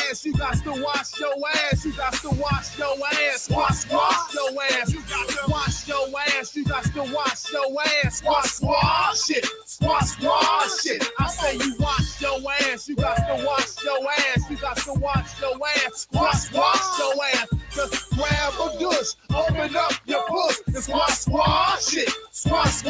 ass. You got to wash your ass. You got to wash your ass. Wash your ass. You got to wash your ass. You got to wash your ass. Wash it. Wash it. I say you wash your ass. You got to wash your ass. You got to wash your ass. Wash your ass. Just grab a douche. Open up your puss and squash it. Squash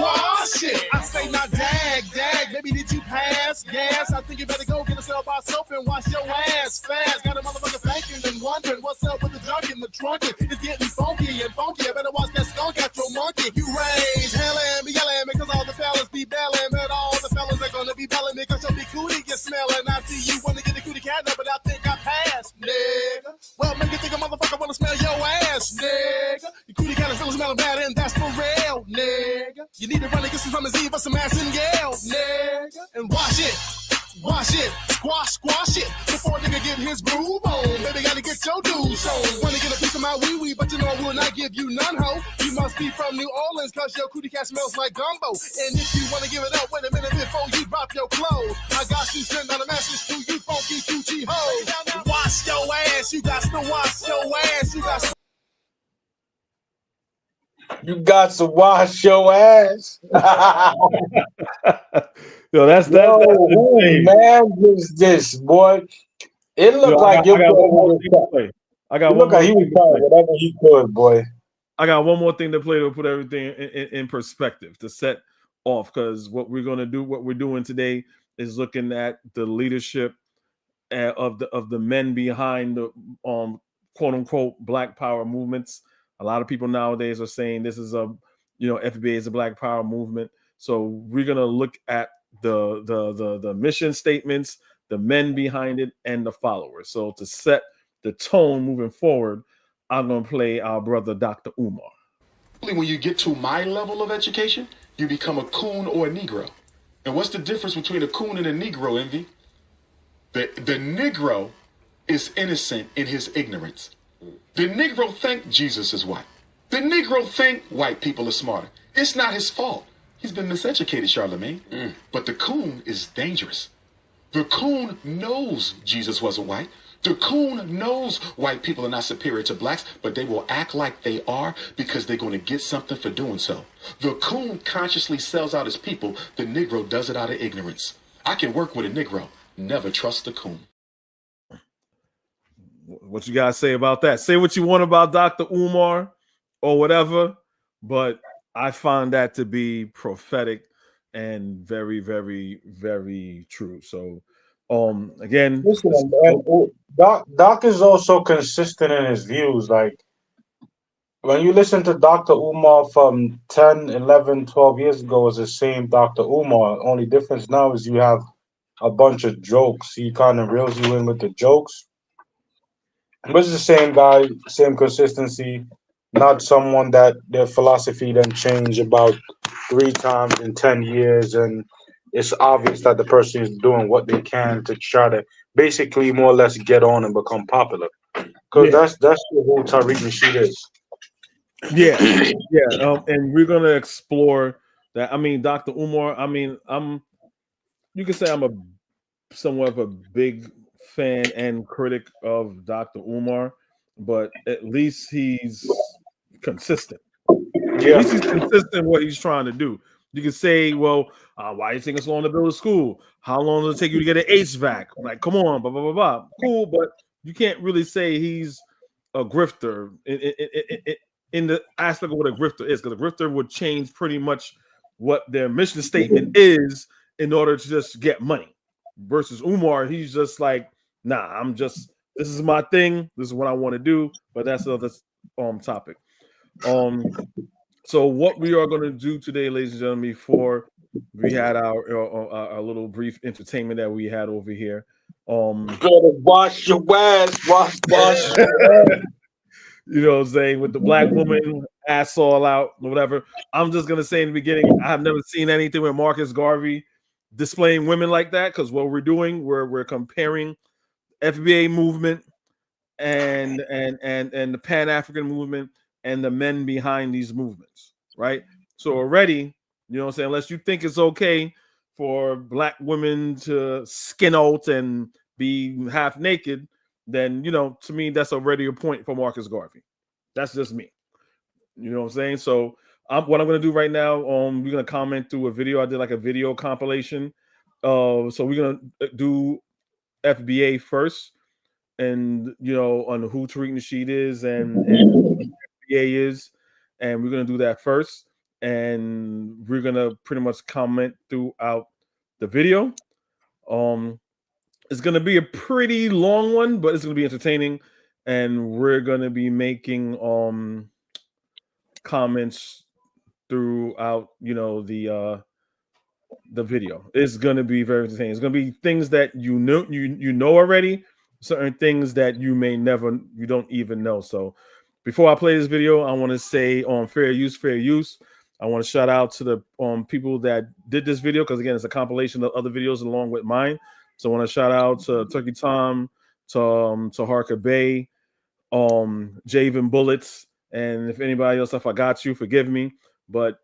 it. I say now dag. Maybe did you pass gas? I think you better go get yourself by soap and wash your ass fast. Got a motherfucker thinking and wondering what's up with the junk in the trunk. It's getting funky. I better watch that skunk at your monkey. You rage, hellin', be yelling because all the fellas be belling. But all the fellas are gonna be belling because your big cootie get smelling. I see you wanna get the cootie cat now, but I think I passed, nigga. Well, make you think a motherfucker wanna smell your ass, nigga. Your cootie cat is still smelling bad and that's for real, nigga. You need to run and get some from Eve or some ass and Gale, nigga. And wash it, squash it. Before a nigga get his groove on, baby gotta get your dues on. Wanna get a piece of my wee-wee, but you know I will not give you none, ho. You must be from New Orleans, cause your cootie cat smells like gumbo. And if you wanna give it up, wait a minute before you drop your clothes. I got you send out a message to you funky coochie hoes. Wash your ass, you got to wash your ass, you got to. You got to wash your ass. Yo, that's man is this, boy? It looked like you look like he was trying whatever he could, boy. I got one more thing to play to put everything in perspective, to set off, because what we're doing today is looking at the leadership of the men behind the quote unquote Black Power movements. A lot of people nowadays are saying this is FBA is a Black Power movement. So we're gonna look at the mission statements, the men behind it, and the followers. So to set the tone moving forward, I'm gonna play our brother Dr. Umar. When you get to my level of education, you become a coon or a Negro. And what's the difference between a coon and a Negro, Envy? The Negro is innocent in his ignorance. The Negro think Jesus is white. The Negro think white people are smarter. It's not his fault. He's been miseducated, Charlemagne. But the coon is dangerous. The coon knows Jesus wasn't white. The coon knows white people are not superior to blacks, but they will act like they are because they're going to get something for doing so. The coon consciously sells out his people. The Negro does it out of ignorance. I can work with a Negro. Never trust the coon. What you guys say about that? Say what you want about Dr. Umar or whatever, but I find that to be prophetic and very, very, very true. So, again, listen, Doc is also consistent in his views. Like when you listen to Dr. Umar from 10, 11, 12 years ago, is the same Dr. Umar. Only difference now is you have a bunch of jokes. He kind of reels you in with the jokes. But it's the same guy, same consistency, not someone that their philosophy then changed about 3 times in 10 years. And it's obvious that the person is doing what they can to try to basically more or less get on and become popular. Because that's who Tariq Nasheed is. Yeah. And we're going to explore that. I mean, Dr. Umar, you can say I'm somewhat of a big fan and critic of Dr. Umar, but at least he's consistent. Yeah. At least he's consistent in what he's trying to do. You can say, well, why are you taking so long to build a school? How long does it take you to get an HVAC? Like, come on, blah, blah, blah, blah. Cool, but you can't really say he's a grifter in the aspect of what a grifter is, because a grifter would change pretty much what their mission statement is in order to just get money. Versus Umar, he's just like, nah, this is my thing. This is what I want to do. But that's another topic. So what we are going to do today, ladies and gentlemen, before we had our little brief entertainment that we had over here. Gotta wash your ass, wash your ass. You know what I'm saying? With the black woman ass all out or whatever. I'm just going to say in the beginning, I have never seen anything with Marcus Garvey displaying women like that, because what we're doing, we're comparing FBA movement and the Pan-African movement and the men behind these movements, right? So already, you know what I'm saying, unless you think it's okay for black women to skin out and be half naked, then, you know, to me, that's already a point for Marcus Garvey. That's just me. You know what I'm saying? So what I'm going to do right now, we're going to comment through a video. I did like a video compilation. So we're going to do FBA first, and, you know, on who Tariq Nasheed is and FBA is. And we're going to do that first. And we're going to pretty much comment throughout the video. It's going to be a pretty long one, but it's going to be entertaining. And we're going to be making comments throughout, you know, the video. It's going to be very entertaining. It's going to be things that you know already, certain things that you don't even know. So before I play this video, I want to say on fair use. I want to shout out to the people that did this video, because again, it's a compilation of other videos along with mine. So I want to shout out to Turkey Tom, to Harker Bay, Javen Bullets, and if anybody else I forgot you, forgive me. But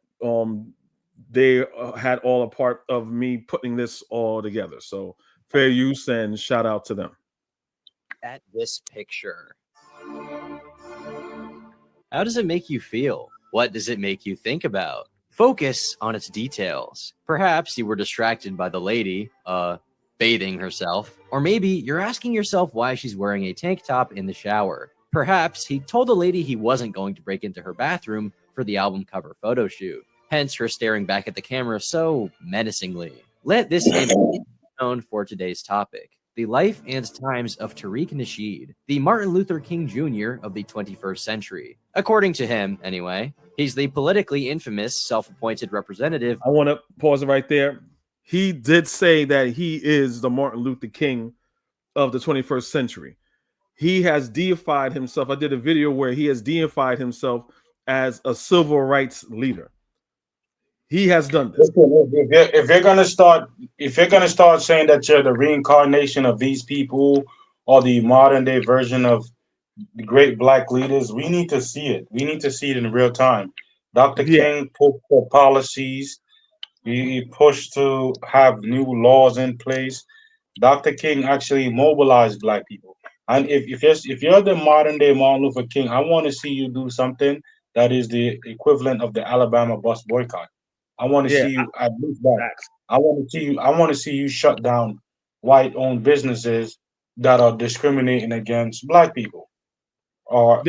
they had all a part of me putting this all together. So fair use and shout out to them. At this picture, how does it make you feel? What does it make you think about? Focus on its details. Perhaps you were distracted by the lady bathing herself, or maybe you're asking yourself why she's wearing a tank top in the shower. Perhaps he told the lady he wasn't going to break into her bathroom for the album cover photo shoot. Hence her staring back at the camera so menacingly. Let this image be known for today's topic: the life and times of Tariq Nasheed, the Martin Luther King Jr. of the 21st century. According to him, anyway, he's the politically infamous self-appointed representative. I want to pause it right there. He did say that he is the Martin Luther King of the 21st century. He has deified himself. I did a video where he has deified himself as a civil rights leader. He has done this. If you're gonna start saying that you're the reincarnation of these people or the modern day version of the great black leaders, we need to see it. We need to see it in real time. Dr. King pushed for policies. He pushed to have new laws in place. Dr. King actually mobilized black people. And if you're the modern day Martin Luther King, I want to see you do something that is the equivalent of the Alabama bus boycott. I want to see you at least that. I want to see you shut down white-owned businesses that are discriminating against black people. Or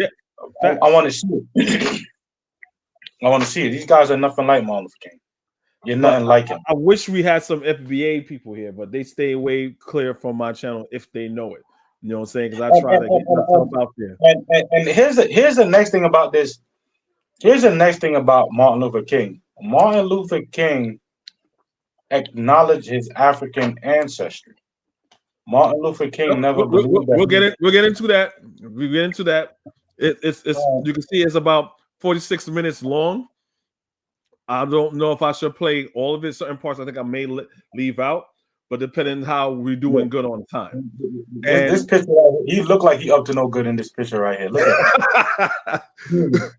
I want to see it. I want to see it. These guys are nothing like Martin Luther King. You're nothing like him. I wish we had some FBA people here, but they stay way clear from my channel if they know it. You know what I'm saying? Because I try to get myself out there. And here's the next thing about this. Here's the next thing about Martin Luther King. Martin Luther King acknowledged his African ancestry. Martin Luther King never believed that. We'll get into that. We get into that. It's you can see it's about 46 minutes long. I don't know if I should play all of it. Certain parts I think I may leave out, but depending on how we're doing good on time. This picture, he looked like he up to no good in this picture right here. Look at it.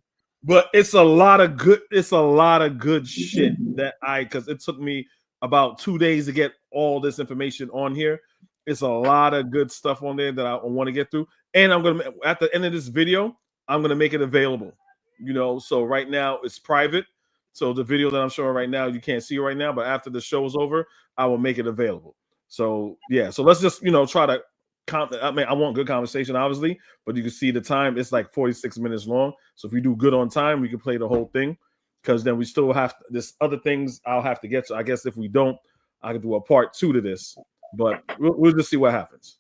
But it's a lot of good shit because it took me about 2 days to get all this information on here. It's a lot of good stuff on there that I want to get through. And I'm gonna, at the end of this video, I'm gonna make it available. You know, so right now it's private. So the video that I'm showing right now, you can't see right now, but after the show's over, I will make it available. So yeah, so let's just, you know, try to I mean, I want good conversation, obviously, but you can see the time, it's like 46 minutes long. So if we do good on time, we can play the whole thing, because then we still have this other things I'll have to get to. I guess if we don't, I can do a part 2 to this, but we'll just see what happens.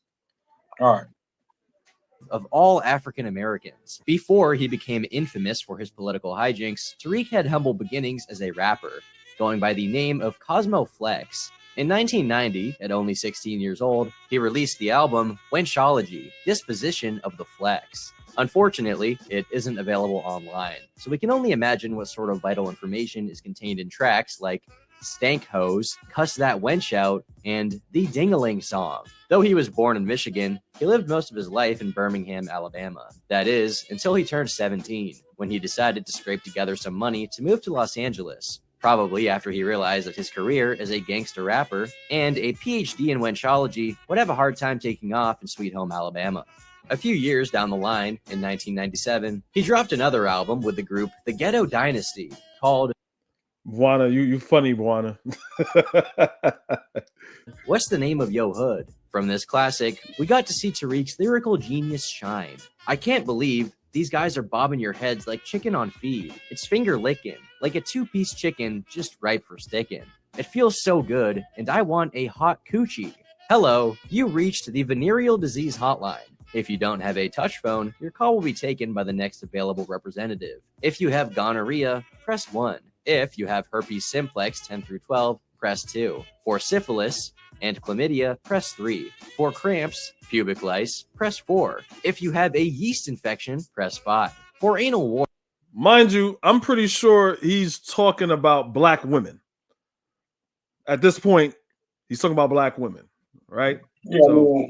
All right. Of all African Americans. Before he became infamous for his political hijinks, Tariq had humble beginnings as a rapper, going by the name of Cosmo Flex. In 1990, at only 16 years old, he released the album Wenchology, Disposition of the Flex. Unfortunately, it isn't available online, so we can only imagine what sort of vital information is contained in tracks like Stank Hose, Cuss That Wench Out, and The Ding-a-Ling Song. Though he was born in Michigan, he lived most of his life in Birmingham, Alabama. That is, until he turned 17, when he decided to scrape together some money to move to Los Angeles. Probably after he realized that his career as a gangster rapper and a PhD in wenchology would have a hard time taking off in Sweet Home, Alabama. A few years down the line, in 1997, he dropped another album with the group The Ghetto Dynasty called Buana, you funny, Buana. What's the Name of Yo Hood? From this classic, we got to see Tariq's lyrical genius shine. I can't believe these guys are bobbing your heads like chicken on feed. It's finger licking, like a two-piece chicken just ripe for sticking. It feels so good, and I want a hot coochie. Hello, you reached the venereal disease hotline. If you don't have a touch phone, your call will be taken by the next available representative. If you have gonorrhea, press 1. If you have herpes simplex 10 through 12, press 2. For syphilis and chlamydia, press 3. For cramps, pubic lice, press 4. If you have a yeast infection, press 5. For anal warts, mind you, I'm pretty sure he's talking about black women. At this point, he's talking about black women, right? Yeah, So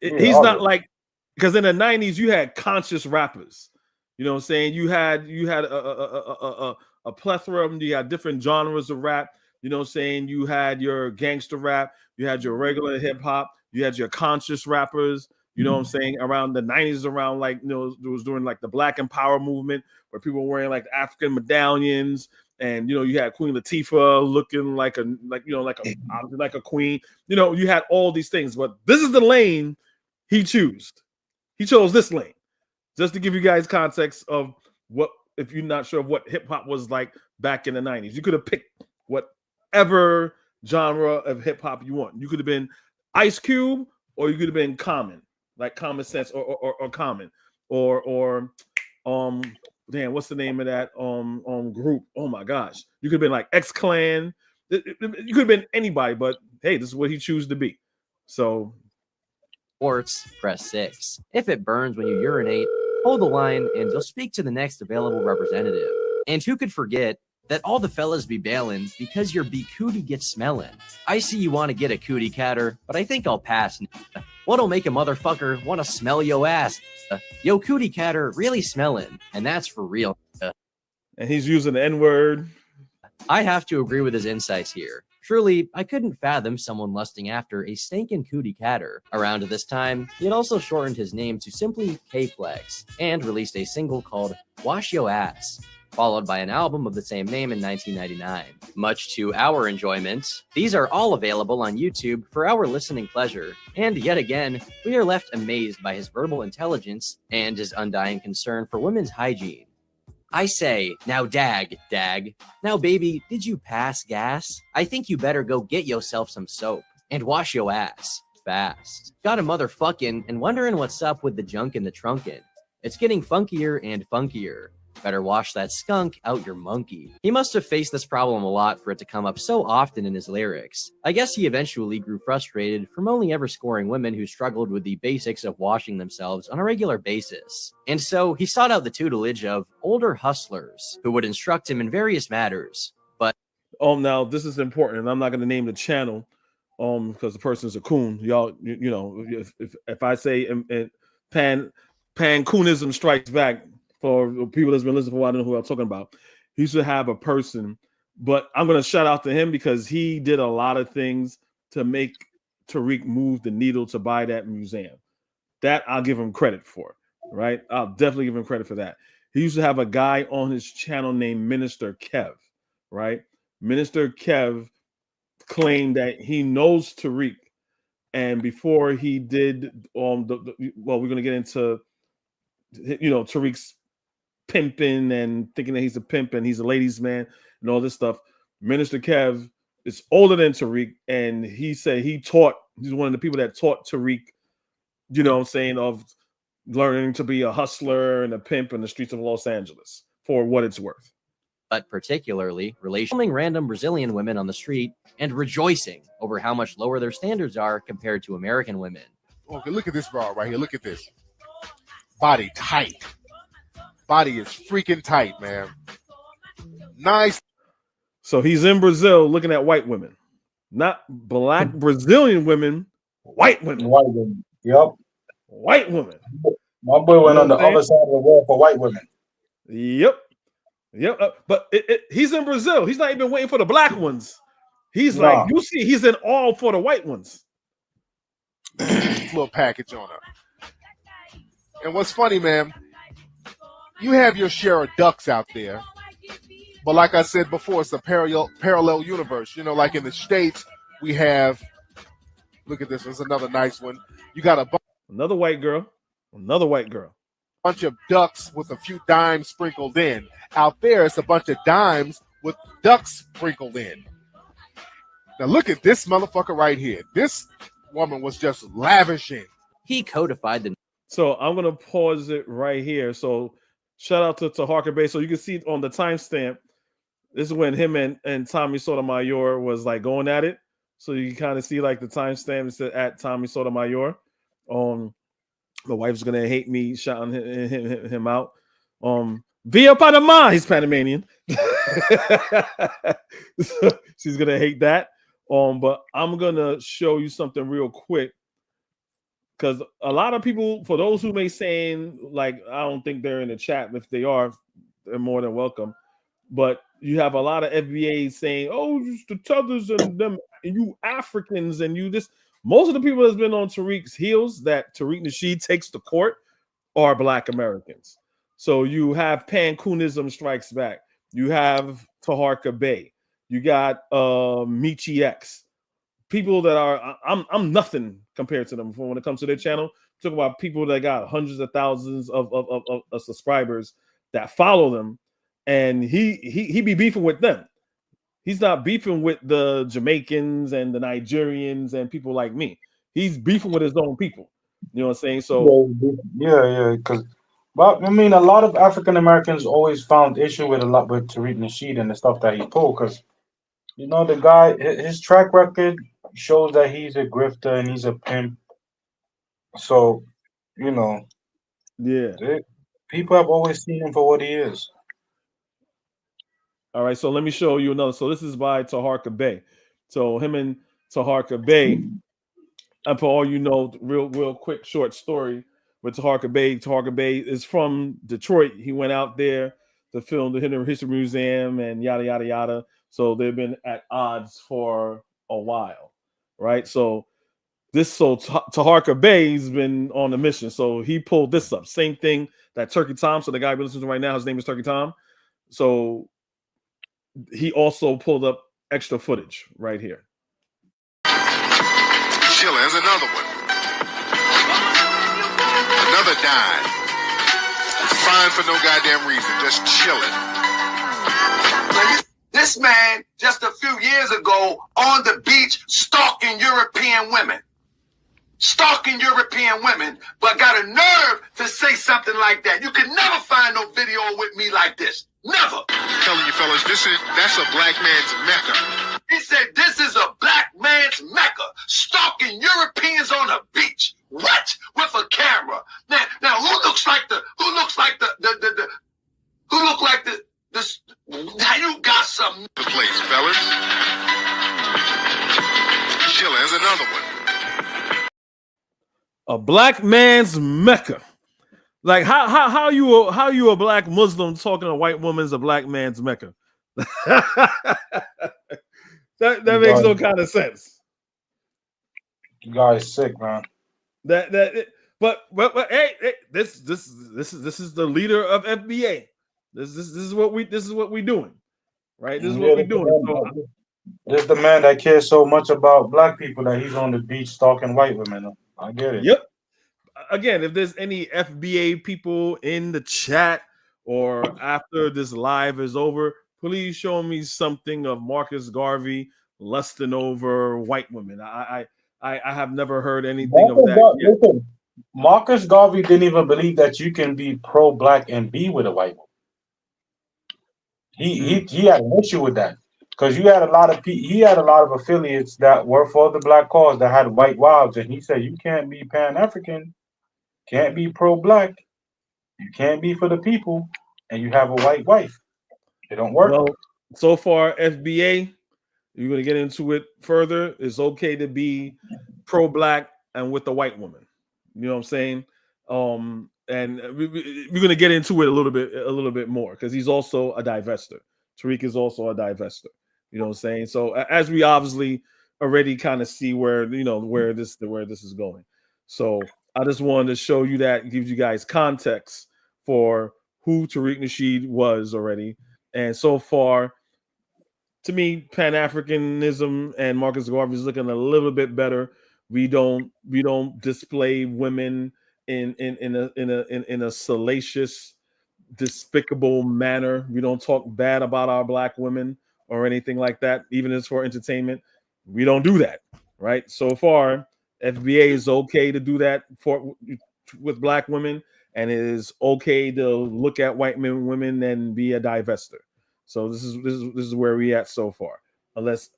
he's not like, because in the 90s you had conscious rappers. You know what I'm saying? You had a plethora of them. You had different genres of rap. You know what I'm saying? You had your gangster rap, you had your regular hip hop, you had your conscious rappers. You know what I'm saying? Around the 90s, around like, you know, it was during like the Black Empower movement where people were wearing like African medallions. And you know, you had Queen Latifah looking like a queen. You know, you had all these things, but this is the lane he chose. He chose this lane. Just to give you guys context of what, if you're not sure of what hip hop was like back in the 90s, you could have picked whatever genre of hip hop you want. You could have been Ice Cube, or you could have been Common, like Common Sense, or Common, or damn, what's the name of that group? Oh my gosh, you could have been like X-Clan. You could have been anybody, but hey, this is what he chose to be. So, press 6. If it burns when you urinate, hold the line and you'll speak to the next available representative. And who could forget that all the fellas be bailing because your cootie gets smelling. I see you want to get a cootie catter, but I think I'll pass. What'll make a motherfucker want to smell yo ass? Yo cootie catter really smelling, and that's for real. And he's using the N-word. I have to agree with his insights here. Truly, I couldn't fathom someone lusting after a stinking cootie catter. Around this time, he had also shortened his name to simply K-Flex and released a single called Wash Yo Ass, followed by an album of the same name in 1999. Much to our enjoyment, these are all available on YouTube for our listening pleasure, and yet again, we are left amazed by his verbal intelligence and his undying concern for women's hygiene. I say, now dag, now baby, did you pass gas? I think you better go get yourself some soap and wash your ass fast. Got a motherfucking and wondering what's up with the junk in the trunkin'. It's getting funkier and funkier. Better wash that skunk out your monkey. He must have faced this problem a lot for it to come up so often in his lyrics. I guess he eventually grew frustrated from only ever scoring women who struggled with the basics of washing themselves on a regular basis. And so he sought out the tutelage of older hustlers who would instruct him in various matters. But now this is important, and I'm not going to name the channel because the person's a coon. Y'all, you know, if I say Pan-Africanism strikes back, for people that's been listening for a while, I don't know who I'm talking about. He used to have a person, but I'm going to shout out to him because he did a lot of things to make Tariq move the needle to buy that museum. That I'll give him credit for, right? I'll definitely give him credit for that. He used to have a guy on his channel named Minister Kev, right? Minister Kev claimed that he knows Tariq, and before he did, we're going to get into, you know, Tariq's pimping and thinking that he's a pimp and he's a ladies' man and all this stuff. Minister Kev is older than Tariq, and he said he's one of the people that taught Tariq, you know what I'm saying, of learning to be a hustler and a pimp in the streets of Los Angeles, for what it's worth. But particularly relationing random Brazilian women on the street and rejoicing over how much lower their standards are compared to American women. Okay, look at this bra right here. Look at this. Body tight. Body is freaking tight, man. Nice. So he's in Brazil looking at white women, not black Brazilian women, white women. White women. Yep. White women. My boy went on the other side of the world for white women. Yep. But he's in Brazil. He's not even waiting for the black ones. He's like, you see, he's in all for the white ones. Little package on her. And what's funny, man, you have your share of ducks out there. But like I said before, it's a parallel universe. You know, like in the States, we have, look at this, there's another nice one. You got a Another white girl. Another white girl. bunch of ducks with a few dimes sprinkled in. Out there, it's a bunch of dimes with ducks sprinkled in. Now look at this motherfucker right here. This woman was just lavishing. He codified the So I'm gonna pause it right here. So shout out to Harker Bay. So you can see on the timestamp, this is when him and Tommy Sotomayor was like going at it. So you can kind of see like the timestamp said at Tommy Sotomayor. My wife's gonna hate me shouting him out. Via Panama, he's Panamanian. So she's gonna hate that. But I'm gonna show you something real quick. Because a lot of people, for those who may saying, like, I don't think they're in the chat. If they are, they're more than welcome. But you have a lot of FBA saying, oh, just the Tethers and them, and you Africans, and you this. Most of the people that's been on Tariq's heels that Tariq Nasheed takes to court are Black Americans. So you have Pan-Africanism strikes back. You have Taharka Bay. You got Michi X. People that are, I'm nothing compared to them when it comes to their channel. Talk about people that got hundreds of thousands of subscribers that follow them, and he be beefing with them. He's not beefing with the Jamaicans and the Nigerians and people like me. He's beefing with his own people. You know what I'm saying? So Yeah, because, but I mean, a lot of African Americans always found issue with Tariq Nasheed and the stuff that he pulled, because you know the guy, his track record shows that he's a grifter and he's a pimp. So, you know, yeah. people have always seen him for what he is. All right, so let me show you another. So this is by Taharka Bay. So him and Taharka Bay, and for all you know, real quick short story with Taharka Bay. Taharka Bay is from Detroit. He went out there to film the Hidden History Museum and yada yada yada. So they've been at odds for a while, right? So Taharka Bay's been on a mission. So he pulled this up. Same thing that Turkey Tom. So the guy we're listening to right now, his name is Turkey Tom. So he also pulled up extra footage right here. Chilla, there's another one. Another dime. Fine for no goddamn reason. Just chilling. This man, just a few years ago, on the beach, stalking European women. Stalking European women, but got a nerve to say something like that. You can never find no video with me like this. Never. I'm telling you fellas, that's a black man's Mecca. He said this is a black man's Mecca. Stalking Europeans on the beach. What? With a camera. Now who looks like the now you got something. The place, fellas. Chilla, there's another one. A black man's Mecca. Like how you a black Muslim talking to a white woman's a black man's Mecca? that makes no kind of sense. You guys sick, man. But hey, this is the leader of FBA. This is what we doing, right? This is what we're doing. So, this is the man that cares so much about black people that he's on the beach stalking white women. I get it. Yep. Again, if there's any FBA people in the chat or after this live is over, please show me something of Marcus Garvey lusting over white women. I have never heard anything of that. Listen, Marcus Garvey didn't even believe that you can be pro-black and be with a white woman. He had an issue with that, because he had a lot of affiliates that were for the black cause that had white wives, and he said you can't be Pan-African, can't be pro-black, you can't be for the people, and you have a white wife. It don't work. Well, so far FBA, you're gonna get into it further. It's okay to be pro-black and with a white woman. You know what I'm saying? And we're gonna get into it a little bit more, because he's also a divester. Tariq is also a divester. You know what I'm saying? So as we obviously already kind of see where this is going. So I just wanted to show you that, gives you guys context for who Tariq Nasheed was already. And so far, to me, Pan-Africanism and Marcus Garvey is looking a little bit better. We don't display women in a salacious, despicable manner. We don't talk bad about our black women or anything like that, even as for entertainment. We don't do that, right? So far, FBA is okay to do that with black women, and it is okay to look at white men, women, and be a divester. So this is where we at so far. Unless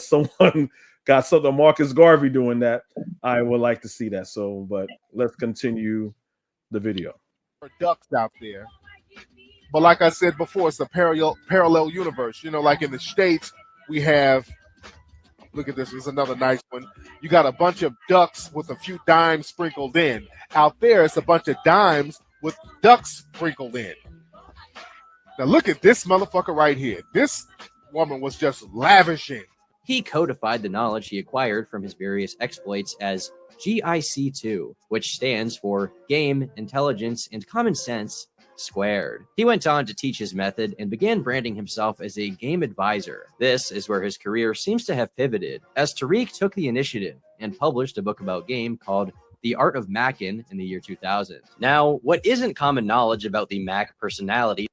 someone got something Marcus Garvey doing that, I would like to see that. So, but let's continue the video. Ducks out there. But like I said before, it's a parallel universe. You know, like in the States, we have, look at this, there's another nice one. You got a bunch of ducks with a few dimes sprinkled in. Out there, it's a bunch of dimes with ducks sprinkled in. Now look at this motherfucker right here. This woman was just lavishing. He codified the knowledge he acquired from his various exploits as GIC2, which stands for Game, Intelligence, and Common Sense Squared. He went on to teach his method and began branding himself as a game advisor. This is where his career seems to have pivoted, as Tariq took the initiative and published a book about game called The Art of Mackin in the year 2000. Now, what isn't common knowledge about the Mac personality?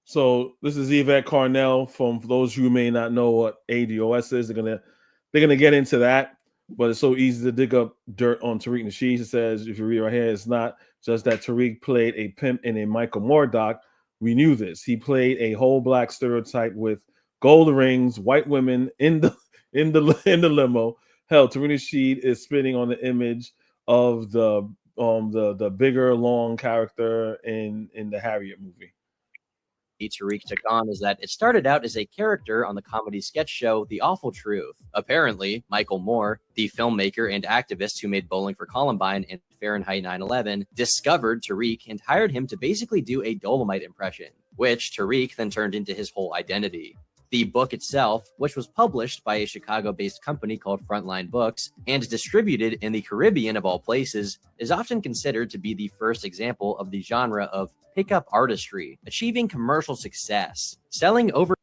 So this is Yvette Carnell. For those who may not know what ADOS is, they're gonna get into that. But it's so easy to dig up dirt on Tariq Nasheed. It says, if you read right here, it's not just that Tariq played a pimp in a Michael Moore doc. We knew this. He played a whole black stereotype with gold rings, white women in the limo. Hell, Tariq Nasheed is spitting on the image of the bigger, long character in the Harriet movie. Tariq took on is that it started out as a character on the comedy sketch show The Awful Truth. Apparently, Michael Moore, the filmmaker and activist who made Bowling for Columbine and Fahrenheit 9/11, discovered Tariq and hired him to basically do a Dolomite impression, which Tariq then turned into his whole identity. The book itself, which was published by a Chicago-based company called Frontline Books and distributed in the Caribbean of all places, is often considered to be the first example of the genre of pickup artistry, achieving commercial success, selling over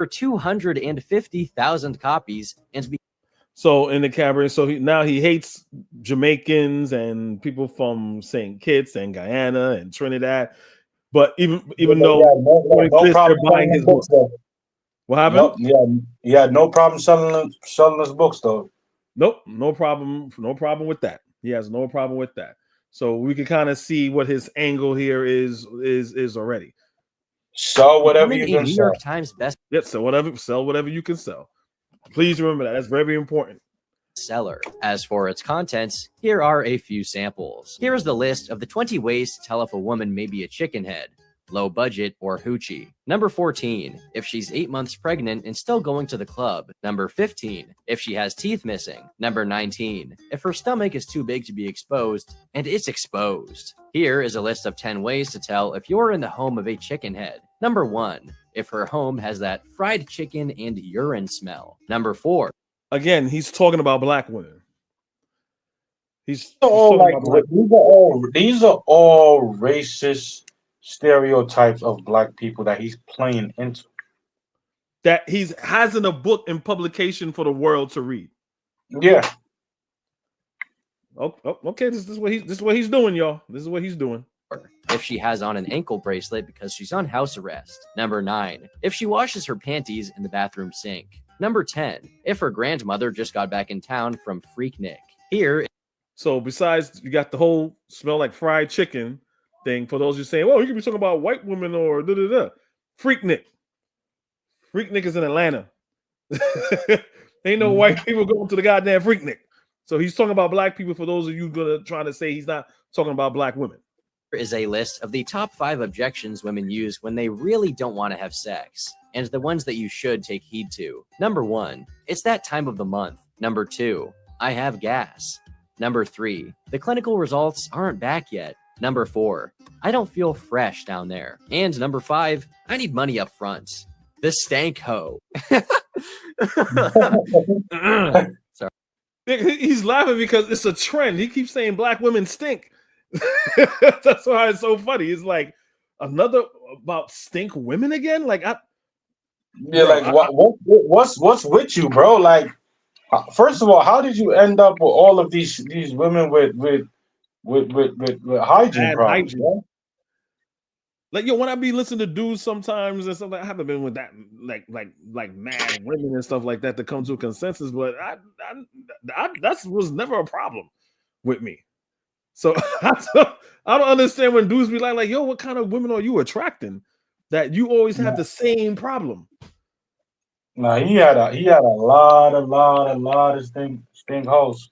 250,000 copies, and so in the cabaret, so he hates Jamaicans and people from St. Kitts and Guyana and Trinidad. But even though no problem buying his books, though. What happened? Yeah, no problem selling his books though. Nope, no problem with that. He has no problem with that. So we can kind of see what his angle here is already. Sell whatever you can New sell. York Times best. Yep, sell whatever you can sell. Please remember that. That's very important. Seller. As for its contents, here are a few samples. Here is the list of the 20 ways to tell if a woman may be a chicken head, low budget, or hoochie. Number 14, if she's 8 months pregnant and still going to the club. Number 15, if she has teeth missing. Number 19, if her stomach is too big to be exposed, and it's exposed. Here is a list of 10 ways to tell if you're in the home of a chicken head. Number 1, if her home has that fried chicken and urine smell. Number 4. Again, he's talking about black women. These are all racist stereotypes of black people that he's playing into. That he has in a book in publication for the world to read. Yeah. Okay. This is what he's doing, y'all. This is what he's doing. If she has on an ankle bracelet because she's on house arrest. Number 9, if she washes her panties in the bathroom sink. Number 10, if her grandmother just got back in town from Freaknik. So besides, you got the whole smell like fried chicken thing. For those who saying, well, you could be talking about white women or da-da-da. Freaknik. Freaknik is in Atlanta. Ain't no white people going to the goddamn Freaknik. So he's talking about black people. For those of you trying to say he's not talking about black women. Is a list of the top 5 objections women use when they really don't want to have sex, and the ones that you should take heed to. Number 1, it's that time of the month. Number 2, I have gas. Number 3, the clinical results aren't back yet. Number 4, I don't feel fresh down there. And number 5, I need money up front. The stank hoe. Sorry. He's laughing because it's a trend. He keeps saying black women stink. That's why it's so funny. It's like another about stink women again. Like what's with you, bro? Like, first of all, how did you end up with all of these women with hygiene bad problems, hygiene. bro? Like when I be listening to dudes sometimes and stuff, I haven't been with that like mad women and stuff like that to come to a consensus, but I that was never a problem with me. So I don't understand when dudes be like, yo, what kind of women are you attracting that you always have the same problem? Nah, he had a lot of stink hoes.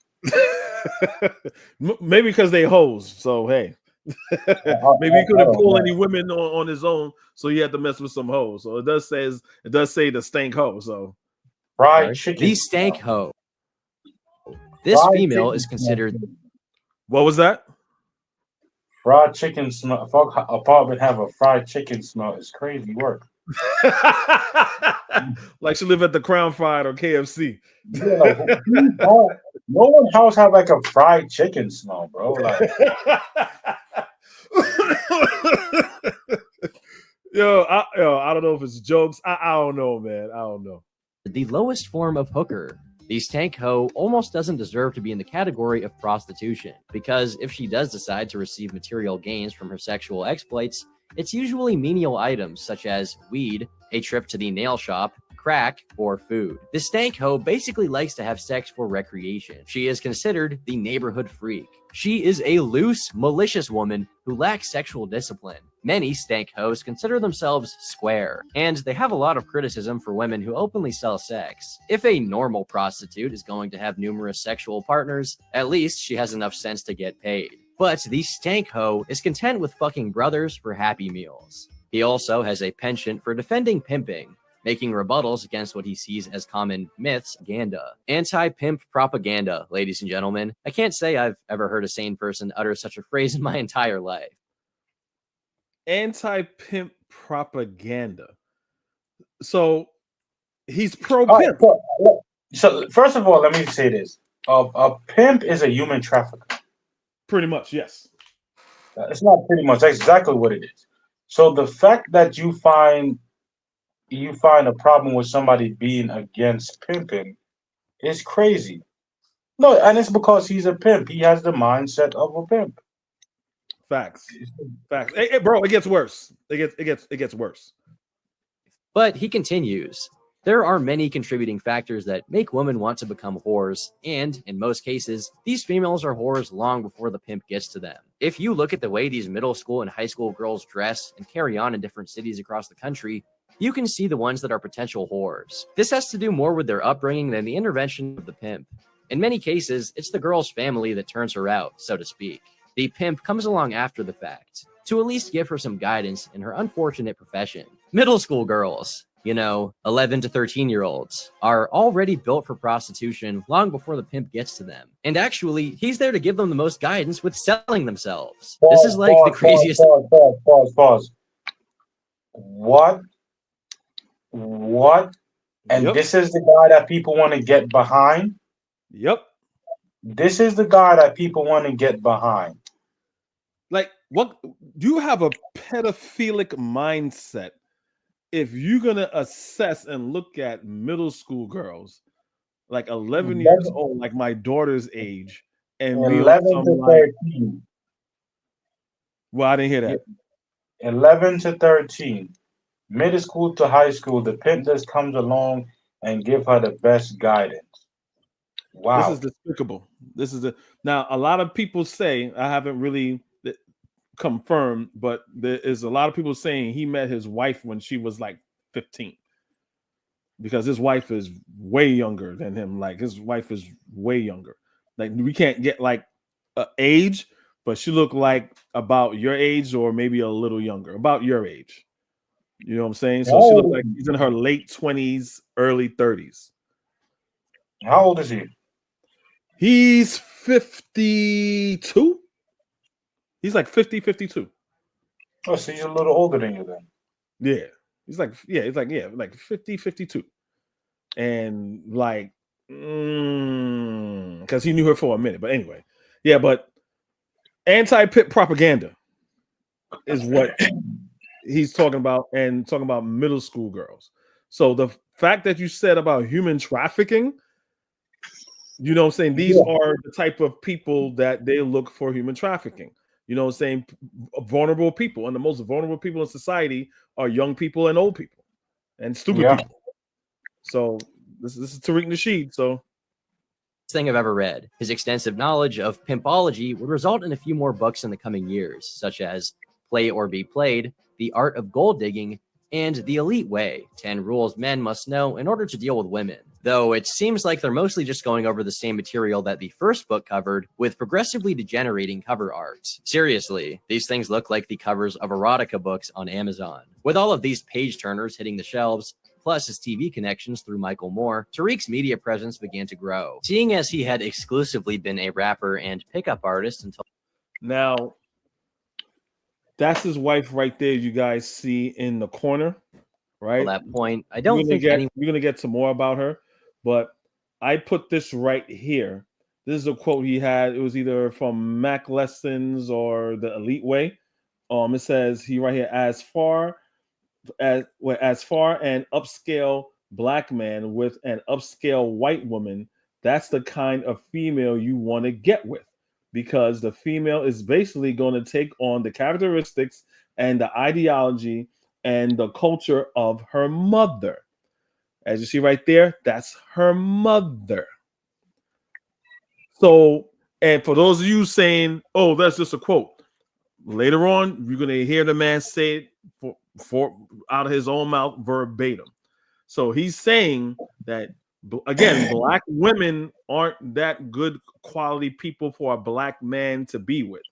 Maybe because they hoes. So hey, maybe he couldn't pull any women on his own, so he had to mess with some hoes. So it does say the stank hoe. So fried chicken. The stank hoe. This Fried female chicken is considered. What was that? Fried chicken smell. If our apartment have a fried chicken smell, it's crazy work. Like she live at the Crown Fried or KFC. Yeah, like, no one house have like a fried chicken smell, bro. Like, I don't know if it's jokes. I don't know, man. I don't know. The lowest form of hooker. The stank hoe almost doesn't deserve to be in the category of prostitution, because if she does decide to receive material gains from her sexual exploits, it's usually menial items such as weed, a trip to the nail shop, crack, or food. The stank hoe basically likes to have sex for recreation. She is considered the neighborhood freak. She is a loose, malicious woman who lacks sexual discipline. Many stank hoes consider themselves square, and they have a lot of criticism for women who openly sell sex. If a normal prostitute is going to have numerous sexual partners, at least she has enough sense to get paid. But the stank hoe is content with fucking brothers for Happy Meals. He also has a penchant for defending pimping, making rebuttals against what he sees as common myths, propaganda. Anti-pimp propaganda, ladies and gentlemen. I can't say I've ever heard a sane person utter such a phrase in my entire life. Anti-pimp propaganda. So he's pro-pimp. So first of all, let me say this: a pimp is a human trafficker. Pretty much, yes. It's not pretty much. That's exactly what it is. So the fact that you find a problem with somebody being against pimping is crazy. No, and it's because he's a pimp. He has the mindset of a pimp. Facts. Hey, bro, it gets worse. It gets worse. But he continues. There are many contributing factors that make women want to become whores, and in most cases, these females are whores long before the pimp gets to them. If you look at the way these middle school and high school girls dress and carry on in different cities across the country, you can see the ones that are potential whores. This has to do more with their upbringing than the intervention of the pimp. In many cases, it's the girl's family that turns her out, so to speak. The pimp comes along after the fact, to at least give her some guidance in her unfortunate profession. Middle school girls, 11 to 13-year-olds, are already built for prostitution long before the pimp gets to them. And actually, he's there to give them the most guidance with selling themselves. This is like the craziest... Pause. What? And Yep. This is the guy that people want to get behind? Yep. This is the guy that people want to get behind. Like, what do you have a pedophilic mindset if you're gonna assess and look at middle school girls, like 11 years old, like my daughter's age, and 11 to 13. Well, I didn't hear that. 11 to 13. Middle school to high school, the pimp just comes along and give her the best guidance. Wow. This is despicable. Now, a lot of people say, I haven't really confirmed, but there is a lot of people saying he met his wife when she was like 15, because his wife is way younger than him. Like, his wife is way younger. Like, we can't get like age, but she looked like about your age or maybe a little younger, about your age. You know what I'm saying? So she looked like she's in her late 20s, early 30s. How old is he? He's 52. He's like 50, 52. Oh, so he's a little older than you then. Yeah. He's like 50, 52. And like, because he knew her for a minute. But anyway, yeah, but anti-Pip propaganda is what he's talking about, and talking about middle school girls. So the fact that you said about human trafficking, you know what I'm saying? These are the type of people that they look for human trafficking. You know what I'm saying? Vulnerable people. And the most vulnerable people in society are young people and old people and stupid people. So this is Tariq Nasheed. So thing I've ever read. His extensive knowledge of pimpology would result in a few more books in the coming years, such as Play or Be Played, The Art of Gold Digging, and The Elite Way, 10 Rules Men Must Know in Order to Deal with Women. Though it seems like they're mostly just going over the same material that the first book covered, with progressively degenerating cover art. Seriously, these things look like the covers of erotica books on Amazon. With all of these page turners hitting the shelves, plus his TV connections through Michael Moore, Tariq's media presence began to grow, seeing as he had exclusively been a rapper and pickup artist until now. That's his wife right there. You guys see in the corner, right? that point. I don't think we're gonna get to more about her, but I put this right here. This is a quote he had. It was either from Mac Lessons or The Elite Way. It says he right here, as far an upscale black man with an upscale white woman, that's the kind of female you want to get with, because the female is basically going to take on the characteristics and the ideology and the culture of her mother. As you see right there, that's her mother. So, and for those of you saying, oh, that's just a quote, later on, you're going to hear the man say it for out of his own mouth verbatim. So he's saying that, again, black women aren't that good quality people for a black man to be with.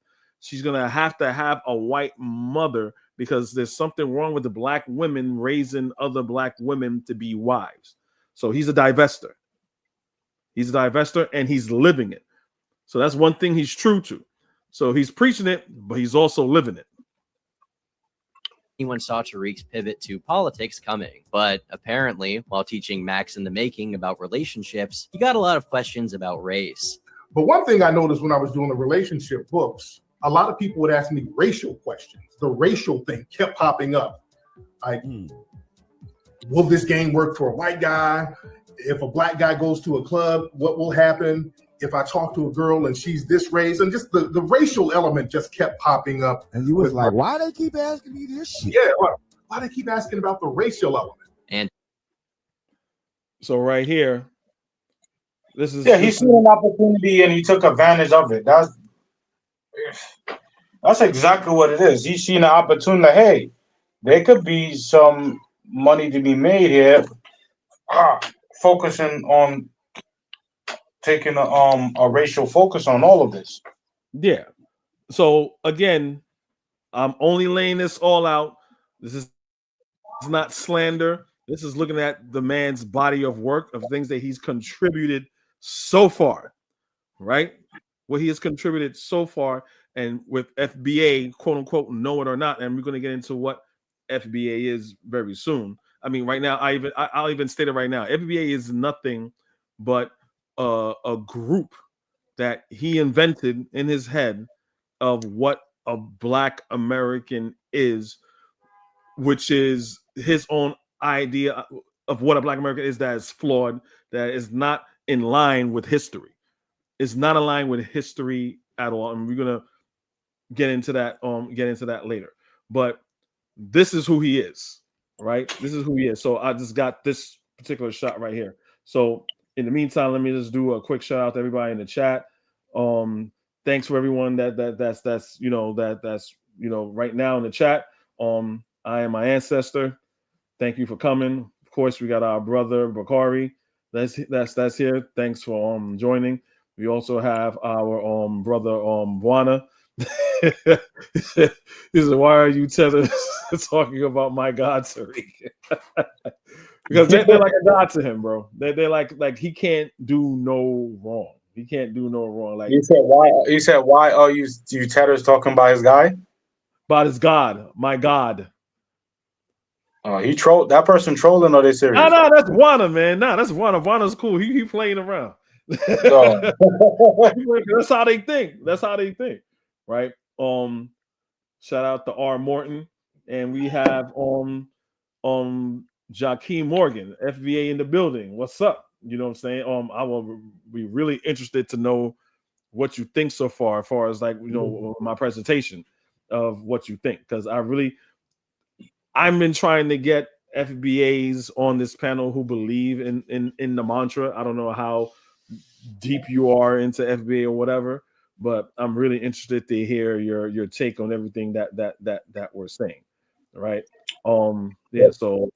She's going to have a white mother, because there's something wrong with the black women raising other black women to be wives. So he's a divester. He's a divester, and he's living it. So that's one thing he's true to. So he's preaching it, but he's also living it. Anyone saw Tariq's pivot to politics coming, but apparently, while teaching Max in the Making about relationships, he got a lot of questions about race. But one thing I noticed when I was doing the relationship books, a lot of people would ask me racial questions. The racial thing kept popping up. Like, will this game work for a white guy? If a black guy goes to a club, what will happen? If I talk to a girl and she's this race, and just the racial element just kept popping up. And you was like, why they keep asking me this shit? Yeah, why they keep asking about the racial element? And so right here, this is he seen an opportunity and he took advantage of it. That's exactly what it is. He's seen an opportunity. Like, hey, there could be some money to be made here. Focusing on taking a racial focus on all of this. Yeah. So again, I'm only laying this all out. This is not slander. This is looking at the man's body of work, of things that he's contributed so far, right? What he has contributed so far, and with FBA, quote unquote, know it or not, and we're going to get into what FBA is very soon. I mean, right now, I'll even state it right now. FBA is nothing but a group that he invented in his head of what a black American is, which is his own idea of what a black American is, that is flawed, that is not in line with history. It's not aligned with history at all. And we're gonna get into that later. But this is who he is, right? This is who he is. So I just got this particular shot right here. So in the meantime, let me just do a quick shout out to everybody in the chat. Thanks for everyone that's right now in the chat. I am my ancestor. Thank you for coming. Of course, we got our brother Bakari. That's here. Thanks for joining. We also have our brother Buana. He said, "Why are you talking about my God, Tariq?" Because they're like a god to him, bro. They're like he can't do no wrong. He can't do no wrong. Like you said, why are you Tedder's talking about his guy? About his God, my God. He trolled that person trolling, or they serious? No, that's Buana, man. No, that's Buana. Buana's cool. He playing around. No. That's how they think. That's how they think, right? Shout out to R. Morton, and we have Jakeem Morgan, FBA in the building. What's up? You know what I'm saying? I will be really interested to know what you think so far, as far as like my presentation of what you think, because I've been trying to get FBAs on this panel who believe in the mantra. I don't know how deep you are into FBA or whatever, but I'm really interested to hear your take on everything that we're saying. Right? So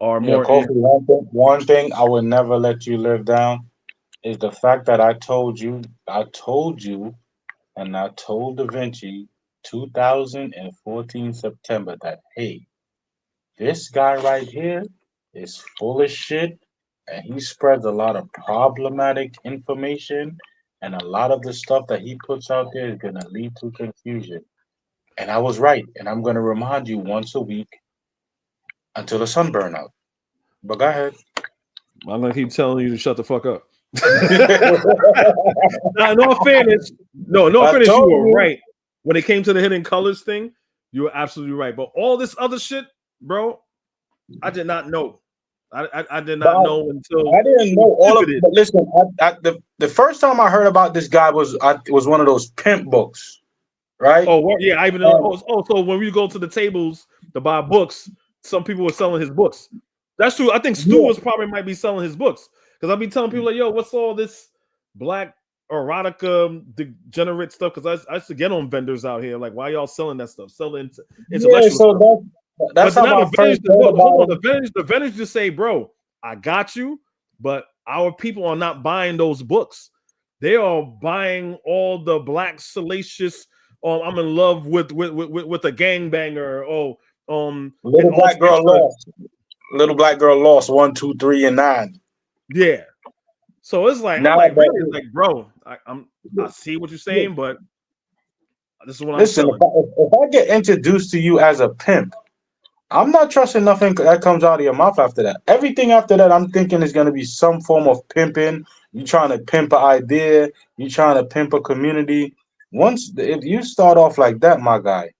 our Yeah, more Kofi, one thing I would never let you live down is the fact that I told you, and I told Da Vinci 2014 September that, hey, this guy right here is full of shit, and he spreads a lot of problematic information, and a lot of the stuff that he puts out there is going to lead to confusion. And I was right, and I'm going to remind you once a week until the sun burn out. But go ahead. I'm gonna keep telling you to shut the fuck up. Nah, no fairness, you were right. When it came to the hidden colors thing, you were absolutely right. But all this other shit, bro, I did not know. I did not know until I didn't know all of it. But listen, the first time I heard about this guy was one of those pimp books, right? Oh, well, yeah, I even know. So when we go to the tables to buy books, some people were selling his books. That's true. I think Stu was probably might be selling his books, because I'll be telling people like, "Yo, what's all this black erotica degenerate stuff?" Because I used to get on vendors out here like, "Why y'all selling that stuff? Selling intellectual stuff." That's but how now I first heard about it. The vendors just say, "Bro, I got you," but our people are not buying those books. They are buying all the black salacious. I'm in love with a gangbanger. Little black girl lost. Little black girl lost 1, 2, 3, and 9. Yeah. So it's like, now, I'm like, really, like, bro, I see what you're saying, but this is what I'm selling. If I get introduced to you as a pimp, I'm not trusting nothing that comes out of your mouth after that. Everything after that, I'm thinking is going to be some form of pimping. You trying to pimp an idea. You trying to pimp a community. If you start off like that, my guy,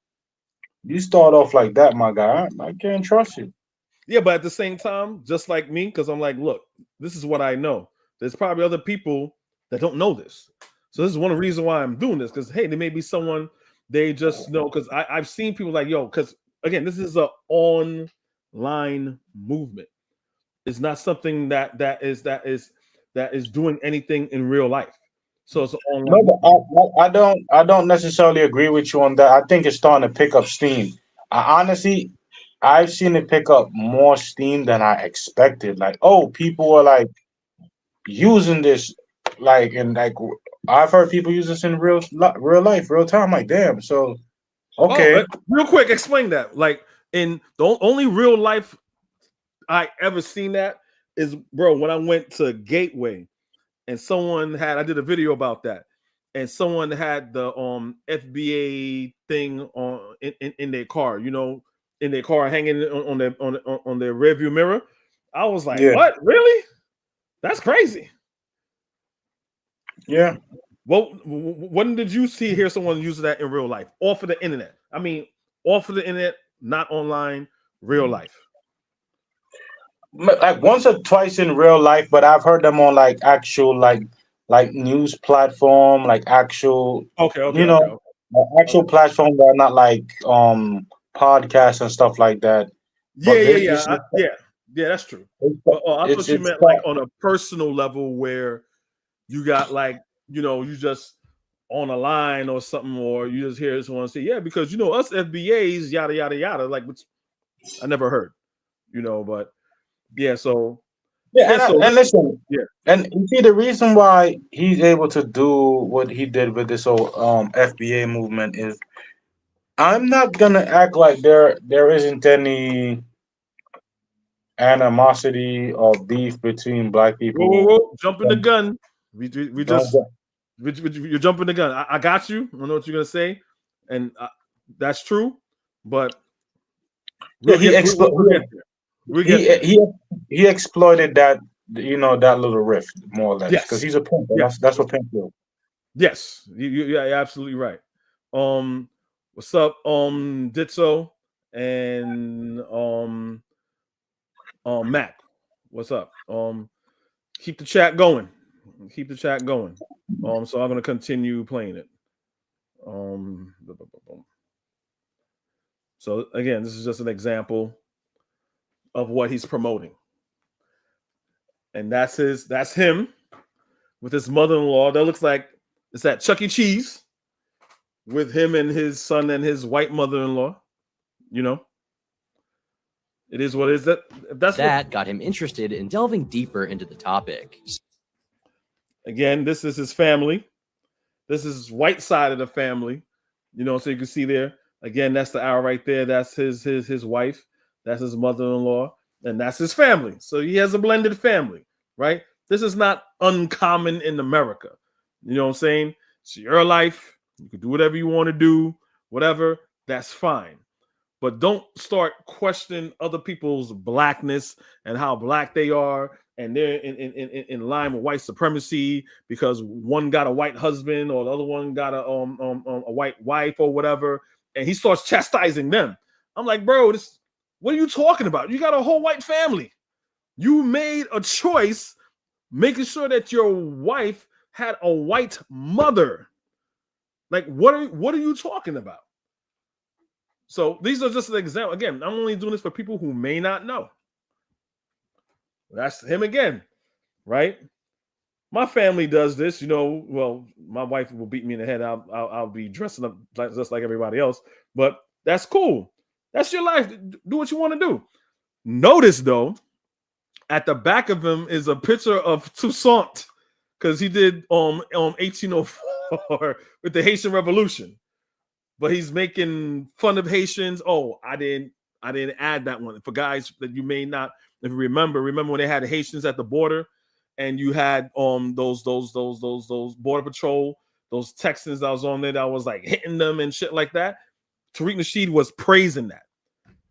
I can't trust you. Yeah, but at the same time, just like me, because I'm like, look, this is what I know. There's probably other people that don't know this. So this is one of the reasons why I'm doing this, because, hey, there may be someone they just know, because I've seen people like, yo, because, again, this is an online movement. It's not something that is doing anything in real life. So it's an online. No, but I don't necessarily agree with you on that. I think it's starting to pick up steam. Honestly, I've seen it pick up more steam than I expected. Like, oh, people are like using this, like, and like I've heard people use this in real life, real time. Like, damn. So, okay. Real quick, explain that. Like, in the only real life I ever seen that is, bro, when I went to Gateway, and I did a video about that, and someone had the FBA thing on in their car, in their car, hanging on their rearview mirror. I was like, what? Really? That's crazy. Yeah. Well, when did you hear someone use that in real life? Off of the internet. I mean, off of the internet, not online, real life. Like once or twice in real life, but I've heard them on like actual like news platform, like actual actual platform that are not like podcasts and stuff like that. Yeah, that's true. But, I thought you meant like on a personal level where you got like, you just on a line or something, or you just hear someone say, yeah, because us FBAs, yada yada yada, like, which I never heard, but yeah, so and listen, and you see the reason why he's able to do what he did with this whole FBA movement is, I'm not gonna act like there isn't any animosity or beef between black people. Whoa. Jumping the gun. You're jumping the gun. I got you. I know what you're gonna say, and that's true. But he exploited that that little rift, more or less, because Yes. he's a pimp. Yes. That's what pimp do. Yes. You're absolutely right. What's up, Ditso and Mac? What's up? Keep the chat going. Keep the chat going. So I'm gonna continue playing it. So again, this is just an example of what he's promoting. And that's him with his mother-in-law. That looks like it's at Chuck E. Cheese with him and his son and his white mother-in-law. It is what it is. That got him interested in delving deeper into the topic. Again, this is his family. This is his white side of the family. So you can see there. Again, that's the arrow right there. That's his wife. That's his mother-in-law. And that's his family. So he has a blended family, right? This is not uncommon in America. You know what I'm saying? It's your life. You can do whatever you want to do, whatever. That's fine. But don't start questioning other people's blackness and how black they are, and they're in line with white supremacy because one got a white husband or the other one got a white wife or whatever, and he starts chastising them. I'm like, bro, what are you talking about? You got a whole white family. You made a choice, making sure that your wife had a white mother. Like, what are you talking about? So these are just an example. Again, I'm only doing this for people who may not know. That's him again, right? My family does this, well, my wife will beat me in the head. I'll be dressing up just like everybody else, but that's cool. That's your life. Do what you want to do. Notice, though, at the back of him is a picture of Toussaint because he did 1804 with the Haitian Revolution. But he's making fun of Haitians. Oh, I didn't add that one. For guys that you may not, if you remember when they had the Haitians at the border, and you had those border patrol, those Texans that was on there that was like hitting them and shit like that. Tariq Nasheed was praising that.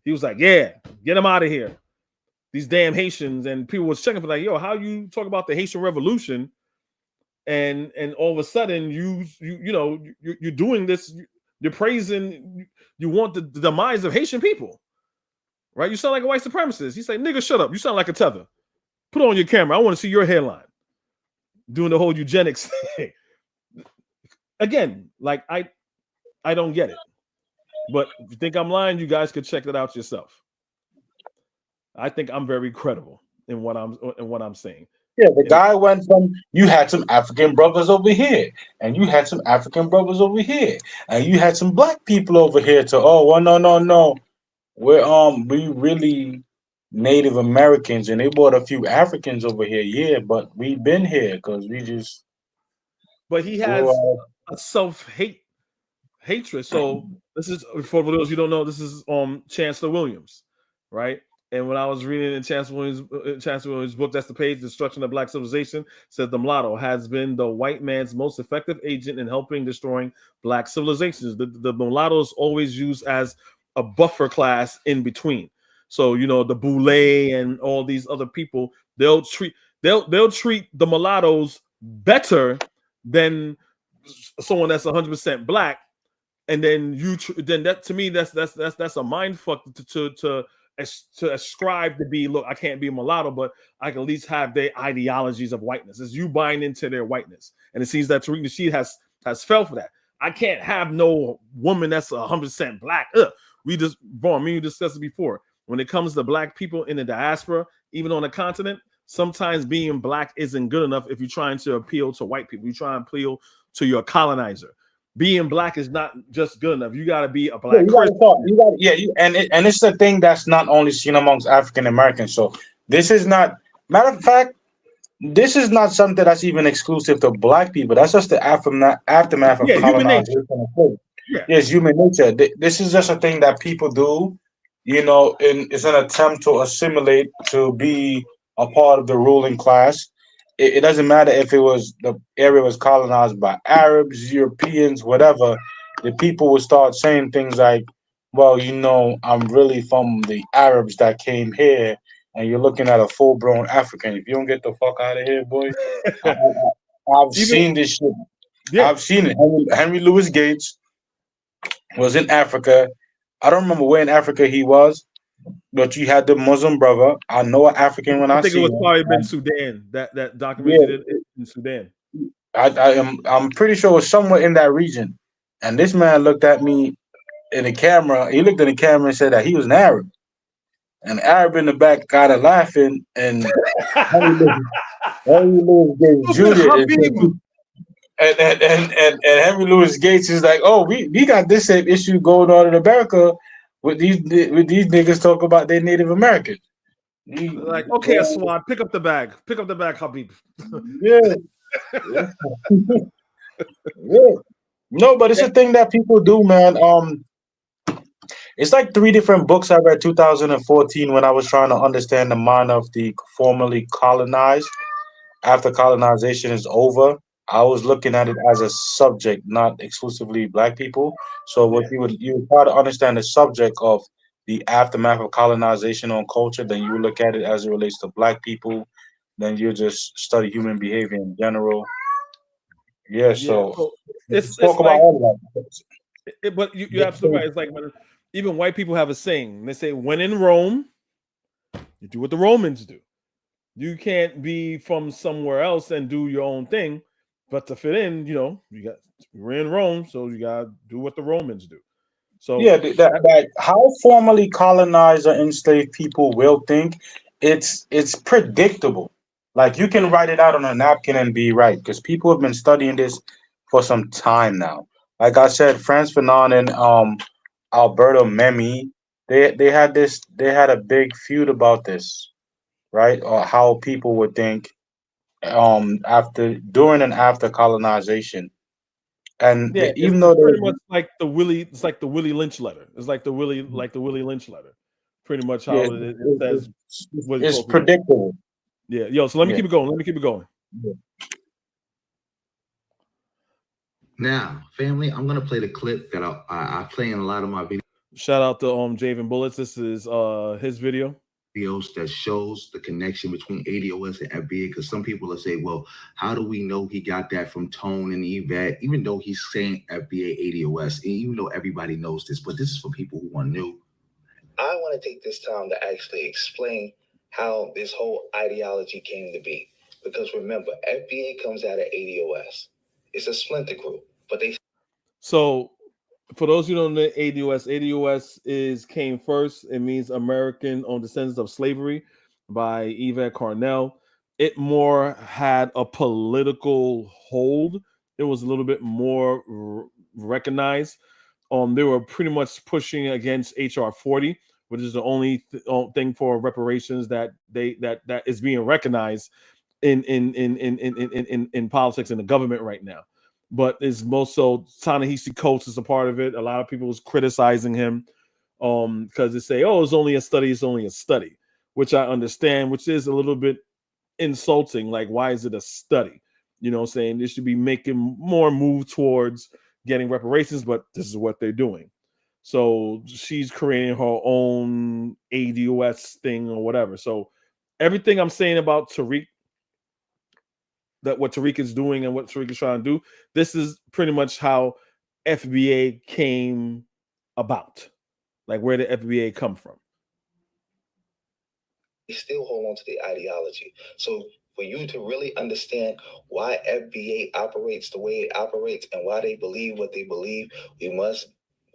He was like, "Yeah, get them out of here, these damn Haitians." And people was checking for like, "Yo, how you talk about the Haitian Revolution, and all of a sudden you're doing this." You're praising, you want the demise of Haitian people, right? You sound like a white supremacist. He's like, nigga, shut up. You sound like a tether. Put on your camera. I want to see your hairline. Doing the whole eugenics thing. Again, like I don't get it. But if you think I'm lying, you guys could check that out yourself. I think I'm very credible in what I'm saying. Yeah, the guy went from you had some African brothers over here, and you had some African brothers over here, and you had some black people over here to no. We really Native Americans, and they brought a few Africans over here. Yeah, but we've been here because we just. But he has a hatred. So this is for those you don't know. This is Chancellor Williams, right? And when I was reading in Chancellor Williams' book, that's the page, Destruction of Black Civilization, said the mulatto has been the white man's most effective agent in helping destroying black civilizations. The mulatto is always used as a buffer class in between. So, the Boule and all these other people, they'll treat the mulattoes better than someone that's 100% black. And then that to me, that's a mind fuck to ascribe to be, look, I can't be a mulatto, but I can at least have their ideologies of whiteness. It's you buying into their whiteness. And it seems that Tariq Nasheed has fell for that. I can't have no woman that's 100% black. Me and you discussed it before. When it comes to black people in the diaspora, even on the continent, sometimes being black isn't good enough if you're trying to appeal to white people. You try and appeal to your colonizer. Being black is not just good enough. You got to be a black Christian. And it's a thing that's not only seen amongst African Americans. So this is not, matter of fact, this is not something that's even exclusive to black people. That's just the aftermath of colonization. Yes, human nature. This is just a thing that people do, and it's an attempt to assimilate, to be a part of the ruling class. It doesn't matter if the area was colonized by Arabs, Europeans, whatever. The people would start saying things like, well, I'm really from the Arabs that came here, and you're looking at a full-blown African. If you don't get the fuck out of here, boy, I've Even seen this shit. yeah, I've seen it. Henry Louis Gates was in Africa. I don't remember where in Africa he was, but you had the Muslim brother. I know an African when I I think it see was him. probably been Sudan. That documentary Yeah, did it in Sudan. I'm pretty sure it was somewhere in that region. And this man looked at me in the camera. He looked in the camera and said that he was an Arab. And the Arab in the back kind of laughing, and Henry Louis Gates Stupid Jr. is Habib. and Henry Louis Gates is like, oh, we got this same issue going on in America with these niggas talk about their Native Americans. Like, okay, Aswan, pick up the bag, Habib. Yeah, yeah, yeah. No, but it's a thing that people do, man. It's like three different books I read 2014 when I was trying to understand the mind of the formerly colonized. After colonization is over, I was looking at it as a subject, not exclusively black people. So what Yeah. you would try to understand the subject of the aftermath of colonization on culture, then you would look at it as it relates to black people. Then you just study human behavior in general. Yeah, Yeah. so So spoke it's about like, all of that. but you're absolutely right. It's like when even white people have a saying. They say, "When in Rome, you do what the Romans do." You can't be from somewhere else and do your own thing, but to fit in, we're in Rome, so you gotta do what the Romans do. So Yeah, that how formerly colonized or enslaved people will think, it's predictable. Like you can write it out on a napkin and be right because people have been studying this for some time now. Like I said, Frantz Fanon and Alberto Memmi, they had a big feud about this, right? Or how people would think after during and after colonization. And yeah, even it's though pretty they much like the Willie. It's like the Willie Lynch letter. It's like the Willie Lynch letter. Pretty much yeah, how it says what it's it's supposed to be. predictable. Yeah, yo. So let me Yeah. keep it going. Let me keep it going. Now, family, I'm gonna play the clip that I play in a lot of my Shout out to Javen Bullets. This is his video. videos that shows the connection between ADOS and FBA, because some people will say, well, how do we know he got that from Tone and Yvette, even though he's saying FBA ADOS, and even though everybody knows this, but this is for people who want new. I want to take this time to actually explain how this whole ideology came to be. Because remember, FBA comes out of ADOS. It's a splinter group, but they... So for those who don't know ADOS came first. It means American on Descendants of Slavery by Yvette Carnell. It more had a political hold. It was a little bit more recognized. They were pretty much pushing against HR 40, which is the only thing for reparations that is being recognized in politics and the government right now. But it's most so Ta-Nehisi Coates is a part of it. A lot of people was criticizing him because they say, oh, it's only a study, which I understand, which is a little bit insulting. Like, why is it a study? You know what I'm saying? They should be making more move towards getting reparations, but this is what they're doing. So she's creating her own ADOS thing or whatever. So everything I'm saying about Tariq, that what Tariq is doing and what Tariq is trying to do, this is pretty much how FBA came about. Like, where did FBA come from? They still hold on to the ideology. So for you to really understand why FBA operates the way it operates and why they believe what they believe, we must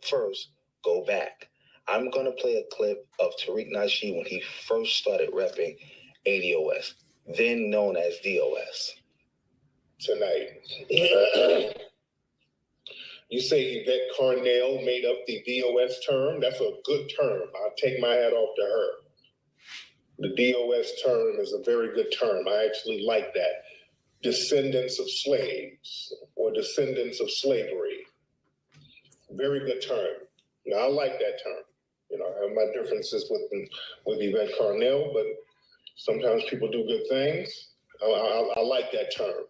first go back. I'm going to play a clip of Tariq Nasheed when he first started repping ADOS, then known as DOS. Tonight. You say Yvette Carnell made up the DOS term. That's a good term. I'll take my hat off to her. The DOS term is a very good term. I actually like that. Descendants of slaves or descendants of slavery. Very good term. Now, I like that term. You know, I have my differences with Yvette Carnell, but sometimes people do good things. I like that term.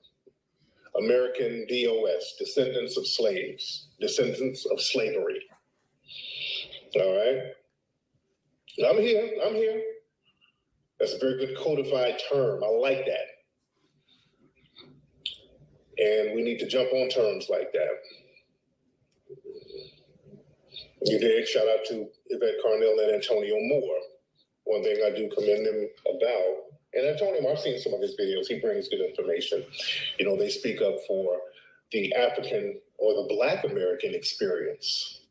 American DOS, descendants of slaves, descendants of slavery. All right? I'm here. That's a very good codified term. I like that. And we need to jump on terms like that. You did. Shout out to Yvette Carnell and Antonio Moore. One thing I do commend them about, and Antonio, I've seen some of his videos. He brings good information. You know, they speak up for the African or the Black American experience.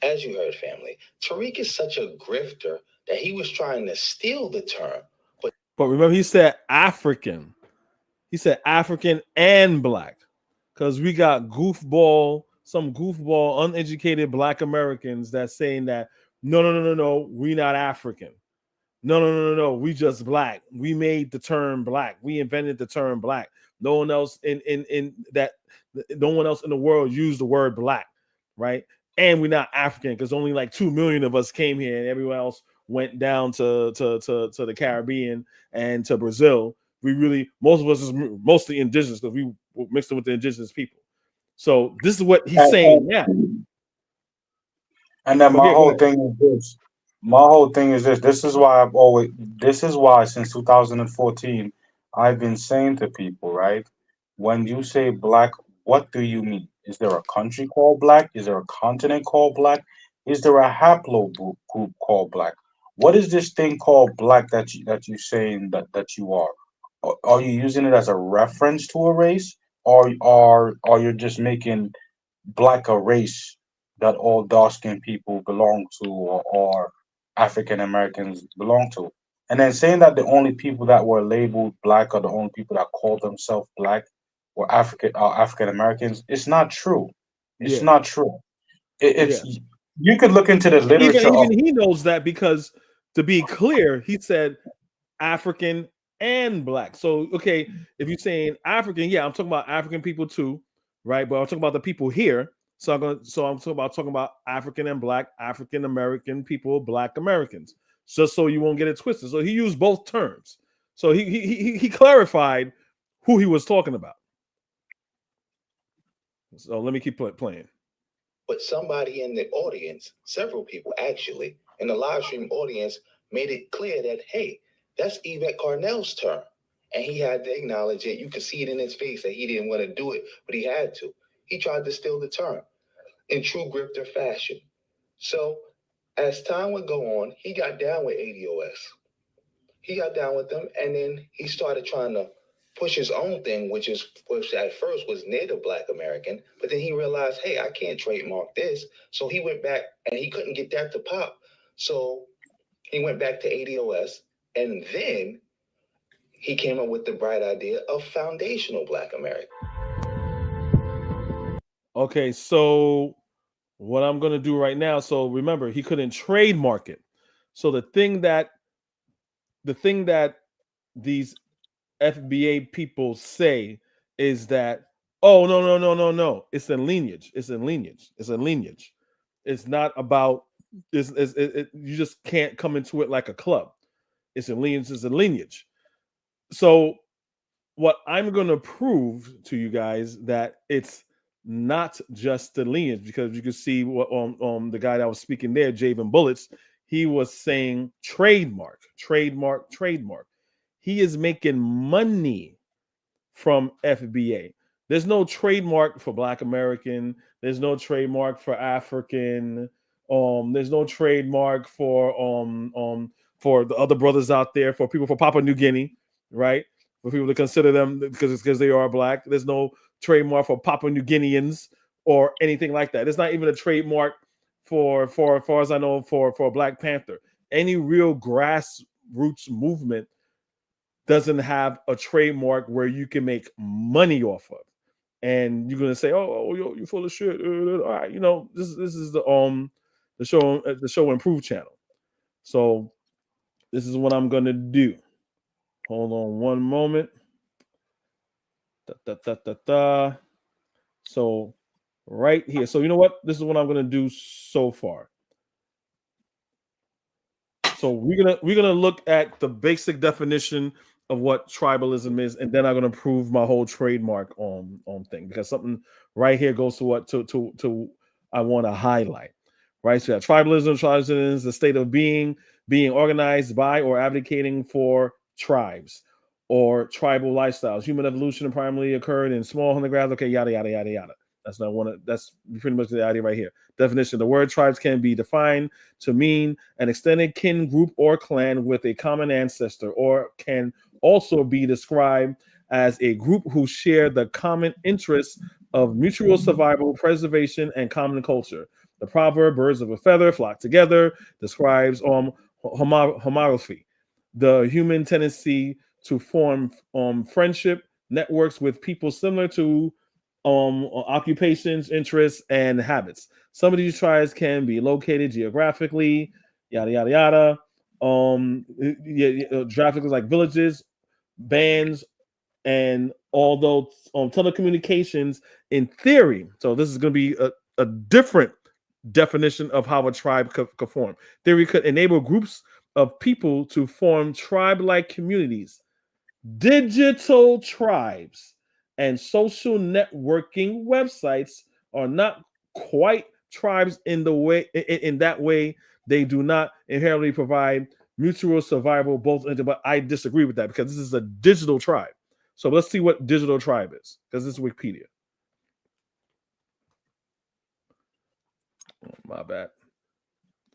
As you heard, family, Tariq is such a grifter that he was trying to steal the term. But remember, he said African. He said African and Black. Because we got some goofball, uneducated Black Americans that's saying that, no, we not African. No, we just Black. We made the term Black. We invented the term Black. No one else in the world used the word Black, right? And we're not African because only like 2 million of us came here, and everyone else went down to the Caribbean and to Brazil. Most of us is mostly indigenous because we mixed in with the indigenous people. So this is what he's saying now. And then my whole thing is this. This is why since 2014, I've been saying to people, right? When you say Black, what do you mean? Is there a country called Black? Is there a continent called Black? Is there a haplogroup called Black? What is this thing called Black that you saying that you are? Are you using it as a reference to a race, or are you just making Black a race that all dark-skinned people belong to, or African Americans belong to? And then saying that the only people that were labeled Black are the only people that called themselves Black were African Americans. It's not true. It's not true. You could look into the literature. Even he knows that, because to be clear, he said African and Black. So okay, if you're saying African, I'm talking about African people too, right? But I'm talking about the people here. So I'm talking about African and Black, African American people, Black Americans, just so you won't get it twisted. So he used both terms. So he clarified who he was talking about. So let me keep playing. But somebody in the audience, several people actually, in the live stream audience, made it clear that, hey, that's Yvette Carnell's term. And he had to acknowledge it. You could see it in his face that he didn't want to do it, but he had to. He tried to steal the term in true grifter fashion. So as time would go on, he got down with ADOS. He got down with them, and then he started trying to push his own thing, which at first was Native Black American, but then he realized, hey, I can't trademark this. So he went back, and he couldn't get that to pop. So he went back to ADOS, and then he came up with the bright idea of foundational Black American. Okay, so what I'm going to do right now, so remember, he couldn't trademark it. So the thing that these FBA people say is that, oh, no. It's in lineage. It's not about this. You just can't come into it like a club. It's in lineage. So what I'm going to prove to you guys that it's not just the lineage, because you can see what the guy that was speaking there, Javen Bullets, he was saying trademark. He is making money from FBA. There's no trademark for Black American. There's no trademark for African. There's no trademark for the other brothers out there, for people for Papua New Guinea, right? For people to consider them because they are Black. There's no trademark for Papua New Guineans or anything like that. There's not even a trademark for as far as I know, for Black Panther. Any real grassroots movement doesn't have a trademark where you can make money off of. And you're gonna say, "Oh, you're full of shit." All right, this is the show Improve channel. So this is what I'm gonna do. Hold on one moment. So right here. So you know what? This is what I'm gonna do so far. So we're gonna look at the basic definition of what tribalism is, and then I'm gonna prove my whole trademark on thing, because something right here goes to what to I want to highlight. Right, so tribalism is the state of being being organized by or advocating for tribes or tribal lifestyles. Human evolution primarily occurred in small hunter-gatherers. Okay, yada, yada, yada, yada. That's not one. That's pretty much the idea right here. Definition: the word tribes can be defined to mean an extended kin group or clan with a common ancestor, or can also be described as a group who share the common interests of mutual survival, preservation, and common culture. The proverb "birds of a feather flock together" describes homography, the human tendency to form friendship networks with people similar to occupations, interests, and habits. Some of these tribes can be located geographically, yada yada yada. Geographically, like villages, bands, and although telecommunications, in theory, so this is going to be a different definition of how a tribe could form. Theory could enable groups of people to form tribe-like communities. Digital tribes and social networking websites are not quite tribes in that way. They do not inherently provide mutual survival but I disagree with that, because this is a digital tribe. So let's see what digital tribe is, because this is Wikipedia. Oh, my bad.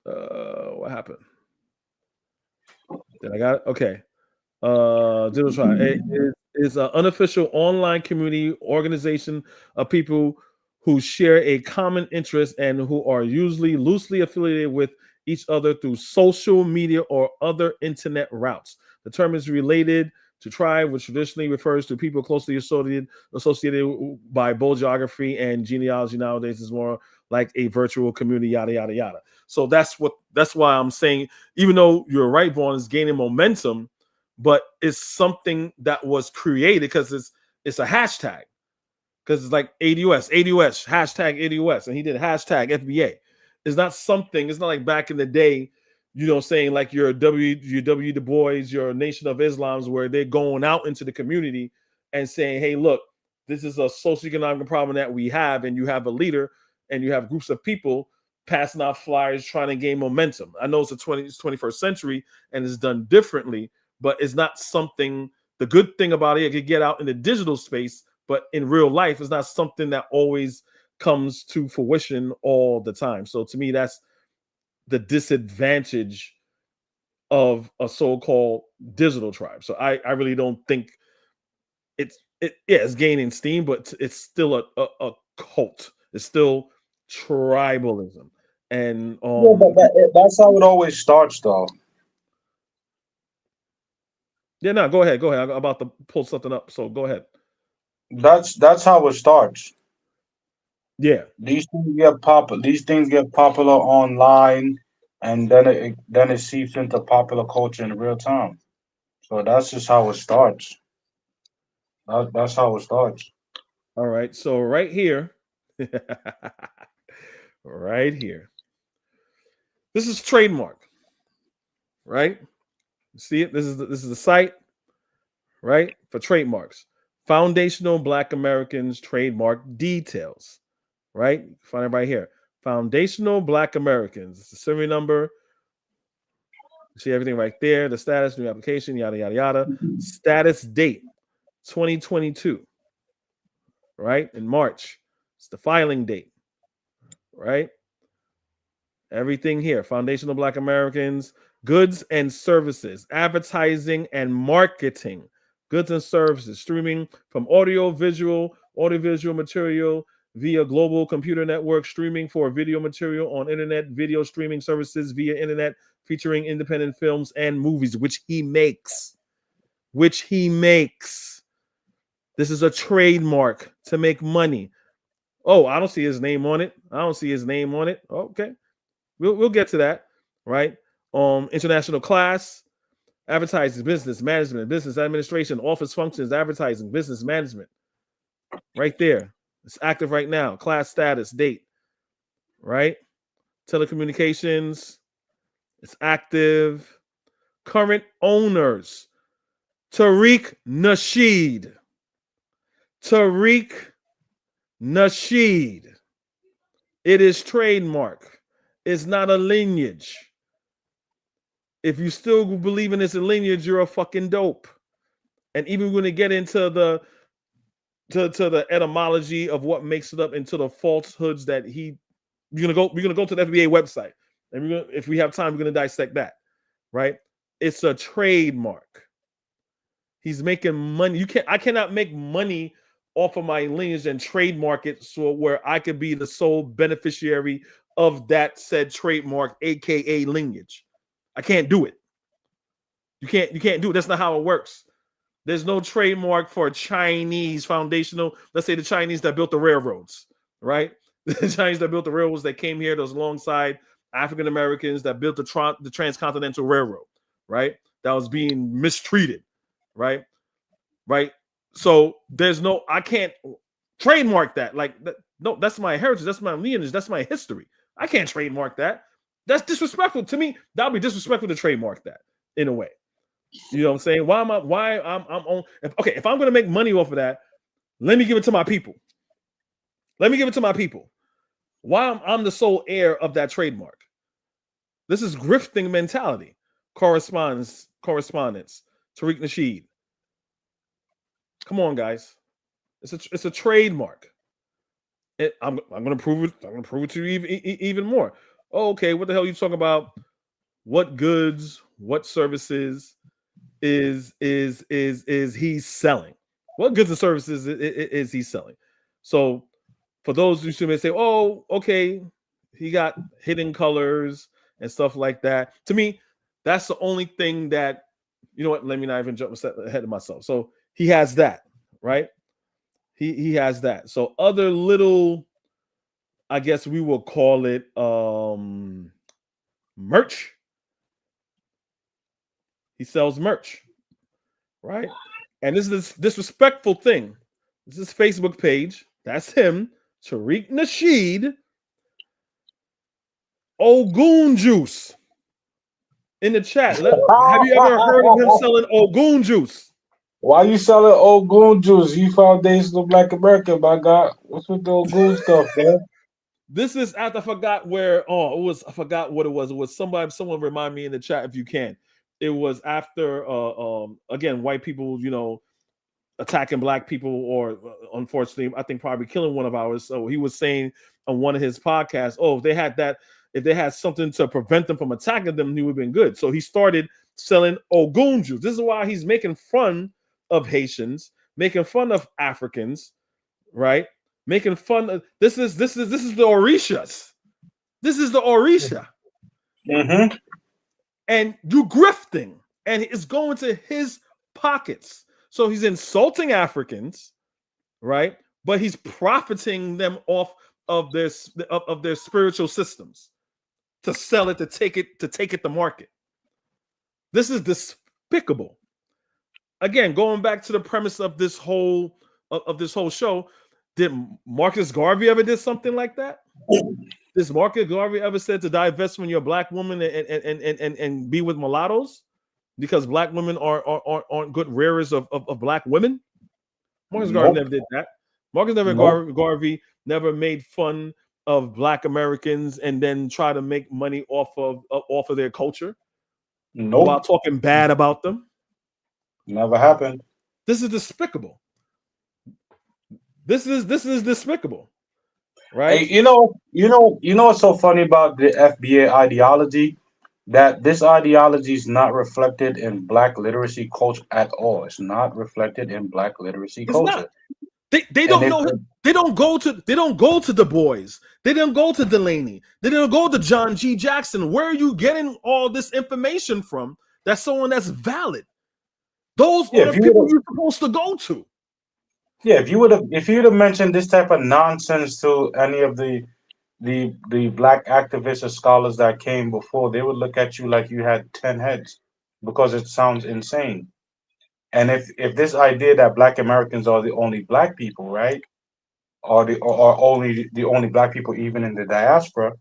What happened? Did I got it? Okay. Digital tribe. It is an unofficial online community organization of people who share a common interest and who are usually loosely affiliated with each other through social media or other internet routes. The term is related to tribe, which traditionally refers to people closely associated by both geography and genealogy. Nowadays is more like a virtual community, yada yada yada. So that's why I'm saying, even though you're right, Vaughn, is gaining momentum, but it's something that was created because it's a hashtag, because it's like ADOS, hashtag ADOS, and he did hashtag FBA. It's not something. It's not like back in the day, saying like your W. Du Bois, your Nation of Islams, where they're going out into the community and saying, "Hey, look, this is a socioeconomic problem that we have," and you have a leader and you have groups of people passing out flyers trying to gain momentum. I know it's 21st century and it's done differently, but it's not something. The good thing about it could get out in the digital space, but in real life, it's not something that always comes to fruition all the time. So to me, that's the disadvantage of a so-called digital tribe. So I really don't think it's gaining steam, but it's still a cult. It's still tribalism. And that's how it always starts, though. Yeah, no, go ahead. I'm about to pull something up, so go ahead. That's how it starts. Yeah. These things get popular online, and then it seeps into popular culture in real time. So that's just how it starts. That's how it starts. All right. So right here, right here, this is trademark, right? See it? This is the site, right, for trademarks. Foundational Black Americans trademark details, right? Find it right here. Foundational Black Americans. It's the serial number. See everything right there. The status, new application, yada yada yada. Status date 2022, right? In March. It's the filing date, right? Everything here. Foundational Black Americans, goods and services, advertising and marketing, goods and services, streaming from audiovisual material via global computer network, streaming for video material on internet, video streaming services via internet, featuring independent films and movies, which he makes. This is a trademark to make money. Oh, I don't see his name on it. Okay. We'll get to that, right? International class, advertising, business management, business administration, office functions, advertising, business management. Right there. It's active right now. Class status, date, right? Telecommunications, it's active. Current owners, Tariq Nasheed. It is trademark. It's not a lineage. If you still believe in this lineage, you're a fucking dope. And even when they get into the to the etymology of what makes it up, into the falsehoods that we're gonna go to the FBA website, and if we have time, we're gonna dissect that. Right? It's a trademark. He's making money. I cannot make money off of my lineage and trademark it so where I could be the sole beneficiary of that said trademark, aka lineage. I can't do it. You can't do it. That's not how it works. There's no trademark for Chinese foundational. Let's say the Chinese that built the railroads, right? The Chinese that built the railroads that came here, those alongside African Americans that built the transcontinental railroad, right? That was being mistreated, right? Right. So I can't trademark that. No, that's my heritage. That's my lineage. That's my history. I can't trademark that. That's disrespectful to me. That would be disrespectful to trademark that in a way. You know what I'm saying? I'm on. If I'm going to make money off of that, let me give it to my people. Let me give it to my people. Why I'm the sole heir of that trademark? This is grifting mentality. Correspondence. Tariq Nasheed. Come on, guys. It's a trademark. I'm going to prove it. I'm going to prove it to you even more. Oh, okay, what the hell are you talking about? What goods, what services is he selling? What goods and services is he selling? So for those who may say, oh, okay, he got hidden colors and stuff like that. To me, that's the only thing that, you know what, let me not even jump ahead of myself. So he has that, right? He has that. So other little, I guess we will call it merch. He sells merch, right? And this is this disrespectful thing. This is Facebook page. That's him, Tariq Nasheed. Ogun juice in the chat. Have you ever heard of him selling Ogun juice? Why you selling Ogun juice? You foundational Black American, my God. What's with the Ogun stuff, man? This is after I forgot where. Oh, it was. I forgot what it was. It was somebody. Someone remind me in the chat if you can. It was after again, white people, attacking black people, or unfortunately, I think probably killing one of ours. So he was saying on one of his podcasts, oh, if they had something to prevent them from attacking them, he would have been good. So he started selling Ogun juice. This is why he's making fun of Haitians, making fun of Africans, right? Making fun of this is the Orishas. This is the Orisha. Mm-hmm. And you grifting, and it's going to his pockets. So he's insulting Africans, right? But he's profiting them off of their spiritual systems to sell it, to take it to market. This is despicable. Again, going back to the premise of this whole show, did Marcus Garvey ever did something like that? Does Marcus Garvey ever said to divest when you're a black woman and be with mulattoes because black women aren't good rearers of black women? Marcus Garvey never did that. Garvey never made fun of black Americans and then try to make money off of their culture while talking bad about them. Never happened. This is despicable. This is despicable, right? Hey, you know what's so funny about the FBA ideology? That this ideology is not reflected in Black literacy culture at all. It's not reflected in Black literacy It's culture. not. They don't know him. They don't go to Du Bois. They didn't go to Delaney. They didn't go to John G. Jackson. Where are you getting all this information from? That's someone that's valid. Those are the people you're supposed to go to. Yeah, if you'd have mentioned this type of nonsense to any of the black activists or scholars that came before, they would look at you like you had 10 heads because it sounds insane. And if this idea that black Americans are the only black people, right? Or only the only black people even in the diaspora,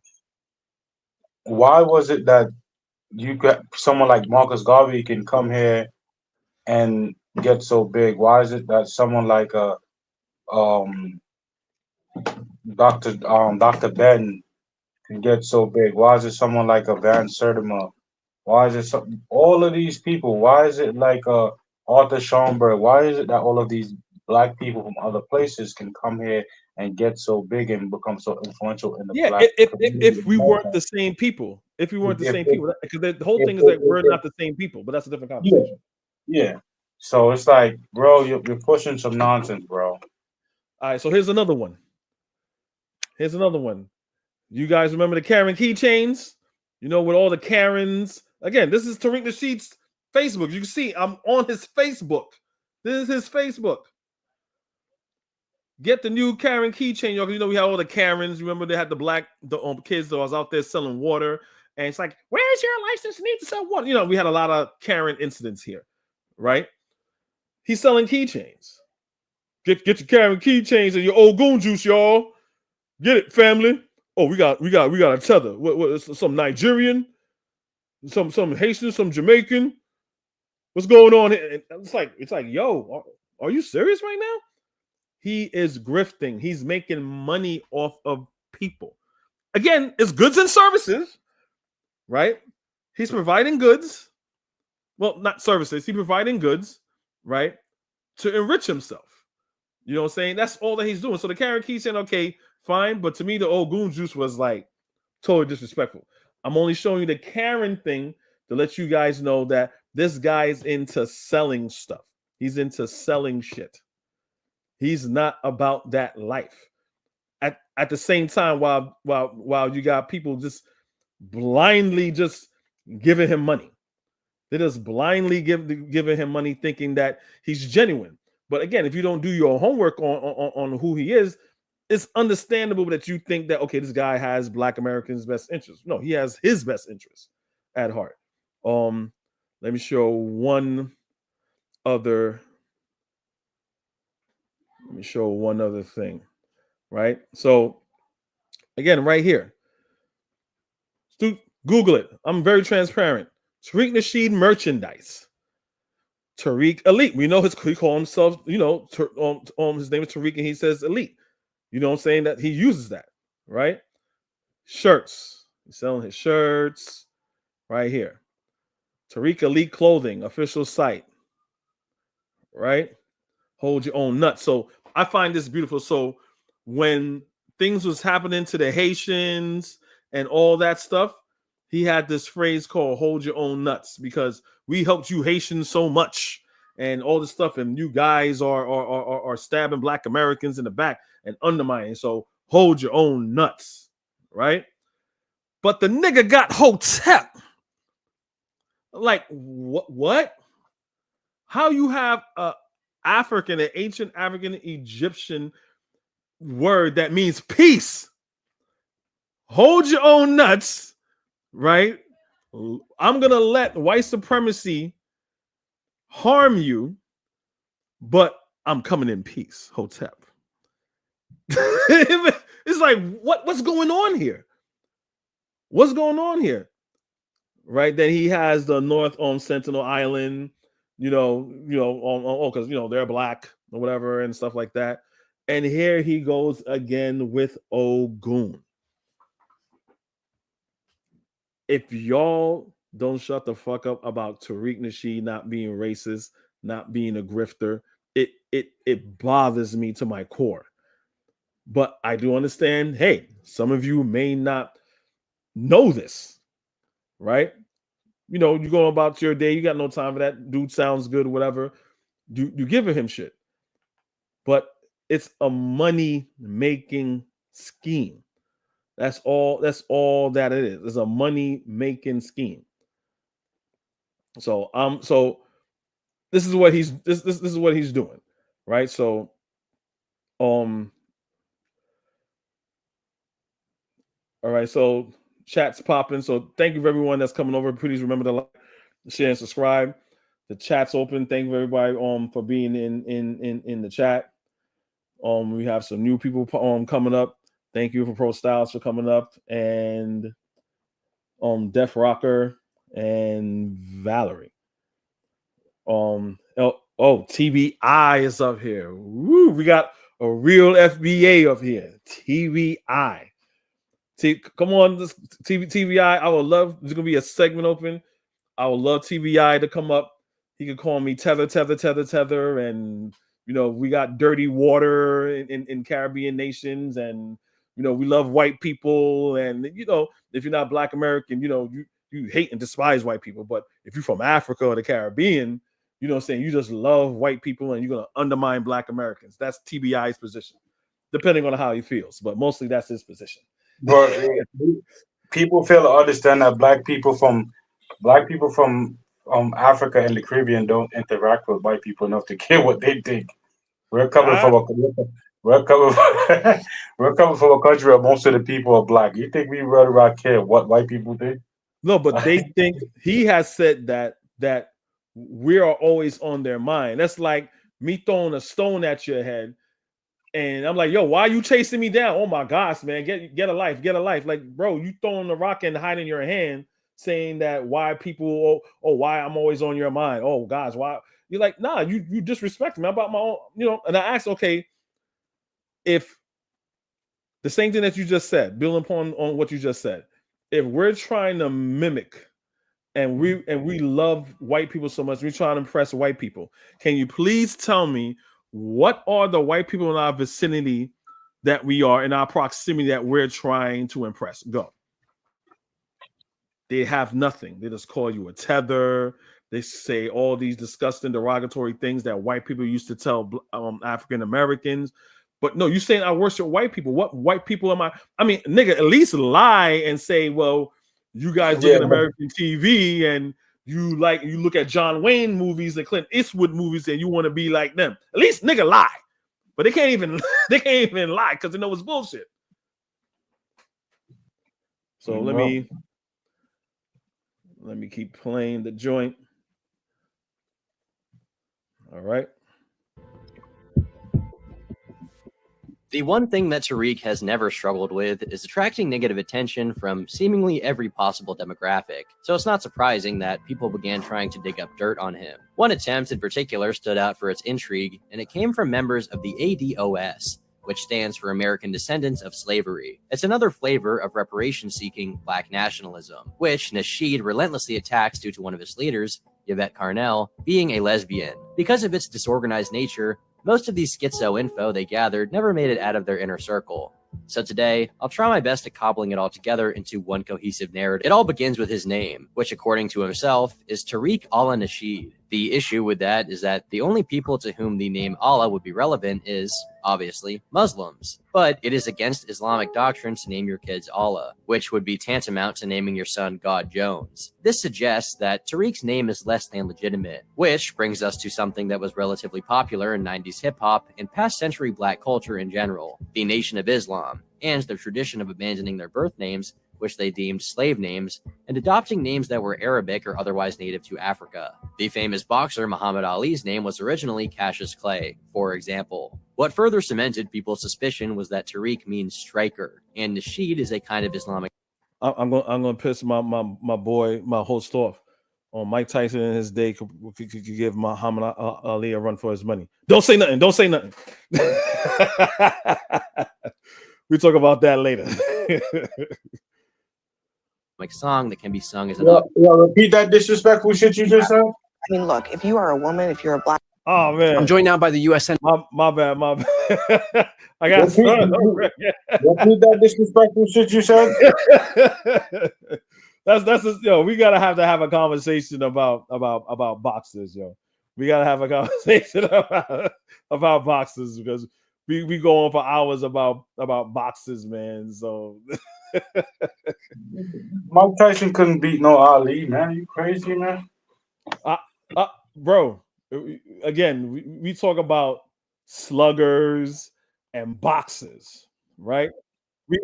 why was it that you got someone like Marcus Garvey can come here and get so big? Why is it that someone like um Dr. Ben can get so big? Why is it someone like a Van Sertima Why is it all of these people? Why is it like Arthur Schoenberg? Why is it that all of these black people from other places can come here and get so big and become so influential in the Yeah, black community if in we weren't America? the same people, if we weren't the If, same if, people, because the whole if, thing is if, that we're if, not the same people, but that's a different yeah, conversation. yeah. So it's like, bro, you're pushing some nonsense, bro. All right, so here's another one. Here's another one. You guys remember the Karen keychains? You know, with all the Karens. Again, this is Tariq Nasheed's Facebook. You can see I'm on his Facebook. This is his Facebook. Get the new Karen keychain, y'all. You know, we had all the Karens. Remember, they had the kids that was out there selling water. And it's like, where's your license? You need to sell water. You know, we had a lot of Karen incidents here, right? He's selling keychains. Get your Karen keychains and your old goon juice, y'all. Get it, family. Oh, we got a tether. What some Nigerian, some Haitian, some Jamaican. What's going on here? It's like, yo, are you serious right now? He is grifting. He's making money off of people. Again, it's goods and services, right? He's providing goods. Well, not services. He's providing goods, right? To enrich himself. You know what I'm saying? That's all that he's doing. So the Karen Key saying, okay, fine. But to me, the old goon juice was like totally disrespectful. I'm only showing you the Karen thing to let you guys know that this guy's into selling stuff. He's into selling shit. He's not about that life. At the same time, while you got people just blindly just giving him money. They're just blindly giving him money thinking that he's genuine. But again, if you don't do your homework on who he is, it's understandable that you think that, okay, this guy has Black Americans' best interest. No, he has his best interest at heart. Let me show one other. Let me show one other thing, right? So again, right here, Google it. I'm very transparent. Tariq Nasheed merchandise. Tariq Elite. We know he calls himself, you know, his name is Tariq and he says Elite. You know what I'm saying? That he uses that, right? Shirts. He's selling his shirts right here. Tariq Elite Clothing, official site, right? Hold your own nuts. So I find this beautiful. So when things was happening to the Haitians and all that stuff, he had this phrase called hold your own nuts because we helped you Haitians so much and all this stuff. And you guys are stabbing Black Americans in the back and undermining. So hold your own nuts, right? But the nigga got Hotep. Like, what? How you have an ancient African Egyptian word that means peace? Hold your own nuts, right? I'm going to let white supremacy harm you, but I'm coming in peace, Hotep. It's like, what's going on here? What's going on here? Right? That he has the North on Sentinel Island, because they're Black or whatever and stuff like that. And here he goes again with Ogun. If y'all don't shut the fuck up about Tariq Nasheed not being racist, not being a grifter, it bothers me to my core. But I do understand, hey, some of you may not know this, right? You know, you go about your day, you got no time for that. Dude sounds good, whatever. You giving him shit. But it's a money-making scheme. That's all that it is. It's a money-making scheme. So this is what he's this is what he's doing, right? So all right, so chat's popping. So thank you for everyone that's coming over. Please remember to like, share, and subscribe. The chat's open. Thank you everybody for being in the chat. We have some new people coming up. Thank you for Pro Styles for coming up, and Def Rocker and Valerie. TBI is up here. Woo, we got a real FBA up here. TBI. Come on, this TBI. I would love. There's gonna be a segment open I would love TVI to come up. He could call me Tether, and we got dirty water in Caribbean nations, and we love white people, and if you're not Black American, you hate and despise white people. But if you're from Africa or the Caribbean, you just love white people, and you're gonna undermine Black Americans. That's TBI's position, depending on how he feels, but mostly that's his position. But people fail to understand that black people from Africa and the Caribbean don't interact with white people enough to care what they think. We're coming from a we're coming we're coming from a country where most of the people are black. You think we really care what white people think? No, but they think he has said that we are always on their mind. That's like me throwing a stone at your head, and I'm like, yo, why are you chasing me down? Oh my gosh, man, get a life. Like, bro, you throwing the rock and hiding your hand, saying that why people, why I'm always on your mind. Oh gosh, why? You're like, nah, you disrespect me about my own, and I asked, okay, if the same thing that you just said, building upon on what you just said, if we're trying to mimic and we love white people so much, we're trying to impress white people, can you please tell me what are the white people in our vicinity that we are in our proximity that we're trying to impress? Go. They have nothing. They just call you a tether. They say all these disgusting, derogatory things that white people used to tell African Americans. But no, you saying I worship white people. What white people am I? I mean, nigga, at least lie and say, well, you guys look at American TV and you look at John Wayne movies and Clint Eastwood movies and you want to be like them. At least nigga lie. But they can't even lie because they know it's bullshit. So let me keep playing the joint. All right. The one thing that Tariq has never struggled with is attracting negative attention from seemingly every possible demographic, so it's not surprising that people began trying to dig up dirt on him. One attempt in particular stood out for its intrigue, and it came from members of the ADOS, which stands for American Descendants of Slavery. It's another flavor of reparation-seeking Black nationalism, which Nasheed relentlessly attacks due to one of its leaders, Yvette Carnell, being a lesbian. Because of its disorganized nature, most of these schizo info they gathered never made it out of their inner circle. So today, I'll try my best at cobbling it all together into one cohesive narrative. It all begins with his name, which according to himself is Tariq Allah Nasheed. The issue with that is that the only people to whom the name Allah would be relevant is, obviously, Muslims. But it is against Islamic doctrine to name your kids Allah, which would be tantamount to naming your son God Jones. This suggests that Tariq's name is less than legitimate, which brings us to something that was relatively popular in 90s hip-hop and past-century Black culture in general, the Nation of Islam, and their tradition of abandoning their birth names, which they deemed slave names, and adopting names that were Arabic or otherwise native to Africa. The famous boxer Muhammad Ali's name was originally Cassius Clay, for example. What further cemented people's suspicion was that Tariq means striker, and Nasheed is a kind of Islamic. I'm gonna piss my host off. On Mike Tyson in his day could give Muhammad Ali a run for his money. Don't say nothing. We talk about that later. Like song that can be sung as an repeat that disrespectful shit you just said. I mean, look, if you are a woman, if you're a Black, oh man, I'm joined now by the U.S. My bad. I got repeat that disrespectful shit you said. That's yo. We gotta have a conversation about boxers, yo. We gotta have a conversation about boxers because we go on for hours about boxers, man. So. Mike Tyson couldn't beat no Ali, man. You crazy, man? Bro. Again, we talk about sluggers and boxers, right? We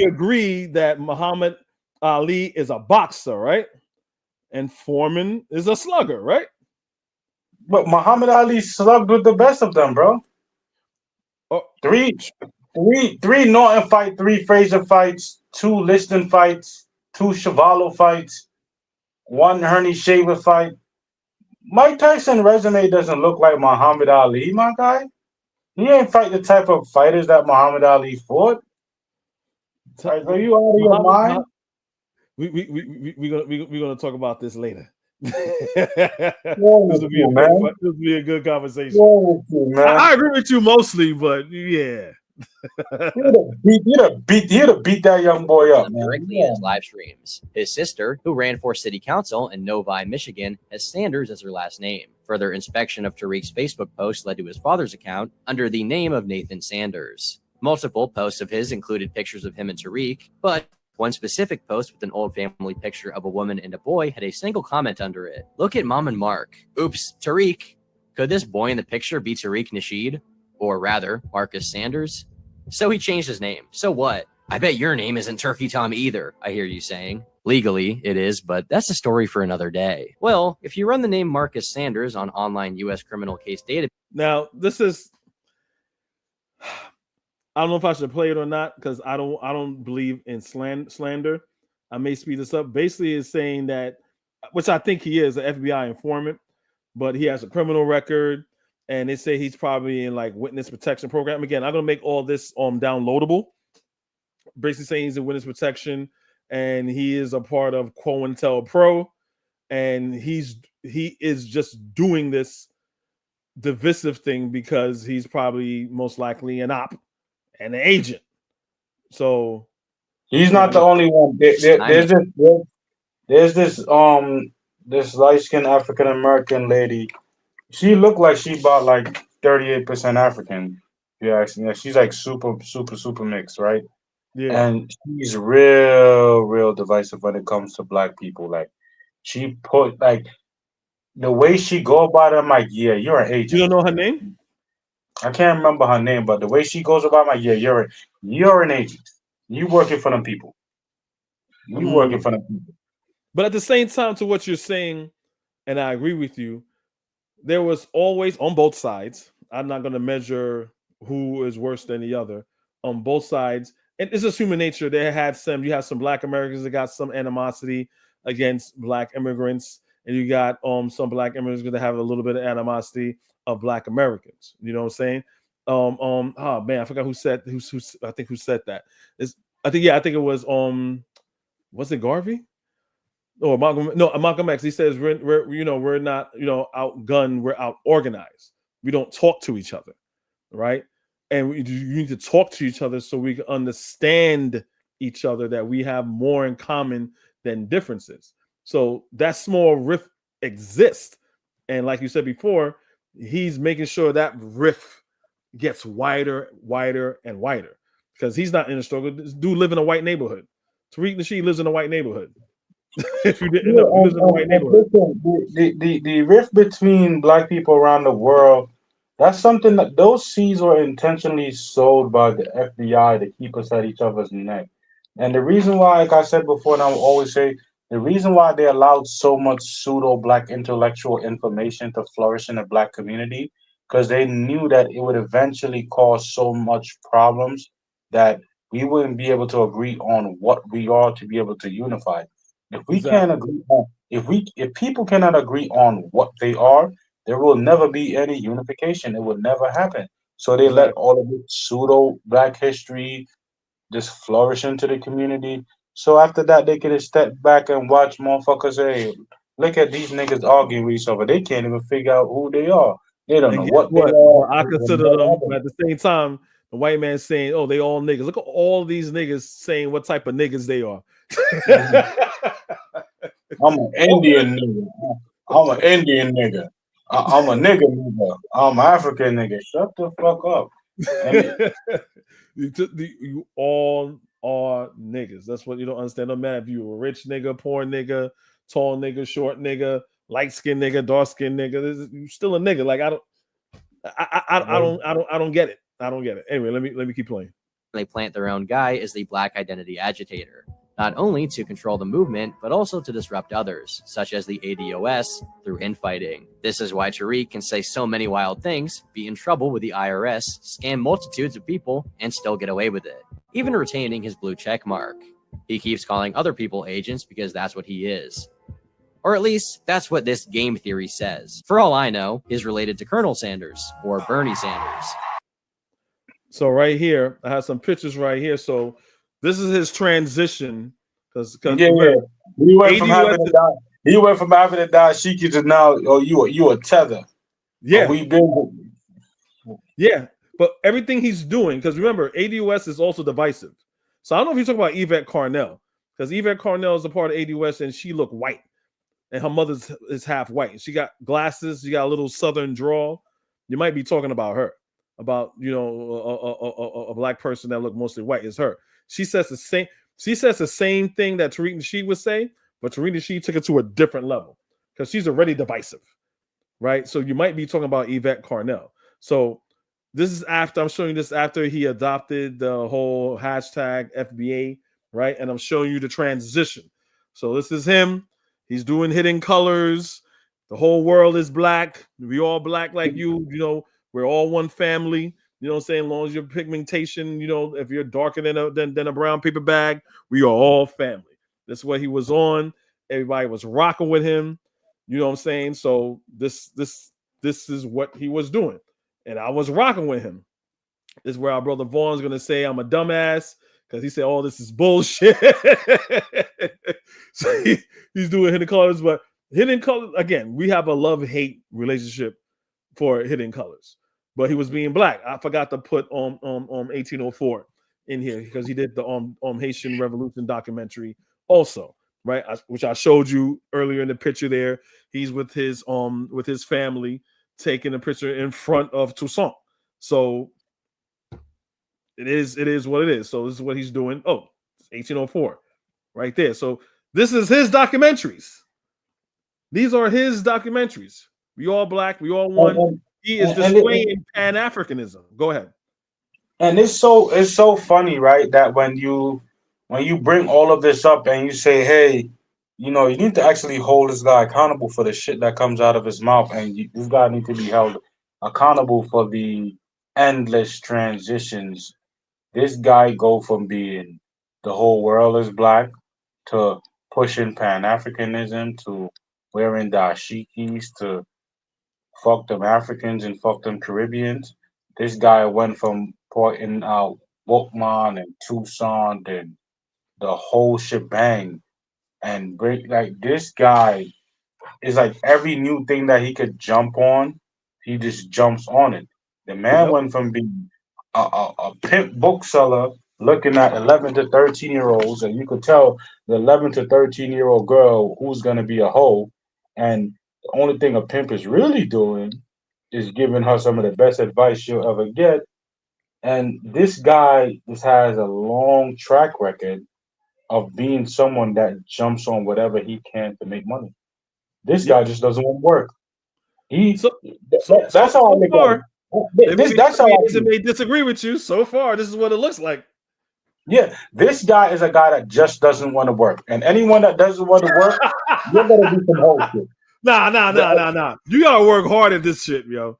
agree that Muhammad Ali is a boxer, right? And Foreman is a slugger, right? But Muhammad Ali slugged with the best of them, bro. Three Norton fights, 3 Frazier fights, 2 Liston fights, 2 Chevalo fights, 1 Herney Shaver fight. Mike Tyson's resume doesn't look like Muhammad Ali, my guy. He ain't fight the type of fighters that Muhammad Ali fought. Are you out of your mind? we're gonna talk about this later. This What's will you, man? be a good conversation. What's you, man? I agree with you mostly, but yeah. You'd have beat that young boy up, man. Directly in his live streams. His sister, who ran for city council in Novi, Michigan, has Sanders as her last name. Further inspection of Tariq's Facebook post led to his father's account under the name of Nathan Sanders. Multiple posts of his included pictures of him and Tariq, but one specific post with an old family picture of a woman and a boy had a single comment under it. Look at Mom and Mark. Oops, Tariq. Could this boy in the picture be Tariq Nasheed? Or rather, Marcus Sanders? So he changed his name. So what? I bet your name isn't Turkey Tom either, I hear you saying. Legally, it is, but that's a story for another day. Well, if you run the name Marcus Sanders on online U.S. criminal case data... Now, this is... I don't know if I should play it or not because I don't believe in slander. I may speed this up. Basically, it's saying that, which I think he is, an FBI informant, but he has a criminal record, and they say he's probably in like witness protection program. Again, I'm gonna make all this downloadable. Basically saying he's in witness protection, and he is a part of COINTELPRO, and he is just doing this divisive thing because he's probably most likely an op and an agent. So he's not the only one. There's this light-skinned African American lady. She looked like she bought like 38% African. Yeah, she's like super mixed, right? Yeah. And she's real divisive when it comes to black people. Like she put like the way she go about it, I'm like, yeah, you're an agent. You don't know her name? I can't remember her name, but the way she goes about, my yeah, you're an agent. You working for them people. You working for them people. But at the same time, to what you're saying, and I agree with you, there was always on both sides. I'm not going to measure who is worse than the other on both sides. And it's just human nature. You have some black Americans that got some animosity against black immigrants, and you got some black immigrants that have a little bit of animosity of black Americans. You know what I'm saying? Oh man, I forgot who said who said that. I think it was it Garvey? Or Malcolm X. He says we're not outgunned, we're out organized. We don't talk to each other, right? And you need to talk to each other so we can understand each other, that we have more in common than differences. So that small rift exists, and like you said before, he's making sure that rift gets wider, and wider, because he's not in a struggle. This dude lives in a white neighborhood. Tariq Nasheed lives in a white neighborhood. If you didn't know, he lives in a white neighborhood. The rift between black people around the world, that's something that those seeds were intentionally sowed by the FBI to keep us at each other's neck. And the reason why, like I said before, and I will always say, the reason why they allowed so much pseudo-black intellectual information to flourish in the black community, because they knew that it would eventually cause so much problems that we wouldn't be able to agree on what we are to be able to unify. If we can't agree on, if people cannot agree on what they are, there will never be any unification. It will never happen. So they let all of this pseudo black history just flourish into the community. So after that, they could have stepped back and watch motherfuckers. Hey, look at these niggas arguing with each other. They can't even figure out who they are. They don't know what they are. Well, I consider them, but at the same time, the white man saying, "Oh, they all niggas." Look at all these niggas saying what type of niggas they are. I'm an Indian nigga. I'm an Indian nigga. I'm a nigga. I'm an African nigga. Shut the fuck up. You all are niggas. That's what you don't understand. No matter if you a rich nigga, poor nigga, tall nigga, short nigga, light skinned nigga, dark skinned nigga. You still a nigga. Like I don't get it. I don't get it. Anyway, let me keep playing. They plant their own guy is the black identity agitator, not only to control the movement, but also to disrupt others, such as the ADOS, through infighting. This is why Tariq can say so many wild things, be in trouble with the IRS, scam multitudes of people, and still get away with it, even retaining his blue check mark. He keeps calling other people agents because that's what he is. Or at least, that's what this game theory says. For all I know, he's related to Colonel Sanders, or Bernie Sanders. So right here, I have some pictures right here. So this is his transition, Because Yeah. remember, He went from ADOS, having a die. He went from having a dashiki to now. Oh, you a tether. yeah, We been. yeah. But everything he's doing, because remember, ADOS is also divisive. So I don't know if you're talking about Yvette Carnell, because Yvette Carnell is a part of ADOS and she looked white. And her mother is half white. She got glasses. She got a little southern drawl. You might be talking about her, about a black person that looked mostly white is her. She says the same. She says the same thing that Tariq Nasheed would say, but Tariq Nasheed took it to a different level because she's already divisive, right? So you might be talking about Yvette Carnell. So this is after I'm showing you this after he adopted the whole hashtag FBA, right? And I'm showing you the transition. So this is him. He's doing Hidden Colors. The whole world is black. We all black like you. We're all one family. You know what I'm saying? As long as your pigmentation, if you're darker than a brown paper bag, we are all family. That's what he was on. Everybody was rocking with him. You know what I'm saying? So this is what he was doing. And I was rocking with him. This is where our brother Vaughn's going to say I'm a dumbass because he said, oh, this is bullshit. So he's doing Hidden Colors. But Hidden Colors, again, we have a love-hate relationship for Hidden Colors. But he was being black. I forgot to put 1804 in here because he did the Haitian Revolution documentary also, right? Which I showed you earlier in the picture there. He's with his family taking a picture in front of Toussaint. So it is what it is. So this is what he's doing. Oh, 1804 right there. So this is his documentaries. These are his documentaries. We all black. We all one. He is displaying Pan-Africanism. Go ahead. And it's so funny, right? That when you bring all of this up and you say, hey, you need to actually hold this guy accountable for the shit that comes out of his mouth, and this guy needs to be held accountable for the endless transitions. This guy go from being the whole world is black to pushing Pan-Africanism to wearing dashikis to fuck them Africans and fuck them Caribbeans. This guy went from pointing out Bookman and Tucson and the whole shebang and break like this guy is like every new thing that he could jump on, he just jumps on it. The man went from being a pimp bookseller looking at 11 to 13-year-olds, and you could tell the 11 to 13-year-old girl who's going to be a hoe. And the only thing a pimp is really doing is giving her some of the best advice she'll ever get. And this guy just has a long track record of being someone that jumps on whatever he can to make money. This guy just doesn't want to work. That's how I look at it. That's how I may disagree with you. So far, this is what it looks like. Yeah, this guy is a guy that just doesn't want to work. And anyone that doesn't want to work, you're gonna do some whole shit. Nah. You gotta work hard at this shit, yo.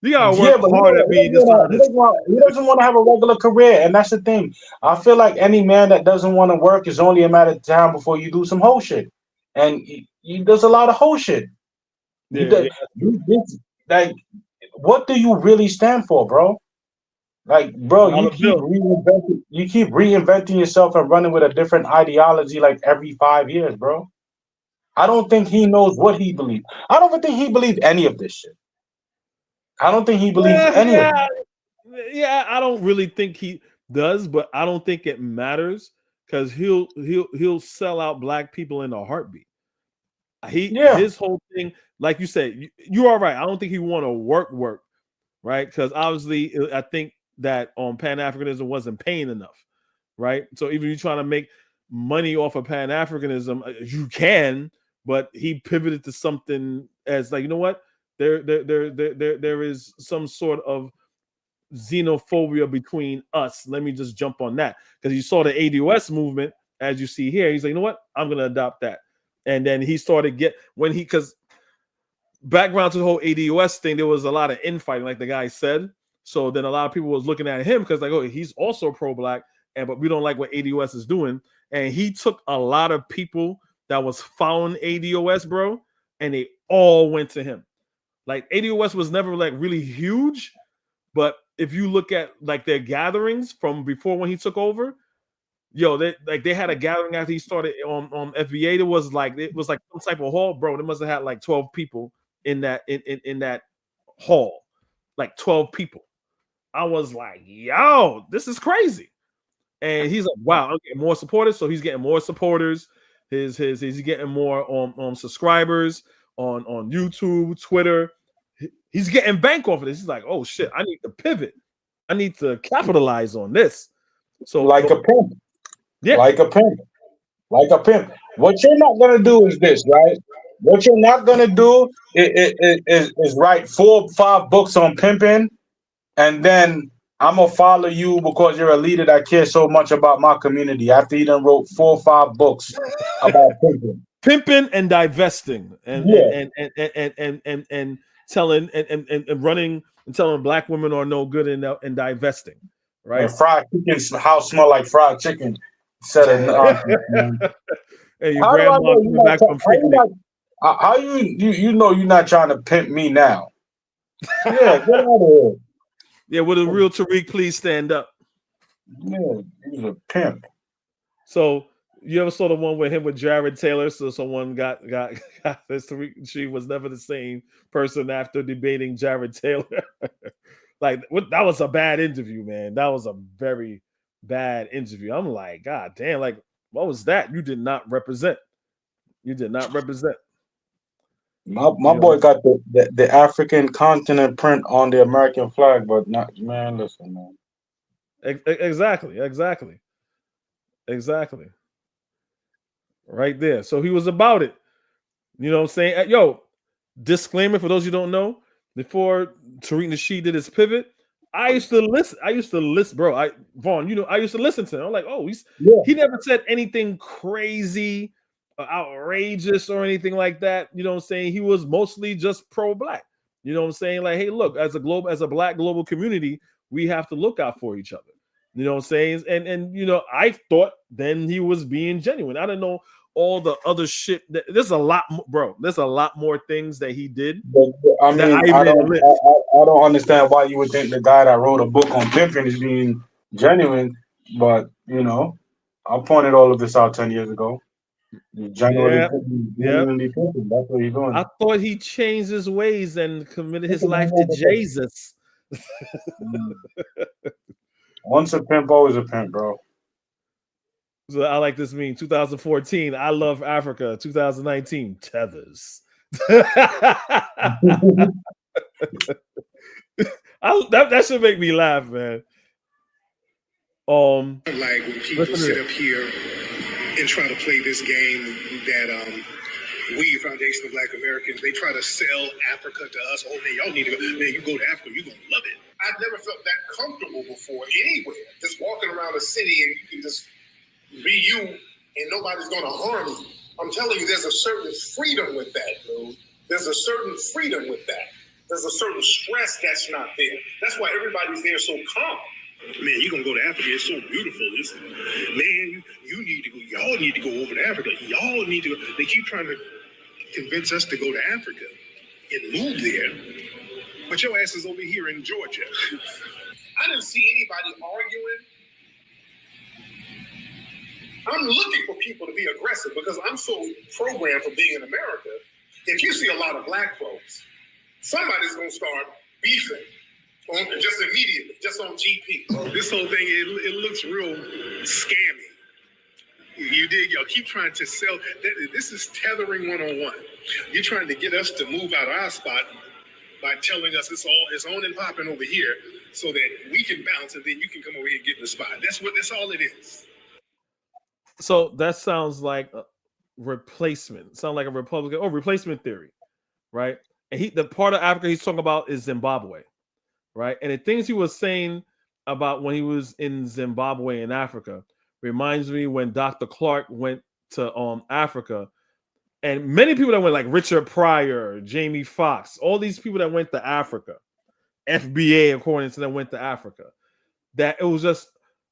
You gotta work but hard at being dishonest. He doesn't want to have a regular career, and that's the thing. I feel like any man that doesn't want to work is only a matter of time before you do some whole shit. And he does a lot of whole shit. Like, what do you really stand for, bro? Like, bro, you keep reinventing yourself and running with a different ideology like every 5 years, bro. I don't think he knows what he believes. I don't think he believes any of this shit. I don't think he believes any of it. Yeah, I don't really think he does, but I don't think it matters because he'll sell out black people in a heartbeat. His whole thing, like you said, you are right. I don't think he want to work, right? Because obviously, I think that Pan-Africanism wasn't paying enough, right? So even you trying to make money off of Pan-Africanism, you can, but he pivoted to something as like, you know what? There is some sort of xenophobia between us. Let me just jump on that because you saw the ADOS movement, as you see here. He's like, you know what? I'm gonna adopt that, and then he started because background to the whole ADOS thing, there was a lot of infighting, like the guy said. So then a lot of people was looking at him because like, oh, he's also pro-black, but we don't like what ADOS is doing. And he took a lot of people that was following ADOS, bro, and they all went to him. Like ADOS was never like really huge, but if you look at like their gatherings from before when he took over, Yo, they had a gathering after he started on FBA. It was like some type of hall, bro. They must have had like 12 people in that in that hall, like 12 people. I was like, yo, this is crazy. And he's like, wow, I'm getting more supporters. So he's getting more supporters. He's getting more subscribers on YouTube, Twitter. He's getting bank off of this. He's like, oh shit, I need to pivot. I need to capitalize on this. So like a pimp. Yeah. Like a pimp. Like a pimp. What you're not gonna do is this, right? What you're not gonna do is write 4 or 5 books on pimping, and then I'm gonna follow you because you're a leader that cares so much about my community. After you done wrote 4 or 5 books about pimping and divesting, and telling and running and telling black women are no good and divesting, right? And fried chicken's house smell like fried chicken. Said it. And your grandma coming back from freaking. How you know you're not trying to pimp me now? Yeah, get out of here. Yeah, would a real Tariq please stand up? Yeah, he's a pimp. So you ever saw the one with him with Jared Taylor? So someone got this. Tariq, she was never the same person after debating Jared Taylor. Like that was a bad interview, man. That was a very bad interview. I'm like, God damn, like what was that? You did not represent. You did not represent. My boy got the African continent print on the American flag, but not, man, listen, man. Exactly. Right there. So he was about it. You know what I'm saying? Yo, disclaimer for those who don't know, before Tariq Nasheed did his pivot, I used to listen, bro. Vaughn, you know, I used to listen to him. I'm like, oh, he never said anything crazy or outrageous or anything like that. You know what I'm saying? He was mostly just pro-black. You know what I'm saying? Like, hey, look, as a black global community, we have to look out for each other. You know what I'm saying? And you know, I thought then he was being genuine. I don't know all the other shit. There's a lot, bro. There's a lot more things that he did. But, I mean, I don't understand why you would think the guy that wrote a book on pimping is being genuine. But you know, I pointed all of this out 10 years ago. Genuinely pimping. That's what he's doing. I thought he changed his ways and committed his life to Jesus. Once a pimp, always a pimp, bro. So I like this meme. 2014, I love Africa. 2019, tethers. That should make me laugh, man. Like when people sit up here and try to play this game that we, Foundation of Black Americans, they try to sell Africa to us. Oh man, y'all need to go. Man, you go to Africa, you're gonna love it. I've never felt that comfortable before anywhere. Just walking around a city and you can just be you and nobody's gonna harm you. I'm telling you, there's a certain freedom with that, dude. There's a certain freedom with that. There's a certain stress that's not there. That's why everybody's there so calm. Man, you're gonna go to Africa, it's so beautiful. Man, you need to go, y'all need to go over to Africa. Y'all need to go. They keep trying to convince us to go to Africa and move there. But your ass is over here in Georgia. I didn't see anybody arguing. I'm looking for people to be aggressive because I'm so programmed for being in America. If you see a lot of black folks, somebody's gonna start beefing just immediately, just on GP. This whole thing, it looks real scammy. You dig? Y'all keep trying to sell. This is tethering 101. You're trying to get us to move out of our spot by telling us it's on and popping over here so that we can bounce and then you can come over here and get in the spot. That's all it is. So that sounds like a replacement. Sound like a Republican or replacement theory, right? And the part of Africa he's talking about is Zimbabwe, right? And the things he was saying about when he was in Zimbabwe and Africa reminds me when Dr. Clark went to Africa, and many people that went, like Richard Pryor, Jamie Foxx, all these people that went to Africa, FBA according to them went to Africa, that it was just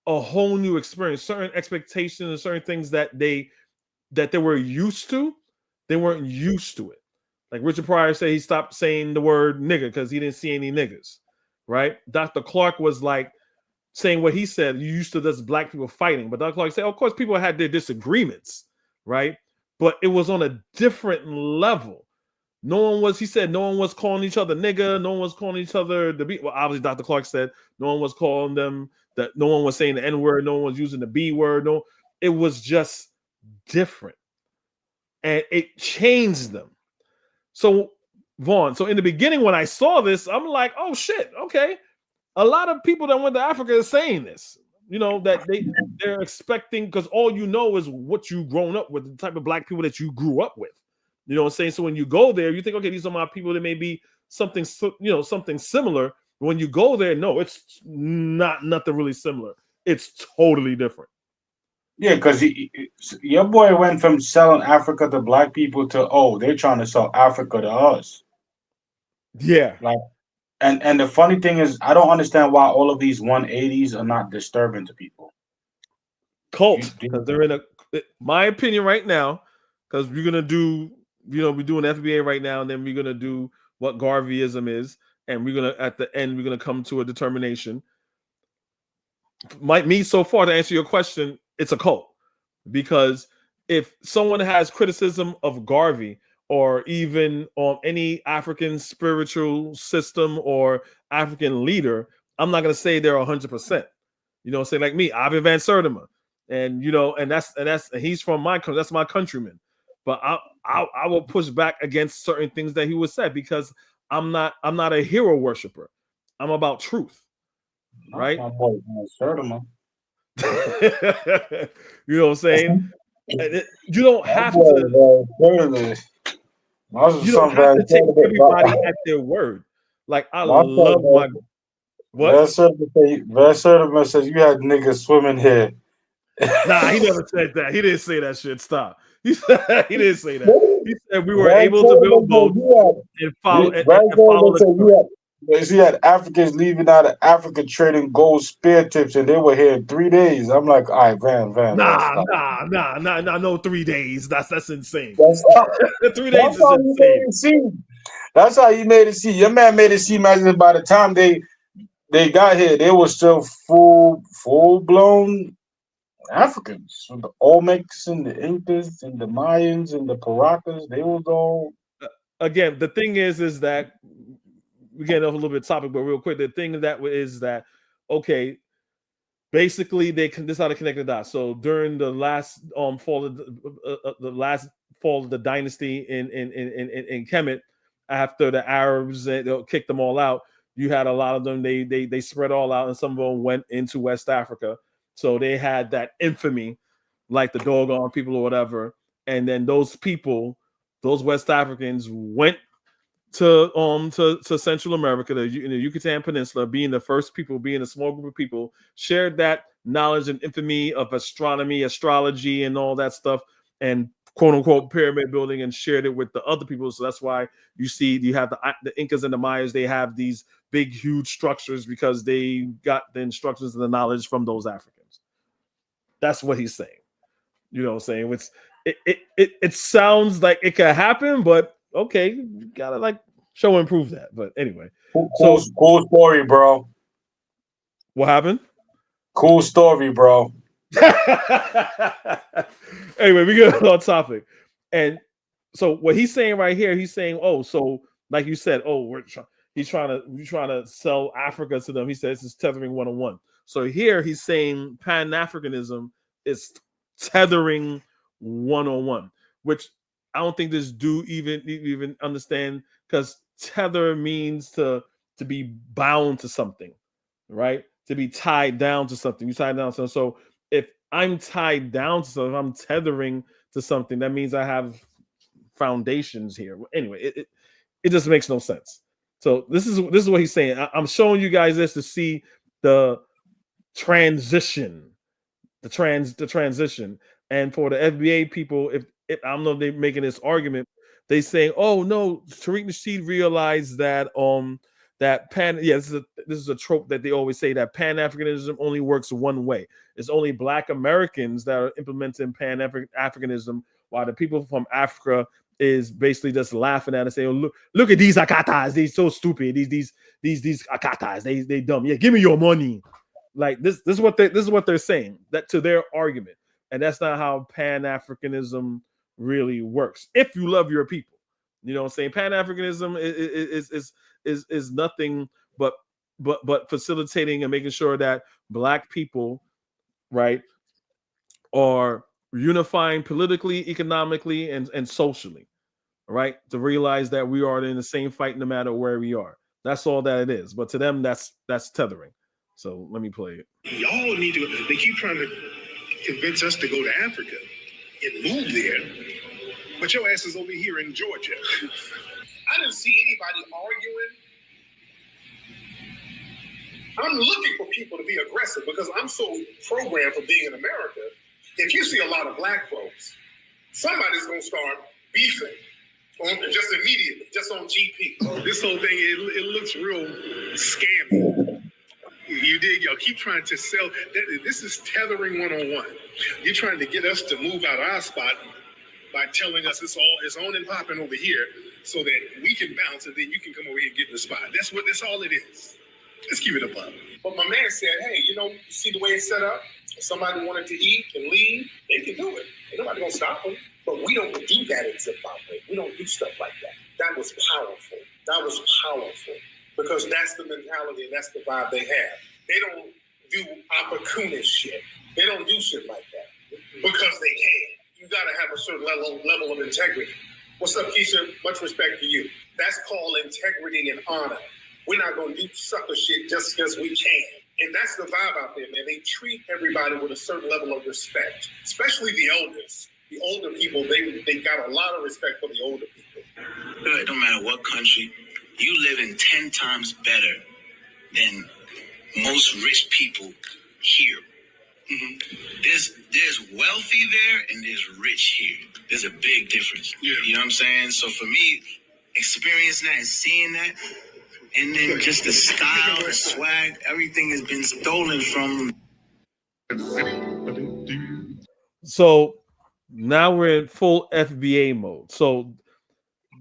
a whole new experience, certain expectations and certain things that they were used to, they weren't used to it. Like Richard Pryor said, he stopped saying the word nigger because he didn't see any niggas, right? Dr. Clark was like, saying what he said. You used to just black people fighting, but Dr. Clark said, of course, people had their disagreements, right? But it was on a different level. No one was, he said, no one was calling each other nigga. No one was calling each other the B. Well, obviously, Dr. Clark said no one was calling them that. No one was saying the N word. No one was using the B word. No, it was just different, and it changed them. So, Vaughn. So in the beginning, when I saw this, I'm like, oh shit, okay. A lot of people that went to Africa are saying this. You know that they're expecting, because all you know is what you've grown up with, the type of black people that you grew up with. You know what I'm saying? So when you go there, you think, okay, these are my people. That may be something, you know, something similar. When you go there, no, it's nothing really similar. It's totally different. Yeah, because your boy went from selling Africa to black people to, oh, they're trying to sell Africa to us. Yeah. Like, and the funny thing is, I don't understand why all of these 180s are not disturbing to people. Cult, because they're in my opinion right now, because we're gonna do, you know, we're doing FBA right now, and then we're gonna do what Garveyism is, and we're gonna, at the end, we're gonna come to a determination. Me so far, to answer your question, it's a cult, because if someone has criticism of Garvey or even on any African spiritual system or African leader, I'm not gonna say they're 100%. You know, say like me, Ivan Van Sertima. And you know, and he's from my country. That's my countryman. But I will push back against certain things that he would say, because I'm not a hero worshiper. I'm about truth, right? My boy Van Sertima. You know what I'm saying? You don't have to. You don't have to take everybody at their word. Like I love my. What? Van Sertima says you had niggas swimming here. Nah, he never said that. He didn't say that shit. Stop. He didn't say that. He said we were able to build boats and follow the. He had Africans leaving out of Africa trading gold spear tips, and they were here in 3 days. I'm like, all right, Van. Nah, no 3 days. That's insane. That's 3 days is insane. That's how you made it seem. Your man made it seem as if by the time they got here, they were still full blown Africans. So the Olmecs and the Incas and the Mayans and the Paracas, they was all. Again, the thing is that we get off a little bit topic, but real quick, the thing is that okay, basically this is how they connect the dots. So during the last fall of the dynasty in Kemet, after the Arabs kicked them all out, you had a lot of them. They spread all out, and some of them went into West Africa. So they had that infamy, like the doggone people or whatever. And then those people, those West Africans, went to Central America, the Yucatan Peninsula, being the first people, being a small group of people, shared that knowledge and infamy of astronomy, astrology, and all that stuff, and quote unquote pyramid building, and shared it with the other people. So that's why you have the Incas and the Mayas. They have these big, huge structures because they got the instructions and the knowledge from those Africans. That's what he's saying. You know what I'm saying? It sounds like it could happen, but okay, you gotta like show and prove that. But anyway, cool story, bro. What happened? Cool story, bro. Anyway, we get on topic. And so what he's saying right here, he's saying, oh, so like you said, oh, he's trying to sell Africa to them. He says it's tethering 101. So here he's saying Pan-Africanism is tethering 101, which I don't think this dude even understand, because tether means to be bound to something, right? To be tied down to something. You tie down to something. So if I'm tied down to something, if I'm tethering to something, that means I have foundations here. Anyway, it just makes no sense. So this is what he's saying. I'm showing you guys this to see the transition, the transition. And for the FBA people, if I don't know if they're making this argument, they saying, oh no, Tariq Nasheed realized that this is a trope that they always say, that Pan-Africanism only works one way. It's only Black Americans that are implementing Pan-Africanism, while the people from Africa is basically just laughing at it and saying, oh, look at these Akatas, they're so stupid. These Akatas, they dumb. Yeah, give me your money. Like this is what they're saying, that to their argument. And that's not how Pan-Africanism really works. If you love your people, you know what I'm saying? Pan-Africanism is nothing but facilitating and making sure that Black people, right, are unifying politically, economically, and socially, right? To realize that we are in the same fight no matter where we are. That's all that it is. But to them, that's tethering. So let me play it. Y'all need to. They keep trying to convince us to go to Africa and move there, but your ass is over here in Georgia. I didn't see anybody arguing. I'm looking for people to be aggressive because I'm so programmed for being in America. If you see a lot of Black folks, somebody's gonna start beefing just immediately, just on GP. This whole thing, it looks real scammy. You dig? Y'all keep trying to sell. This is tethering 101. You're trying to get us to move out of our spot by telling us it's on and popping over here, so that we can bounce and then you can come over here and get in the spot. That's all it is. Let's keep it above. But my man said, hey, see the way it's set up? If somebody wanted to eat and leave, they can do it. Ain't nobody gonna stop them. But we don't do that in Zimbabwe. We don't do stuff like that. That was powerful. Because that's the mentality and that's the vibe they have. They don't do opportunist shit. They don't do shit like that because they can. You gotta have a certain level of integrity. What's up, Keisha? Much respect to you. That's called integrity and honor. We're not gonna do sucker shit just because we can. And that's the vibe out there, man. They treat everybody with a certain level of respect, especially the elders. The older people, they got a lot of respect for the older people. It don't matter what country, you live in 10 times better than most rich people here. Mm-hmm. There's wealthy there and there's rich here. There's a big difference. Yeah. You know what I'm saying? So for me, experiencing that and seeing that, and then just the style, the swag, everything has been stolen from. So now we're in full FBA mode. So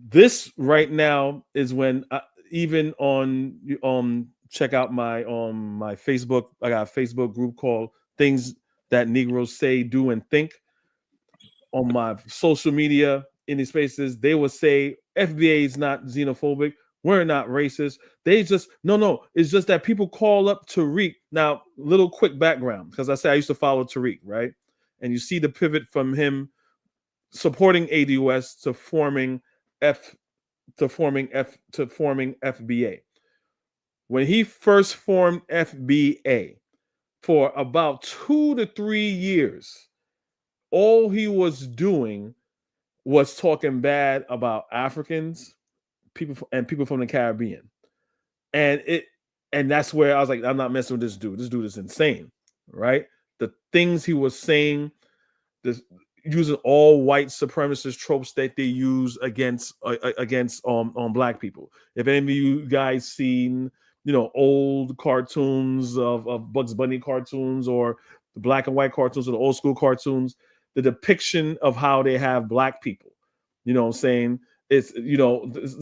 this right now is when even on check out my my Facebook. I got a Facebook group called Things That Negroes Say, Do, and Think. On my social media in these spaces, they will say FBA is not xenophobic. We're not racist. They just no. It's just that people call up Tariq. Now, little quick background, because I say I used to follow Tariq, right? And you see the pivot from him supporting ADOS to forming FBA. When he first formed FBA, for about 2 to 3 years, all he was doing was talking bad about Africans, people from the Caribbean. And that's where I was like, I'm not messing with this dude. This dude is insane, right? The things he was saying, this using all white supremacist tropes that they use against Black people. If any of you guys seen, old cartoons of Bugs Bunny cartoons or the black and white cartoons or the old school cartoons, the depiction of how they have Black people, you know what I'm saying? It's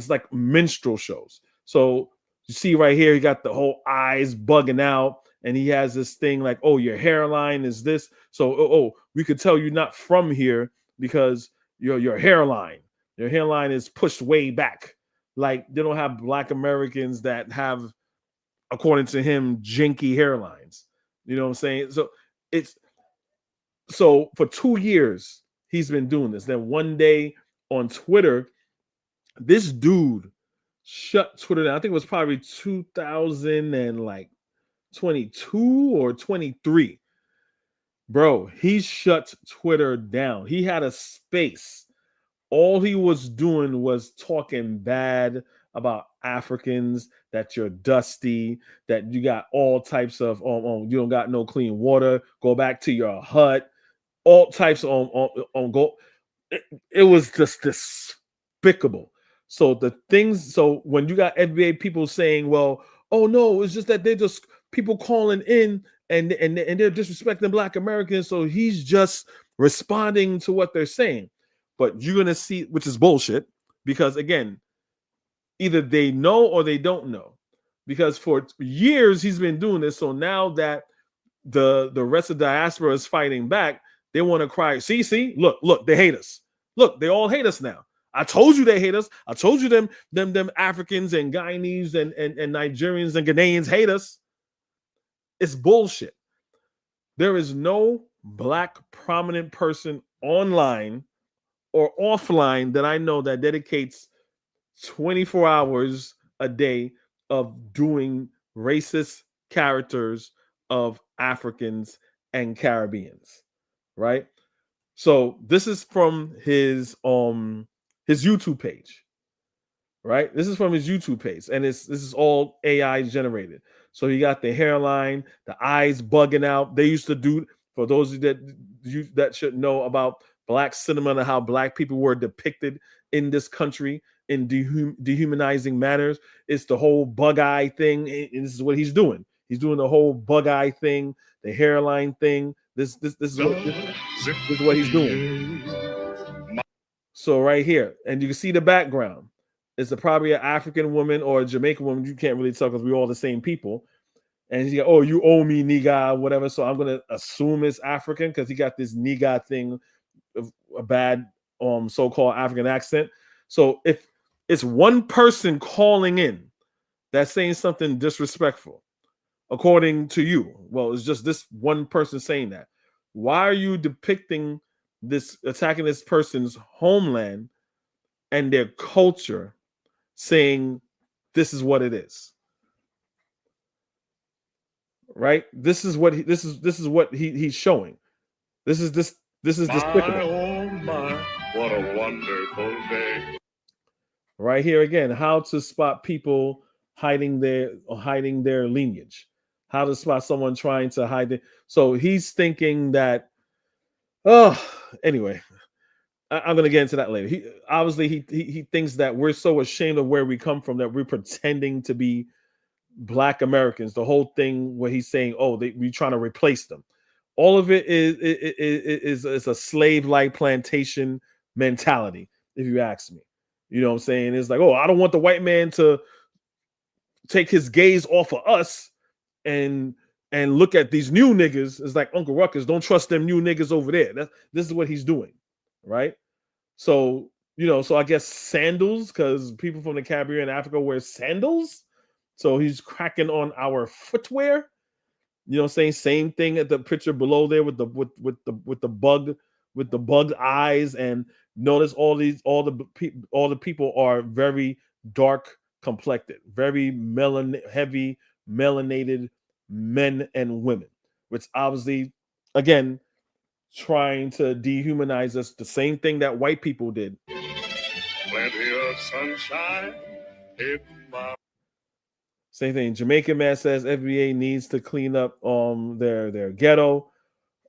like minstrel shows. So you see right here, he got the whole eyes bugging out, and he has this thing like, oh, your hairline is this. So, we could tell you're not from here because your hairline is pushed way back. Like, they don't have Black Americans that have, according to him, janky hairlines. You know what I'm saying? So for 2 years, he's been doing this. Then one day on Twitter, this dude shut Twitter down. I think it was probably 2022 or 23. Bro, he shut Twitter down. He had a space. All he was doing was talking bad about Africans, that you're dusty, that you got all types of, you don't got no clean water, go back to your hut, all types of, go. It was just despicable. So when you got FBA people saying, well, oh no, it's just that they're just people calling in and they're disrespecting Black Americans, so he's just responding to what they're saying. But you're gonna see, which is bullshit, because again, either they know or they don't know. Because for years he's been doing this. So now that the rest of the diaspora is fighting back, they want to cry, see, look, they hate us. Look, they all hate us now. I told you they hate us. I told you them Africans and Guyanese and Nigerians and Ghanaians hate us. It's bullshit. There is no black prominent person online or offline that I know that dedicates 24 hours a day of doing racist characters of Africans and Caribbeans, right? So this is from his YouTube page, right? This is from his YouTube page, and this is all AI generated. So you got the hairline, the eyes bugging out. They used to do, for those of you that should know about black cinema and how black people were depicted in this country in dehumanizing manners. It's the whole bug eye thing, and this is what he's doing. He's doing the whole bug eye thing, the hairline thing. This is what he's doing. So right here, and you can see the background. It's probably an African woman or a Jamaican woman. You can't really tell because we're all the same people. And he's like, oh, you owe me, nigga, whatever. So I'm gonna assume it's African because he got this nigga thing, a bad so-called African accent. So if it's one person calling in that's saying something disrespectful, according to you, well, it's just this one person saying that. Why are you depicting this, attacking this person's homeland and their culture, saying this is what it is? Right? This is what he's showing. This is despicable. Oh my, what a wonderful day. Right here again, how to spot people hiding their lineage. How to spot someone trying to hide it. So he's thinking that, anyway, I'm going to get into that later. He thinks that we're so ashamed of where we come from that we're pretending to be Black Americans. The whole thing where he's saying, we trying to replace them. All of it is a slave-like plantation mentality, if you ask me. You know what I'm saying? It's like, I don't want the white man to take his gaze off of us and look at these new niggas. It's like, Uncle Ruckus, don't trust them new niggas over there. This is what he's doing, right? So, so I guess sandals, because people from the Caribbean and Africa wear sandals. So he's cracking on our footwear. You know what I'm saying? Same thing at the picture below there with the bug eyes, and notice all the people are very dark complected, very heavy melanated men and women, which obviously, again, trying to dehumanize us, the same thing that white people did. Plenty of sunshine in my... Same thing. Jamaican man says FBA needs to clean up their ghetto.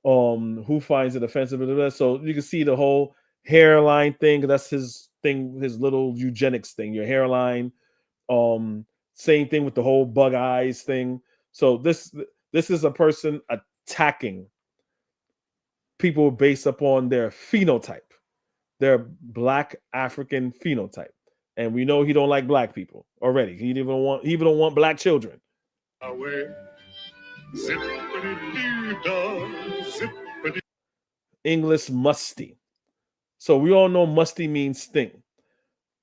Who finds it offensive? So you can see the whole hairline thing. That's his thing, his little eugenics thing. Your hairline. Same thing with the whole bug eyes thing. So this is a person attacking people based upon their phenotype, their Black African phenotype. And we know he don't like black people already. He even don't want black children. English musty. So we all know musty means stink.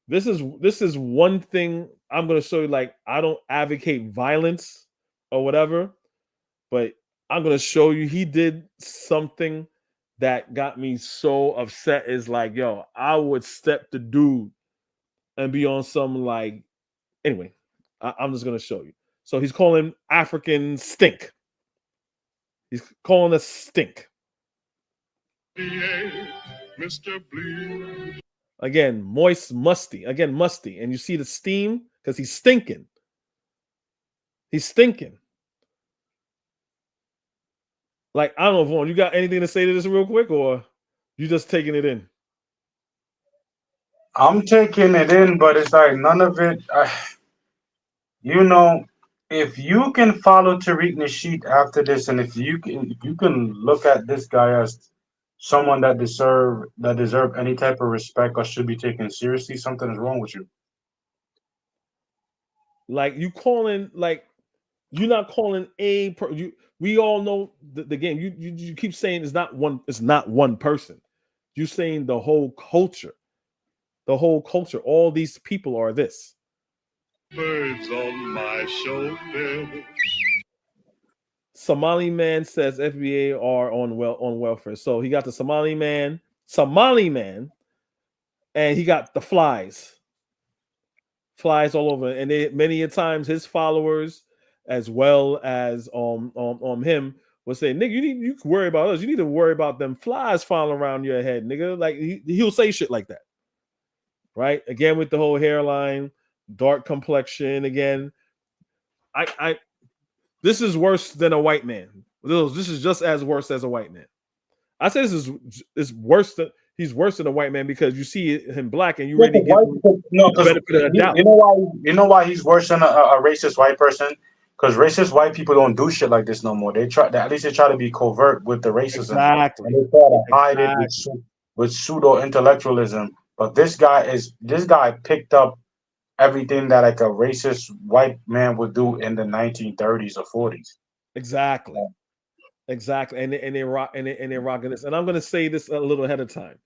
This is one thing I'm going to show you. Like, I don't advocate violence or whatever, but I'm going to show you he did something that got me so upset. Is like, yo, I would step the dude and be on some, like, anyway, I'm just going to show you. So he's calling African stink. He's calling us stink. Mr. Blue. Again, moist, musty. Again, musty. And you see the steam because he's stinking. He's stinking. Like, I don't know, Vaughn, you got anything to say to this real quick, or you just taking it in? I'm taking it in, but it's like none of it. If you can follow Tariq Nasheed after this, and if you can look at this guy as someone that deserve any type of respect or should be taken seriously, something is wrong with you. Like, you calling, like, You're not calling we all know the game. You keep saying it's not one person. You're saying the whole culture. The whole culture. All these people are this. Birds on my shoulder. Somali man says FBA are on welfare. So he got the Somali man, and he got the flies all over. And many a times his followers, as well as him, will say, "Nigga, you can worry about us. You need to worry about them flies falling around your head, nigga." Like he'll say shit like that, right? Again with the whole hairline, dark complexion. Again, this is worse than a white man. This is just as worse as a white man. I say this is worse than he's worse than a white man because you see him black and you already give him the benefit of the doubt. You know why he's worse than a racist white person? Because racist white people don't do shit like this no more. At least they try to be covert with the racism. Exactly. And they try to hide it with pseudo intellectualism. But this guy picked up everything that like a racist white man would do in the 1930s or 40s. Exactly. And they're rocking this. And I'm going to say this a little ahead of time.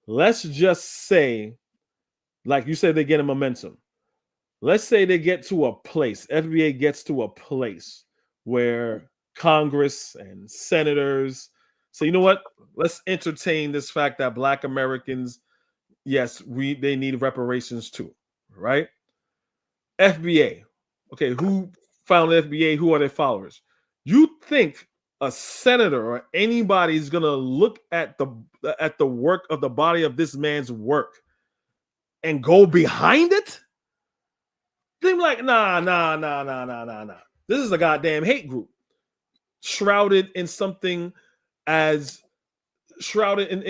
Let's just say, like you said, they get a momentum. Let's say they get to a place, FBA gets to a place where Congress and senators say, you know what? Let's entertain this fact that Black Americans, yes, they need reparations too, right? FBA. Okay, who founded FBA? Who are their followers? You think a senator or anybody is gonna look at the work of the body of this man's work and go behind it? They're like, nah. This is a goddamn hate group, shrouded in something as something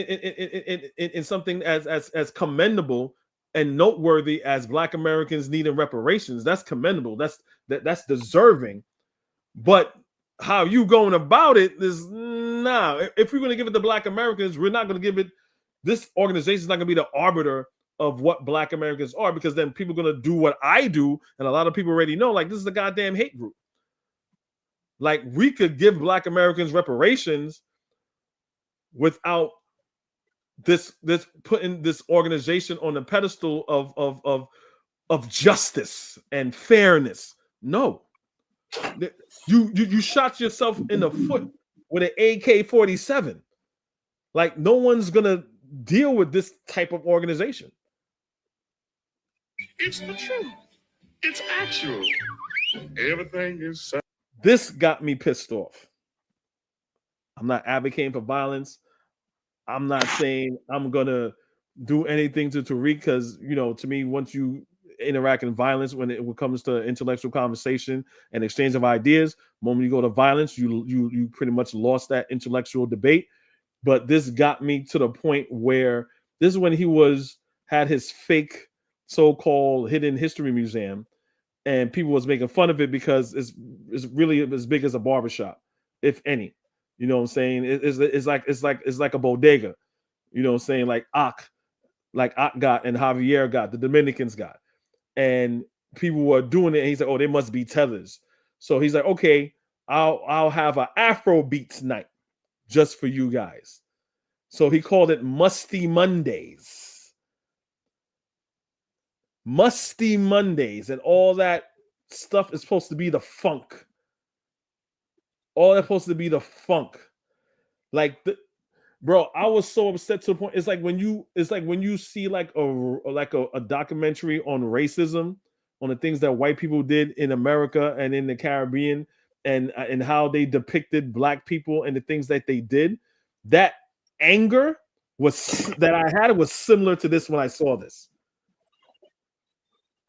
as commendable and noteworthy as Black Americans needing reparations. That's commendable. That's deserving. But how you going about it is if we're going to give it to Black Americans, we're not going to give it. This organization is not going to be the arbiter of what Black Americans are, because then people are going to do what I do, and a lot of people already know, like, this is a goddamn hate group. Like, we could give Black Americans reparations without this putting this organization on the pedestal of justice and fairness. No. You shot yourself in the foot with an AK-47. Like, no one's gonna deal with this type of organization. It's the truth. It's actual. Everything is. This got me pissed off. I'm not advocating for violence. I'm not saying I'm gonna do anything to Tariq, because, you know, to me, once you interact in violence, when it comes to intellectual conversation and exchange of ideas, the moment you go to violence, you pretty much lost that intellectual debate. But this got me to the point where this is when he had his fake so-called hidden history museum, and people was making fun of it because it's really as big as a barbershop, if any. You know what I'm saying? It's like a bodega. You know what I'm saying? Like Ak got and Javier got, the Dominicans got. And people were doing it, and he said, "Oh, they must be tethers." So he's like, "Okay, I'll have an Afro Beats night just for you guys." So he called it Musty Mondays. Musty Mondays, and all that stuff is supposed to be the funk. All that's supposed to be the funk. Like, bro, I was so upset to the point. It's like when you see like a documentary on racism, on the things that white people did in America and in the Caribbean, and how they depicted Black people and the things that they did. That anger that I had was similar to this when I saw this.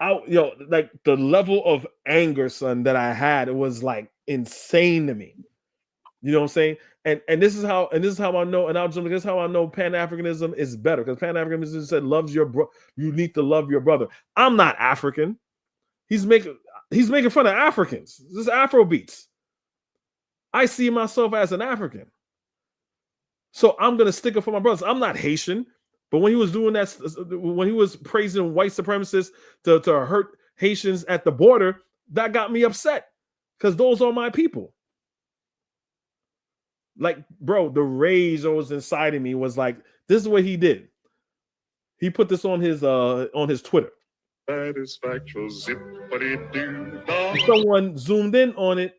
Like the level of anger, son, that I had, it was like insane to me. You know what I'm saying? And this is how I know, and this is how I know Pan-Africanism is better, because Pan-Africanism said you need to love your brother. I'm not African. He's making fun of Africans. This is Afro beats. I see myself as an African. So I'm gonna stick up for my brothers. I'm not Haitian, but when he was doing that, when he was praising white supremacists to hurt Haitians at the border, that got me upset because those are my people. Like, bro, the rage that was inside of me was like, this is what he did. He put this on his Twitter. Satisfactual Someone zoomed in on it.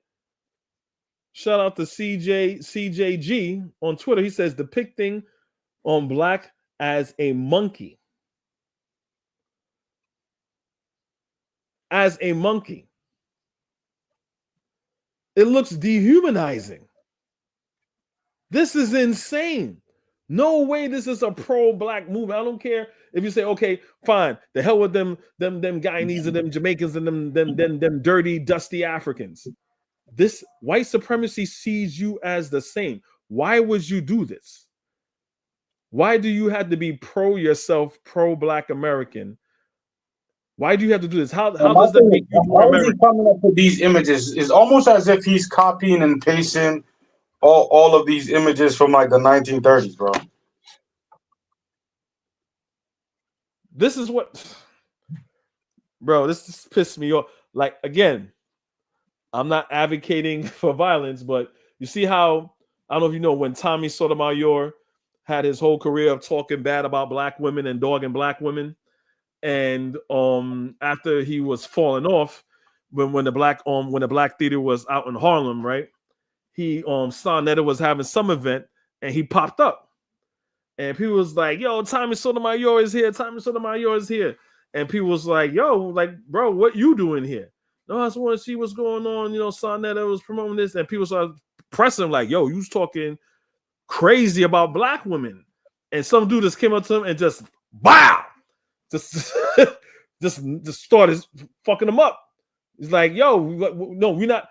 Shout out to CJG on Twitter. He says depicting on black as a monkey. As a monkey. It looks dehumanizing. This is insane. No way this is a pro-black movement. I don't care if you say, okay, fine, the hell with them Guyanese and them Jamaicans and them dirty, dusty Africans. This white supremacy sees you as the same. Why would you do this? Why do you have to be pro yourself, pro-black American? Why do you have to do this? How does that make you more American? How is he coming up with these images? It's almost as if he's copying and pasting all of these images from like the 1930s, bro. This is what, bro, this just pissed me off. Like, again, I'm not advocating for violence, but you see how, I don't know if you know, when Tommy Sotomayor had his whole career of talking bad about black women and dogging black women, and after he was falling off, when the black theater was out in Harlem, right? He Sonetta was having some event and he popped up. And people was like, yo, Tommy Sotomayor is here. Tommy Sotomayor is here. And people was like, yo, like, bro, what you doing here? No, I just want to see what's going on. You know, Sonetta was promoting this. And people started pressing like, yo, you was talking crazy about black women. And some dude just came up to him and just, wow, just started fucking him up. He's like, yo, no, we're not.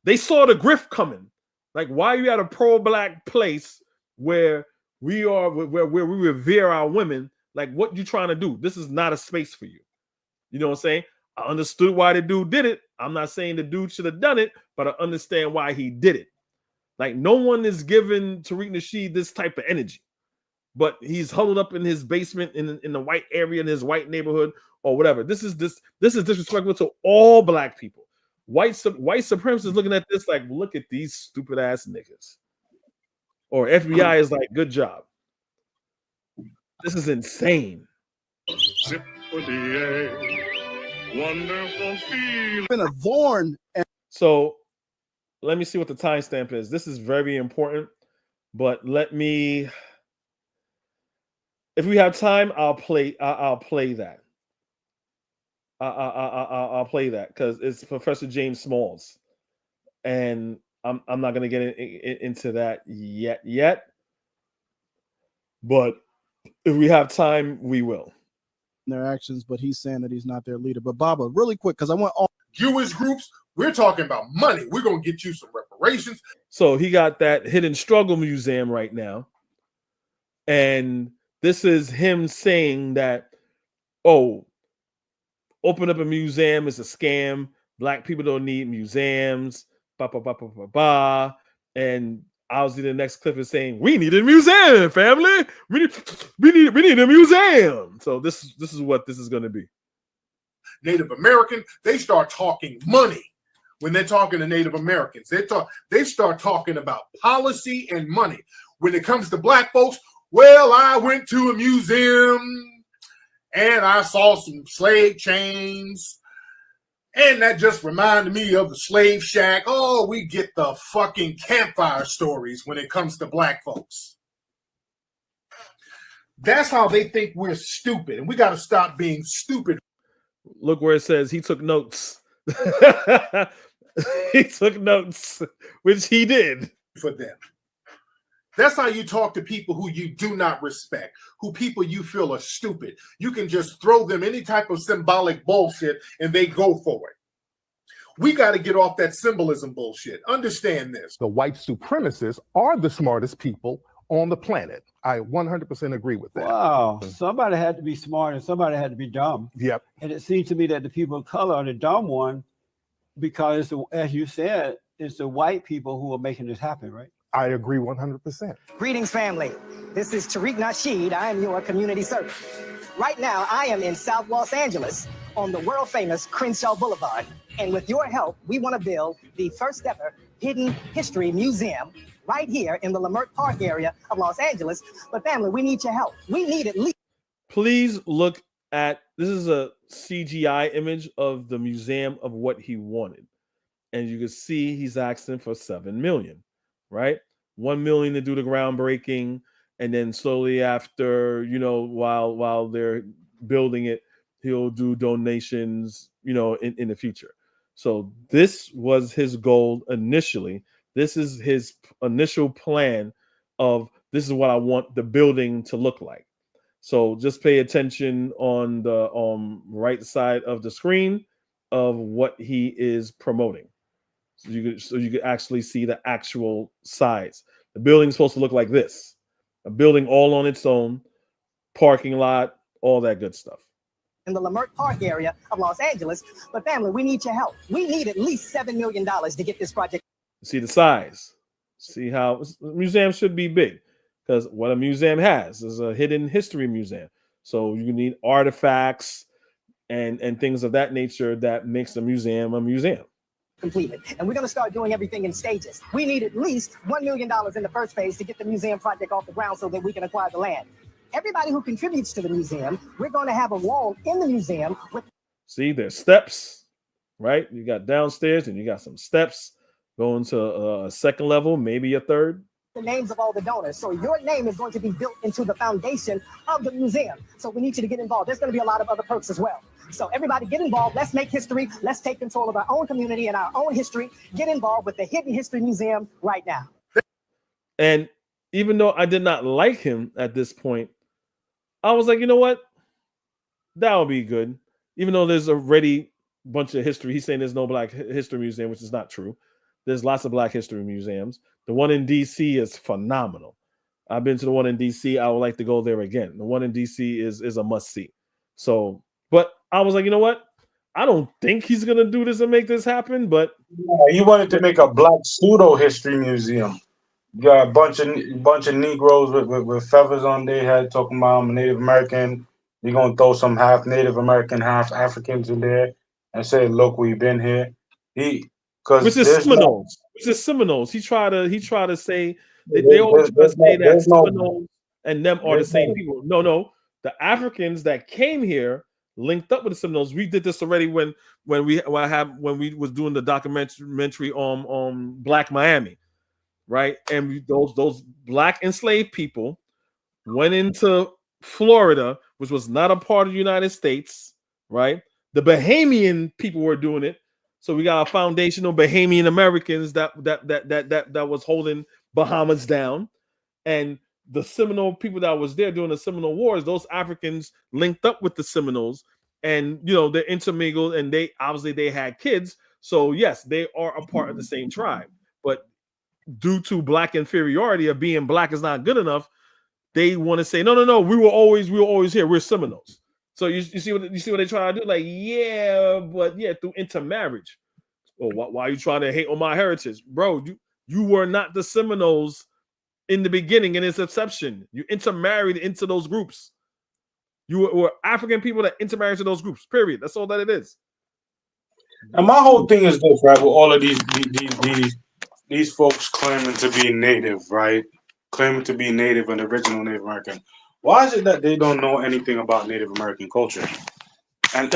They saw the grift coming. Like, why are you at a pro-black place where we are, where we revere our women? Like, what you trying to do? This is not a space for you. You know what I'm saying? I understood why the dude did it. I'm not saying the dude should have done it, but I understand why he did it. Like, no one is giving Tariq Nasheed this type of energy, but he's huddled up in his basement in the white area in his white neighborhood or whatever. This is disrespectful to all black people. White supremacists looking at this like, look at these stupid ass niggas. Or FBI is like, good job. This is insane. Wonderful feeling. Been a thorn. So let me see what the timestamp is. This is very important, but let me, if we have time, I'll play that. I'll play that because it's Professor James Smalls, and I'm not going to get into that yet. But if we have time, we will. Their actions, but he's saying that he's not their leader. But Baba, really quick, because I want all Jewish groups. We're talking about money. We're gonna get you some reparations. So he got that Hidden Struggle Museum right now, and this is him saying that, oh, open up a museum is a scam. Black people don't need museums. And obviously the next clip is saying, we need a museum, family. We need a museum. So this is what this is going to be. Native American, they start talking money when they're talking to Native Americans. They start talking about policy and money. When it comes to black folks, well, I went to a museum and I saw some slave chains. And that just reminded me of the slave shack. Oh, we get the fucking campfire stories when it comes to black folks. That's how they think we're stupid. And we got to stop being stupid. Look where it says he took notes. He took notes, which he did. For them. That's how you talk to people who you do not respect, who people you feel are stupid. You can just throw them any type of symbolic bullshit and they go for it. We got to get off that symbolism bullshit. Understand this. The white supremacists are the smartest people on the planet. I 100% agree with that. Wow. Somebody had to be smart and somebody had to be dumb. Yep. And it seems to me that the people of color are the dumb one because, as you said, it's the white people who are making this happen, right? I agree 100%. Greetings, family. This is Tariq Nasheed. I am your community servant. Right now, I am in South Los Angeles, on the world famous Crenshaw Boulevard. And with your help, we want to build the first ever hidden history museum right here in the Leimert Park area of Los Angeles. But family, we need your help. We need at least. Please look at, this is a CGI image of the museum of what he wanted. And you can see he's asking for $7 million, right? $1 million to do the groundbreaking. And then slowly after, while they're building it, he'll do donations, in the future. So this was his goal initially. This is his initial plan of, this is what I want the building to look like. So just pay attention on the right side of the screen of what he is promoting. So you could actually see the actual size. The building's supposed to look like this. A building all on its own, parking lot, all that good stuff. In the Leimert Park area of Los Angeles. But family, we need your help. We need at least $7 million to get this project. See the size. See how a museum should be big. Because what a museum has is a hidden history museum. So you need artifacts and things of that nature that makes a museum a museum. Completed. And we're going to start doing everything in stages. We need at least $1 million in the first phase to get the museum project off the ground so that we can acquire the land. Everybody who contributes to the museum, we're going to have a wall in the museum with. See, there's steps, right? You got downstairs and you got some steps going to a second level, maybe a third. The names of all the donors. So your name is going to be built into the foundation of the museum. So we need you to get involved. There's going to be a lot of other perks as well. So everybody get involved. Let's make history. Let's take control of our own community and our own history. Get involved with the Hidden History Museum right now. And even though I did not like him at this point, I was like, you know what? That would be good. Even though there's already a bunch of history. He's saying there's no Black History Museum, which is not true. There's lots of Black History Museums. The one in DC is phenomenal. I've been to the one in DC. I would like to go there again. The one in DC is a must-see. So, but I was like, you know what? I don't think he's going to do this and make this happen, but... Yeah, he wanted to make a Black pseudo-history museum. You got a bunch of Negroes with feathers on their head talking about I'm a Native American. You're going to throw some half Native American, half Africans in there and say, look, we've been here. Which is Seminoles. Which is Seminoles. He tried to say they always try to say that Seminoles and them are the same people. No. The Africans that came here linked up with the Seminoles. We did this already when we was doing the documentary on Black Miami, right? And those Black enslaved people went into Florida, which was not a part of the United States, right? The Bahamian people were doing it. So we got a foundational Bahamian Americans that was holding Bahamas down, and the Seminole people that was there during the Seminole Wars. Those Africans linked up with the Seminoles, and they intermingled, and they had kids. So yes, they are a part of the same tribe. But due to Black inferiority of being Black is not good enough, they want to say no. We were always here. We're Seminoles. So you see what they try to do? Like, through intermarriage. Oh, why are you trying to hate on my heritage? Bro, you were not the Seminoles in the beginning, in its inception. You intermarried into those groups. You were African people that intermarried to those groups, period. That's all that it is. And my whole thing is this, right? With all of these folks claiming to be Native, right? Claiming to be Native and original Native American. Why is it that they don't know anything about Native American culture? And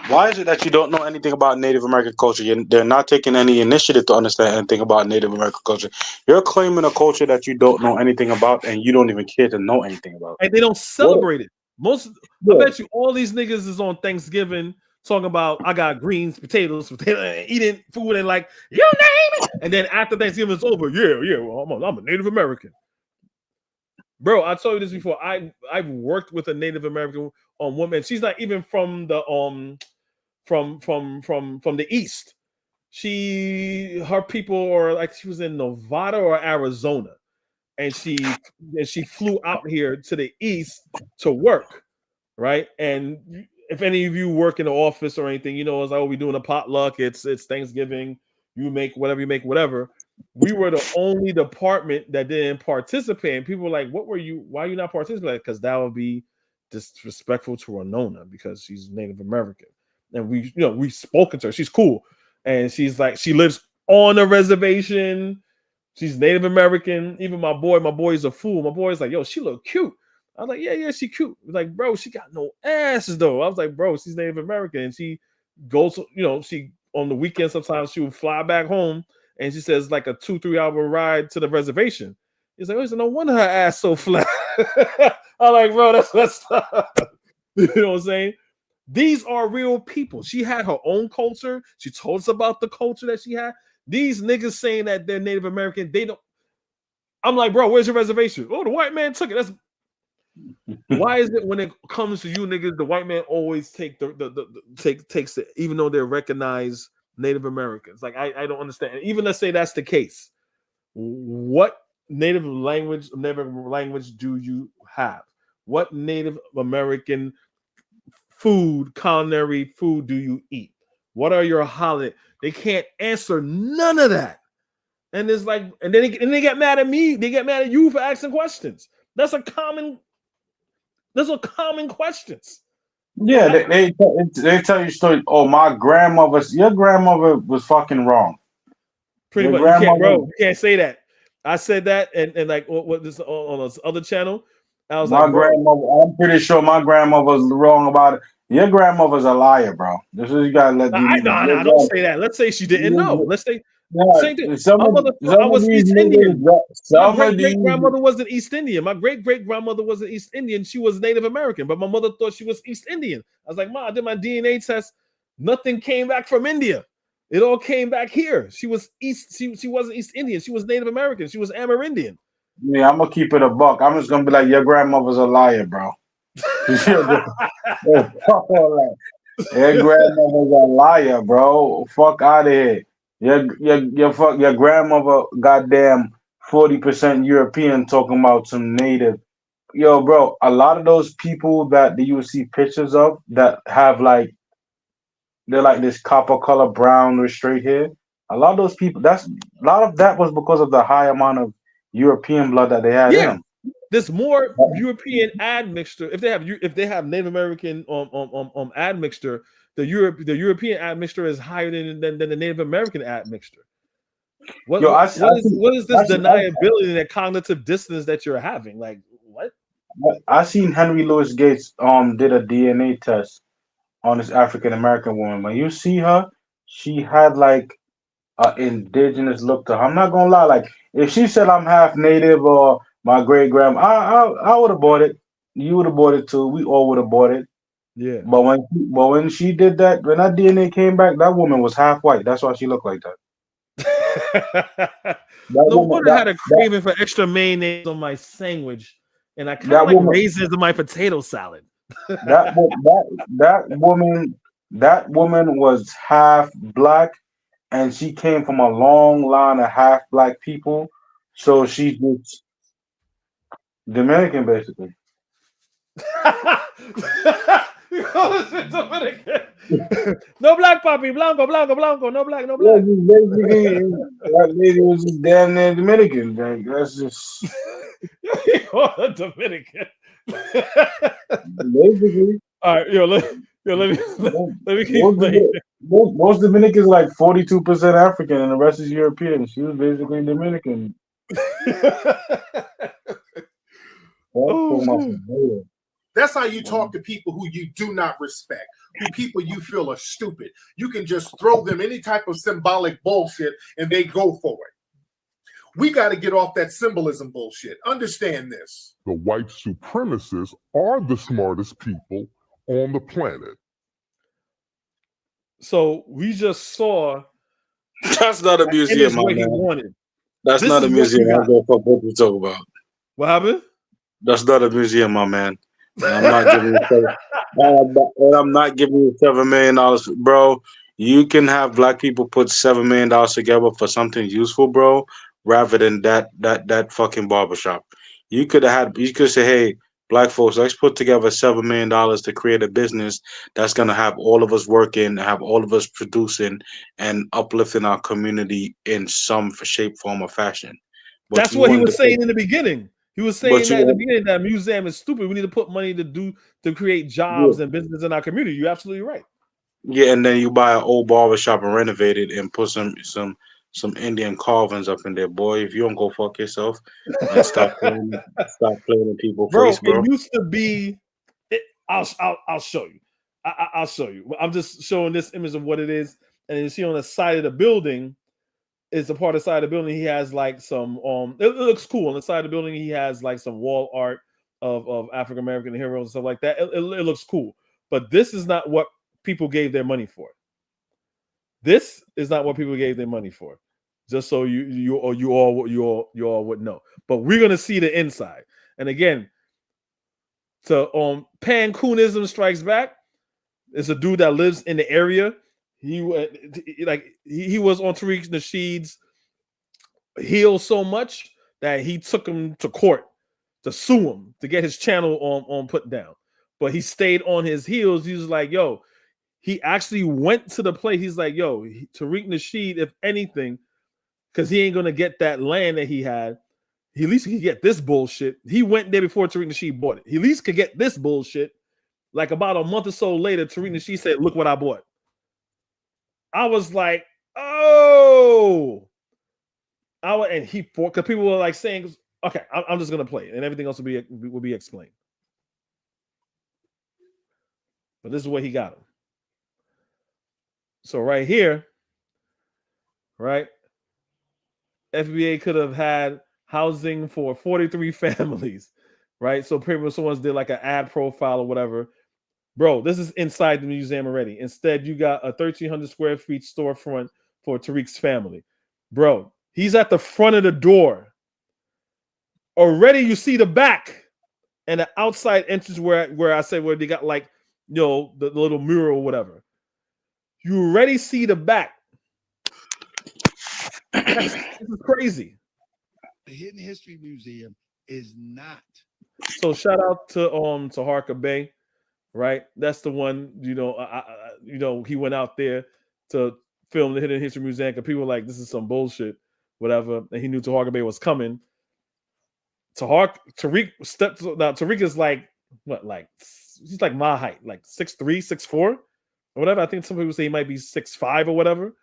why is it that you don't know anything about Native American culture? They're not taking any initiative to understand anything about Native American culture. You're claiming a culture that you don't know anything about, and you don't even care to know anything about. And they don't celebrate it. I bet you all these niggas is on Thanksgiving talking about I got greens, potatoes, eating food, and like, you name it. And then after Thanksgiving is over, well, I'm a Native American. Bro, I told you this before. I've worked with a Native American woman. She's not even from the from the East. Her people are like, she was in Nevada or Arizona, and she flew out here to the East to work, right? And if any of you work in the office or anything, it's like, oh, we're doing a potluck. It's Thanksgiving. You make whatever. We were the only department that didn't participate. And people were like, why are you not participating? Because that would be disrespectful to Winona because she's Native American, and we've spoken to her. She's cool, and she's like, she lives on a reservation. She's Native American. Even my boy's a fool. My boy's like, yo, she look cute. I was like, yeah, she cute. He's like, bro, she got no asses though. I was like, bro, she's Native American, and she goes, she on the weekend sometimes she would fly back home, and she says like a 2-3 hour ride to the reservation. He's like, oh, no wonder her ass so flat. I'm like, bro, that's you know what I'm saying? These are real people. She had her own culture. She told us about the culture that she had. These niggas saying that they're Native American, they don't. I'm like, bro, where's your reservation? Oh, the white man took it. That's why is it when it comes to you niggas, the white man always takes it, even though they're recognized Native Americans. Like I don't understand. And even let's say that's the case. What native language do you have? What Native American culinary food do you eat? What are your holiday? They can't answer none of that. And it's like, and then they get mad at me. They get mad at you for asking questions. Those are common questions. Yeah, they tell you stories. Oh, your grandmother was fucking wrong. Pretty much, you can't say that. I said that, and like what this on this other channel. I was like, grandmother. I'm pretty sure my grandmother was wrong about it. Your grandmother's a liar, bro. This is you gotta let you. No, don't say that. Let's say she didn't know. Let's say same thing. My mother thought I was East Indian. My great grandmother wasn't East Indian. My great grandmother wasn't East Indian. She was Native American, but my mother thought she was East Indian. I was like, Ma, I did my DNA test. Nothing came back from India. It all came back here. She was East. She wasn't East Indian. She was Native American. She was Amerindian. Yeah, I'm gonna keep it a buck. I'm just gonna be like, your grandmother's a liar, bro. Fuck all that. Your grandmother's a liar, bro. Fuck out of here. Your grandmother, goddamn 40% European, talking about some native. Yo, bro, a lot of those people that you see pictures of that have they're like this copper color brown with straight hair. A lot of those people, a lot of that was because of the high amount of European blood that they had in them. There's more European admixture. If they have Native American admixture, the European admixture is higher than the Native American admixture. What is this deniability and that cognitive dissonance that you're having? Like what? I seen Henry Louis Gates did a DNA test on this African American woman. When you see her, she had like an indigenous look to her. I'm not gonna lie, like if she said I'm half native or my great grandma, I would have bought it. You would have bought it too. We all would have bought it. Yeah. But when she did that, when that DNA came back, that woman was half white. That's why she looked like that. No wonder I had a craving for extra mayonnaise on my sandwich, and I kind of like raisins in my potato salad. that woman was half black, and she came from a long line of half black people, so she's just Dominican, basically. Dominican. No black, papi, blanco, no black. Yeah, basically, that lady was just damn near Dominican. Like, that's just Dominican. Basically. All right, let me keep playing. Most Dominicans like 42% African, and the rest is European. She was basically Dominican. That's how you talk to people who you do not respect, who people you feel are stupid. You can just throw them any type of symbolic bullshit and they go for it. We got to get off that symbolism bullshit. Understand this. The white supremacists are the smartest people on the planet. So we just saw. That's not a museum, my man. That's not a museum. I don't give a fuck what you talk about. What happened? That's not a museum, my man. I'm not giving you $7 million, bro. You can have black people put $7 million together for something useful, bro, rather than that fucking barbershop. You could say, hey, black folks, let's put together $7 million to create a business that's gonna have all of us working, have all of us producing, and uplifting our community in some shape, form, or fashion. But that's what he was saying in the beginning. He was But saying that in the you, beginning that museum is stupid. We need to put money to create yeah, jobs and business in our community. You're absolutely right. yeah, and then you buy an old barber shop and renovate it and put some Indian carvings up in there, boy. If you don't go fuck yourself and stop playing in people's Bro, face, it bro. used to be. I'll show you. I'll show you. I'm just showing this image of what it is, and you see on the side of the building. Is a part of the side of the building. He has like some it looks cool on the side of the building. He has like some wall art of African American heroes and stuff like that. It looks cool, but this is not what people gave their money for. This is not what people gave their money for. Just so you all would know. But we're gonna see the inside. And again, so Pan-Africanism strikes back. It's a dude that lives in the area. He was on Tariq Nasheed's heel so much that he took him to court to sue him to get his channel on put down. But he stayed on his heels. He was like, yo, he actually went to the place. He's like, yo, Tariq Nasheed, if anything, because he ain't gonna get that land that he had. He at least could get this bullshit. He went there before Tariq Nasheed bought it. He at least could get this bullshit. Like about a month or so later, Tariq Nasheed said, look what I bought. I was like, oh. And he because people were like saying, okay, I'm just gonna play it, and everything else will be explained. But this is what he got him. So right here, right, FBA could have had housing for 43 families, right? So pretty much someone did like an ad profile or whatever. Bro, this is inside the museum already. Instead, you got a 1,300 square feet storefront for Tariq's family. Bro, he's at the front of the door. Already you see the back and the outside entrance where I said where they got like, the little mural or whatever. You already see the back. This is crazy. The Hidden History Museum is not. So shout out to Harka Bay, right? That's the one. He went out there to film the Hidden History Museum because people were like, this is some bullshit, whatever. And he knew Harka Bay was coming. Tariq stepped. Now Tariq is like what? Like he's like my height, like 6'3", 6'4", or whatever. I think some people say he might be 6'5" or whatever.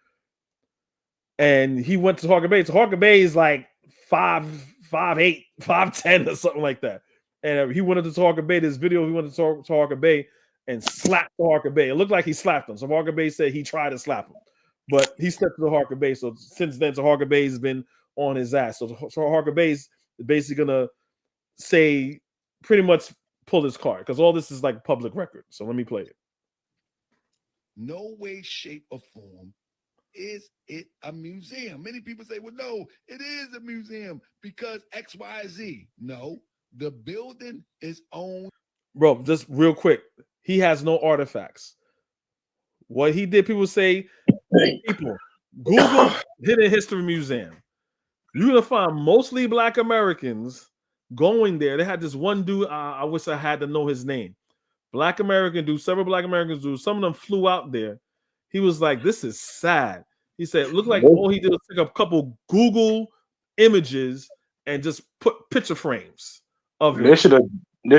And he went to Harka Bay. So Harka Bay is like 5'8", 5'10" or something like that. And he went to Harka Bay. This video, he went to Harka Bay and slapped Harka Bay. It looked like he slapped him. So Harka Bay said he tried to slap him, but he stepped to the Harka Bay. So since then, Harka Bay has been on his ass. So Harka Bay's basically gonna say pretty much pull his card because all this is like public record. So let me play it. No way, shape, or form is it a museum. Many people say, well, no, it is a museum because XYZ. No, the building is owned. Bro, just real quick, he has no artifacts. What he did, people say, people, Google Hidden History Museum. You're gonna find mostly Black Americans going there. They had this one dude. I wish I had to know his name. Black American dude. Several Black Americans dude. Some of them flew out there. He was like, "This is sad." He said, "Look like all he did was take a couple Google images and just put picture frames of it." They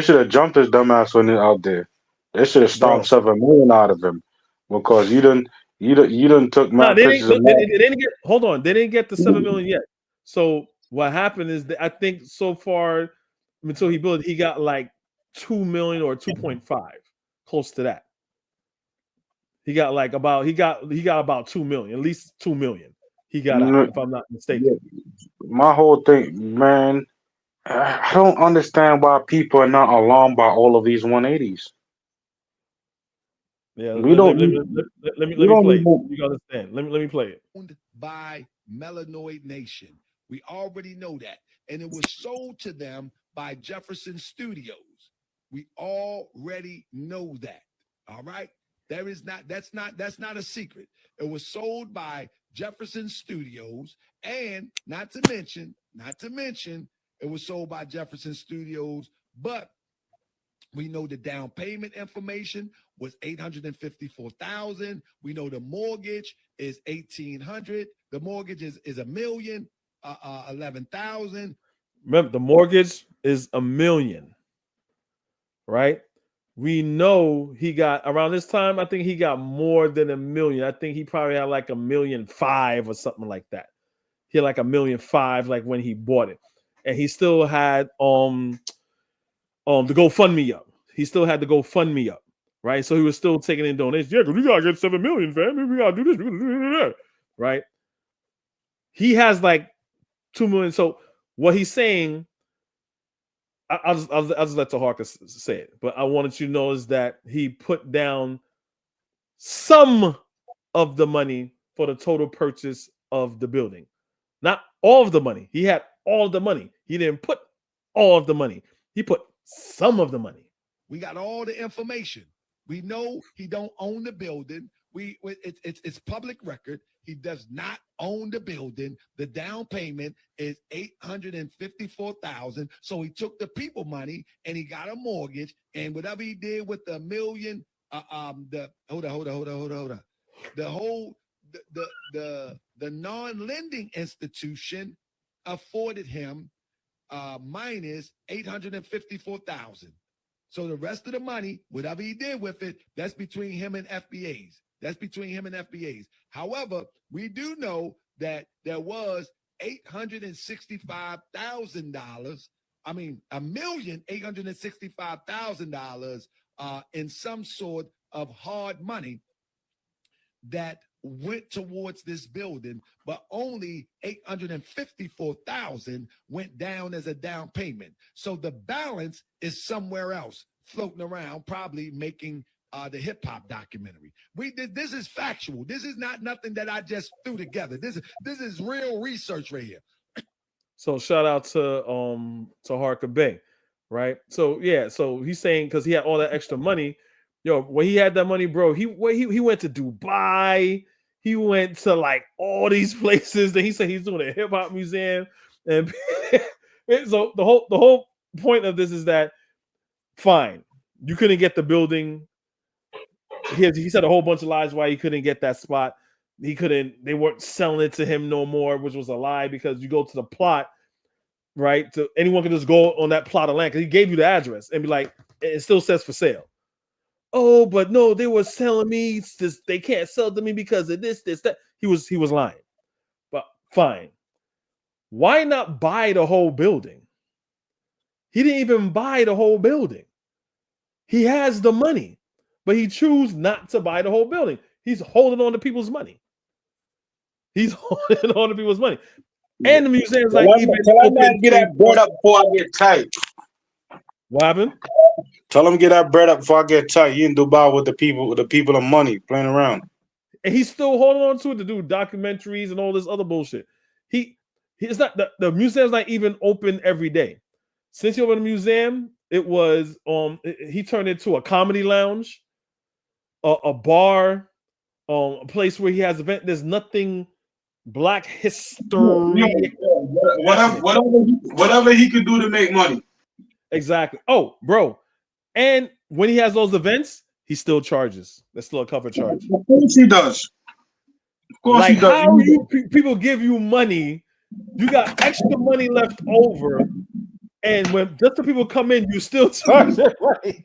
should have jumped his dumbass when they're out there. They should have stomped 7 million out of him because you done took my pictures of they didn't get. Hold on, they didn't get the 7 million yet. So what happened is that I think so far until he built it, he got like 2 million or 2.5, close to that. He got like about he got about 2 million, at least 2 million. He got out, if I'm not mistaken. My whole thing, man, I don't understand why people are not alarmed by all of these 180s. Yeah, We let me play it. You understand? Let me play it. Owned by Melanoid Nation. We already know that. And it was sold to them by Jefferson Studios. We already know that. All right? That's not a secret. It was sold by Jefferson Studios, and not to mention, it was sold by Jefferson Studios, but we know the down payment information was $854,000. We know the mortgage is $1,800. The mortgage is $1,011,000. Remember, the mortgage is $1 million, right? We know he got around this time. I think he got more than $1 million. I think he probably had like $1.5 million or something like that. He had like $1.5 million like when he bought it, and he still had the GoFundMe up. He still had the GoFundMe up, right? So he was still taking in donations. Yeah, because we gotta get 7 million, fam. We gotta do this. We gotta do that, right? He has like 2 million. So what he's saying, I'll just let Taharka say it. But I wanted you to know is that he put down some of the money for the total purchase of the building, not all of the money. He had all of the money. He didn't put all of the money. He put some of the money. We got all the information. We know he don't own the building. It's public record. He does not own the building. The down payment is $854,000. So he took the people money and he got a mortgage. And whatever he did with the $1 million, the non-lending institution afforded him minus $854,000. So the rest of the money, whatever he did with it, that's between him and FBAs. That's between him and FBAs. However, we do know that there was $865,000. I mean, $1,865,000 in some sort of hard money that went towards this building, but only $854,000 went down as a down payment. So the balance is somewhere else, floating around, probably making the hip hop documentary. This is factual. This is not nothing that I just threw together. This is real research right here. So shout out to Harker Bay, right? So yeah, so he's saying because he had all that extra money, yo, when he had that money, bro, he went to Dubai. He went to like all these places. That he said he's doing a hip hop museum, and so the whole point of this is that fine, you couldn't get the building. He said a whole bunch of lies why he couldn't get that spot. He couldn't. They weren't selling it to him no more, which was a lie because you go to the plot, right? To anyone can just go on that plot of land because he gave you the address and be like, it still says for sale. Oh, but no, they were selling me this. They can't sell to me because of this, that. He was lying. But fine. Why not buy the whole building? He didn't even buy the whole building. He has the money, but he chose not to buy the whole building. He's holding on to people's money. And the museum's like even open. Get that bread up before I get tight. What happened? Tell him get that bread up before I get tight. You in Dubai with the people of money playing around. And he's still holding on to it to do documentaries and all this other bullshit. He's not the museum's not even open every day. Since he opened the museum, it was he turned it into a comedy lounge, a bar, a place where he has event. There's nothing Black history. Whatever he could do to make money. Exactly. Oh, bro. And when he has those events, he still charges. That's still a cover charge. Of course he does. Of course like he does. How people give you money, you got extra money left over, and when just the people come in, you still charge it. Right?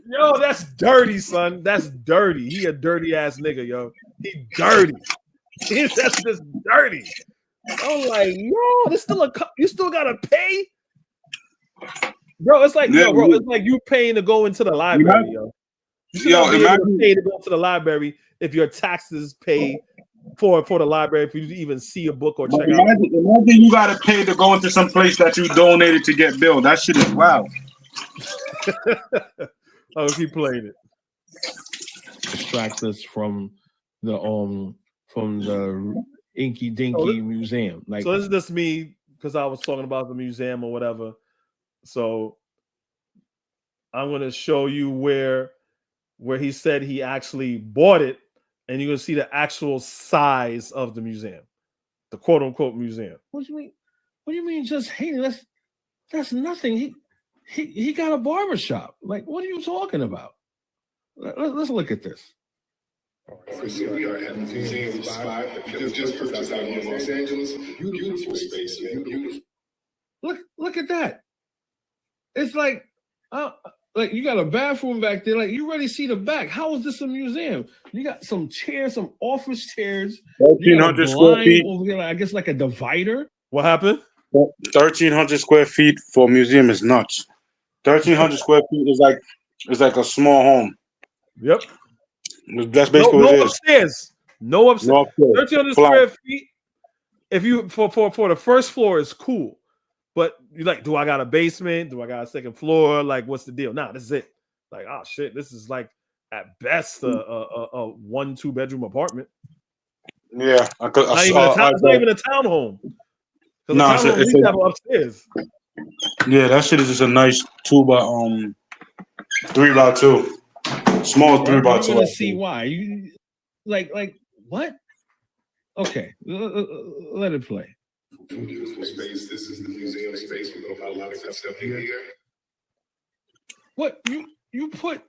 Yo, that's dirty, son. That's dirty. He a dirty ass nigga, yo. He dirty. That's just dirty. I'm like, yo, this still you still gotta pay, bro. It's like, yo, bro, it's like you paying to go into the library, yo. You should not be able to pay to go to the library if your taxes pay for the library for you to even see a book or check out. Imagine you gotta pay to go into some place that you donated to get billed. That shit is wild. I'll keep playing it. Distract us from the Inky Dinky museum. Like, so this is just me because I was talking about the museum or whatever. So I'm gonna show you where he said he actually bought it, and you're gonna see the actual size of the museum, the quote unquote museum. What do you mean? What do you mean just hating? That's nothing. He got a barbershop. Like, what are you talking about? Let's look at this. We are at the museum spot. Just put this out here in Los Angeles. Beautiful space, man. Beautiful. Look at that. It's like you got a bathroom back there. Like, you already see the back. How is this a museum? You got some chairs, some office chairs. You got a 1,300 square blind feet. over here, like, I guess like a divider. What happened? 1,300 square feet for a museum is nuts. 1,300 square feet is like a small home. Yep. That's basically what it is. Upstairs. No upstairs. No upstairs. 1,300 Flat. square feet. If you for the first floor is cool, but you like, do I got a basement? Do I got a second floor? Like, what's the deal? Nah, this is it. Like, oh shit, this is like at best a 1-2 bedroom apartment. Yeah, It's not even a townhome. No, a townhome it's we have upstairs. Yeah, that shit is just a nice 3x2, small 3x2. You're gonna see why. You like what? Okay, let it play. Beautiful space. This is the museum space. We don't have a lot of stuff in here. What you put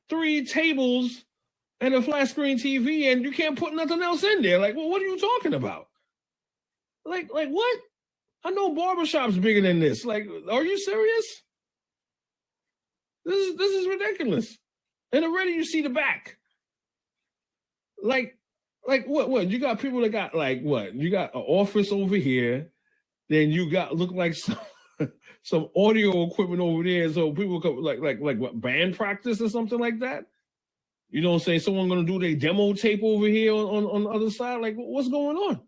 3 tables and a flat screen TV, and you can't put nothing else in there? Like, well, what are you talking about? Like what? I know barbershops bigger than this. Like, are you serious? This is ridiculous. And already you see the back. Like what? You got people that got like what? You got an office over here, then you got look like some audio equipment over there, so people come like what, band practice or something like that. You know what I'm saying? Someone gonna do their demo tape over here on the other side. Like, what's going on?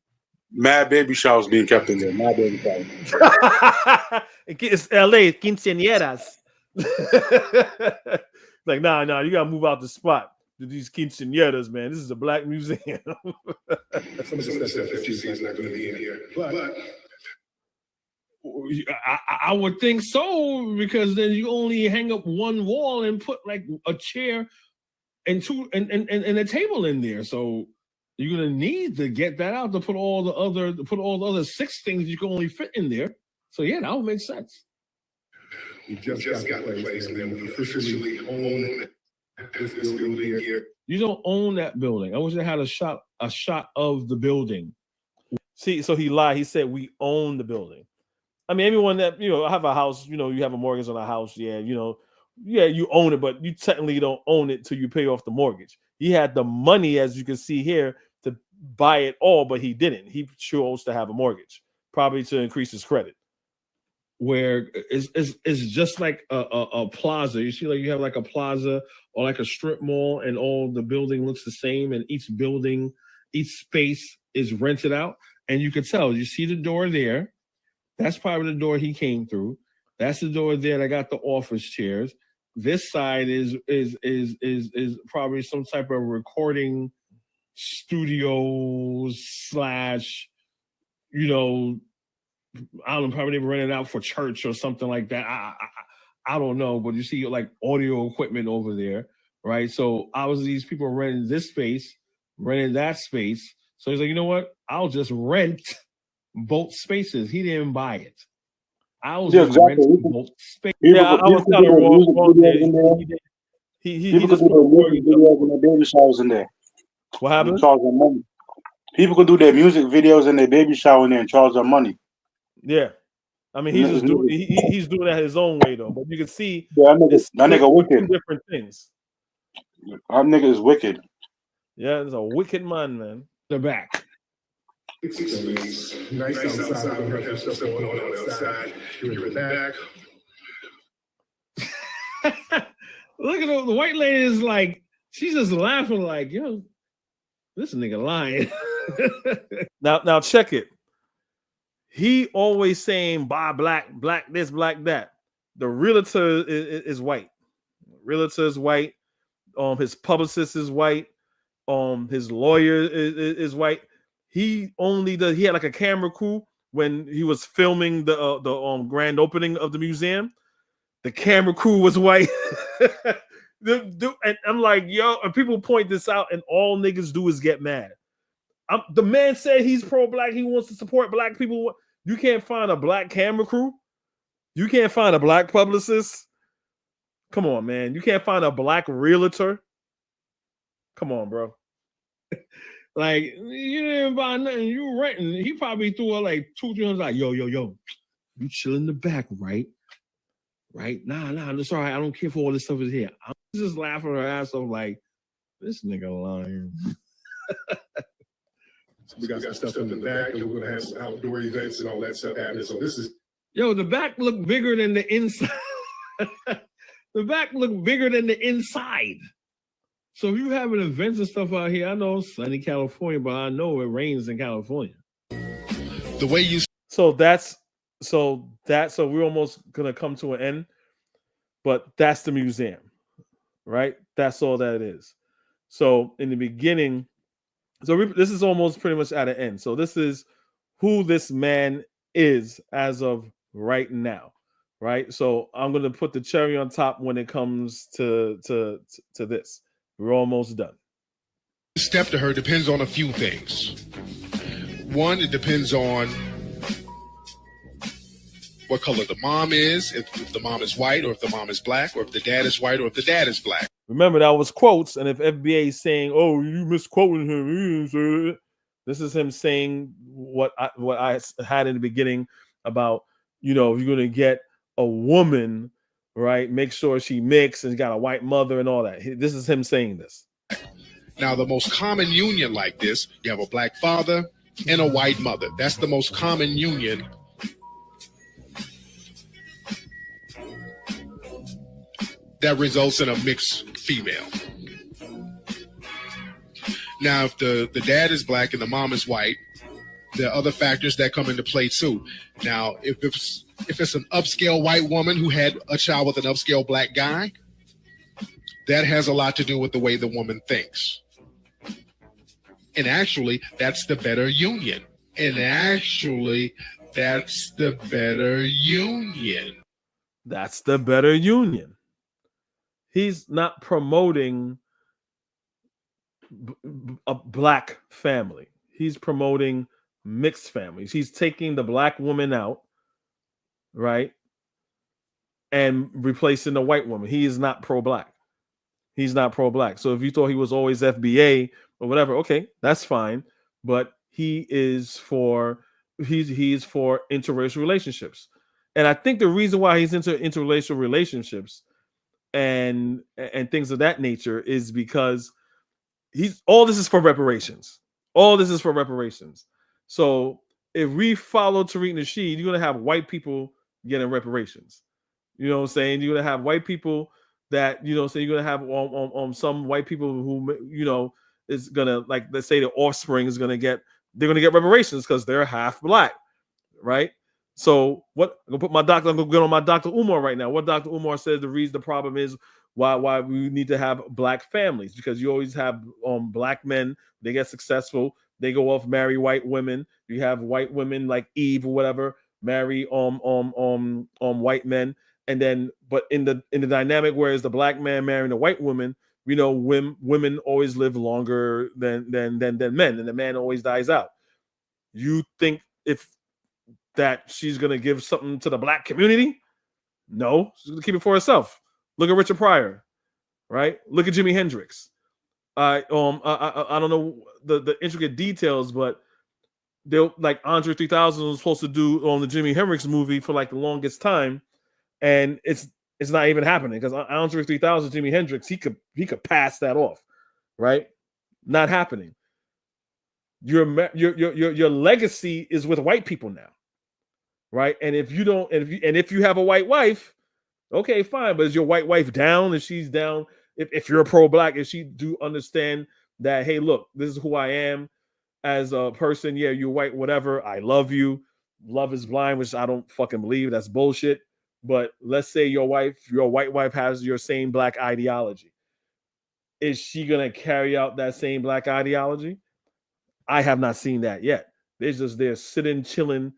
Mad baby showers being kept in there. Mad baby showers. It's LA, quinceañeras. Like, nah, you gotta move out the spot. These quinceañeras, man. This is a black museum. Some of the stuff that you see is not going to be in here, but I would think so, because then you only hang up one wall and put like a chair and a table in there. So you're gonna need to get that out to put all the other 6 things you can only fit in there. So yeah, that would make sense. We just got the place, and then we officially own this building here. You don't own that building. I wish I had a shot of the building. See, so he lied. He said we own the building. I mean, everyone that, I have a house, you have a mortgage on a house. Yeah, you own it, but you technically don't own it till you pay off the mortgage. He had the money, as you can see here, to buy it all, but he didn't. He chose to have a mortgage, probably to increase his credit. Where it's just like a plaza. You see, like you have like a plaza or like a strip mall, and all the building looks the same, and each space is rented out, and you can tell. You see the door there. That's probably the door he came through. That's the door there that got the office chairs. This side is probably some type of recording studio / I don't know, probably they were renting out for church or something like that. I don't know, but you see like audio equipment over there, right? So obviously these people are renting this space, renting that space. So he's like, you know what? I'll just rent both spaces. He didn't buy it. I'll just rent both spaces. Yeah, I was kind of wrong there. He just put music videos and their baby showers in there. What happened? Charge them money. People could do their music videos and their baby shower in there and charge them money. Yeah, I mean, he's doing that his own way though. But you can see that nigga wicked. 2 different things. That nigga is wicked. Yeah, it's a wicked man. The back. It's nice outside. We have stuff going on outside. You're back. Look at the white lady is like, she's just laughing like, yo, this nigga lying. Now check it. He always saying buy black this, black that. The realtor is white. Realtor is white. His publicist is white. His lawyer is white. He had like a camera crew when he was filming the grand opening of the museum. The camera crew was white. And I'm like, yo, and people point this out, and all niggas do is get mad. The man said he's pro-black. He wants to support black people. You can't find a black camera crew. You can't find a black publicist. Come on, man. You can't find a black realtor. Come on, bro. Like, you didn't buy nothing. You renting. He probably threw her like $200-300. Like, yo. You chill in the back, right? Right? Nah, that's all right. I don't care for all this stuff is here. I'm just laughing her ass off like, this nigga lying. We got some stuff in the back, and we're gonna have some outdoor events and all that stuff happening. So this is Yo, the back look bigger than the inside. The back look bigger than the inside. So if you having events and stuff out here, I know sunny California, but I know it rains in California. the way you. So we're almost gonna come to an end, but that's the museum, right? That's all that it is. So in the beginning, this is almost pretty much at an end. So this is who this man is as of right now, right? So I'm gonna put the cherry on top when it comes to this. We're almost done. Step to her depends on a few things. One, it depends on what color the mom is, if the mom is white, or if the mom is black, or if the dad is white, or if the dad is black. Remember, that was quotes, and if FBA is saying, "Oh, you misquoting him," this is him saying what I had in the beginning about, if you're gonna get a woman, right, make sure she mixed and got a white mother and all that. This is him saying this. Now, the most common union like this, you have a black father and a white mother. That's the most common union. That results in a mixed female. Now, if the dad is black and the mom is white, there are other factors that come into play too. Now, if it's an upscale white woman who had a child with an upscale black guy, that has a lot to do with the way the woman thinks. And actually, that's the better union. That's the better union. He's not promoting a black family. He's promoting mixed families. He's taking the black woman out, right, and replacing the white woman. He is not pro-black. He's not pro-black. So if you thought he was always FBA or whatever, okay, that's fine. But he is for interracial relationships. And I think the reason why he's into interracial relationships and things of that nature is because all this is for reparations. All this is for reparations. So if we follow Tariq Nasheed, you're gonna have white people getting reparations. You know what I'm saying? You're gonna have white people that, so you're gonna have some white people who is gonna, like, let's say the offspring is gonna get reparations because they're half black, right? So I'm gonna get on my Dr. Umar right now. What Dr. Umar says the reason the problem is why we need to have black families, because you always have black men, they get successful, they go off, marry white women. You have white women like Eve or whatever marry white men, and then but in the dynamic where it's the black man marrying a white woman, women always live longer than men, and the man always dies out. You think that she's gonna give something to the black community? No, she's gonna keep it for herself. Look at Richard Pryor, right? Look at Jimi Hendrix. I don't know the intricate details, but they'll, like, Andre 3000 was supposed to do on the Jimi Hendrix movie for like the longest time, and it's not even happening because Andre 3000, Jimi Hendrix, he could pass that off, right? Not happening. Your legacy is with white people now, right? And if you have a white wife, okay, fine. But is your white wife down? If she's down, if you're pro-black, if she do understand that, hey, look, this is who I am as a person. Yeah, you're white, whatever. I love you. Love is blind, which I don't fucking believe. That's bullshit. But let's say your white wife has your same black ideology. Is she gonna carry out that same black ideology? I have not seen that yet. They're sitting, chilling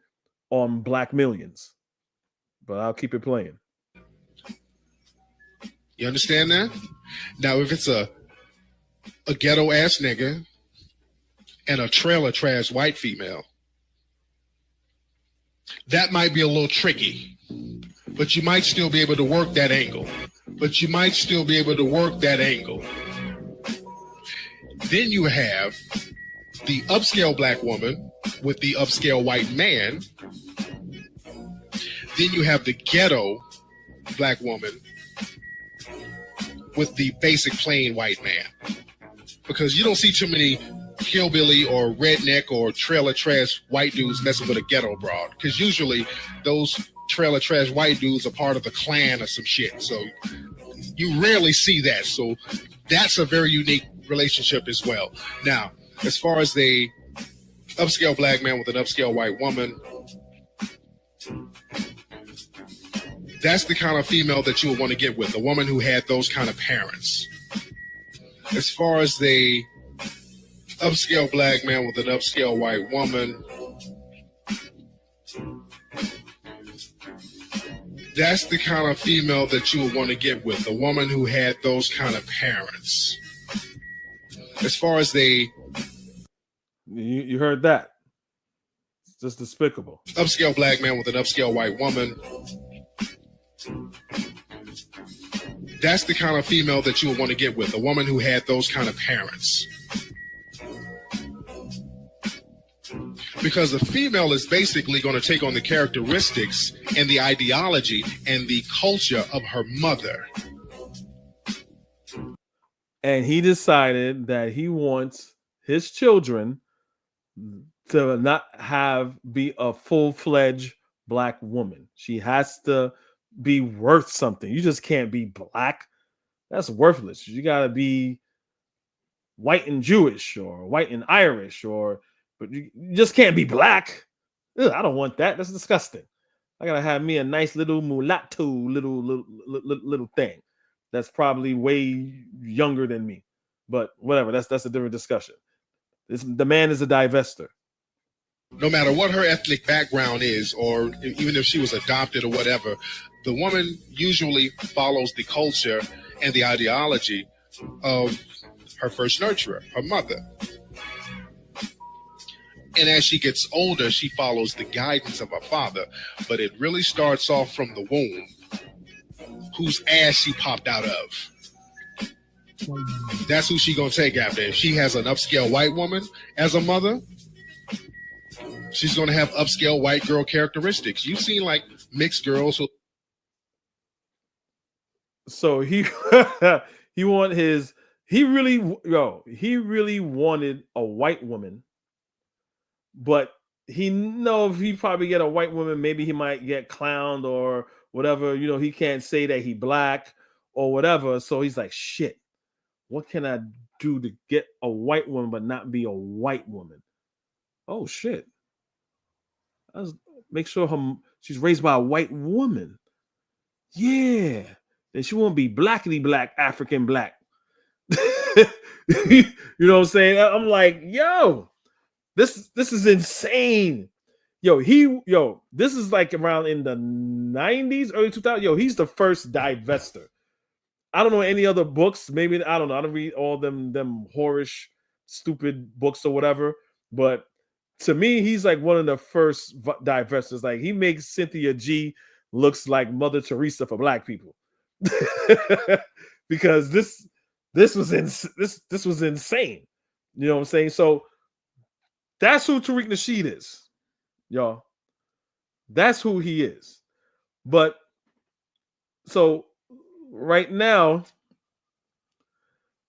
on black millions. But I'll keep it playing. You understand that? Now, if it's a ghetto ass nigga and a trailer trash white female, that might be a little tricky, but you might still be able to work that angle. Then you have the upscale black woman with the upscale white man. Then you have the ghetto black woman with the basic plain white man. Because you don't see too many hillbilly or redneck or trailer trash white dudes messing with a ghetto broad. Because usually those trailer trash white dudes are part of the clan or some shit. So you rarely see that. So that's a very unique relationship as well. Now, as far as the upscale black man with an upscale white woman, that's the kind of female that you would want to get with, a woman who had those kind of parents. As far as the upscale black man with an upscale white woman, that's the kind of female that you would want to get with, a woman who had those kind of parents. As far as the... You heard that. It's just despicable. Upscale black man with an upscale white woman, that's the kind of female that you would want to get with, a woman who had those kind of parents. Because the female is basically going to take on the characteristics and the ideology and the culture of her mother. And he decided that he wants his children to not be a full-fledged black woman. She has to be worth something. You just can't be black. That's worthless. You got to be white and Jewish or white and Irish, but you just can't be black. Ugh, I don't want that. That's disgusting. I gotta have me a nice little mulatto little thing that's probably way younger than me. But whatever, that's a different discussion. The man is a divester. No matter what her ethnic background is, or even if she was adopted or whatever, the woman usually follows the culture and the ideology of her first nurturer, her mother. And as she gets older, she follows the guidance of her father. But it really starts off from the womb, whose ass she popped out of. That's who she gonna take after. If she has an upscale white woman as a mother, she's gonna have upscale white girl characteristics. You've seen like mixed girls who... So he really wanted a white woman, but he know if he probably get a white woman, maybe he might get clowned or whatever. You know, he can't say that he black or whatever. So he's like, shit, what can I do to get a white woman but not be a white woman? Oh shit. Make sure she's raised by a white woman. Yeah. Then she won't be blackity black, African black. You know what I'm saying? I'm like, yo, this is insane. This is like around in the 90s, early 2000s. Yo, he's the first divester. I don't know any other books. Maybe, I don't know. I don't read all them whorish, stupid books or whatever. But to me, he's like one of the first divestors. Like, he makes Cynthia G looks like Mother Teresa for black people. Because this was insane. You know what I'm saying? So that's who Tariq Nasheed is, y'all. That's who he is. But so right now,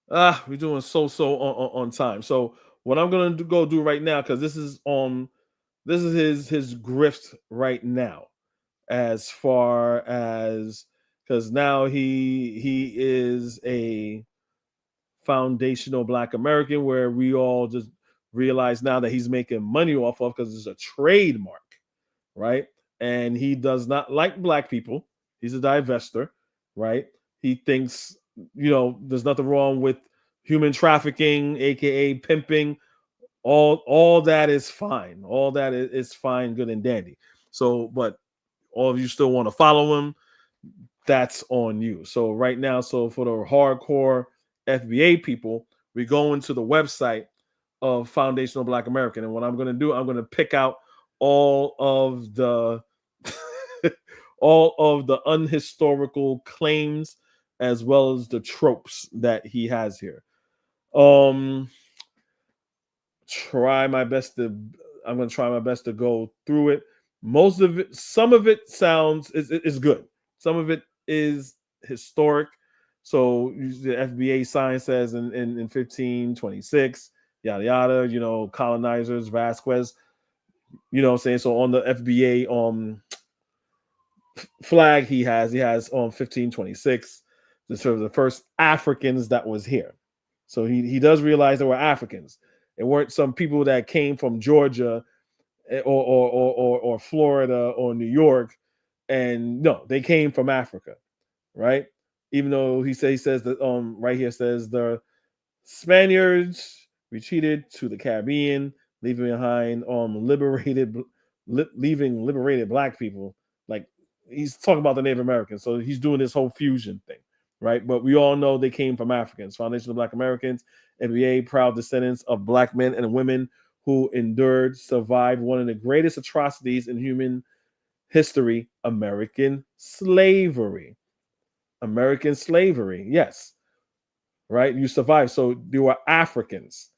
we're doing so on time. So what I'm gonna go do right now, because this is his grift right now, as far as, because now he is a foundational Black American, where we all just realize now that he's making money off of, because it's a trademark, right? And he does not like black people. He's a divester, right? He thinks, there's nothing wrong with human trafficking, aka pimping. All that is fine. All that is fine, good and dandy. So, but all of you still want to follow him, that's on you. So right now, so for the hardcore FBA people, we go into the website of Foundational Black American, and what I'm going to do, I'm going to pick out all of the unhistorical claims as well as the tropes that he has here. I'm going to try my best to go through it. Most of it, some of it sounds is good. Some of it is historic. So the FBA sign says in 1526, yada yada, you know, colonizers, Vasquez, you know what I'm saying? So on the FBA flag he has 1526, sort of the first Africans that was here. So he does realize there were Africans. It weren't some people that came from Georgia or Florida or New York, and no, they came from Africa, right? Even though he says that right here says the Spaniards retreated to the Caribbean, leaving behind leaving liberated black people. Like, he's talking about the Native Americans, so he's doing this whole fusion thing, right? But we all know they came from Africans. Foundation of Black Americans, FBA, proud descendants of black men and women who survived one of the greatest atrocities in human history, American slavery. American slavery, yes. Right? You survived. So you were Africans,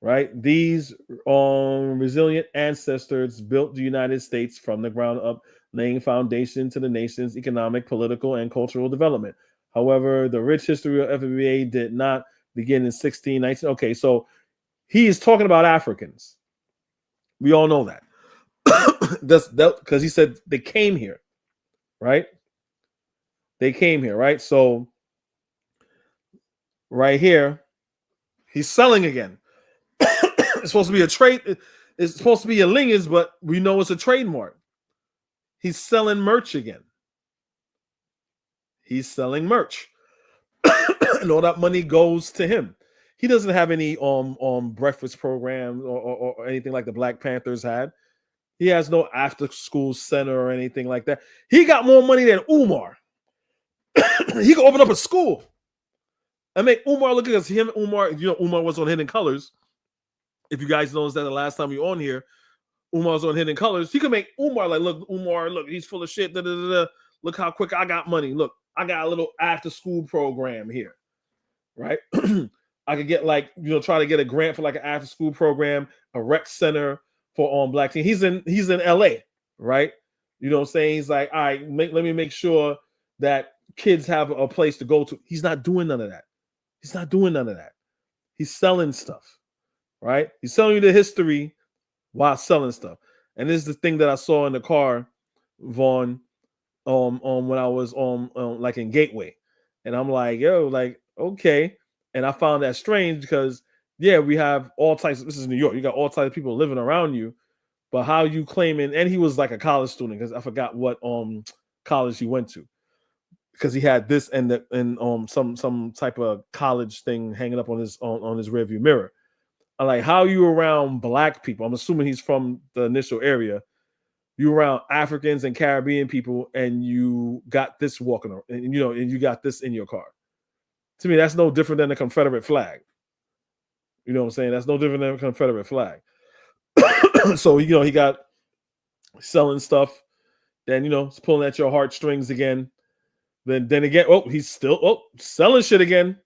right? These resilient ancestors built the United States from the ground up, laying foundation to the nation's economic, political, and cultural development. However, the rich history of FBA did not begin in 1619. Okay, so he is talking about Africans. We all know that. That's because he said they came here, right? They came here, right? So right here, he's selling again. It's supposed to be a trade. It's supposed to be a lineage, but we know it's a trademark. He's selling merch again. He's selling merch. And all that money goes to him. He doesn't have any breakfast programs or anything like the Black Panthers had. He has no after school center or anything like that. He got more money than Umar. He could open up a school. I mean, Umar, look at this. Him, Umar, you know, Umar was on Hidden Colors. If you guys noticed that the last time we were on here, Umar was on Hidden Colors. He could make Umar like, look, Umar, look, he's full of shit. Da, da, da, da. Look how quick I got money. Look, I got a little after school program here, right? I could get like, you know, try to get a grant for like an after school program, a rec center for black team. He's in LA, right? You know what I'm saying? He's like, all right, let me make sure that kids have a place to go to. He's not doing none of that. He's not doing none of that. He's selling stuff, right? He's selling you the history while selling stuff. And this is the thing that I saw in the car, Vaughn, when I was like in Gateway. And I'm like, yo, like, okay. And I found that strange because, yeah, we have all types. This is New York. You got all types of people living around you. But how you claiming, and he was like a college student, because I forgot what college he went to. Because he had this and some type of college thing hanging up on his rearview mirror. I'm like, how are you around black people? I'm assuming he's from the initial area. You around Africans and Caribbean people, and you got this walking around, and you got this in your car. To me, that's no different than the Confederate flag. You know what I'm saying? That's no different than a Confederate flag. So, you know, he got selling stuff. Then, you know, it's pulling at your heartstrings again. Then again, he's still selling shit again.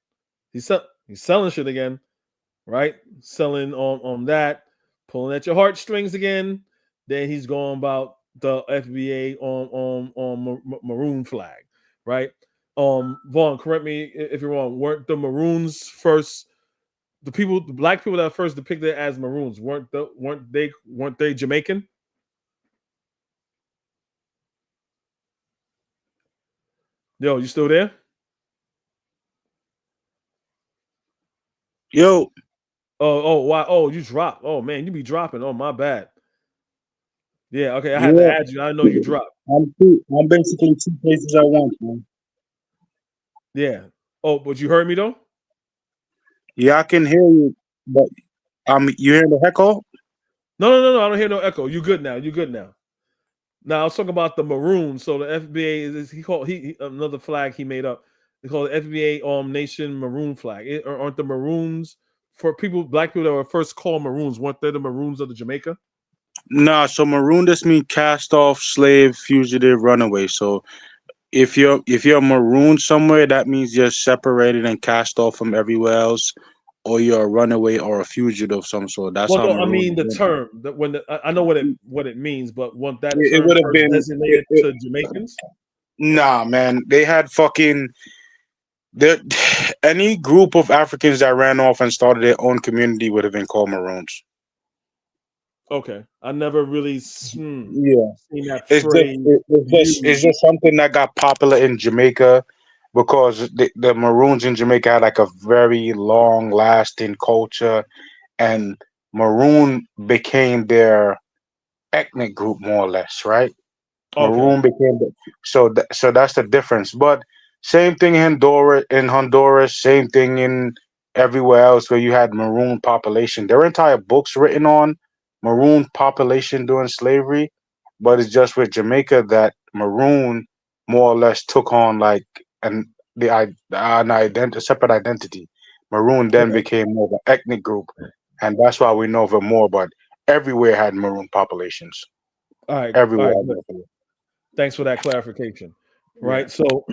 He's selling shit again, right? Selling on that, pulling at your heartstrings again. Then he's going about the FBA on maroon flag, right? Vaughn, correct me if you're wrong. Weren't the Maroons first? The black people that first depicted as Maroons weren't they Jamaican? Yo, you still there? Yo. Oh, why? Oh, you dropped. Oh man, you be dropping. Oh, my bad. Yeah, okay. I had to add you. I know you dropped. I'm basically two places at once, man. Yeah. Oh, but you heard me though? Yeah, I can hear you, but you hearing the echo? No. I don't hear no echo. You good now? Now I was talking about the maroon. So the FBA is he another flag he made up. They call it FBA Nation Maroon Flag. Aren't the Maroons for black people that were first called Maroons? Weren't they the Maroons of the Jamaica? Nah, so maroon just mean cast off, slave, fugitive, runaway. So if you're marooned somewhere, that means you're separated and cast off from everywhere else, or you're a runaway or a fugitive of some sort. That's Well, how no, I maroon. mean the term that I know what it means, but want that It term would have first been designated to Jamaicans? nah, man. They had fucking there. Any group of Africans that ran off and started their own community would have been called Maroons. Okay, I never really Yeah, seen that it's just phrase it's used. just something that got popular in Jamaica because the Maroons in Jamaica had like a very long lasting culture, and Maroon became their ethnic group more or less, right? Okay, Maroon became so that's the difference. But same thing in Honduras, same thing in everywhere else where you had maroon population. There are entire books written on maroon population during slavery, but it's just with Jamaica that maroon more or less took on like a separate identity. Maroon then okay, became more of an ethnic group, and that's why we know of it more. But everywhere had maroon populations. all right, Everywhere had good. maroon. Thanks for that clarification. Yeah. Right, so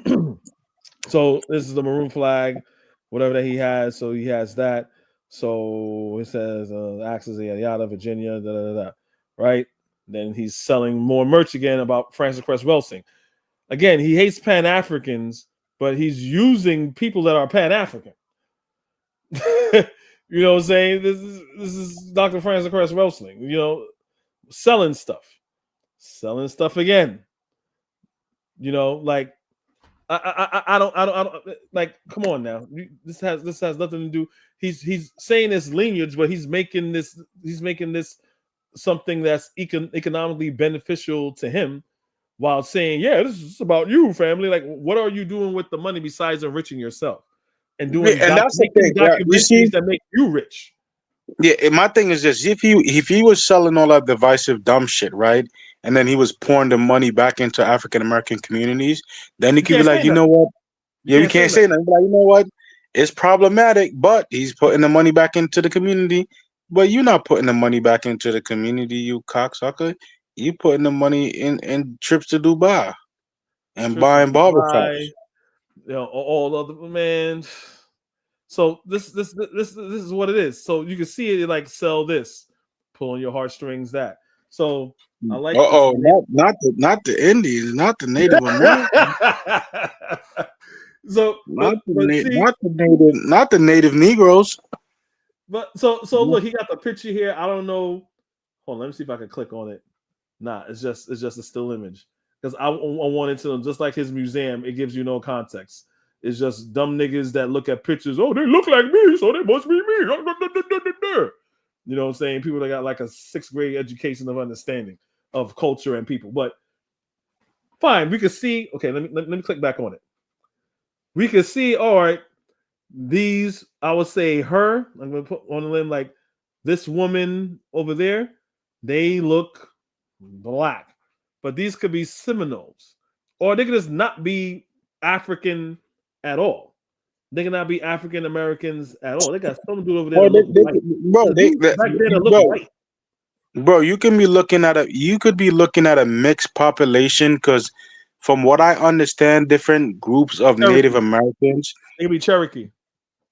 so this is the maroon flag, whatever that he has. So he has that. So it says Axis, yada, Virginia, da da da. Right. Then he's selling more merch again about Francis Cress Welsing. Again, he hates Pan Africans, but he's using people that are Pan African. You know what I'm saying? This is Dr. Francis Cress Welsing. You know, selling stuff again. You know, like I don't like. Come on now, this has nothing to do. He's saying this lineage, but he's making this something that's economically beneficial to him, while saying, "Yeah, this is about you, family." Like, what are you doing with the money besides enriching yourself and doing And that's the making thing. Yeah, you see, documentaries that make you rich? yeah. And my thing is this: if he was selling all that divisive dumb shit, right, and then he was pouring the money back into African American communities, then he You could be can't like, say you know nothing. what? You Yeah, we can't say can't say nothing. nothing. Like, you know what? It's problematic, but he's putting the money back into the community. But you're not putting the money back into the community, you cocksucker. You putting the money in trips to Dubai and Trips to buying Dubai, barbershops. you know, all other man. So this is what it is. So you can see it like sell this, pull on your heartstrings that. So I like this. Uh-oh, not the Indians, not the Native Americans, So but see, not the native Negroes. but so look, he got the picture here. I don't know. Hold on, let me see if I can click on it. Nah, it's just a still image. Because I wanted to, just like his museum, it gives you no context. It's just dumb niggas that look at pictures. Oh, they look like me, so they must be me. You know what I'm saying? People that got like a 6th grade education of understanding of culture and people. But fine, we can see. Okay, let me click back on it. We can see. All right, these. I would say her. I'm gonna put on the limb like this woman over there. They look black, but these could be Seminoles, or they could just not be African at all. They cannot be African Americans at all. They got some dude over there Or that look white. bro, The dude back there that look white. bro, you could be looking at a mixed population because from what I understand, different groups of Native Cherokee. Americans, They could be Cherokee.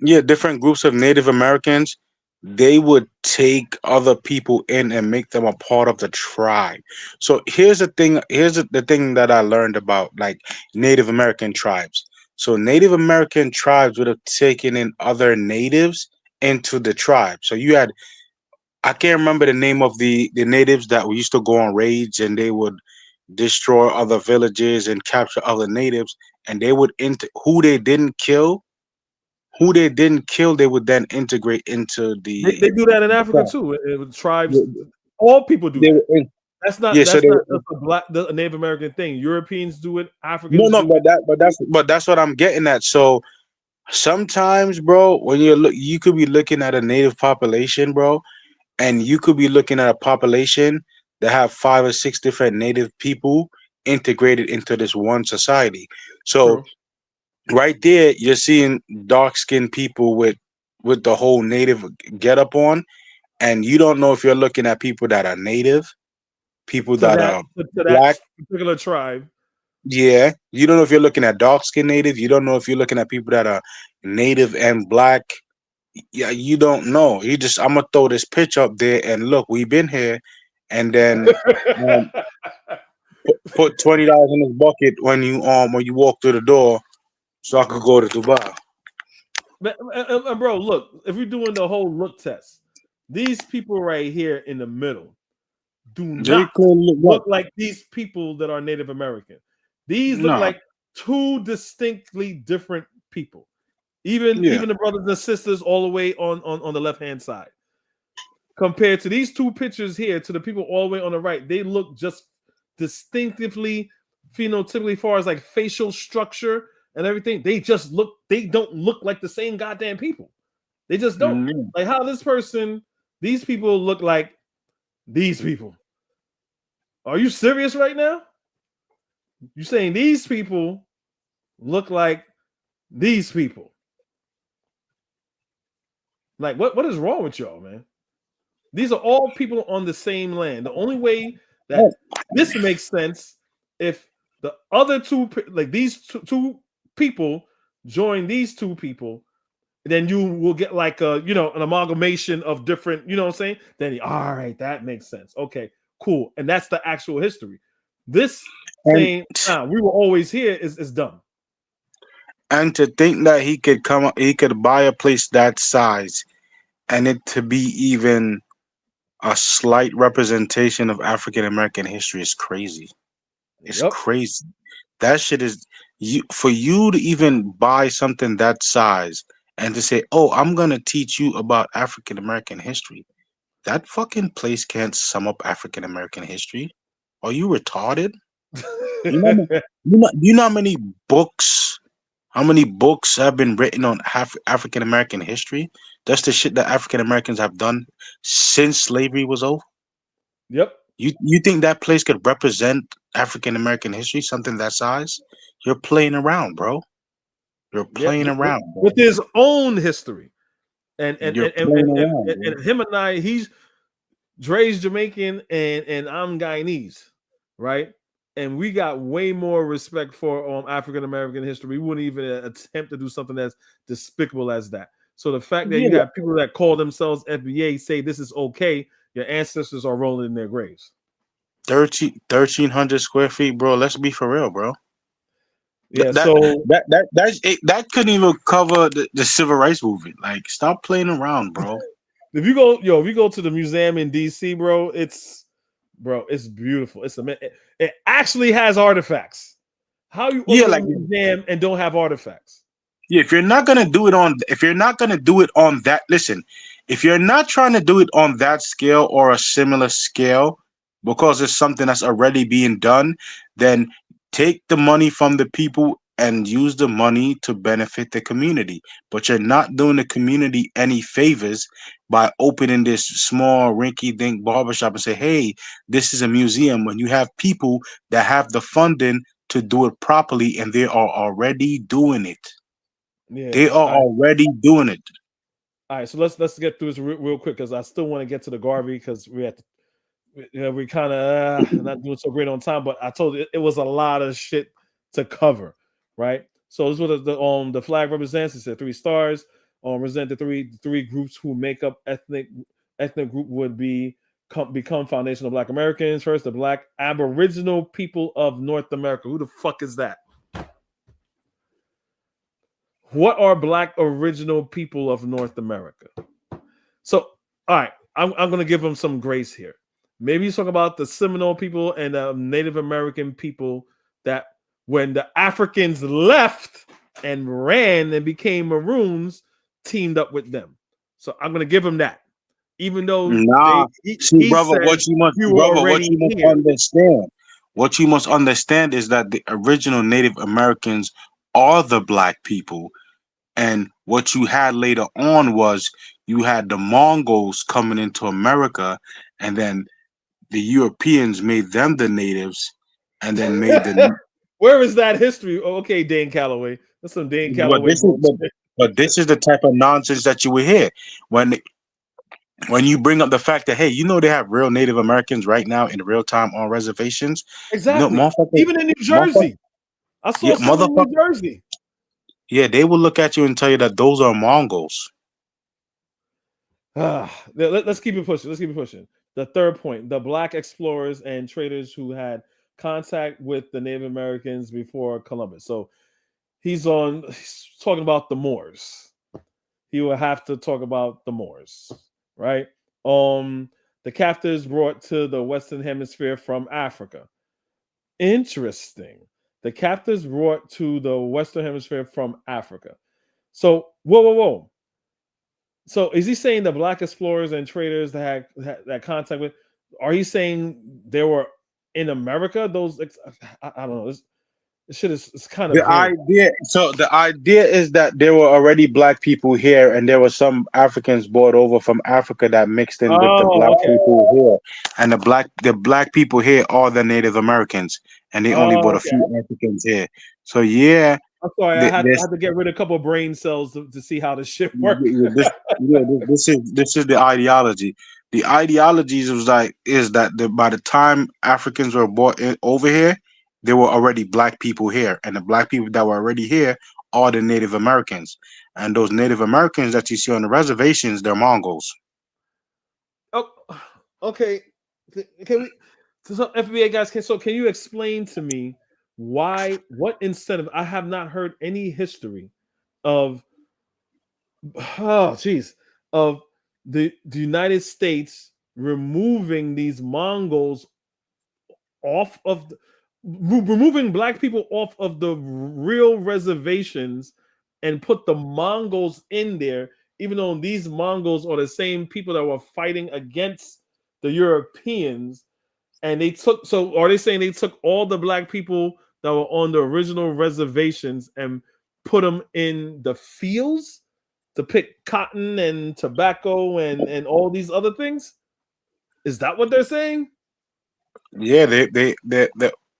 yeah, different groups of Native Americans, they would take other people in and make them a part of the tribe. So here's the thing. Here's the thing that I learned about like Native American tribes. So Native American tribes would have taken in other natives into the tribe. So you had I can't remember the name of the natives that we used to go on raids and they would destroy other villages and capture other natives and they would who they didn't kill, they would then integrate into They do that in Africa tribe. too. Tribes, all people do They that. were in, That's not yeah, so that's they not just a Native American thing. Europeans do it. no, Africans no, do it. but that's what I'm getting at. So sometimes, bro, when you could be looking at a native population, bro, and you could be looking at a population that have 5 or 6 different native people integrated into this one society. So True. right there, you're seeing dark skinned people with the whole native get up on, and you don't know if you're looking at people that are native, people To that that are to that black. particular tribe. Yeah, you don't know if you're looking at dark skin native. You don't know if you're looking at people that are native and black. Yeah, you don't know. You just I'm gonna throw this pitch up there and look, we've been here, and then put $20 in this bucket when you walk through the door, so I could go to Dubai. Bro, look, if we're doing the whole look test, these people right here in the middle do They not could look like these people that are Native American. These look No. like two distinctly different people. Even the brothers and sisters all the way on the left-hand side. Compared to these two pictures here, to the people all the way on the right, they look just distinctively phenotypically, far as like facial structure and everything. They don't look like the same goddamn people. They just don't. Like how these people look like these people. Are you serious right now? You're saying these people look like these people. Like what is wrong with y'all, man? These are all people on the same land. The only way that this makes sense if the other two, like these two people, join these two people, then you will get like an amalgamation of different, you know what I'm saying? Then all right, that makes sense. Okay, cool. And that's the actual history. This saying we were always here is dumb. And to think that he could buy a place that size and it to be even a slight representation of African American history is crazy. It's crazy. That shit is for you to even buy something that size and to say, "Oh, I'm gonna teach you about African American history." That fucking place can't sum up African American history. Are you retarded? You know how many books? How many books have been written on African American history? That's the shit that African Americans have done since slavery was over. Yep. You think that place could represent African American history, something that size? You're playing around, bro. You're playing around, bro. With his own history. And You're playing around, and him and I, Dre's Jamaican and I'm Guyanese, right? And we got way more respect for African American history. We wouldn't even attempt to do something as despicable as that. So the fact that you have people that call themselves FBA say this is okay, your ancestors are rolling in their graves. 1,300 square feet, bro. Let's be for real, bro. Yeah, that couldn't even cover the civil rights movement. Like, stop playing around, bro. If you go to the museum in DC, bro, it's beautiful. It actually has artifacts. How you open a museum and don't have artifacts? Yeah, if you're not gonna do it on that, listen, if you're not trying to do it on that scale or a similar scale, because it's something that's already being done, then take the money from the people and use the money to benefit the community. But you're not doing the community any favors by opening this small rinky-dink barbershop and say, hey, this is a museum, when you have people that have the funding to do it properly and they are already doing it. Yeah, they are already doing it. All right, so let's get through this real quick because I still want to get to the Garvey because we kind of not doing so great on time. But I told you it was a lot of shit to cover, right? So this is what the flag represents. It said 3 stars. Represent the three groups who make up ethnic group would become foundational Black Americans. First, the Black Aboriginal people of North America. Who the fuck is that? What are Black original people of North America? So, all right, I'm going to give them some grace here. Maybe you talk about the Seminole people and the Native American people that when the Africans left and ran and became Maroons, teamed up with them. So I'm going to give them that. Even though brother, what you must understand is that the original Native Americans are the Black people. And what you had later on was you had the Mongols coming into America, and then the Europeans made them the natives, and then made the. Where is that history? Oh, okay, Dane Calloway. That's some Dane Calloway. But this is the type of nonsense that you would hear when you bring up the fact that, hey, they have real Native Americans right now in real time on reservations. Exactly. Even in New Jersey. I saw some in New Jersey. Yeah, they will look at you and tell you that those are Mongols. Let's keep it pushing. Let's keep it pushing. The third point: the black explorers and traders who had contact with the Native Americans before Columbus. So he's talking about the Moors. He will have to talk about the Moors, right? The captives brought to the Western Hemisphere from Africa. Interesting. The captives brought to the Western Hemisphere from Africa. So, whoa. So, is he saying the black explorers and traders that had contact with? Are you saying they were in America? Those I don't know. This shit is kind of vague. The idea is that there were already black people here, and there were some Africans brought over from Africa that mixed in with the black Okay. people here, and the black people here are the Native Americans, and they only brought a Okay. few Africans here. So yeah, I'm sorry, I had to get rid of a couple of brain cells to see how this shit works. this is the ideology. The ideologies is that by the time Africans were brought over here, there were already black people here, and the black people that were already here are the Native Americans, and those Native Americans that you see on the reservations, they're Mongols. Oh, okay. Can we? So FBA guys, can you explain to me what incentive? I have not heard any history of of the United States removing these Mongols off of removing black people off of the real reservations and put the Mongols in there, even though these Mongols are the same people that were fighting against the Europeans. And so are they saying they took all the black people that were on the original reservations and put them in the fields to pick cotton and tobacco and all these other things? Is that what they're saying? Yeah, the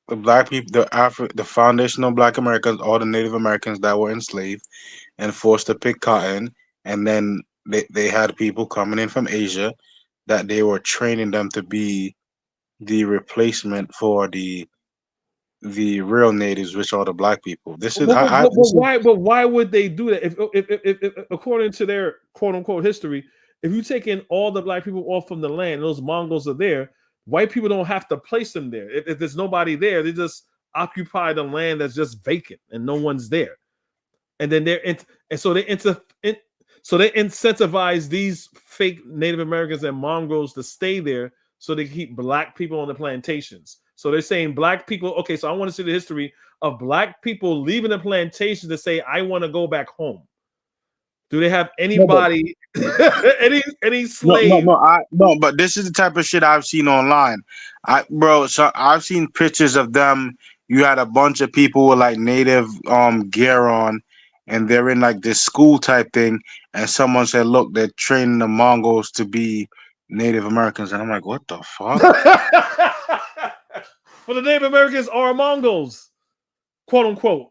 black people, the foundational Black Americans, all the Native Americans that were enslaved and forced to pick cotton, and then they had people coming in from Asia that they were training them to be the replacement for the real natives, which are the black people. This is Why would they do that? If according to their quote unquote history, if you take in all the black people off from the land, those Mongols are there. White people don't have to place them there. If there's nobody there, they just occupy the land that's just vacant and no one's there. And then so they incentivize these fake Native Americans and Mongols to stay there so they keep black people on the plantations. So they're saying black people. Okay, so I want to see the history of black people leaving the plantation to say, I want to go back home. Do they have anybody, any slave? No, but this is the type of shit I've seen online. So I've seen pictures of them. You had a bunch of people with like native gear on, and they're in like this school type thing, and someone said, look, they're training the Mongols to be Native Americans. And I'm like, what the fuck? Well, the Native Americans are Mongols, quote unquote.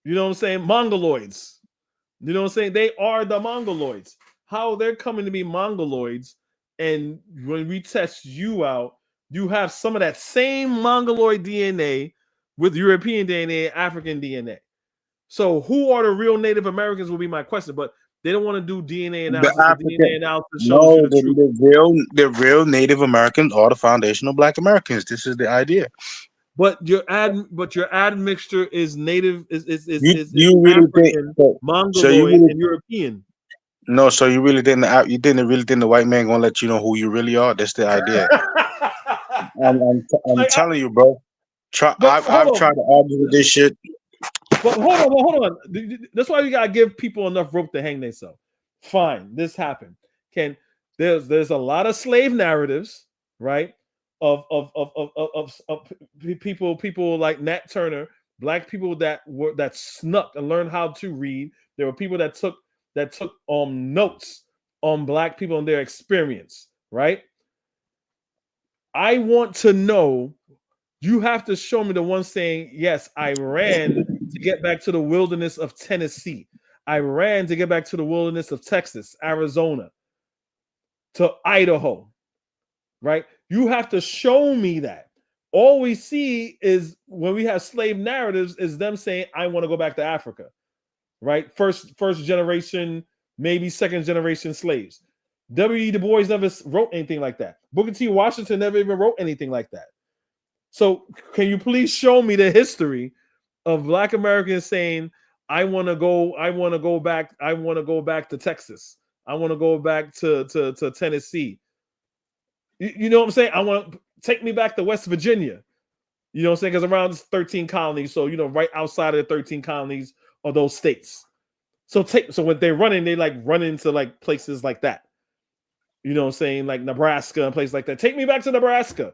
You know what I'm saying? Mongoloids. You know what I'm saying? They are the Mongoloids. How they're coming to be Mongoloids, and when we test you out, you have some of that same Mongoloid DNA with European DNA, African DNA. So who are the real Native Americans will be my question, but they don't want to do DNA analysis. DNA analysis shows you the truth. The real Native Americans are the foundational Black Americans. This is the idea. But your admixture is native is you really African, Mongoloid, and European. No, so you really didn't think the white man gonna let you know who you really are? That's the idea. I'm telling you, bro. I've tried to argue with this shit. But hold on. That's why you gotta give people enough rope to hang themselves. Fine, this happened. There's a lot of slave narratives, right? Of people like Nat Turner, black people that snuck and learned how to read. There were people that took notes on black people and their experience, right? I want to know. You have to show me the one saying, yes, I ran to get back to the wilderness of Tennessee. I ran to get back to the wilderness of Texas, Arizona, to Idaho, right? You have to show me that. All we see is when we have slave narratives is them saying, I want to go back to Africa, right? First generation, maybe second generation slaves. W.E. Du Bois never wrote anything like that. Booker T. Washington never even wrote anything like that. So can you please show me the history of Black Americans saying, I want to go back to Texas. I want to go back to Tennessee. You know what I'm saying? I want to take me back to West Virginia. You know what I'm saying? Because around 13 colonies, so right outside of the 13 colonies are those states. So when they're running, they like run into like places like that. You know what I'm saying? Like Nebraska and places like that. Take me back to Nebraska.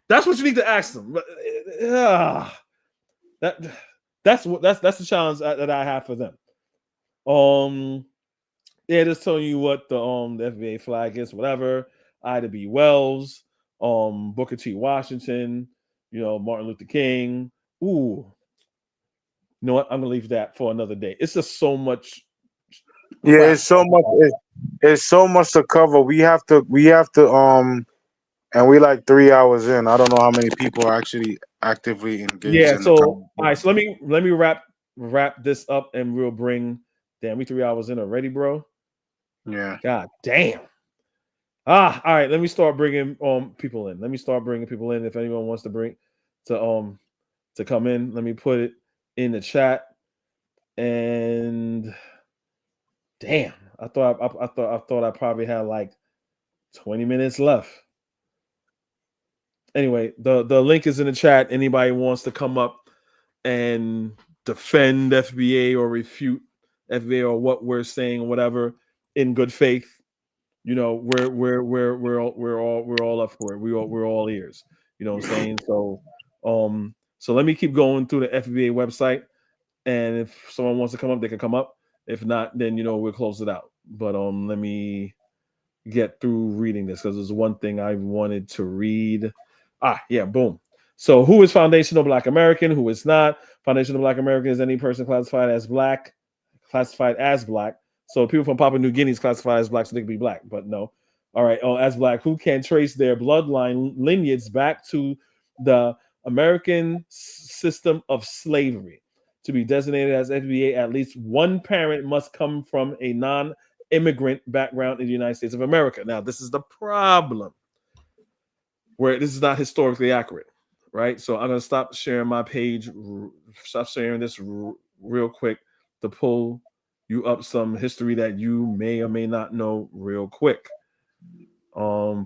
That's what you need to ask them. That's the challenge that I have for them. Just telling you what the FBA flag is, whatever. Ida B. Wells, Booker T. Washington, Martin Luther King. Ooh. You know what? I'm gonna leave that for another day. It's just so much. Yeah, it's so much. It's so much to cover. We have to. And we like 3 hours in. I don't know how many people are actually actively engaged. Yeah. In So the all right. So let me wrap this up, and we'll bring. Damn, we 3 hours in already, bro. Yeah. God damn. All right. Let me start bringing people in. If anyone wants to to come in, let me put it in the chat. And damn, I thought I probably had like 20 minutes left. Anyway, the link is in the chat. Anybody wants to come up and defend FBA or refute FBA or what we're saying or whatever in good faith, we're all up for it. We're all ears. You know what I'm saying? So let me keep going through the FBA website, and if someone wants to come up, they can come up. If not, then we'll close it out. But let me get through reading this because there's one thing I wanted to read. Boom. So who is foundational Black American? Who is not? Foundational Black American is any person classified as Black. So people from Papua New Guinea is classified as Black, so they can be Black, but no. All right, as Black, who can trace their bloodline lineage back to the American system of slavery. To be designated as FBA, at least one parent must come from a non-immigrant background in the United States of America. Now, this is the problem, where this is not historically accurate, right? So I'm going to stop sharing my page, stop sharing this real quick to pull you up some history that you may or may not know real quick. Boom.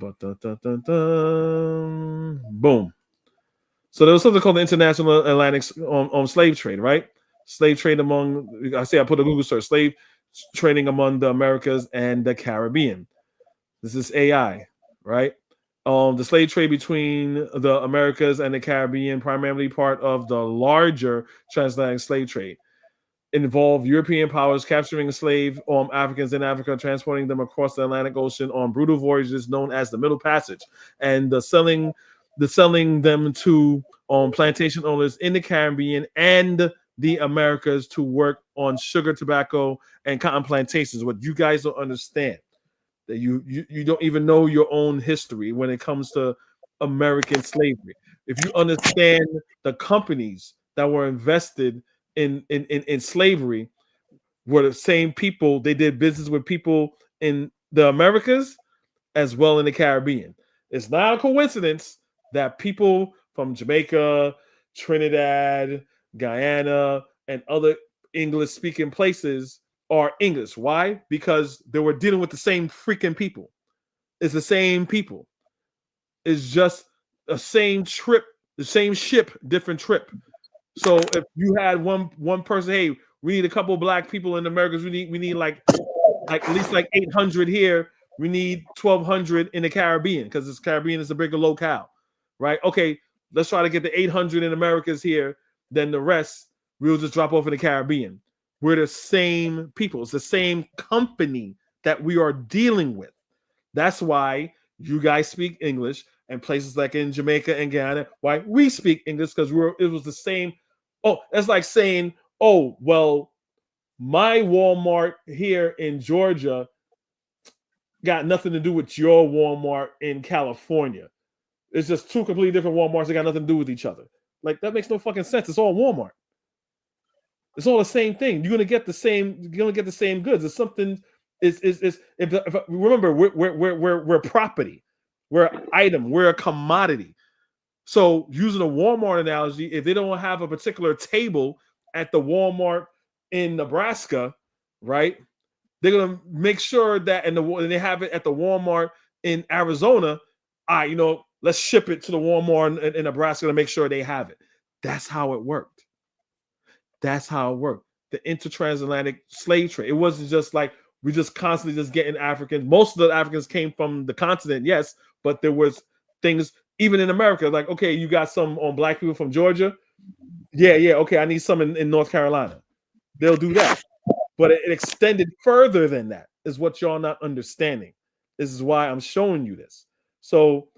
So there was something called the International Atlantic Slave Trade, right? Slave trade among, I put a Google search, slave trading among the Americas and the Caribbean. This is AI, right? The slave trade between the Americas and the Caribbean, primarily part of the larger transatlantic slave trade, involved European powers capturing enslaved Africans in Africa, transporting them across the Atlantic Ocean on brutal voyages known as the Middle Passage, and the selling them to plantation owners in the Caribbean and the Americas to work on sugar, tobacco, and cotton plantations. What you guys don't understand, that you don't even know your own history when it comes to American slavery. If you understand the companies that were invested in slavery were the same people, they did business with people in the Americas as well in the Caribbean. It's not a coincidence that people from Jamaica, Trinidad, Guyana, and other English-speaking places are English. Why? Because they were dealing with the same freaking people. It's the same people. It's just the same trip, the same ship, different trip. So if you had one person, hey, we need a couple of Black people in the Americas. We need like at least like 800 here. We need 1,200 in the Caribbean because this Caribbean is a bigger locale, right? Okay, let's try to get the 800 in Americas here. Then the rest we'll just drop off in the Caribbean. We're the same people. It's the same company that we are dealing with. That's why you guys speak English, and places like in Jamaica and Guyana, why we speak English, because it was the same. Oh, it's like saying, oh, well, my Walmart here in Georgia got nothing to do with your Walmart in California. It's just two completely different Walmarts that got nothing to do with each other. Like, that makes no fucking sense. It's all Walmart. It's all the same thing. You're gonna get the same goods. It's something Remember, we're property, we're an item, we're a commodity. So using a Walmart analogy, if they don't have a particular table at the Walmart in Nebraska, right? They're gonna make sure that and they have it at the Walmart in Arizona. Let's ship it to the Walmart in Nebraska to make sure they have it. That's how it worked. That's how it worked. The intertransatlantic slave trade. It wasn't just like we just constantly just getting Africans. Most of the Africans came from the continent, yes, but there was things even in America. Like, okay, you got some on black people from Georgia. Yeah, okay, I need some in North Carolina. They'll do that. But it extended further than that, is what y'all not understanding. This is why I'm showing you this. So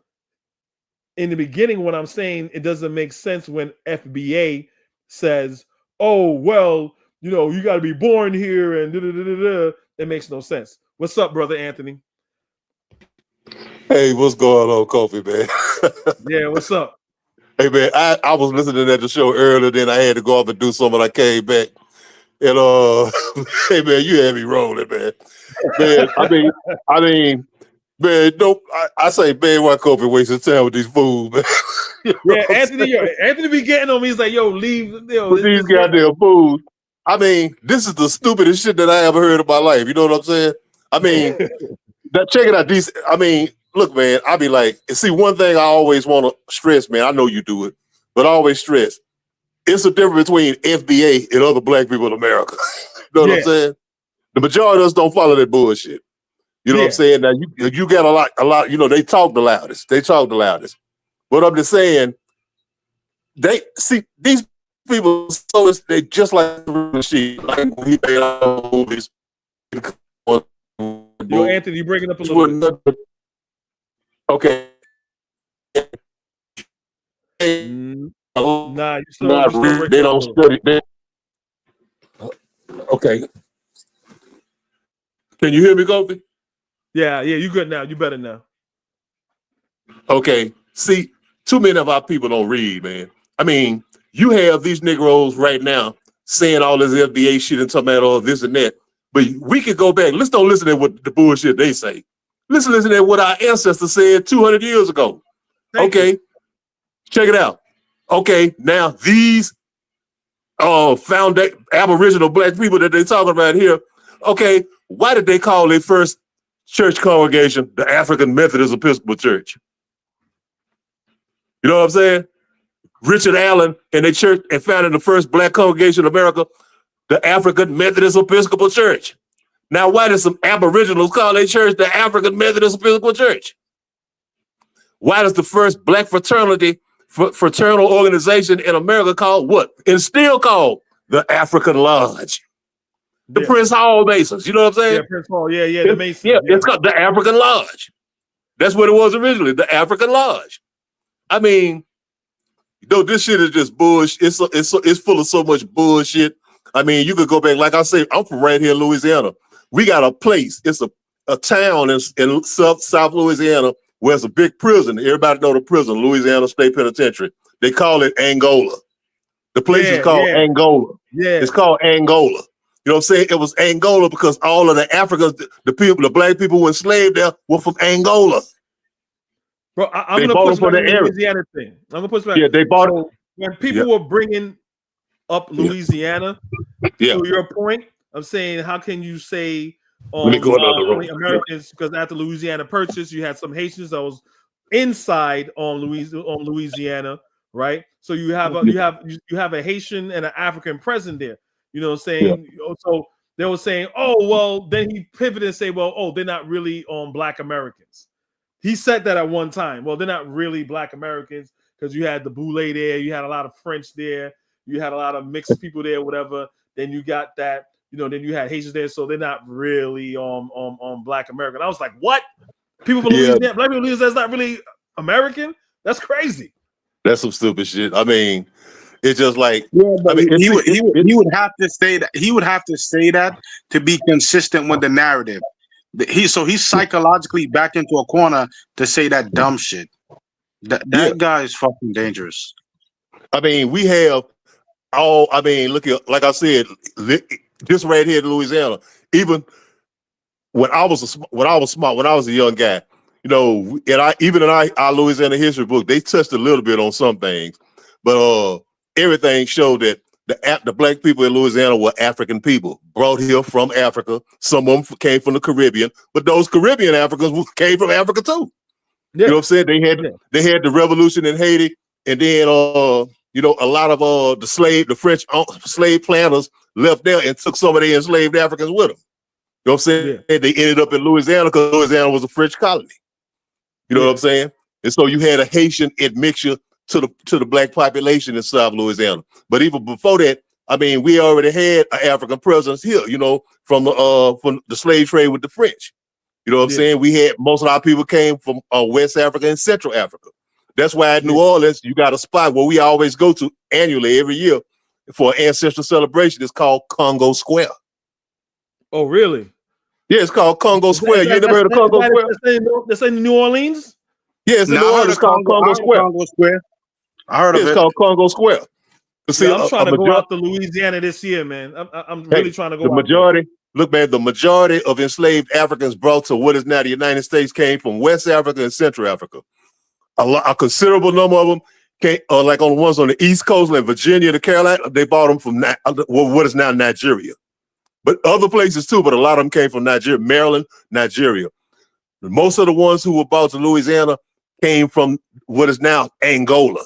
in the beginning, when I'm saying it doesn't make sense when FBA says, oh, well, you got to be born here and da-da-da-da-da. It makes no sense. What's up, brother Anthony? Hey, what's going on, Kofi, man? Yeah, what's up? Hey, man, I was listening to the show earlier, then I had to go off and do something. I came back. And, hey, man, you had me rolling, man. Man, I mean, man, I say, man, why Kofi wasting time with these fools, man? Yeah, Anthony be getting on me. He's like, yo, leave. With these goddamn fools. I mean, this is the stupidest shit that I ever heard in my life. You know what I'm saying? I mean, check it out. Look, man, I be like, see, one thing I always want to stress, man, I know you do it, but I always stress, it's the difference between FBA and other black people in America. You know what I'm saying? The majority of us don't follow that bullshit. You know what I'm saying? Now, you got a lot, they talk the loudest. But I'm just saying, these people, so they just like the machine. Like we made our movies. Yo, Anthony, you breaking up a little bit. Okay. Nah, you still they don't study. Okay. Can you hear me, Kofi? Yeah, you good now. You better now. Okay. See, too many of our people don't read, man. I mean, you have these Negroes right now saying all this FBA shit and talking about all this and that. But we could go back. Let's don't listen to what the bullshit they say. Let's listen to what our ancestors said 200 years ago. Okay. Check it out. Okay. Now, these Aboriginal black people that they're talking about here, okay, why did they call their first church congregation the African Methodist Episcopal Church? You know what I'm saying? Richard Allen and their church and founded the first black congregation in America, the African Methodist Episcopal Church. Now, why did some Aboriginals call their church the African Methodist Episcopal Church? Why does the first black fraternal organization in America called what? And still called the African Lodge. The Prince Hall Masons, you know what I'm saying? Yeah, Prince Hall, the Masons. Yeah, it's called the African Lodge. That's what it was originally, the African Lodge. I mean, this shit is just bullshit. It's full of so much bullshit. I mean, you could go back, like I say, I'm from right here in Louisiana. We got a place, it's a town in South Louisiana where it's a big prison. Everybody know the prison, Louisiana State Penitentiary. They call it Angola. The place is called Angola. Yeah. It's called Angola. You know what I'm saying? It was Angola because all of the Africans, the black people who were enslaved there were from Angola. Bro, I'm going to push back on the Louisiana thing. I'm going to push back. Yeah, they bought it. When people were bringing up Louisiana, to your point, I'm saying, how can you say Let me go another only Americans? Because after Louisiana Purchase, you had some Haitians that was inside on Louisiana, right? So you have a Haitian and an African present there. You know what I'm saying? Yeah. So they were saying, oh, well, then he pivoted and say, well, oh, they're not really on Black Americans. He said that at one time. Well, they're not really Black Americans because you had the Boule there, you had a lot of French there, you had a lot of mixed people there, whatever. Then you got that, then you had Haitians there, so they're not really on Black American. I was like, what? People from Louisiana, Black people in Louisiana, that's not really American? That's crazy. That's some stupid shit. I mean, it's just like I mean, he would have to say that. He would have to say that to be consistent with the narrative. He's psychologically backed into a corner to say that dumb shit. That guy is fucking dangerous. I mean, we have look at, like I said, just right here in Louisiana, even when I was smart, when I was a young guy, you know, and our Louisiana history book, they touched a little bit on some things, but everything showed that the black people in Louisiana were African people brought here from Africa. Some of them came from the Caribbean, but those Caribbean Africans came from Africa too. Yeah. You know what I'm saying? They had the revolution in Haiti, and then you know, a lot of the French slave planters left there and took some of the enslaved Africans with them. You know what I'm saying? Yeah. They ended up in Louisiana because Louisiana was a French colony. You know what I'm saying? And so you had a Haitian admixture to the black population in South Louisiana. But even before that, I mean, we already had an African presence here, you know, from the slave trade with the French. You know what I'm saying? We had most of our people came from West Africa and Central Africa. That's why at New Orleans, you got a spot where we always go to annually every year for an ancestral celebration. It's called Congo Square. Oh, really? Yeah, it's called Congo Square. You ain't never heard of Congo Square? That's in New Orleans? Yeah, it's in New Orleans. It's called Congo Square. I heard of It's it. called Congo Square. See, I'm trying to go out to Louisiana this year, man. I'm really trying to go out there. Look, man, the majority of enslaved Africans brought to what is now the United States came from West Africa and Central Africa. A considerable number of them came, like on the ones on the East Coast, like Virginia, the Carolina, they bought them from what is now Nigeria. But other places too, but a lot of them came from Nigeria, Maryland, Nigeria. Most of the ones who were brought to Louisiana came from what is now Angola.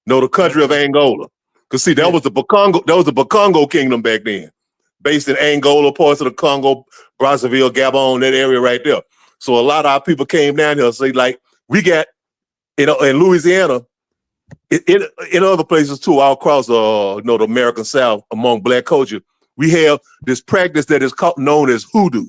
No, the country of Angola. Because see, that was the Bakongo kingdom back then, based in Angola, parts of the Congo, Brazzaville, Gabon, that area right there. So a lot of our people came down here. So like we got, you know, in Louisiana, in other places too, all across the American South, among black culture, we have this practice that is known as hoodoo.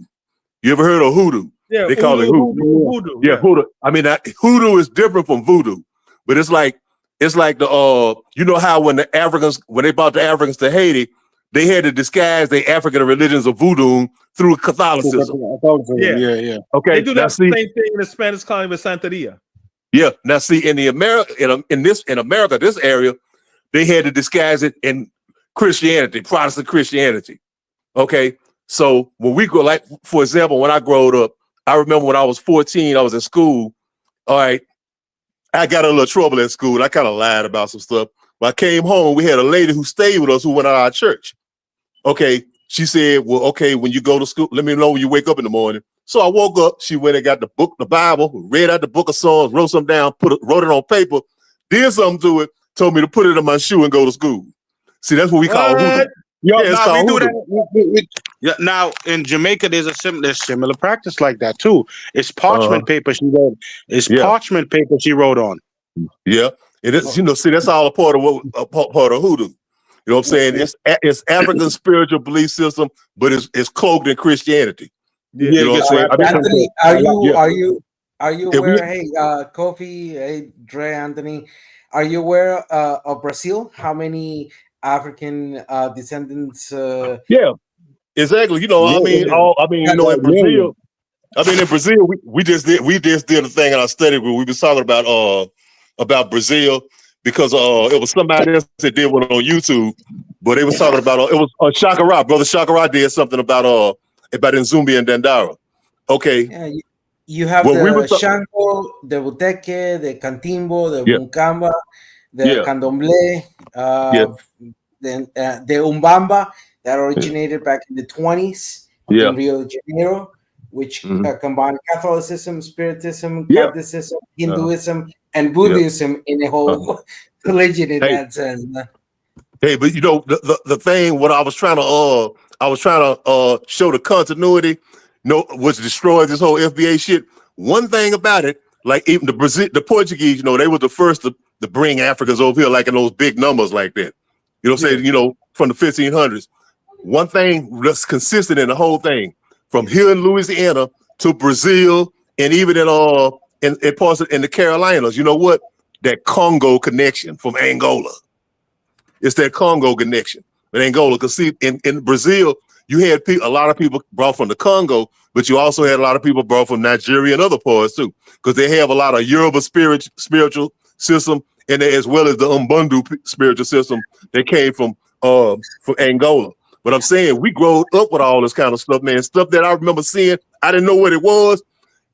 You ever heard of hoodoo? Yeah, they call it hoodoo. Yeah, hoodoo. I mean, hoodoo is different from voodoo, but it's like the you know how when they brought the Africans to Haiti, they had to disguise their African religions of voodoo through Catholicism. Yeah. Okay. They do that same thing in the Spanish colony with Santeria. Yeah. Now see, in America, this area, they had to disguise it in Christianity, Protestant Christianity. Okay. So when we go, like, for example, when I growed up, I remember when I was 14, I was in school. All right. I got in a little trouble at school. I kind of lied about some stuff. But I came home and we had a lady who stayed with us who went out of our church. Okay. She said, well, okay, when you go to school, let me know when you wake up in the morning. So I woke up, she went and got the Bible, read out the book of Psalms, wrote something down, wrote it on paper, did something to it, told me to put it in my shoe and go to school. See, that's what we call hoodoo. Yo, Yeah, it's nah, called we do hoodoo. that. Yeah, now in Jamaica, there's a similar practice like that too. It's parchment paper she wrote. It's parchment paper she wrote on. Yeah, it is. You know, see, that's all a part of part of hoodoo. You know what I'm saying? It's African spiritual belief system, but it's cloaked in Christianity. You know what I'm saying? Anthony, are you aware? Hey, Kofi, hey, Dre, Anthony, are you aware of Brazil? How many African descendants? Yeah, exactly. You know, in Brazil. In Brazil, we just did a thing in our study where we was talking about Brazil because it was somebody else that did one on YouTube, but they was talking about it was Shakara, brother Shakara did something about Nzumbi and Dandara. Okay. Yeah, you have the Shango, the Buteke, the Cantimbo, the Buncamba, the Candomblé, the Umbamba that originated back in the 20s in Rio de Janeiro, which combined Catholicism, Spiritism, Catholicism, Hinduism, and Buddhism in a whole religion in that sense. Hey, but you know the thing, what I was trying to show the continuity, which destroyed this whole FBA shit. One thing about it, like even the Portuguese, they were the first to bring Africans over here, like in those big numbers like that. You know what I'm saying? From the 1500s. One thing that's consistent in the whole thing, from here in Louisiana to Brazil, and even in parts in the Carolinas, you know what? That Congo connection from Angola. It's that Congo connection in Angola. Because see, in Brazil, you had a lot of people brought from the Congo, but you also had a lot of people brought from Nigeria and other parts too, because they have a lot of Yoruba spiritual system in there, as well as the Umbundu spiritual system that came from Angola. But I'm saying we grew up with all this kind of stuff, man. Stuff that I remember seeing I didn't know what it was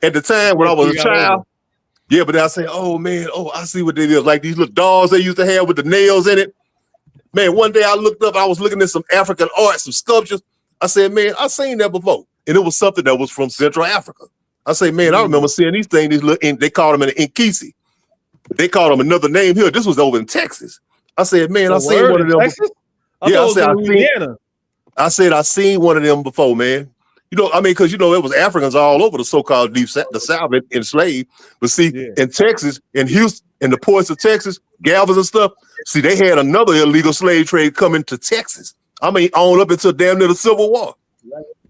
at the time when I was a You got older. child. Yeah, but then I say, oh man, I see what they did. Like these little dolls they used to have with the nails in it. Man, one day I looked up, I was looking at some African art, some sculptures. I said, man, I've seen that before. And it was something that was from Central Africa. I say, man, I remember seeing these things, they called them an Inkisi. They called them another name here. This was over in Texas. I said, man, I seen one of them. Texas? Yeah, I said, I seen one of them before, man. You know, I mean, because, you know, it was Africans all over the so-called the South enslaved. But see, in Texas, in Houston, in the ports of Texas, Galvez and stuff, see, they had another illegal slave trade coming to Texas. I mean, on up until damn near the Civil War.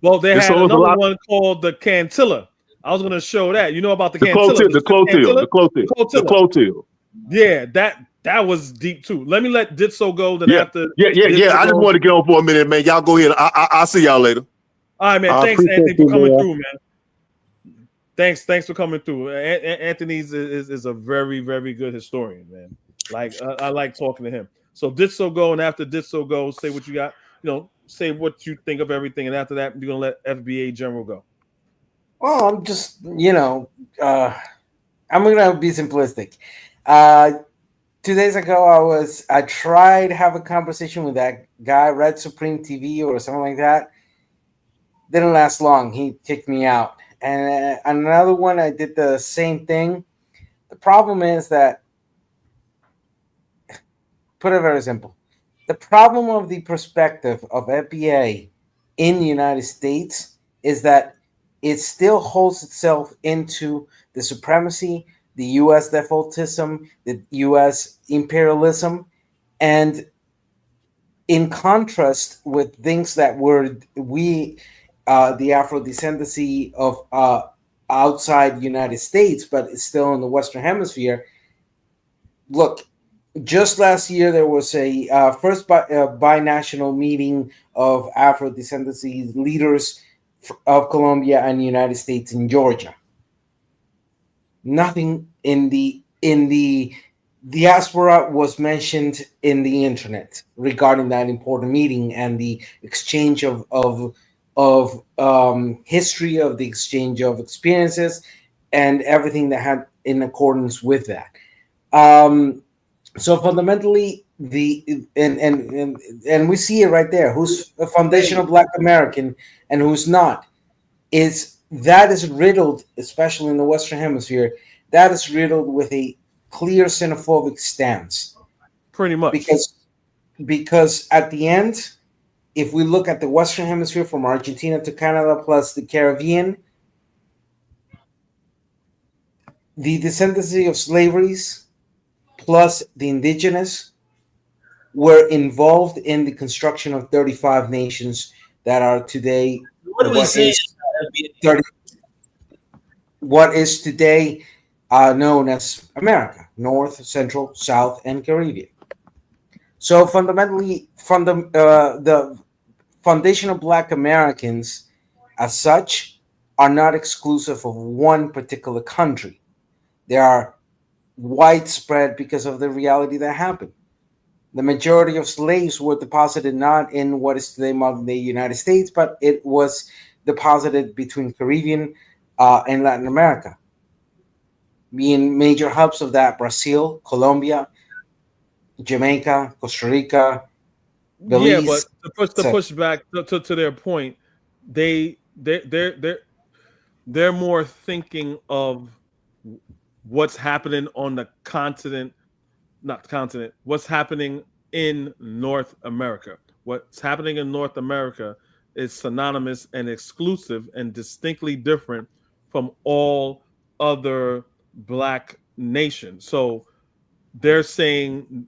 Well, they And had so it's a another lot- one called the Cantilla. I was going to show that. You know about the The Cantilla? Clotil. Yeah, that was deep too. Let me let Ditso go. Then after Yeah. Ditso I just goes- wanted to get on for a minute, man. Y'all go ahead. I'll see y'all later. All right, man. I Thanks, appreciate Anthony, you, for coming man. through, man. Thanks for coming through. Anthony's is a very, very good historian, man. Like I like talking to him. So Ditso go, and after Ditso go, say what you got. You know, say what you think of everything, and after that, you're gonna let FBA General go. Well, I'm just, I'm gonna be simplistic. 2 days ago, I tried to have a conversation with that guy, Red Supreme TV or something like that. Didn't last long. He kicked me out. And another one, I did the same thing. The problem is that, put it very simple, the problem of the perspective of FBA in the United States is that it still holds itself into the supremacy, the U.S. defaultism, the U.S. imperialism, and in contrast with things that were the Afro-descendancy of outside the United States, but it's still in the Western Hemisphere. Look, just last year there was a first binational meeting of Afro-descendancy leaders of Colombia and the United States in Georgia. Nothing in the diaspora was mentioned in the internet regarding that important meeting and the exchange of history, of the exchange of experiences, and everything that had in accordance with that. So fundamentally, and we see it right there. Who's a foundational Black American and who's not? Is riddled, especially in the Western Hemisphere. That is riddled with a clear xenophobic stance. Pretty much, because at the end, if we look at the Western Hemisphere from Argentina to Canada plus the Caribbean, the descendancy of slaveries plus the indigenous were involved in the construction of 35 nations that are today what is today known as America, North, Central, South, and Caribbean. So fundamentally, from the foundational Black Americans as such are not exclusive of one particular country. They are widespread because of the reality that happened. The majority of slaves were deposited not in what is today modern day United States, but it was deposited between Caribbean and Latin America, being major hubs of that: Brazil, Colombia, Jamaica, Costa Rica, Belize. Yeah, but to push back to their point, they're more thinking of what's happening on the continent, not the continent, what's happening in North America. What's happening in North America is synonymous and exclusive and distinctly different from all other Black nations. So they're saying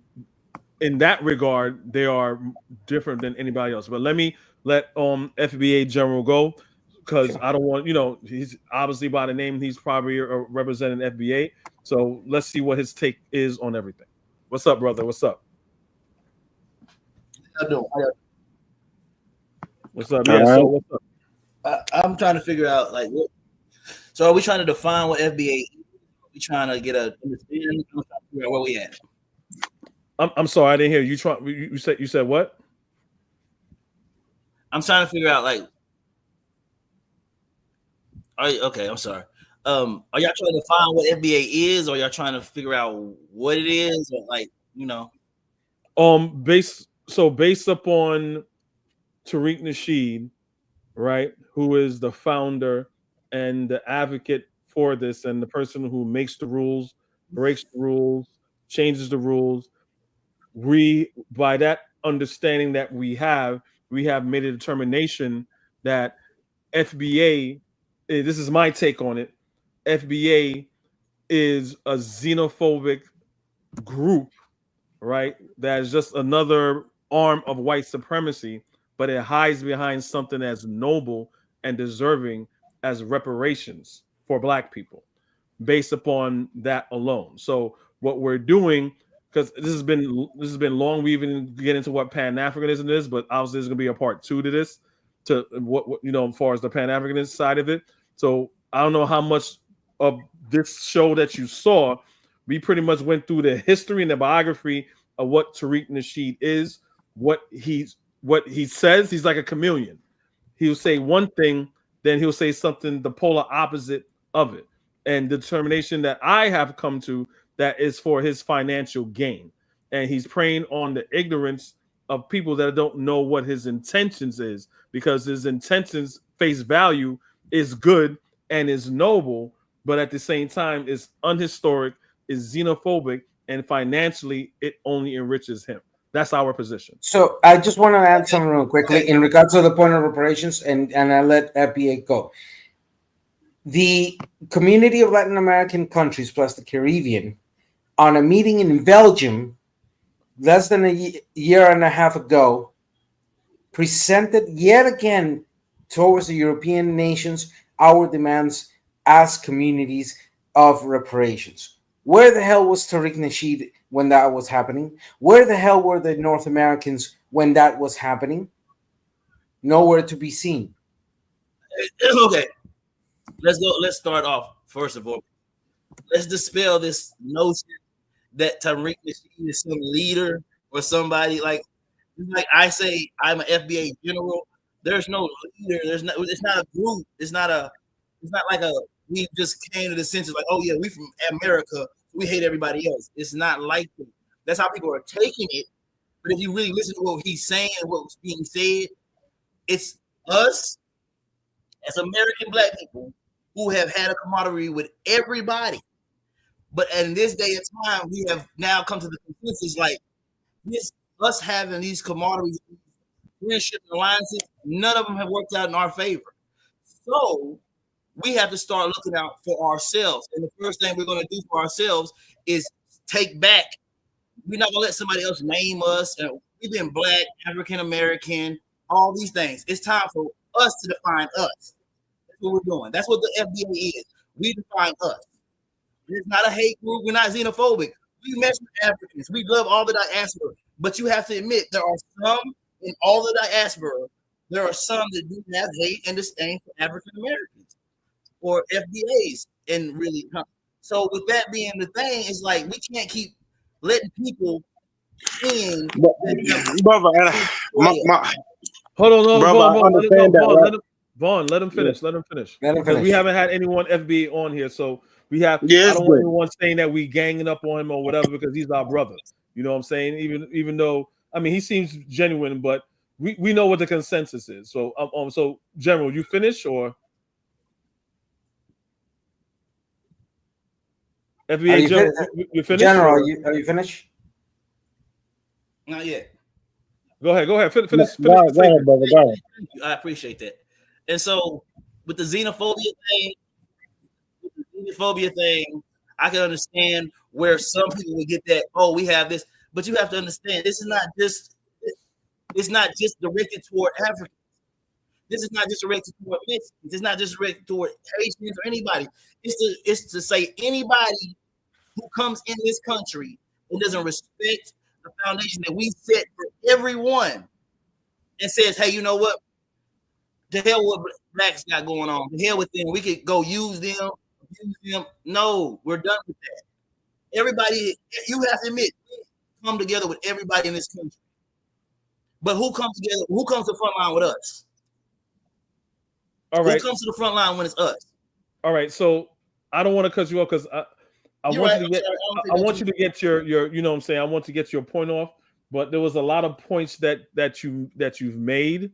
in that regard, they are different than anybody else. But let me let FBA General go, because I don't want, he's obviously by the name, he's probably representing FBA. So let's see what his take is on everything. What's up, brother? What's up? What's up? Yeah, so what's up? I'm trying to figure out, so are we trying to define what FBA is? Are we trying to get a understanding? I'm trying to figure out where we at. I'm sorry, I didn't hear you. You said what? I'm trying to figure out Okay, I'm sorry. Are y'all trying to find what FBA is, or y'all trying to figure out what it is, or like, you know? Based upon Tariq Nasheed, right, who is the founder and the advocate for this, and the person who makes the rules, breaks the rules, changes the rules. By that understanding that we have made a determination that FBA, this is my take on it, FBA is a xenophobic group, right? That is just another arm of white supremacy, but it hides behind something as noble and deserving as reparations for Black people, based upon that alone. So what we're doing, because this has been long, we even get into what Pan-Africanism is, but obviously there's going to be a part 2 to this, to what as far as the Pan-Africanist side of it. So I don't know how much of this show that you saw. We pretty much went through the history and the biography of what Tariq Nasheed is, what he says. He's like a chameleon. He'll say one thing, then he'll say something the polar opposite of it. And the determination that I have come to, that is for his financial gain. And he's preying on the ignorance of people that don't know what his intentions is, because his intentions, face value, is good and is noble, but at the same time is unhistoric, is xenophobic, and financially it only enriches him. That's our position. So I just want to add something real quickly in regards to the point of reparations, and I let FBA go. The community of Latin American countries plus the Caribbean, on a meeting in Belgium less than a year and a half ago, presented yet again towards the European nations our demands as communities of reparations. Where the hell was Tariq Nasheed when that was happening? Where the hell were the North Americans when that was happening? Nowhere to be seen. Okay, let's start off, first of all. Let's dispel this notion that Tariq Nasheed is some leader or somebody. Like I say, I'm an FBA general. There's no leader. It's not a group. It's not like we just came to the senses like, oh yeah, we from America, we hate everybody else. It's not like that. That's how people are taking it. But if you really listen to what he's saying and what's being said, it's us as American Black people who have had a camaraderie with everybody. But in this day and time, we have now come to the consensus like this, us having these camaraderies, friendship alliances, none of them have worked out in our favor. So we have to start looking out for ourselves. And the first thing we're going to do for ourselves is take back. We're not going to let somebody else name us. We've been Black, African American, all these things. It's time for us to define us. That's what we're doing. That's what the FBA is. We define us. It's not a hate group. We're not xenophobic. We mess with Africans. We love all the diaspora. But you have to admit, there are some in all the diaspora, there are some that do have hate and disdain for African Americans or FBAs. And really, so with that being the thing, it's like we can't keep letting people in. Brother, Hold on, Vaughn, let him finish. Let him finish. Let him Because finish. we haven't had anyone FBA on here, so we have. Yeah, I don't want anyone saying that we ganging up on him or whatever, because he's our brother. You know what I'm saying? Even though, I mean, he seems genuine, but we know what the consensus is. So so General, you finish or FBA General? You finished? General, are you finished? Not yet. Go ahead. Finish. Go ahead, brother. Go ahead. I appreciate that. And so with the xenophobia thing, I can understand where some people would get that, oh, we have this, but you have to understand this is not just directed toward Africans. This is not just directed toward Mexicans. It's not just directed toward Haitians or anybody. It's to say anybody who comes in this country and doesn't respect the foundation that we set for everyone and says, hey, you know what? The hell what Blacks got going on. The hell with them. We could go use them. No, we're done with that. Everybody, you have to admit, we come together with everybody in this country. But who comes together? Who comes to the front line with us? All right. Who comes to the front line when it's us? All right, so I don't want to cut you off because I You're want right. you to I'm get sorry. I don't I think want you to get your you know what I'm saying, I want to get your point off, but there was a lot of points that you've made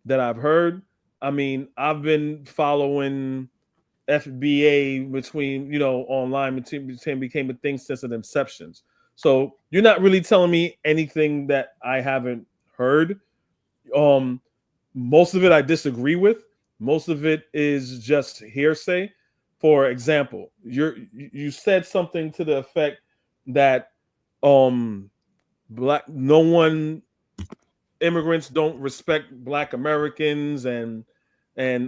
that I've heard. I mean, I've been following FBA between, online became a thing since its inceptions. So you're not really telling me anything that I haven't heard. Most of it I disagree with. Most of it is just hearsay. For example, you said something to the effect that black no one immigrants don't respect black Americans and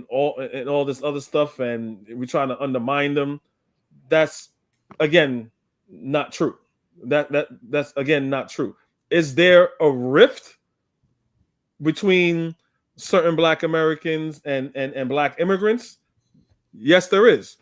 all this other stuff, and we're trying to undermine them. That's again not true. That's again not true. Is there a rift between certain black Americans and black immigrants? Yes, there is.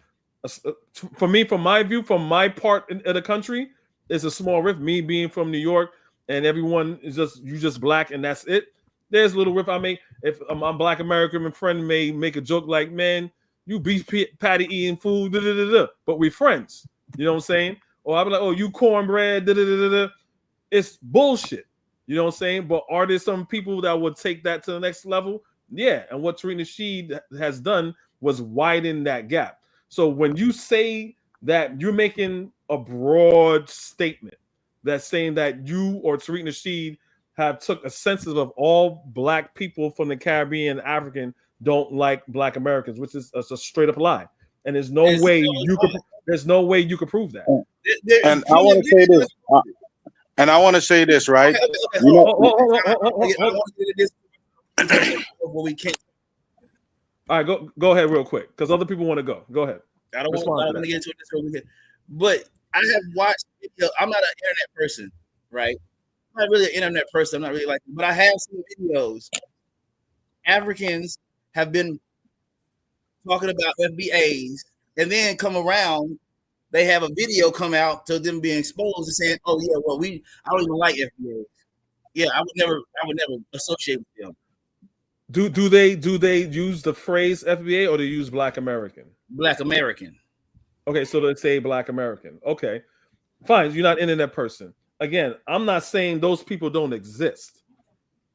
For me, from my view, from my part of the country, it's a small rift. Me being from New York, and everyone is just black, and that's it. There's a little rift I make. If my black American friend may make a joke like, "Man, you beef patty eating food," da, da, da, da, but we friends. You know what I'm saying? Or I'll be like, "Oh, you cornbread," da, da, da, da, da. It's bullshit. You know what I'm saying? But are there some people that would take that to the next level? Yeah. And what Tariq Nasheed has done was widen that gap. So when you say that, you're making a broad statement that's saying that you or Tariq Nasheed have took a census of all black people from the Caribbean and African don't like black Americans, which is a straight up lie. And there's no way you could prove that. And I want to say this. And I want to say this, right? You know, we can't. All right, go ahead real quick because other people want to go. Go ahead. I don't want to get into this real quick, but I have watched video. I'm not an internet person, right? I'm not really an internet person. I'm not really like, but I have seen videos. Africans have been talking about FBAs, and then come around. They have a video come out to them being exposed and saying, "Oh yeah, well I don't even like FBAs." Yeah, I would never associate with them. Do they use the phrase FBA or they use Black American? Black American. Okay, so they say Black American. Okay, fine. You're not an internet person. Again, I'm not saying those people don't exist.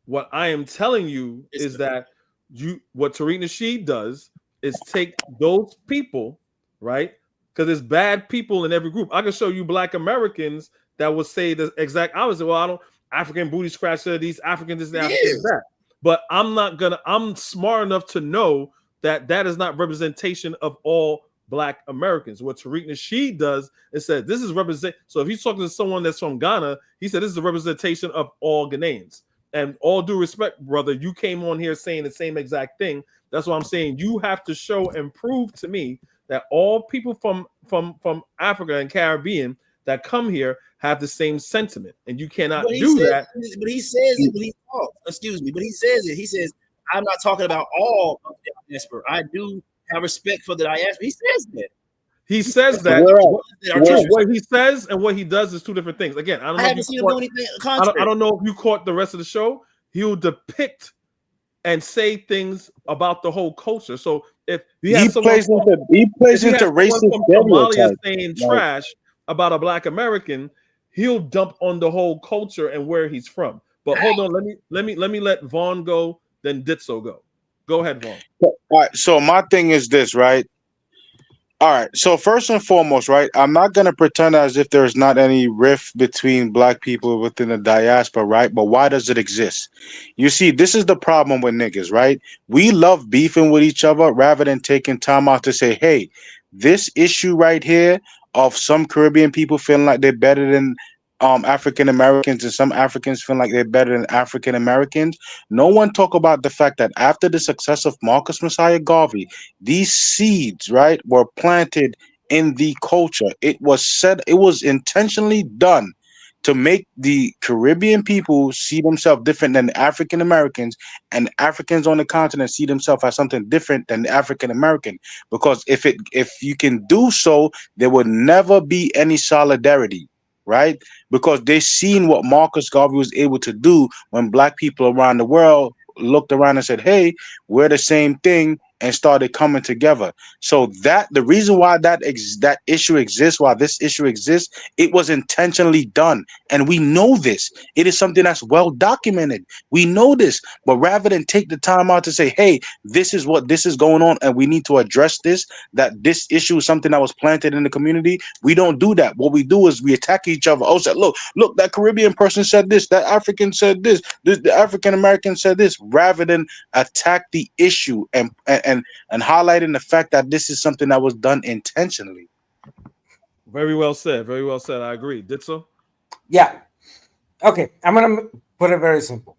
What I am telling you is that what Tariq Nasheed does is take those people, right? Because there's bad people in every group. I can show you Black Americans that will say the exact opposite. Well, I don't African booty scratcher, these Africans, this, Africans, that. But I'm smart enough to know that that is not representation of all Black Americans. What Tariq Nasheed does is said this is represent. So if he's talking to someone that's from Ghana, he said this is a representation of all Ghanaians. And all due respect, brother, you came on here saying the same exact thing. That's what I'm saying. You have to show and prove to me that all people from Africa and Caribbean that come here have the same sentiment, and you cannot do that. But he says it when he talks. Excuse me, but he says it. He says, "I'm not talking about all of the diaspora. I do have respect for the diaspora." He says that. He says that. What he says and what he does is two different things. Again, I don't know if you caught the rest of the show. He'll depict and say things about the whole culture. So if he plays into racist stereotypes saying trash about a Black American, he'll dump on the whole culture and where he's from. But hold on, let me let Vaughn go, then Ditso go. Go ahead, Vaughn. All right. So my thing is this, right? All right. So first and foremost, right, I'm not gonna pretend as if there's not any rift between Black people within the diaspora, right? But why does it exist? You see, this is the problem with niggas, right? We love beefing with each other rather than taking time out to say, hey, this issue right here of some Caribbean people feeling like they're better than African Americans and some Africans feeling like they're better than African Americans. No one talk about the fact that after the success of Marcus Messiah Garvey, these seeds, right, were planted in the culture. It was intentionally done to make the Caribbean people see themselves different than African Americans, and Africans on the continent see themselves as something different than the African American. Because if you can do so, there will never be any solidarity, right? Because they seen what Marcus Garvey was able to do when Black people around the world looked around and said, hey, we're the same thing, and started coming together. So that the reason why that issue exists, why this issue exists, it was intentionally done, and we know this. It is something that's well documented. We know this, but rather than take the time out to say, "Hey, this is what this is going on, and we need to address this," that this issue is something that was planted in the community, we don't do that. What we do is we attack each other. Oh, say, look, that Caribbean person said this, that African said this, the African American said this, rather than attack the issue and highlighting the fact that this is something that was done intentionally. Very well said. Very well said. I agree. Did so? Yeah. Okay. I'm gonna put it very simple.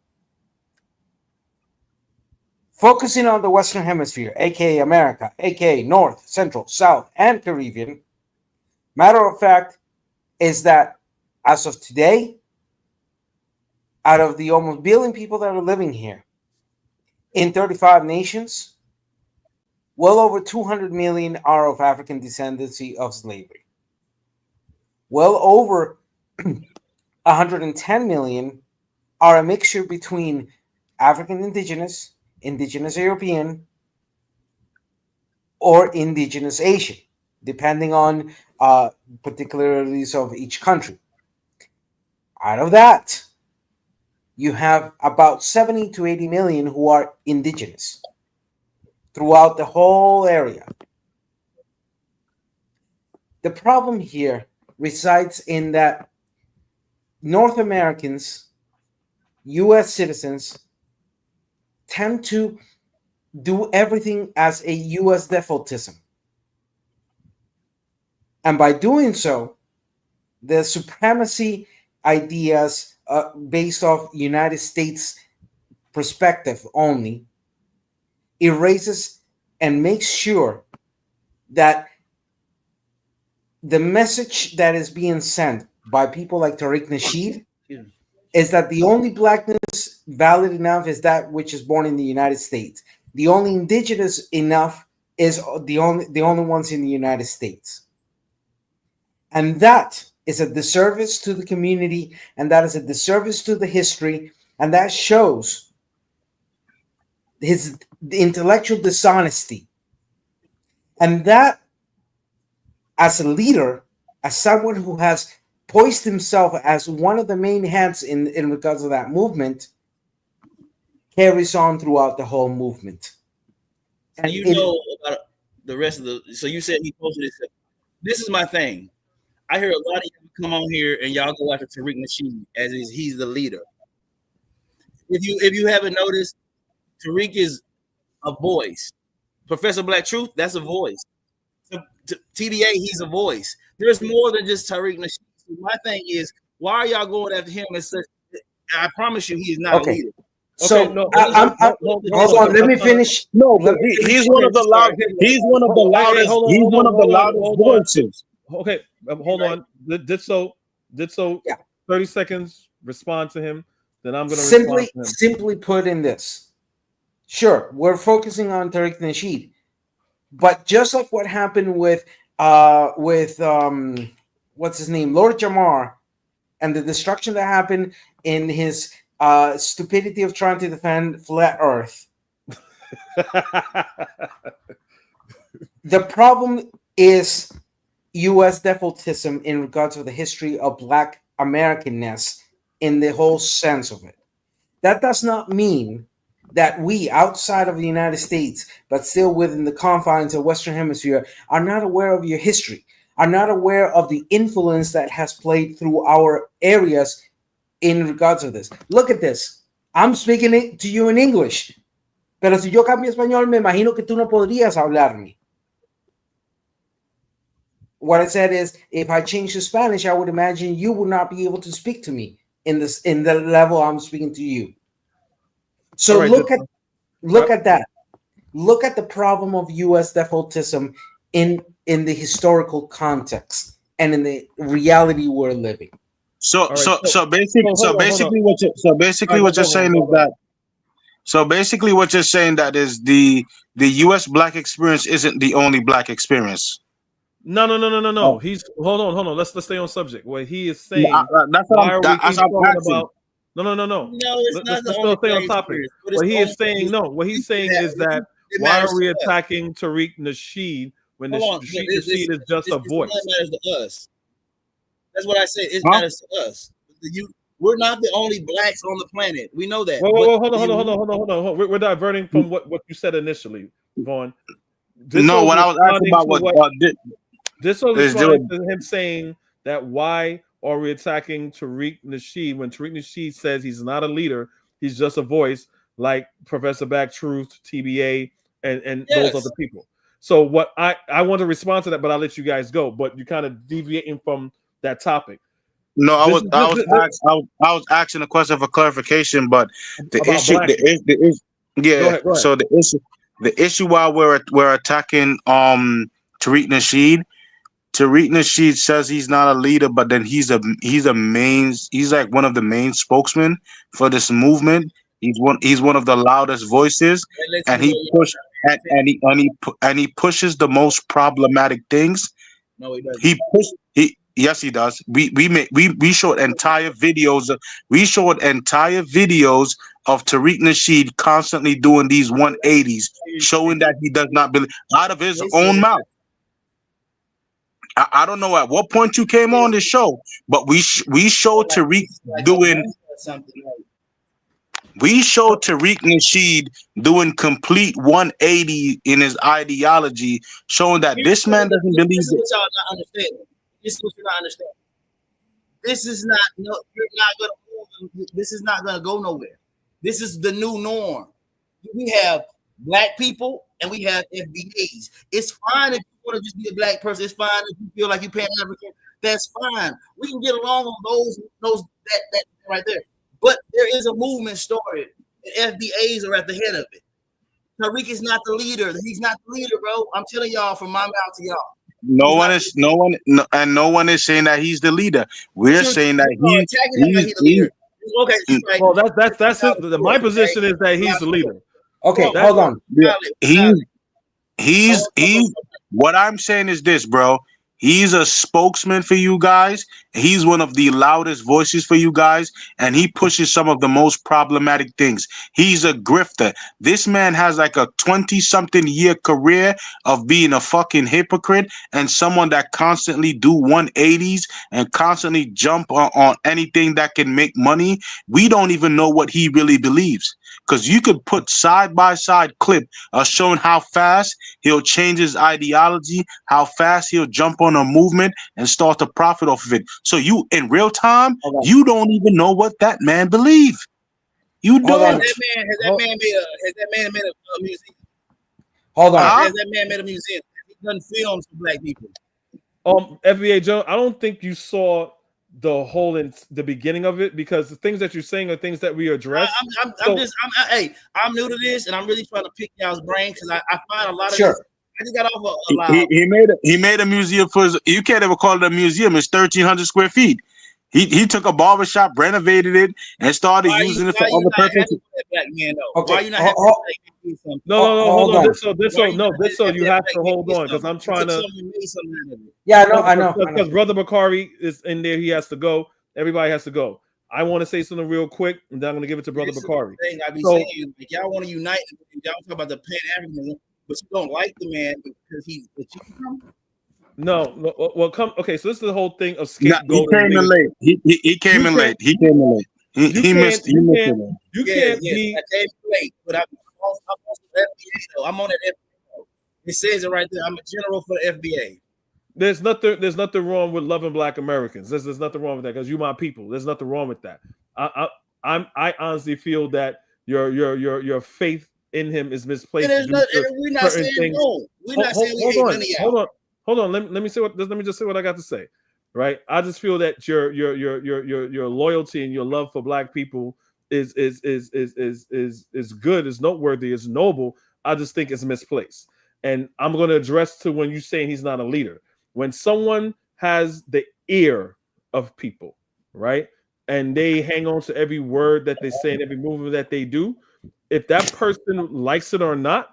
Focusing on the Western Hemisphere, aka America, aka North, Central, South, and Caribbean. Matter of fact is that as of today, out of the almost billion people that are living here in 35 nations, well over 200 million are of African descendancy of slavery. Well over 110 million are a mixture between African indigenous, indigenous European, or indigenous Asian, depending on particularities of each country. Out of that, you have about 70 to 80 million who are indigenous throughout the whole area. The problem here resides in that North Americans, US citizens, tend to do everything as a US defaultism. And by doing so, the supremacy ideas based off United States perspective only erases and makes sure that the message that is being sent by people like Tariq Nasheed is that the only blackness valid enough is that which is born in the United States. The only indigenous enough is the only ones in the United States. And that is a disservice to the community, and that is a disservice to the history, and that shows his intellectual dishonesty. And that, as a leader, as someone who has poised himself as one of the main heads in regards to that movement, carries on throughout the whole movement. And you know about the rest of the. So you said he posted this. This is my thing. I hear a lot of you come on here and y'all go after Tariq Nasheed as he's the leader. If you haven't noticed, Tariq is a voice. Professor Black Truth, that's a voice. So, TBA, he's a voice. There's more than just Tariq Nasheed. So my thing is, why are y'all going after him as such? I promise you, he is not a leader. So Okay, no, hold on. Let me finish. No, he's one of the loudest. He's one of the loudest. He's one of the loudest voices. Okay, hold on. Did so. 30 seconds. Respond to him. Then I'm going to simply put in this. Sure, we're focusing on Tariq Nasheed, but just like what happened with what's his name, Lord Jamar, and the destruction that happened in his stupidity of trying to defend flat Earth. The problem is U.S. defaultism in regards to the history of Black Americanness in the whole sense of it. That does not mean that we, outside of the United States, but still within the confines of Western Hemisphere, are not aware of your history, are not aware of the influence that has played through our areas in regards to this. Look at this. I'm speaking it to you in English. Pero si yo cambio español, me imagino que tú no podrías hablarme. What I said is, if I change to Spanish, I would imagine you would not be able to speak to me in the level I'm speaking to you. So right, look at that. Look at the problem of U.S. defaultism in the historical context and in the reality we're living. So basically what you're saying that is the U.S. Black experience isn't the only Black experience. No. Oh. He's hold on. Let's stay on subject. What he is saying. That's why are we talking about? No. No, it's not the Let's only stay on topic. experience, What he is saying, what he's saying is that Why are we attacking Tariq Nasheed when Hold on. Nasheed is just a voice? It matters to us. That's what I said. It matters to us. We're not the only blacks on the planet. We know that. Whoa, hold on. We're diverting from what you said initially, Vaughn. No, what I was asking about this was responding to him saying that why are we attacking Tariq Nasheed when Tariq Nasheed says he's not a leader, he's just a voice like Professor Back Truth, TBA, and those other people. So what I want to respond to that, but I'll let you guys go. But you're kind of deviating from that topic. No, I was asking a question for clarification, but the About issue, Go ahead. So the issue why we're attacking Tariq Nasheed. Tariq Nasheed says he's not a leader, but then he's like one of the main spokesmen for this movement. He's one of the loudest voices, and he pushes the most problematic things. No, he doesn't. Yes, he does. We showed entire videos. We showed entire videos of Tariq Nasheed constantly doing these 180s, showing that he does not believe out of his own mouth. I don't know at what point you came on this show, but we showed Tariq doing. We showed Tariq Nasheed doing complete 180 in his ideology, showing that this man doesn't believe This is it. what y'all not understanding. This is what you're not understanding. This is not. No, you're not gonna move. This is not gonna go nowhere. This is the new norm. We have black people and we have FBAs. It's fine if you want to just be a black person. It's fine if you feel like you're Pan-African. That's fine. We can get along on those that right there. But there is a movement started, and FBAs are at the head of it. Tariq is not the leader. He's not the leader, bro. I'm telling y'all from my mouth to y'all. No one is saying that he's the leader. We're saying that he's the leader. Okay, right. Well, that's his, my position is that he's the leader. Okay, That's hold on. He's what I'm saying is this, bro. He's a spokesman for you guys. He's one of the loudest voices for you guys, and he pushes some of the most problematic things. He's a grifter. This man has like a 20-something year career of being a fucking hypocrite and someone that constantly do 180s and constantly jump on anything that can make money. We don't even know what he really believes. Because you could put side-by-side clip of showing how fast he'll change his ideology, how fast he'll jump on a movement and start to profit off of it. So you, in real time, you don't even know what that man believes. You don't. Has that man made a museum? Hold on. Has that man made a museum? He done films for black people. FBA Joe, I don't think you saw the whole in the beginning of it, because the things that you're saying are things that we address. I'm new to this, and I'm really trying to pick y'all's brain because I find a lot of Sure. this. I just got off a lot. He made a museum for you can't ever call it a museum. It's 1,300 square feet. He took a barbershop, renovated it, and started using it for other purposes. Okay. Why you not happy No, hold on. This you have to hold on, because I'm trying to. Yeah, I know. Because Brother Bakari is in there, he has to go. Everybody has to go. I want to say something real quick, and then I'm going to give it to Brother Bakari. I be saying, like, y'all want to unite. Y'all talk about the Pan-Africanism, but you don't like the man because he's the chief. No. Well, come. Okay, so this is the whole thing of He came in late. He came in late. He missed. You can't be late, but I'm on that FBA. It says it right there. I'm a general for the FBA. There's nothing wrong with loving Black Americans. There's nothing wrong with that, because you my people. There's nothing wrong with that. I honestly feel that your faith in him is misplaced. We're not saying no. We're not saying we hate none of y'all. Hold on. Let me just say what I got to say. Right? I just feel that your loyalty and your love for Black people is good, is noteworthy, is noble. I just think it's misplaced. And I'm going to address to when you saying he's not a leader. When someone has the ear of people, right, and they hang on to every word that they say and every movement that they do, if that person likes it or not,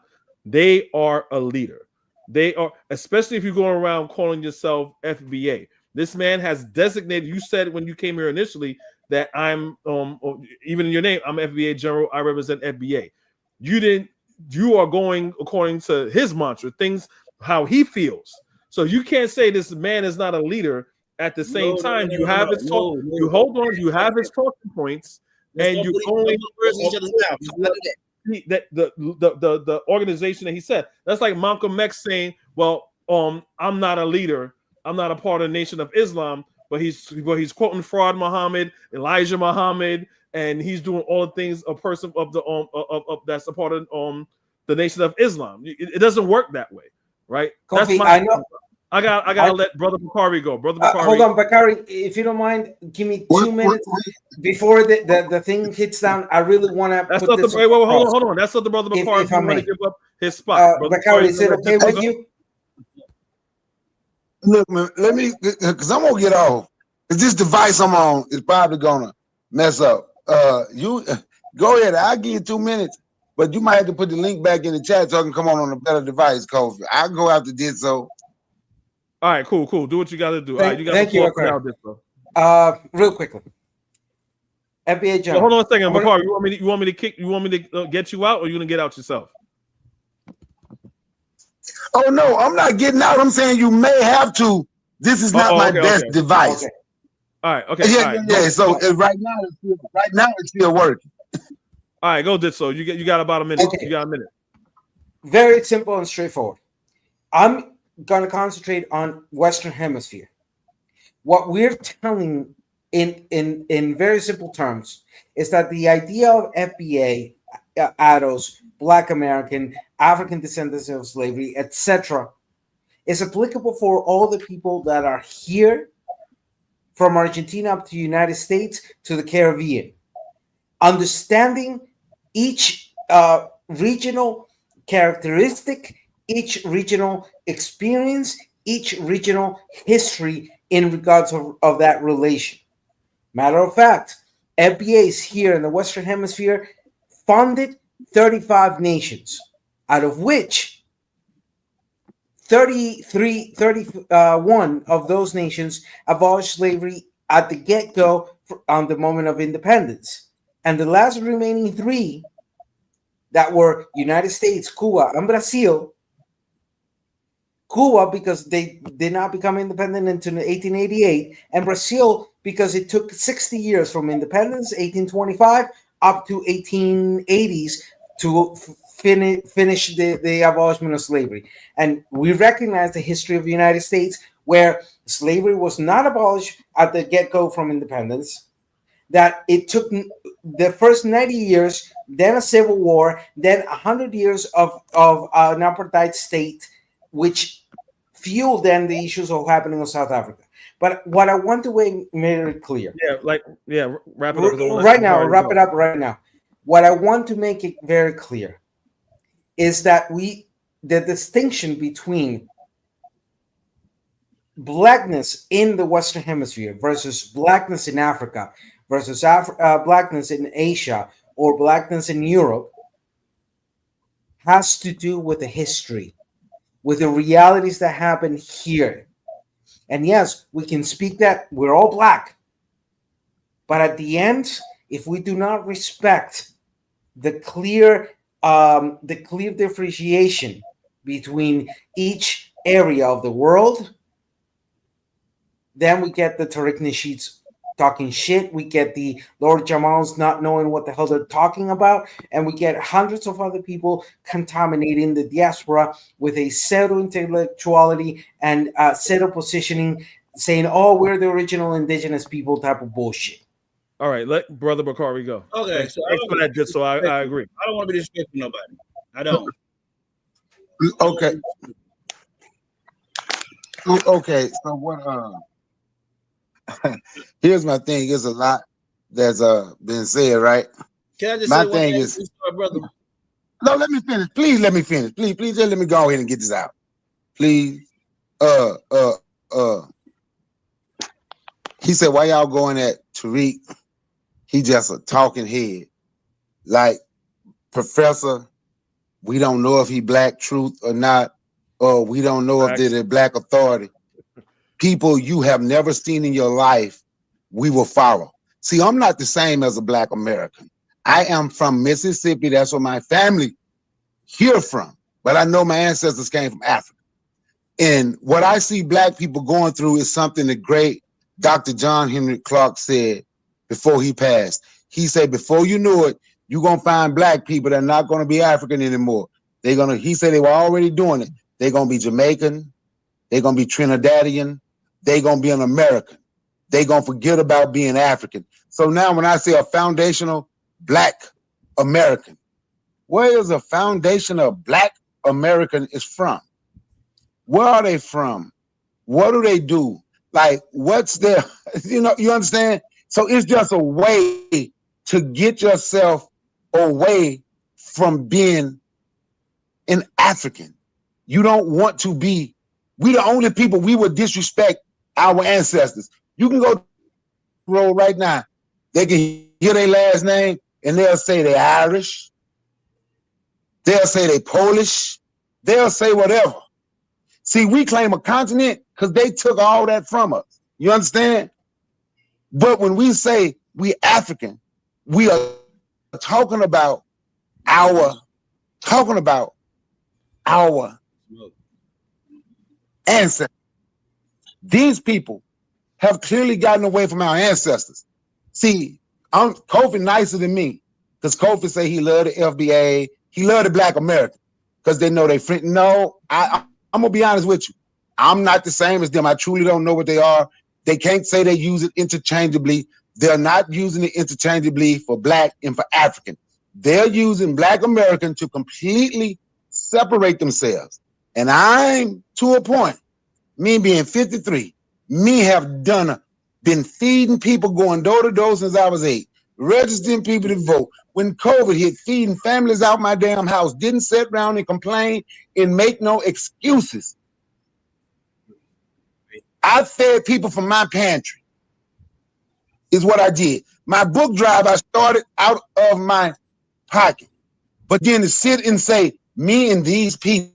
they are a leader. They are, especially if you're going around calling yourself FBA. This man has designated, you said when you came here initially that I'm, even in your name, I'm FBA General, I represent FBA. You didn't you are going according to his mantra, things how he feels. So you can't say this man is not a leader. At the same time, you have his talk. You hold on. You have his talking points, and you're going that the organization that he said. That's like Malcolm X saying, "Well, I'm not a leader. I'm not a part of the Nation of Islam." But he's quoting Fraud Muhammad, Elijah Muhammad, and he's doing all the things a person of the of that's a part of the Nation of Islam. It doesn't work that way, right? Kofi, That's my. I know. I gotta let Brother Bakari go. Brother Bakari. Hold on, Bakari, if you don't mind, give me 2 minutes before the thing hits down. I really want to put not this. Wait, hold on. That's not the Brother Bakari. If I may want to give up his spot. Bakari, is it okay with you? Look, man, let me, because I'm gonna get off. Cause this device I'm on is probably gonna mess up. You go ahead. I'll give you 2 minutes, but you might have to put the link back in the chat so I can come on a better device, Kofi. I'll go after this. So. All right, cool. Do what you got to do. All right, you got thank to you, out this, bro. Real quickly. FBA John. Hold on a second, Bakari. You want me to get you out, or you gonna get out yourself? Oh no, I'm not getting out. I'm saying you may have to. This is not my best device. Okay. All right. Okay. Yeah, all right. yeah. So right now it's still working. All right, go Ditso. You got about a minute. Okay. You got a minute. Very simple and straightforward. I'm going to concentrate on Western Hemisphere. What we're telling in very simple terms is that the idea of FBA, ADOS, Black American, African descendants of slavery, etc., is applicable for all the people that are here from Argentina up to the United States to the Caribbean. Understanding each regional characteristic, each regional experience, each regional history in regards of that relation. Matter of fact, FBAs here in the Western Hemisphere funded 35 nations, out of which 31 of those nations abolished slavery at the get-go on the moment of independence. And the last remaining 3 that were United States, Cuba, and Brazil. Cuba, because they did not become independent until 1888, and Brazil, because it took 60 years from independence, 1825, up to 1880s to finish the abolishment of slavery. And we recognize the history of the United States where slavery was not abolished at the get-go from independence, that it took the first 90 years, then a civil war, then 100 years of an apartheid state, which fueled then the issues of happening in South Africa. But what I want to make very clear. Wrap it up. Wrap it up right now. What I want to make it very clear is that the distinction between blackness in the Western Hemisphere versus blackness in Africa versus blackness in Asia or blackness in Europe has to do with the history, with the realities that happen here. And yes, we can speak that we're all black. But at the end, if we do not respect the clear differentiation between each area of the world, then we get the Tariq Nasheeds talking shit. We get the Lord Jamals not knowing what the hell they're talking about. And we get hundreds of other people contaminating the diaspora with a pseudo-intellectuality and pseudo-positioning, saying, oh, we're the original indigenous people type of bullshit. All right, let Brother Bakari go. Okay, thanks for that, Ditso. I agree. I don't want to be disrespectful to nobody. I don't. Okay. Okay, so what here's my thing. There's a lot that's been said, right? Can I just my say thing is brother? No, let me finish. Please let me finish. Please just let me go ahead and get this out. Please. He said, why y'all going at Tariq? He just a talking head. Like, Professor, we don't know if he Black Truth or not, or we don't know if they're the Black Authority. People you have never seen in your life, we will follow. See, I'm not the same as a Black American. I am from Mississippi. That's where my family here from, but I know my ancestors came from Africa. And what I see black people going through is something the great Dr. John Henry Clark said before he passed. He said, before you know it, you're going to find black people that are not going to be African anymore. He said they were already doing it. They're going to be Jamaican. They're going to be Trinidadian. They're going to be an American. They're going to forget about being African. So now when I say a foundational black American, where is a foundation of black American is from? Where are they from? What do they do? Like, what's their, you understand? So it's just a way to get yourself away from being an African. You don't want to be, we the only people we would disrespect our ancestors. You can go to the road right now. They can hear their last name and they'll say they're Irish. They'll say they're Polish. They'll say whatever. See, we claim a continent because they took all that from us. You understand? But when we say we African, we are talking about our ancestors. These people have clearly gotten away from our ancestors. See, Kofi nicer than me because Kofi say he loved the FBA. He loved the black American because they know they friend. No, I'm gonna be honest with you. I'm not the same as them. I truly don't know what they are. They can't say they use it interchangeably. They're not using it interchangeably for black and for African. They're using black American to completely separate themselves. And I'm to a point, me being 53, me have been feeding people, going door to door since I was 8, registering people to vote. When COVID hit, feeding families out my damn house, didn't sit around and complain and make no excuses. I fed people from my pantry, is what I did. My book drive, I started out of my pocket. But then to sit and say, me and these people,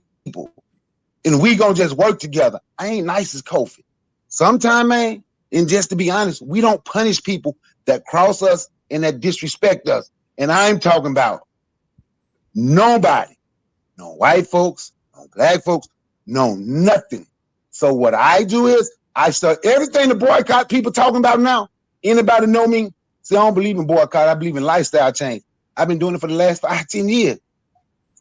and we gonna just work together, I ain't nice as Kofi. Sometime, man, and just to be honest, we don't punish people that cross us and that disrespect us. And I'm talking about nobody, no white folks, no black folks, no nothing. So what I do is, I start everything the boycott people talking about now. Anybody know me? See, I don't believe in boycott. I believe in lifestyle change. I've been doing it for the last 10 years.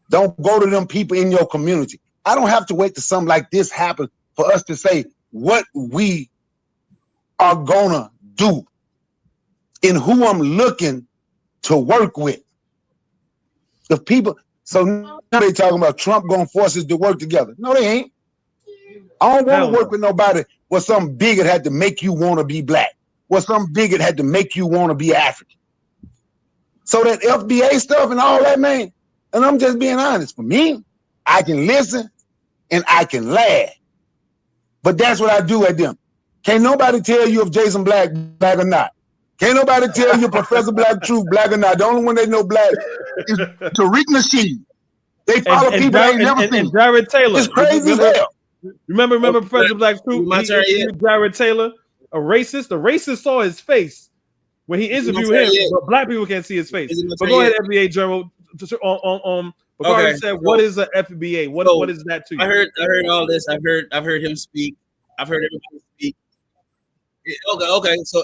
Don't go to them people in your community. I don't have to wait till something like this happens for us to say what we are gonna do and who I'm looking to work with. The people, so now they talking about Trump gonna force us to work together. No, they ain't. I don't want to work with nobody where some bigot had to make you want to be black, where some bigot had to make you want to be African. So that FBA stuff and all that, man, and I'm just being honest, for me, I can listen and I can laugh. But that's what I do at them. Can't nobody tell you if Jason Black or not. Can't nobody tell you Professor Black Truth black or not. The only one they know black is Tariq Nasheed. They follow people they ain't never seen. And Jared Taylor. It's crazy as hell. Remember Professor Black Truth? Jared Taylor, a racist. The racist saw his face when he interviewed him, but black people can't see his face. But go ahead, FBA General. Bakari said, "What is a FBA? What is that to you?" I heard all this. I've heard him speak. I've heard everybody speak. Okay. So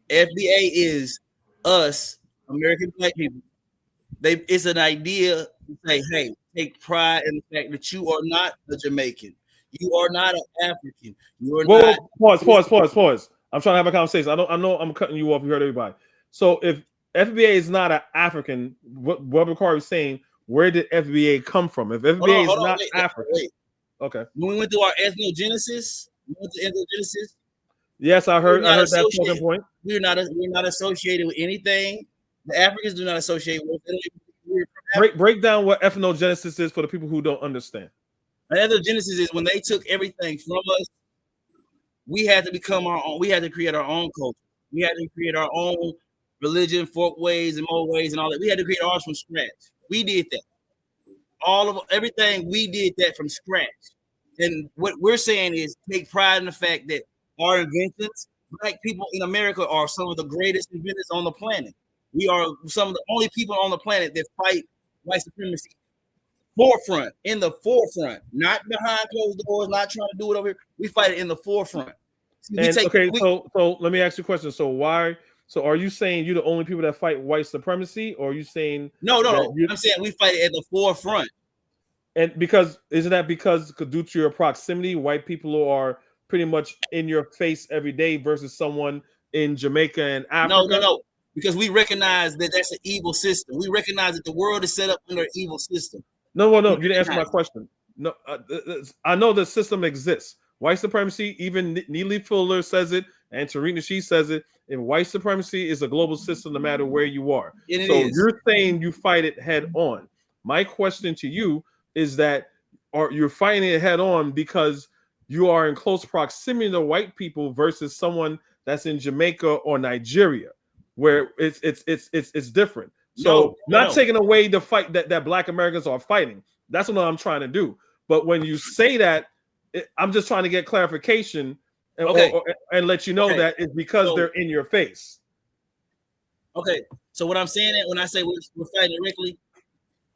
FBA is us, American black people. It's an idea to say, hey, take pride in the fact that you are not a Jamaican. You are not an African. You are not. Pause. I'm trying to have a conversation. I know I'm cutting you off. You heard everybody. So if FBA is not an African, what Bakari was saying, where did FBA come from? If FBA is not African, okay. When we went through our ethnogenesis, Yes, I heard that talking point. We're not associated with anything. The Africans do not associate with it. Break down what ethnogenesis is for the people who don't understand. Ethnogenesis is when they took everything from us. We had to become our own. We had to create our own culture. We had to create our own religion, folk ways, and mode ways, and all that. We had to create ours from scratch. We did that. Everything we did that from scratch. And what we're saying is take pride in the fact that our inventions, black people in America are some of the greatest inventors on the planet. We are some of the only people on the planet that fight white supremacy forefront, in the forefront, not behind closed doors, not trying to do it over here. We fight it in the forefront. See, so let me ask you a question. So are you saying you're the only people that fight white supremacy, or are you saying no? I'm saying we fight it at the forefront. And because isn't that because due to your proximity, white people are pretty much in your face every day versus someone in Jamaica and Africa? No. Because we recognize that that's an evil system. We recognize that the world is set up under an evil system. No. You didn't answer my question. No, I know the system exists. White supremacy, even Neely Fuller says it, and Tariq Nasheed says it. And white supremacy is a global system, no matter where you are. You're saying you fight it head on. My question to you is that you're fighting it head on because you are in close proximity to white people versus someone that's in Jamaica or Nigeria, where it's different. So not taking away the fight that Black Americans are fighting. That's what I'm trying to do. But when you say that, I'm just trying to get clarification and let you know that it's because they're in your face. Okay. So what I'm saying that when I say we're fighting directly,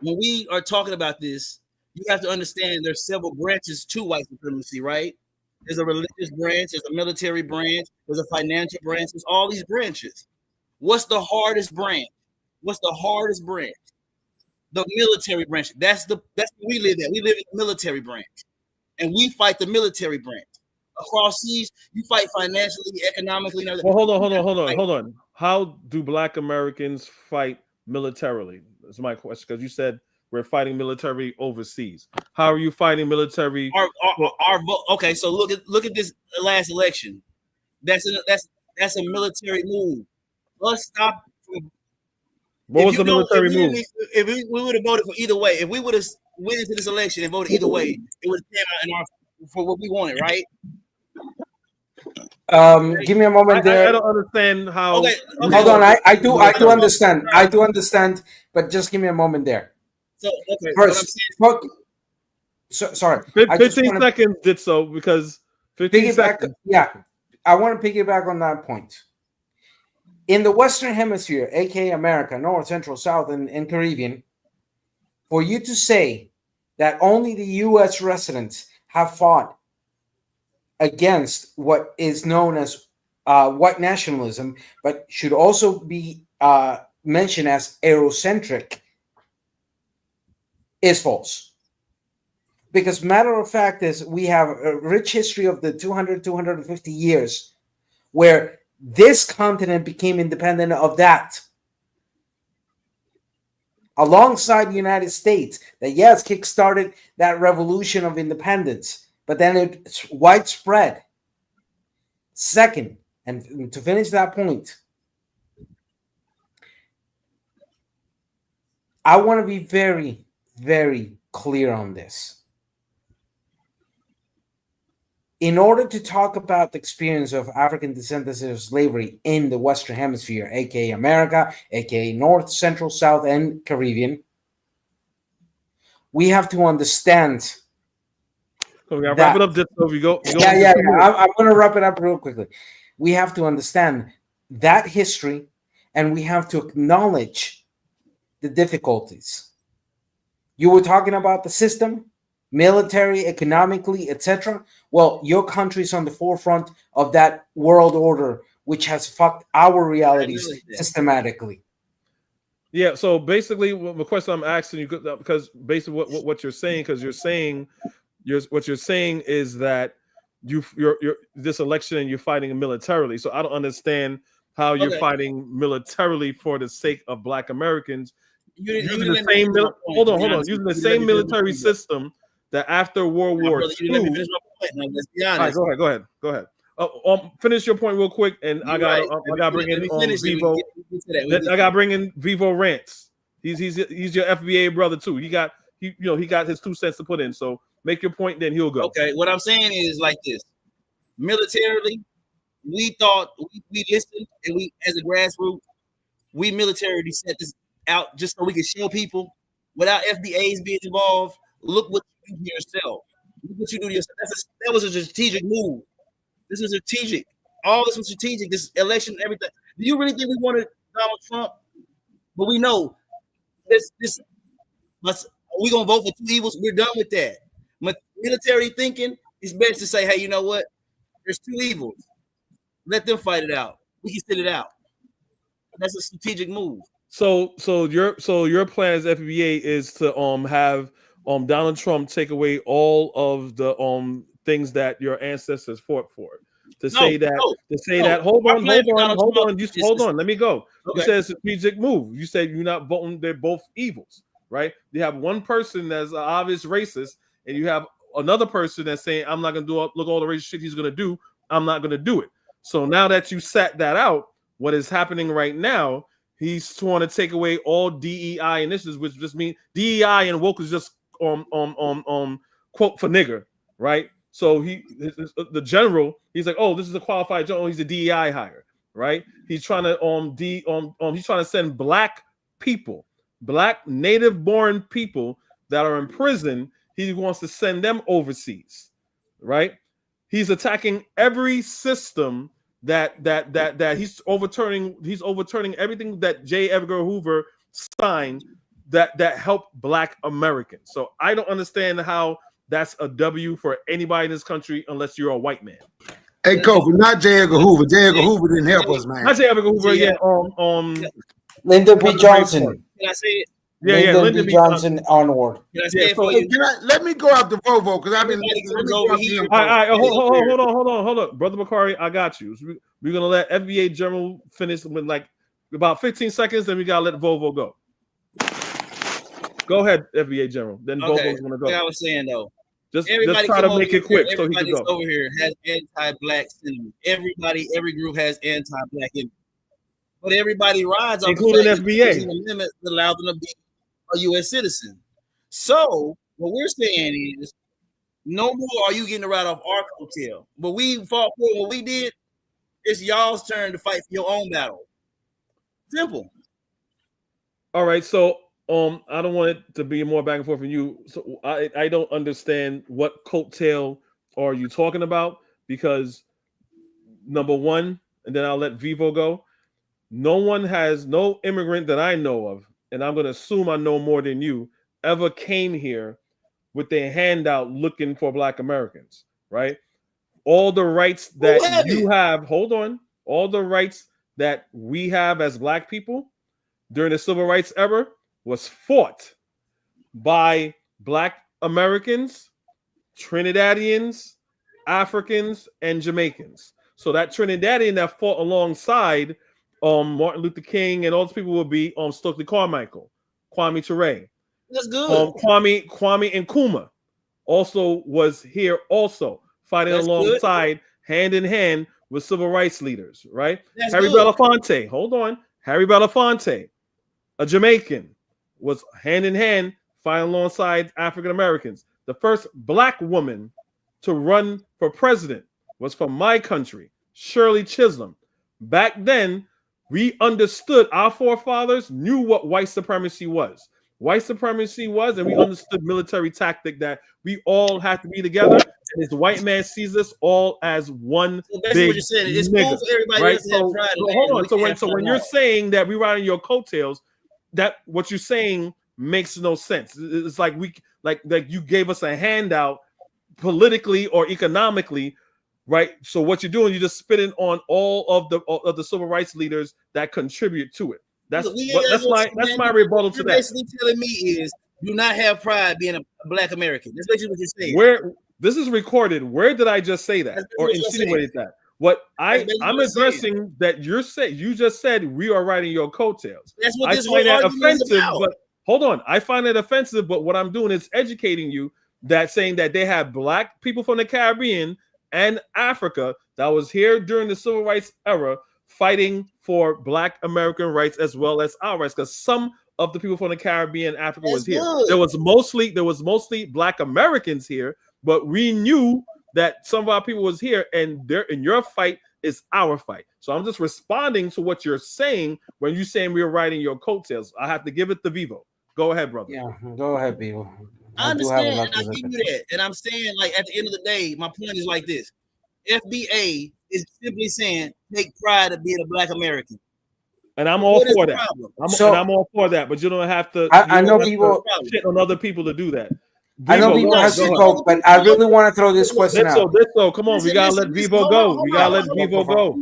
when we are talking about this, you have to understand there's several branches to white supremacy, right? There's a religious branch, there's a military branch, there's a financial branch, there's all these branches. What's the hardest branch? The military branch. That's where we live at. We live in the military branch. And we fight the military branch. Across seas, you fight financially, economically. Well, hold on. How do Black Americans fight militarily? That's my question, because you said we're fighting military overseas. How are you fighting military? Okay, so look at this last election. That's a military move. Let's stop. What was the military move? If we would have voted for either way, if we would have went into this election and voted either way, it would have came out for what we wanted, right? Give me a moment there. I don't understand how. Okay, hold on. I do understand. I do understand, but just give me a moment there. So first, sorry. 15 seconds did so because 15 seconds. Yeah, I want to piggyback on that point. In the Western Hemisphere, aka America, North, Central, South, and Caribbean, for you to say that only the U.S. residents have fought against what is known as white nationalism, but should also be mentioned as Eurocentric, is false. Because matter of fact is we have a rich history of the 250 years where this continent became independent of that. Alongside the United States, that yes, kickstarted that revolution of independence, but then it's widespread. Second, and to finish that point, I want to be very, very clear on this. In order to talk about the experience of African descendants of slavery in the Western Hemisphere, aka America, aka North, Central, South, and Caribbean, we have to understand. So we gotta wrap it up. Just so we go. Yeah. I'm going to wrap it up real quickly. We have to understand that history, and we have to acknowledge the difficulties. You were talking about the system, military, economically, etc. Well, your country's on the forefront of that world order, which has fucked our realities systematically. Yeah. So basically, the question I'm asking you, because basically what you're saying, because what you're saying is that you're this election and you're fighting militarily. So I don't understand how you're fighting militarily for the sake of Black Americans. Using the same using the same military system that after World War II. Right, go ahead. Finish your point real quick, and I got bring in Vivo. I got bring in Vivo Rants. He's your FBA brother too. He got his 2 cents to put in. So make your point, then he'll go. Okay, what I'm saying is like this: militarily, we thought we listened, and we as a grassroots, we militarily set this out just so we can show people without FBAs being involved. Look what you do to yourself. Look what you do to yourself. That was a strategic move. This was strategic. All this was strategic. This election, everything. Do you really think we wanted Donald Trump? But we know this we gonna vote for two evils. We're done with that. Military thinking is best to say, hey, you know what? There's two evils. Let them fight it out. We can sit it out. That's a strategic move. So your plan as FBA is to have Donald Trump take away all of the things that your ancestors fought for. Hold on. Let me go. Okay. You said it's a strategic move. You said you're not voting. They're both evils, right? You have one person that's an obvious racist, and you have another person that's saying, "I'm not gonna look all the racist shit he's gonna do. I'm not gonna do it." So now that you sat that out, what is happening right now? He's trying to take away all DEI initiatives, which just means DEI and woke is just quote for nigger, right? So the general, he's like, oh, this is a qualified general. He's a DEI hire, right? He's trying to he's trying to send black people, black native born people that are in prison. He wants to send them overseas, right? He's attacking every system that he's overturning everything that J. Edgar Hoover signed that helped black Americans. So I don't understand how that's a W for anybody in this country unless you're a white man. Hey, Kofi, not J. Edgar Hoover. J. Edgar Hoover didn't help us, man. Not J. Edgar Hoover, yeah. Lyndon B. Johnson. Can I say it? Lyndon B. Johnson onward. Can I say it for you? Let me go after Vovo because I've been All right, hold on, Brother Bakari, I got you. So we're gonna let FBA General finish with like about 15 seconds, then we gotta let Vovo go. Go ahead, FBA General. Then Vovo's gonna go. Like I was saying though, just try to make it quick so he can go. Over here has anti-black sentiment. Every group has anti-black in it. But everybody rides on including FBA. An amendment that allows them to be a U.S. citizen. So what we're saying is, no more are you getting a ride off our coattail. But we fought for what we did. It's y'all's turn to fight for your own battle. Simple. All right, so I don't want it to be more back and forth from you. So I don't understand what coattail are you talking about, because number one, and then I'll let Vivo go. No immigrant that I know of, and I'm going to assume I know more than you, ever came here with their handout looking for black Americans, right? All the rights that you have, hold on, all the rights that we have as black people during the civil rights era was fought by black Americans, Trinidadians, Africans, and Jamaicans. So that Trinidadian that fought alongside Martin Luther King and all those people will be Stokely Carmichael, Kwame Ture. That's good. Kwame Nkrumah also was here, also fighting alongside, hand in hand with civil rights leaders, right? That's Harry good. Belafonte, hold on. Harry Belafonte, a Jamaican, was hand in hand fighting alongside African Americans. The first black woman to run for president was from my country, Shirley Chisholm. Back then, we understood, our forefathers knew what white supremacy was. White supremacy was, and we understood military tactic that we all have to be together. And this white man sees us all as one big what you're saying. It's nigga, cool for everybody right? else to have pride. So hold on. So when you're saying that we riding your coattails, that what you're saying makes no sense. It's like like you gave us a handout politically or economically. Right. So what you're doing, you're just spitting on all of the civil rights leaders that contribute to it. That's my rebuttal to that. Basically telling me is do not have pride being a black American. That's basically what you're saying. Where this is recorded, where did I just say that or insinuate that? What I'm addressing that you just said we are riding your coattails. That's what this find that offensive, about. But hold on, I find it offensive. But what I'm doing is educating you that saying that they have black people from the Caribbean and Africa that was here during the civil rights era fighting for black American rights as well as our rights, because some of the people from the Caribbean and Africa was here. There was mostly black Americans here, but we knew that some of our people was here, and your fight is our fight. So I'm just responding to what you're saying when you're saying we're riding your coattails. I have to give it to Vivo. Go ahead, brother. Yeah, go ahead, Vivo. I understand, and I give you that. And I'm saying, like, at the end of the day, my point is like this. FBA is simply saying, take pride of being a black American. And I'm all What is for the that. problem? I'm all for that, but you don't have to. I know people shit on other people to do that. I know Vivo, people go have ahead. spoke, but I really want to throw this question out. Ditso, come on, we gotta let Vivo go. We gotta let Vivo go.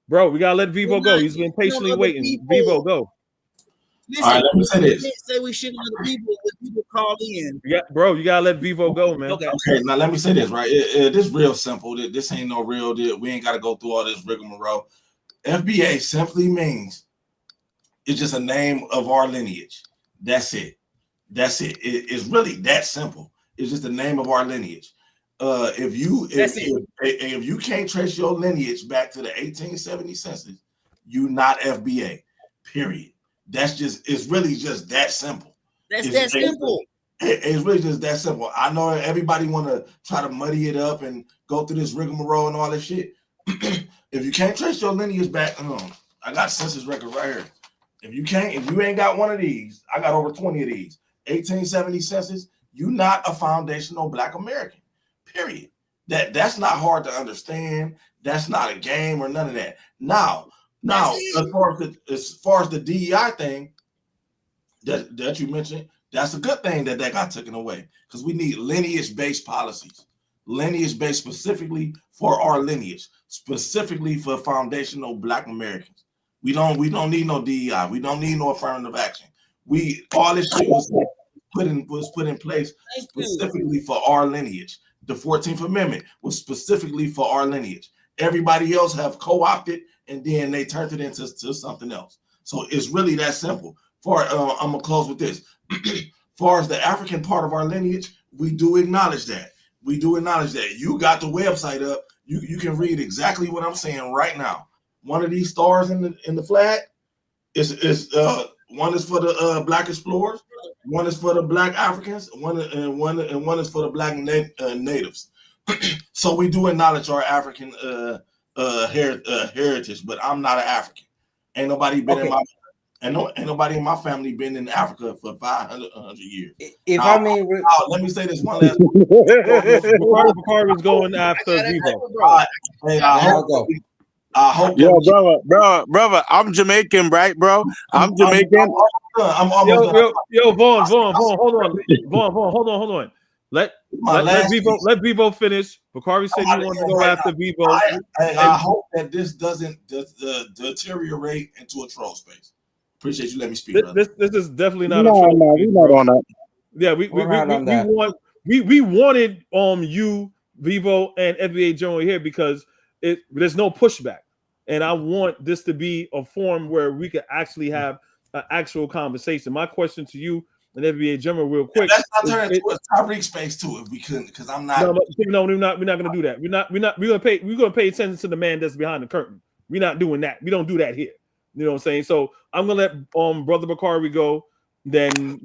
Bro, we gotta let Vivo go. He's been patiently waiting. Vivo, go. Listen, All right, let me say this. Say we shit on other people when people call in. Yeah, bro, you gotta let Vivo go, man. Okay, now let me say this, right? This real simple. This ain't no real deal. We ain't got to go through all this rigmarole. FBA simply means it's just a name of our lineage. That's it. That's it. It's really that simple. It's just the name of our lineage. If you can't trace your lineage back to the 1870 census, you not FBA. Period. It's really just that simple. It's simple. It's really just that simple. I know everybody want to try to muddy it up and go through this rigmarole and all this shit. If you can't trace your lineage back, I got census records right here. If you ain't got one of these, I got over 20 of these. 1870 census, you not a foundational Black American. Period. That's not hard to understand. That's not a game or none of that. Now, as far as the DEI thing that you mentioned, that's a good thing that got taken away because we need lineage-based policies, lineage-based specifically for our lineage, specifically for foundational Black Americans. We don't need no DEI. We don't need no affirmative action. All this shit was put in place specifically for our lineage. The 14th Amendment was specifically for our lineage. Everybody else have co-opted and then they turned it into something else. So it's really that simple. I'm gonna close with this. Far as the African part of our lineage, we do acknowledge that. You got the website up. You can read exactly what I'm saying right now. One of these stars in the flag is one is for the Black explorers, one is for the Black Africans, one is for the Black natives. So we do acknowledge our African heritage, but I'm not an African. Ain't nobody been in my ain't nobody in my family been in Africa for 500 years. I may, let me say this one last. Bakari is going after Vivo. I hope. Yo, brother, I'm Jamaican, right, bro? I'm Jamaican. I'm almost done. Yo, Vaughn, hold on. Let Vivo finish. Bakari said you want to go after Vivo. I hope that this doesn't deteriorate into a troll space. Appreciate you letting me speak. This is definitely not No, a troll. we're not on that. Yeah, we wanted you, Vivo, and FBA General here because there's no pushback, and I want this to be a forum where we could actually have an actual conversation. My question to you and FBA General, real quick. Let's not turn it into a Tariq space too, if we couldn't, because I'm not. No, we're not going to do that. We're gonna pay attention to the man that's behind the curtain. We're not doing that. We don't do that here. You know what I'm saying? So I'm gonna let Brother Bakari go. Then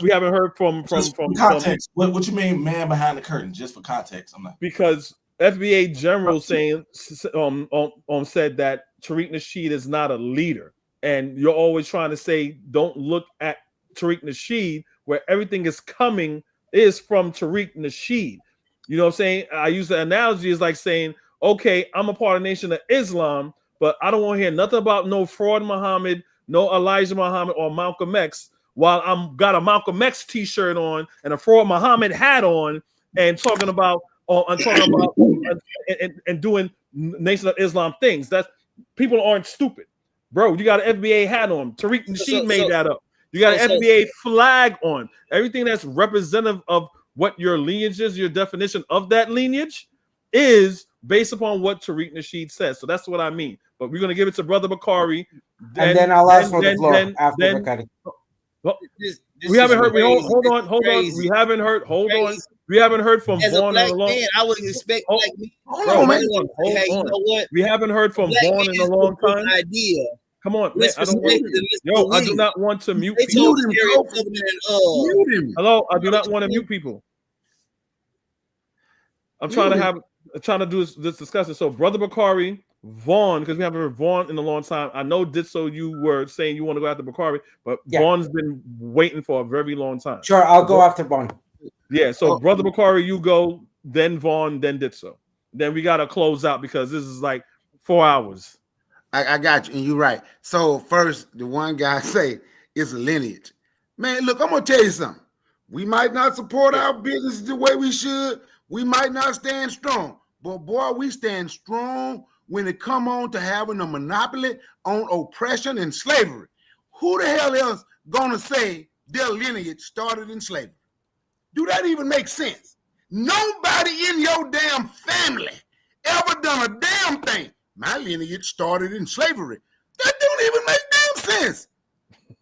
we haven't heard from context. What you mean, man behind the curtain? Just for context, I'm not. Because FBA General said that Tariq Nasheed is not a leader, and you're always trying to say don't look at Tariq Nasheed where everything is coming is from Tariq Nasheed. You know what I'm saying? I use the analogy as like saying, okay, I'm a part of the Nation of Islam, but I don't want to hear nothing about no fraud Muhammad, no Elijah Muhammad or Malcolm X while I'm got a Malcolm X t-shirt on and a fraud Muhammad hat on and talking about and doing Nation of Islam things. That's people aren't stupid. Bro, you got an FBA hat on. Tariq Nasheed made that up. You got an FBA flag on. Everything that's representative of what your lineage is, your definition of that lineage is based upon what Tariq Nasheed says. So that's what I mean. But we're going to give it to Brother Bakari. And then I'll ask for the floor after Bakari. We haven't heard. Hold on. We haven't heard. Hold on. We haven't heard from Vaughn in a long time. I would expect like me. Hold on. You know what? We haven't heard from Vaughn in a long time. Idea. Come on, man. I do not want to mute people. Hello, I do not want to mute people. I'm trying to do this discussion. So, Brother Bakari, Vaughn, because we haven't heard Vaughn in a long time. I know Ditso, you were saying you want to go after Bakari, but Vaughn's been waiting for a very long time. Sure, I'll go after Vaughn. Yeah, so Brother Bakari, you go, then Vaughn, then Ditso. Then we got to close out because this is like 4 hours. I got you, and you're right. So first, the one guy say it's a lineage. Man, look, I'm gonna tell you something. We might not support our business the way we should. We might not stand strong, but boy, we stand strong when it come on to having a monopoly on oppression and slavery. Who the hell else gonna say their lineage started in slavery? Do that even make sense? Nobody in your damn family ever done a damn thing. My lineage started in slavery. That don't even make damn sense.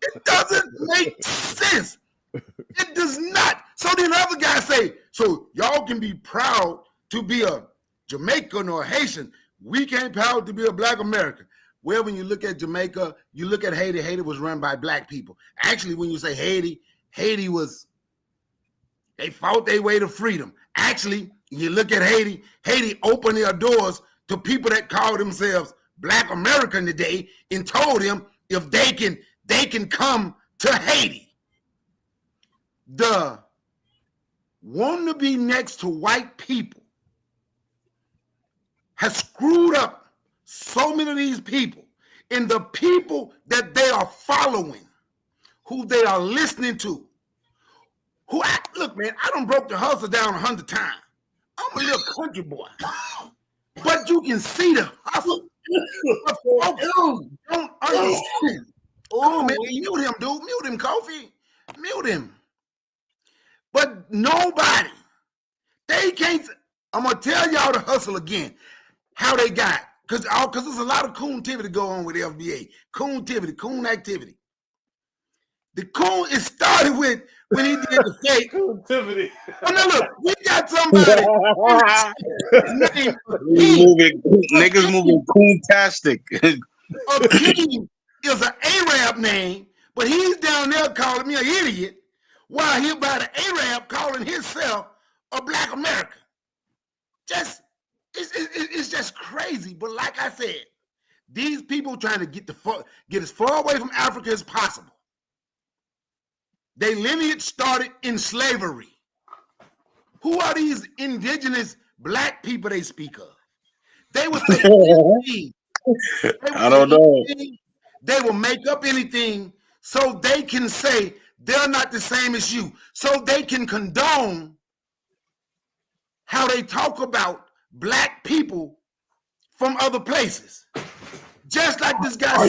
It doesn't make sense. It does not. So then other guys say, so y'all can be proud to be a Jamaican or a Haitian. We can't proud to be a Black American. Well, when you look at Jamaica, you look at Haiti, Haiti was run by Black people. Actually, when you say Haiti, Haiti was, they fought their way to freedom. Actually, you look at Haiti, Haiti opened their doors to people that call themselves Black American today and told them if they can come to Haiti. The wanting to be next to white people has screwed up so many of these people, and the people that they are following, who they are listening to, look, man, I done broke the hustle down 100 times. I'm a little country boy, but you can see the hustle. But folks don't understand. Come on, man, mute him, dude. Mute him, Kofi. Mute him. But nobody, they can't. I'm gonna tell y'all the hustle again, how they got, because there's a lot of coontivity go on with the FBA. Coon activity. The coon, it started with when he did the fake. Coontivity. Oh, no, look, we got somebody. Niggas moving coontastic. King is an Arab name, but he's down there calling me an idiot, while he by the Arab calling himself a Black American. It's just crazy. But like I said, these people trying to get as far away from Africa as possible. Their lineage started in slavery. Who are these indigenous Black people they speak of? They will say anything. I don't know. They will make up anything so they can say they're not the same as you. So they can condone how they talk about Black people from other places. Just like this guy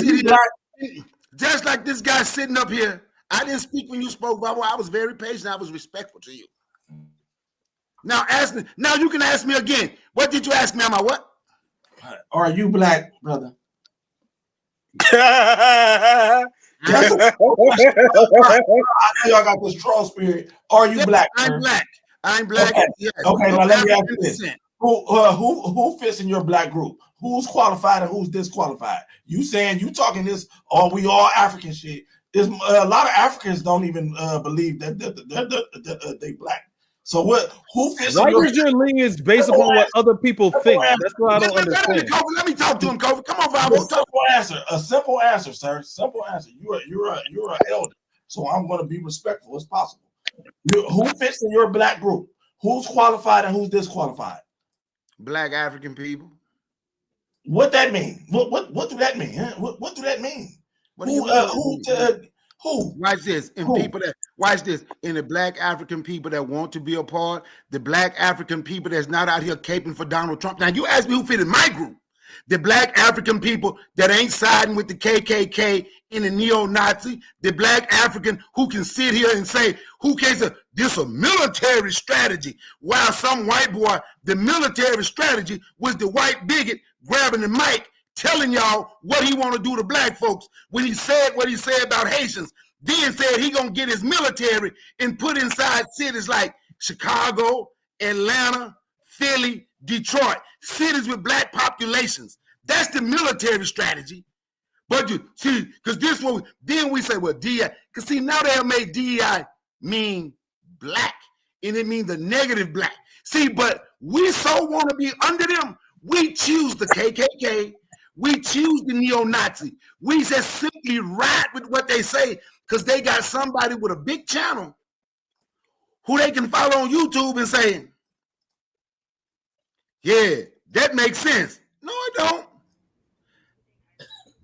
sitting up here. I didn't speak when you spoke, Baba. I was very patient. I was respectful to you. Now you can ask me again. What did you ask me? Am I what? Are you Black, brother? I know y'all got this troll spirit. Are you Black? I'm Black. I'm Black. Okay. Yes. Okay, now let me ask you this. Who fits in your Black group? Who's qualified and who's disqualified? You saying you talking this, we all African shit. There's a lot of Africans don't even believe that they Black. So who fits Why in your is your lineage based upon what other people think? That's what I don't understand. Let me talk to him, Kofi. Come on, Vavo. A simple answer, sir. Simple answer. You're an elder, so I'm going to be respectful as possible. Who fits in your Black group? Who's qualified and who's disqualified? Black African people. What that mean? What do that mean? Huh? What do that mean? Who? Watch this. And people that watch this. In the Black African people that want to be a part, the Black African people that's not out here caping for Donald Trump. Now you ask me who fit in my group. The Black African people that ain't siding with the KKK and the neo-Nazi. The Black African who can sit here and say, who can say this a military strategy? While some white boy, the military strategy was the white bigot grabbing the mic, telling y'all what he want to do to Black folks when he said what he said about Haitians. Then said he gonna get his military and put inside cities like Chicago, Atlanta, Philly, Detroit, cities with Black populations. That's the military strategy. But you see, because this one, then we say, well, DEI, because see, now they have made DEI mean Black, and it means the negative Black. See, but we so want to be under them, we choose the KKK, we choose the neo-Nazi. We just simply ride with what they say because they got somebody with a big channel who they can follow on YouTube and say, yeah, that makes sense. No, it don't.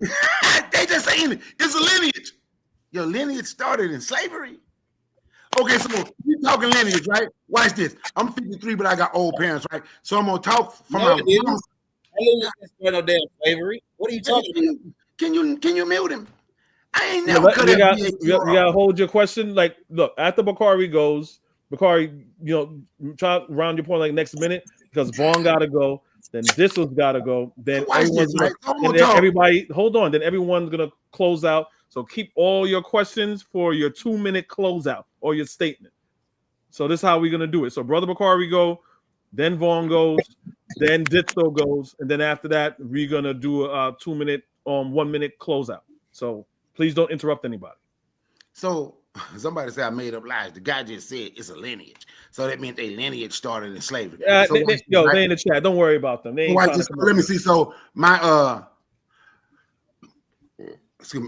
They just saying it's a lineage. Your lineage started in slavery. Okay, so we talking lineage, right? Watch this. I'm 53, but I got old parents, right? So I'm gonna talk from No, my it didn't. mom. I didn't start no damn slavery. What are you talking about? Can you mute him? I ain't Yeah, never cut you got FBA you got to hold your question. Like, look, after Bakari goes, Bakari, try to round your point like next minute because Vaughn got to go. Then Dissel's got to go. Then watch everyone's this, gonna, right? So I'm and gonna then talk. everybody, hold on. Then everyone's gonna close out. So keep all your questions for your 2-minute closeout or your statement. So this is how we're gonna do it. So Brother Bakari go, then Vaughn goes, then Ditso goes, and then after that we're gonna do a 2-minute 1-minute closeout. So please don't interrupt anybody. So somebody said I made up lies. The guy just said it's a lineage. So that means a lineage started in slavery. Yeah, So they in the chat. Don't worry about them. They ain't trying to come let me see. So my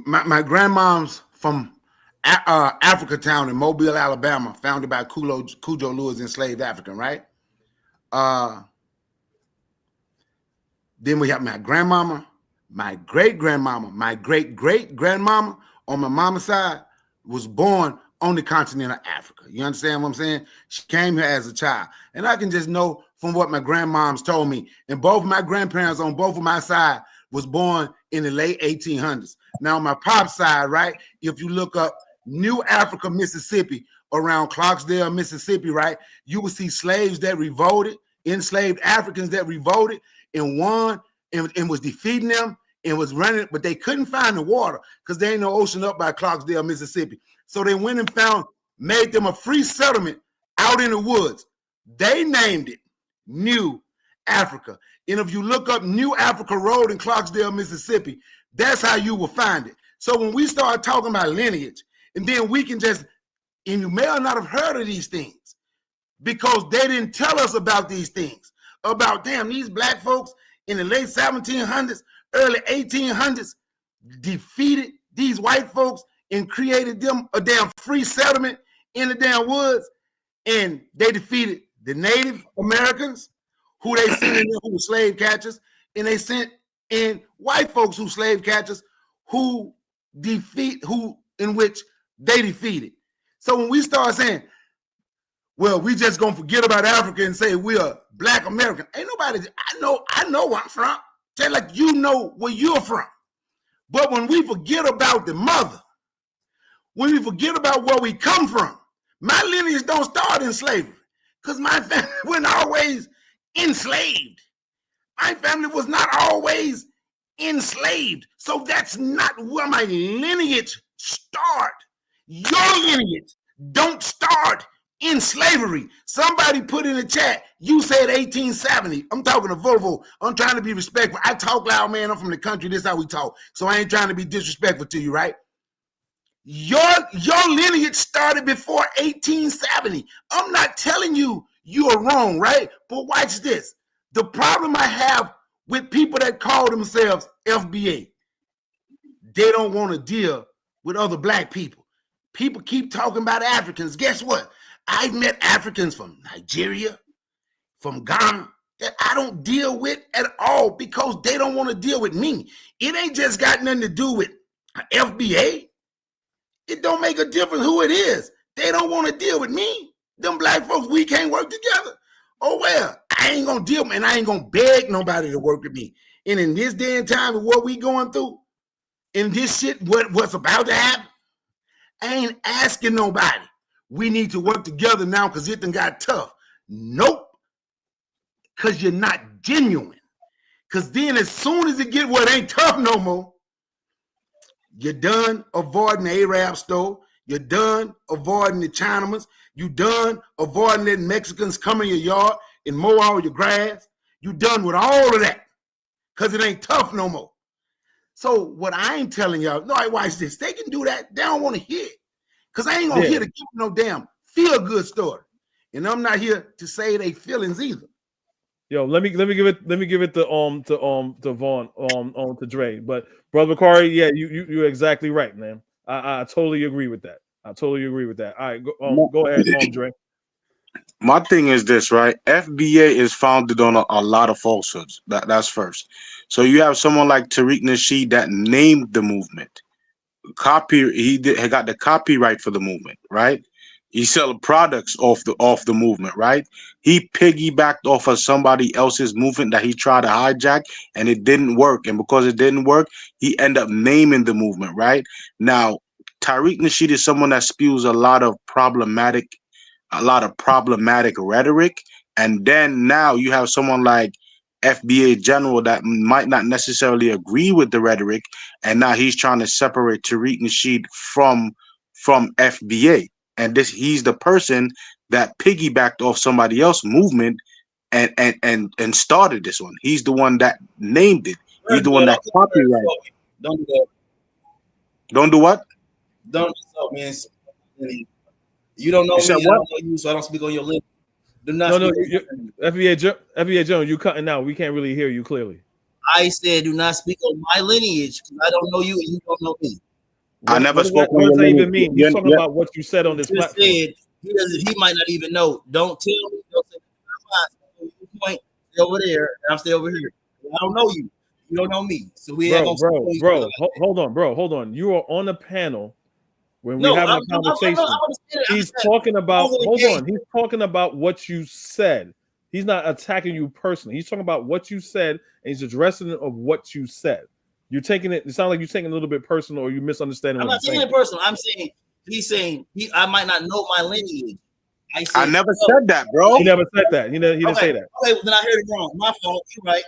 my grandmom's from Africa Town in Mobile, Alabama, founded by Cujo Lewis, enslaved African, right? Then we have my grandmama, my great-grandmama, my great-great-grandmama on my mama's side was born on the continent of Africa. You understand what I'm saying? She came here as a child. And I can just know from what my grandmoms told me. And both my grandparents on both of my side was born in the late 1800s. Now, on my pop's side, right, if you look up New Africa, Mississippi, around Clarksdale, Mississippi, right, you will see slaves that revolted, enslaved Africans that revolted and won and was defeating them and was running, but they couldn't find the water because there ain't no ocean up by Clarksdale, Mississippi. So they went and made them a free settlement out in the woods. They named it New Africa. And if you look up New Africa Road in Clarksdale, Mississippi, that's how you will find it. So when we start talking about lineage, and then we can just, and you may or not have heard of these things because they didn't tell us about these things. About, damn, these black folks in the late 1700s, early 1800s defeated these white folks and created them a damn free settlement in the damn woods. And they defeated the Native Americans, who they sent in there who were slave catchers, and they sent in white folks who slave catchers in which they defeated. So when we start saying, well, we just gonna forget about Africa and say we are Black American. Ain't nobody. I know where I'm from. Tell like you know where you're from. But when we forget about the mother, when we forget about where we come from, my lineage don't start in slavery because my family wasn't always enslaved. My family was not always enslaved. So that's not where my lineage start. Your lineage don't start in slavery. Somebody put in the chat, you said 1870. I'm talking to Volvo. I'm trying to be respectful. I talk loud, man. I'm from the country. This is how we talk. So I ain't trying to be disrespectful to you, right? Your lineage started before 1870. I'm not telling you you are wrong, right? But watch this. The problem I have with people that call themselves FBA, they don't want to deal with other black people. People keep talking about Africans. Guess what? I've met Africans from Nigeria, from Ghana, that I don't deal with at all because they don't want to deal with me. It ain't just got nothing to do with FBA. It don't make a difference who it is. They don't want to deal with me. Them black folks, we can't work together. Oh, well, I ain't going to deal, and I ain't going to beg nobody to work with me. And in this day and time of what we going through, in this shit, what's about to happen, I ain't asking nobody. We need to work together now because it done got tough. Nope. Because you're not genuine. Because then as soon as it get where it ain't tough no more, you're done avoiding the Arab store. You're done avoiding the Chinamans. You're done avoiding letting Mexicans come in your yard and mow all your grass. You're done with all of that because it ain't tough no more. So what I ain't telling y'all, no, I watch this. They can do that. They don't want to hear it. Because I ain't gonna hear to give no damn feel-good story. And I'm not here to say they feelings either. Yo, let me give it to Vaughn to Dre. But Brother Bakari, yeah, you're exactly right, man. I totally agree with that. I totally agree with that. All right, go ahead, Dre. My thing is this, right? FBA is founded on a lot of falsehoods. That's first. So you have someone like Tariq Nasheed that named the movement. He got the copyright for the movement, right? He sell products off the movement, right? He piggybacked off of somebody else's movement that he tried to hijack, and it didn't work. And because it didn't work, he ended up naming the movement, right? Now, Tariq Nasheed is someone that spews a lot of problematic rhetoric, and then now you have someone like FBA General that might not necessarily agree with the rhetoric, and now he's trying to separate Tariq Nasheed from FBA, and he's the person that piggybacked off somebody else's movement and started this one. He's the one that named it. He's the one that copyrighted. Don't do that. Don't do what? Don't insult me. You don't know me. I don't know you, so I don't speak on your list. Do not. No, FBA Jones, you cutting out. We can't really hear you clearly. I said, do not speak on my lineage because I don't know you and you don't know me. I never spoke. What does that even mean? You're talking about what you said on this platform. Said, he might not even know. Don't tell me. Don't say, point, stay over there, and I'm stay over here. I don't know you. You don't know me. So we hold on. You are on a panel when we're having a conversation. He's talking about. Hold on. He's talking about what you said. He's not attacking you personally. He's talking about what you said, and he's addressing it of what you said. You're taking it. It sounds like you're taking it a little bit personal, or you misunderstanding. I'm not taking it personal. I'm saying he's saying I might not know my lineage. I never said that, bro. He never said that. He didn't say that. Okay, well, then I heard it wrong. My fault. You're right.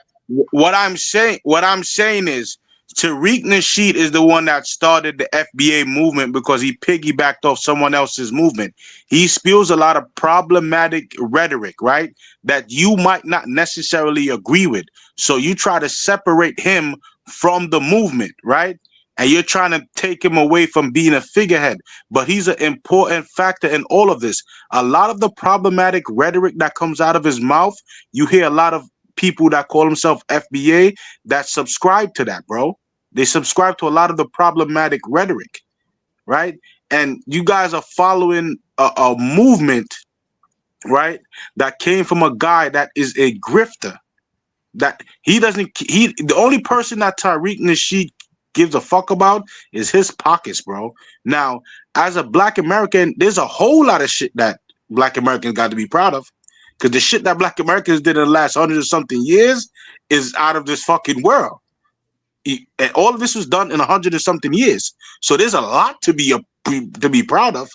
What I'm saying is Tariq Nasheed is the one that started the FBA movement because he piggybacked off someone else's movement. He spews a lot of problematic rhetoric, right? That you might not necessarily agree with. So you try to separate him from the movement, right? And you're trying to take him away from being a figurehead. But he's an important factor in all of this. A lot of the problematic rhetoric that comes out of his mouth, you hear a lot of people that call themselves FBA that subscribe to that, bro. They subscribe to a lot of the problematic rhetoric, right? And you guys are following a movement, right, that came from a guy that is a grifter. That the only person that Tariq Nasheed gives a fuck about is his pockets, bro. Now, as a Black American, there's a whole lot of shit that Black Americans got to be proud of. Because the shit that Black Americans did in the last 100 or something years is out of this fucking world. And all of this was done in 100 or something years. So there's a lot to be proud of.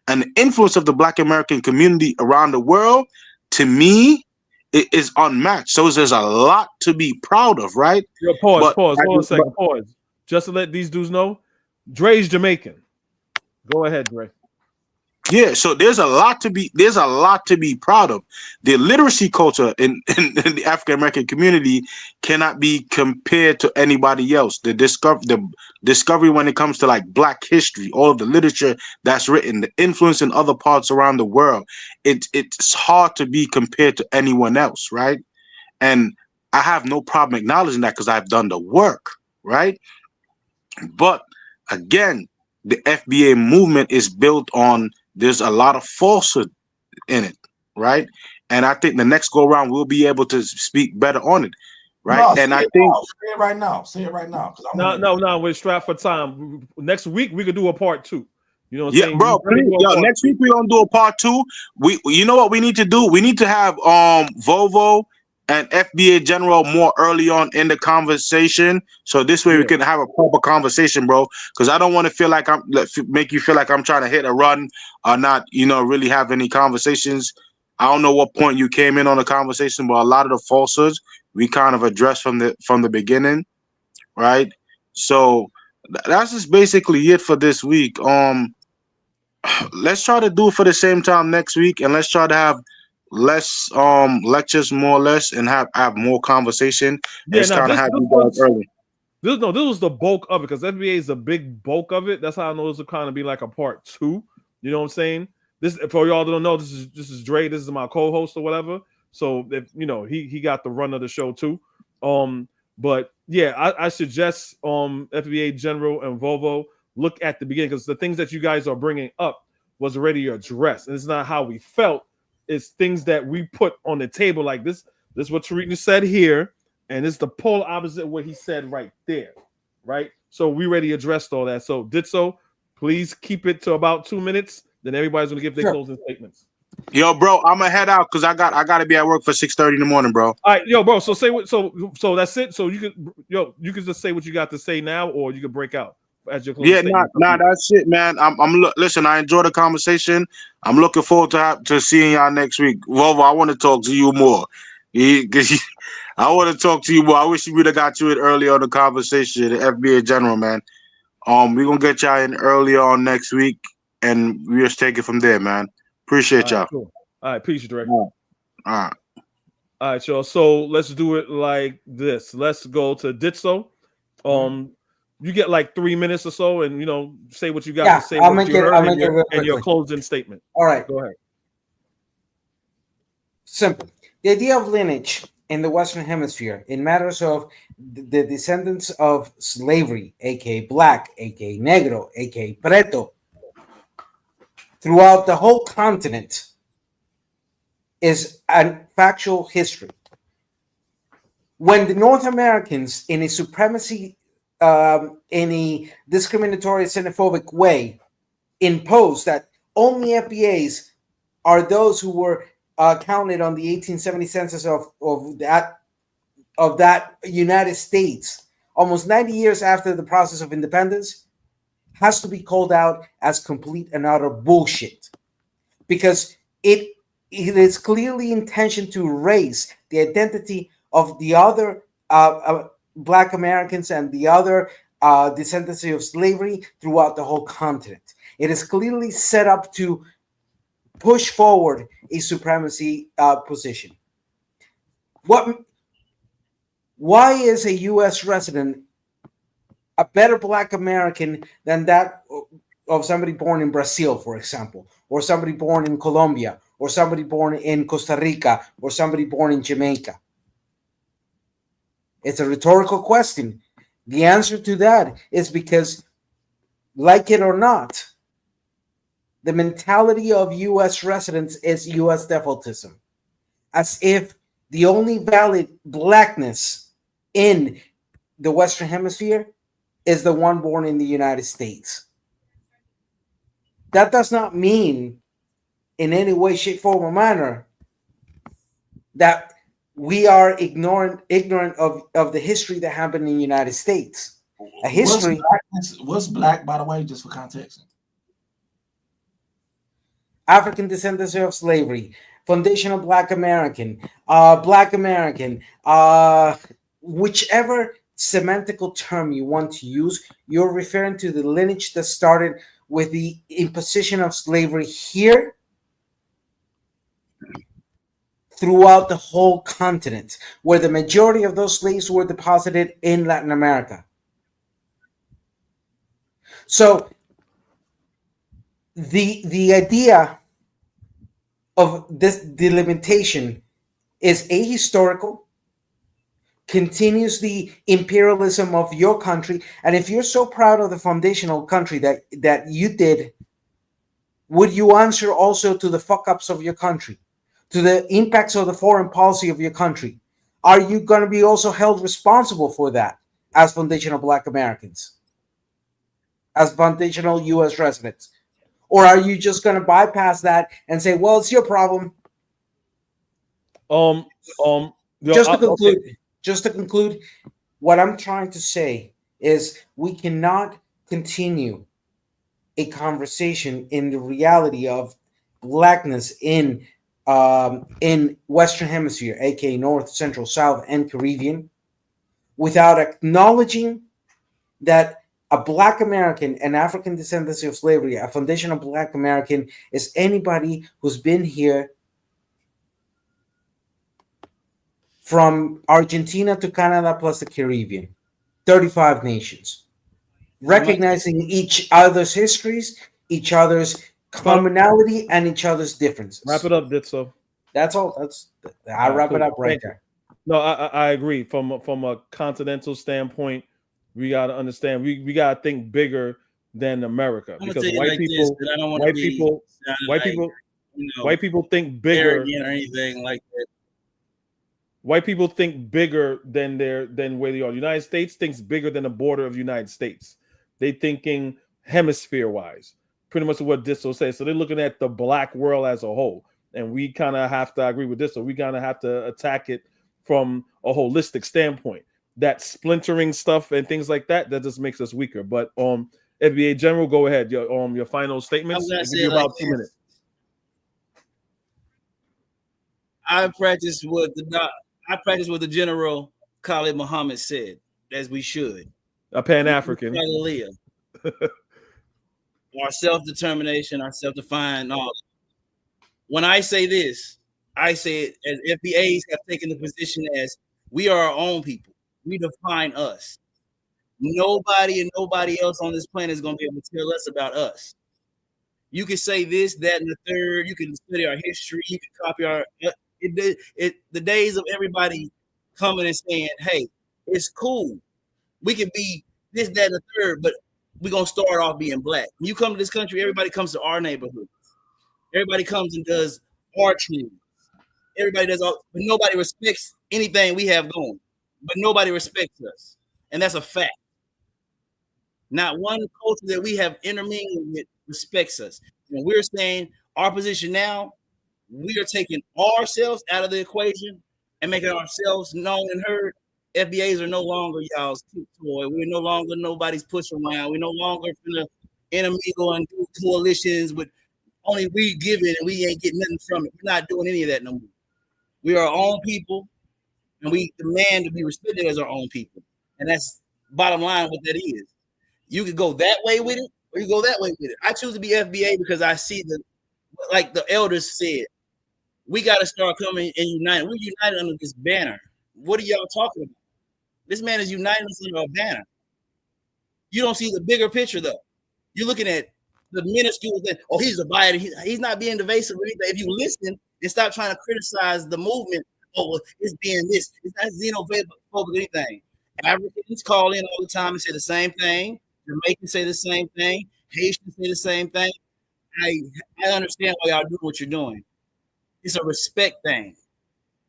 And the influence of the Black American community around the world, to me, it is unmatched. So there's a lot to be proud of, right? Yo, pause. Hold on a second. Pause. Just to let these dudes know, Dre's Jamaican. Go ahead, Dre. Yeah, so there's a lot to be proud of. The literacy culture in the African American community cannot be compared to anybody else. The discovery when it comes to like Black history, all of the literature that's written, the influence in other parts around the world, it's hard to be compared to anyone else, right? And I have no problem acknowledging that because I've done the work, right? But again, the FBA movement is built on there's a lot of falsehood in it, right? And I think the next go around we'll be able to speak better on it, right? No, and I think say it right now. Say it right now. No, we're strapped for time. Next week we could do a part 2. You know what I'm saying? Bro, please, next week we're gonna do a part 2. You know what we need to do? We need to have Volvo and FBA General more early on in the conversation, so this way we can have a proper conversation, bro. Because I don't want to feel like make you feel like I'm trying to hit a run or not, really have any conversations. I don't know what point you came in on the conversation, but a lot of the falsehoods we kind of addressed from the beginning, right? So that's just basically it for this week. Let's try to do it for the same time next week, and let's try to have less lectures, more or less, and have more conversation. Yeah, kind of have you guys early. This was the bulk of it because FBA is a big bulk of it. That's how I know this will kind of be like a part 2. You know what I'm saying? This, for y'all that don't know, this is Dre. This is my co-host or whatever. So if he got the run of the show too. But yeah, I suggest FBA General and Volvo look at the beginning because the things that you guys are bringing up was already addressed, and it's not how we felt. It's things that we put on the table like this. This is what Tariq said here, and it's the polar opposite of what he said right there, right? So we already addressed all that. So Ditso, please keep it to about 2 minutes. Then everybody's gonna give their closing statements. Yo, bro, I'm gonna head out because I gotta be at work for 6:30 in the morning, bro. All right, yo, bro. So say what. So that's it. So you can just say what you got to say now, or you can break out as your closing Yeah, statement. that's it, man. Listen. I enjoyed the conversation. I'm looking forward to seeing y'all next week. Volvo, I want to talk to you more. I want to talk to you more. I wish we would have got you in earlier on the conversation, the FBA general, man. We're gonna get y'all in earlier on next week, and we just take it from there, man. Appreciate y'all. Cool. All right, peace, Director. All right. All right, y'all. So let's do it like this. Let's go to Ditso. You get like 3 minutes or so, and say what you got to say. I'll make it real and your quickly. closing statement. All right. Go ahead. Simple. The idea of lineage in the Western Hemisphere in matters of the descendants of slavery, aka black, aka negro, aka preto, throughout the whole continent is a factual history. When the North Americans, in a supremacy, in a discriminatory, xenophobic way, imposed that only FBAs are those who were counted on the 1870 census of that United States, almost 90 years after the process of independence, has to be called out as complete and utter bullshit, because it is clearly intention to erase the identity of the other Black Americans and the other descendants of slavery throughout the whole continent. It is clearly set up to push forward a supremacy position. Why is a U.S. resident a better Black American than that of somebody born in Brazil, for example, or somebody born in Colombia, or somebody born in Costa Rica, or somebody born in Jamaica? It's a rhetorical question. The answer to that is because, like it or not, the mentality of U.S. residents is U.S. defaultism, as if the only valid Blackness in the Western Hemisphere is the one born in the United States. That does not mean in any way, shape, form, or manner that we are ignorant of the history that happened in the United States. A history. What's black, by the way, just for context? African descendants of slavery, foundational Black American, whichever semantical term you want to use, you're referring to the lineage that started with the imposition of slavery here throughout the whole continent, where the majority of those slaves were deposited in Latin America. So the idea of this delimitation is ahistorical, continues the imperialism of your country. And if you're so proud of the foundational country that you did, would you answer also to the fuck-ups of your country, to the impacts of the foreign policy of your country? Are you going to be also held responsible for that as foundational Black Americans, as foundational U.S. residents? Or are you just going to bypass that and say, well, it's your problem? Just to conclude, what I'm trying to say is we cannot continue a conversation in the reality of Blackness in Western Hemisphere, aka North, Central, South, and Caribbean, without acknowledging that a Black American and African descendants of slavery, a foundational Black American, is anybody who's been here from Argentina to Canada plus the Caribbean, 35 nations, recognizing each other's histories, each other's commonality, and each other's differences. Wrap it up, Ditso. That's all. I'll wrap it up right there. No, I agree. From a continental standpoint, we got to understand. We got to think bigger than America, because white people White people think bigger arrogant or anything like that. White people think bigger than where they are. The United States thinks bigger than the border of the United States. They thinking hemisphere wise, pretty much what Disso says. So they're looking at the black world as a whole, and we kind of have to agree with this. So we kind of have to attack it from a holistic standpoint. That splintering stuff and things like that just makes us weaker. But FBA General, go ahead. Your final statements. I'll give you about 2 minutes. I practice what the General Khalid Muhammad said, as we should. A Pan-African. Our self-determination, our self-defined knowledge. When I say this, I say it as FBAs have taken the position as we are our own people. We define us. Nobody and nobody else on this planet is going to be able to tell us about us. You can say this, that, and the third. You can study our history. You can copy our... the days of everybody coming and saying, hey, it's cool. We can be this, that, and the third, but we're going to start off being black. When you come to this country, everybody comes to our neighborhood. Everybody comes and does our training. Everybody does all, but nobody respects anything we have going. But nobody respects us. And that's a fact. Not one culture that we have intermingled with respects us. When we're saying our position now, we are taking ourselves out of the equation and making ourselves known and heard. FBAs are no longer y'all's cute toy. We're no longer nobody's push around. We're no longer finna intermingle and do coalitions with only we give it and we ain't getting nothing from it. We're not doing any of that no more. We are our own people, and we demand to be respected as our own people. And that's bottom line what that is. You could go that way with it, or you go that way with it. I choose to be FBA because I see like the elders said, we got to start coming and united. We're united under this banner. What are y'all talking about? This man is uniting us under a banner. You don't see the bigger picture, though. You're looking at the minuscule thing. Oh, he's a bias. He's not being divisive or anything. If you listen and stop trying to criticize the movement, oh, well, it's being this. It's not xenophobic or anything. Africans call in all the time and say the same thing. Jamaicans say the same thing. Haitians say the same thing. I understand why y'all do what you're doing. It's a respect thing.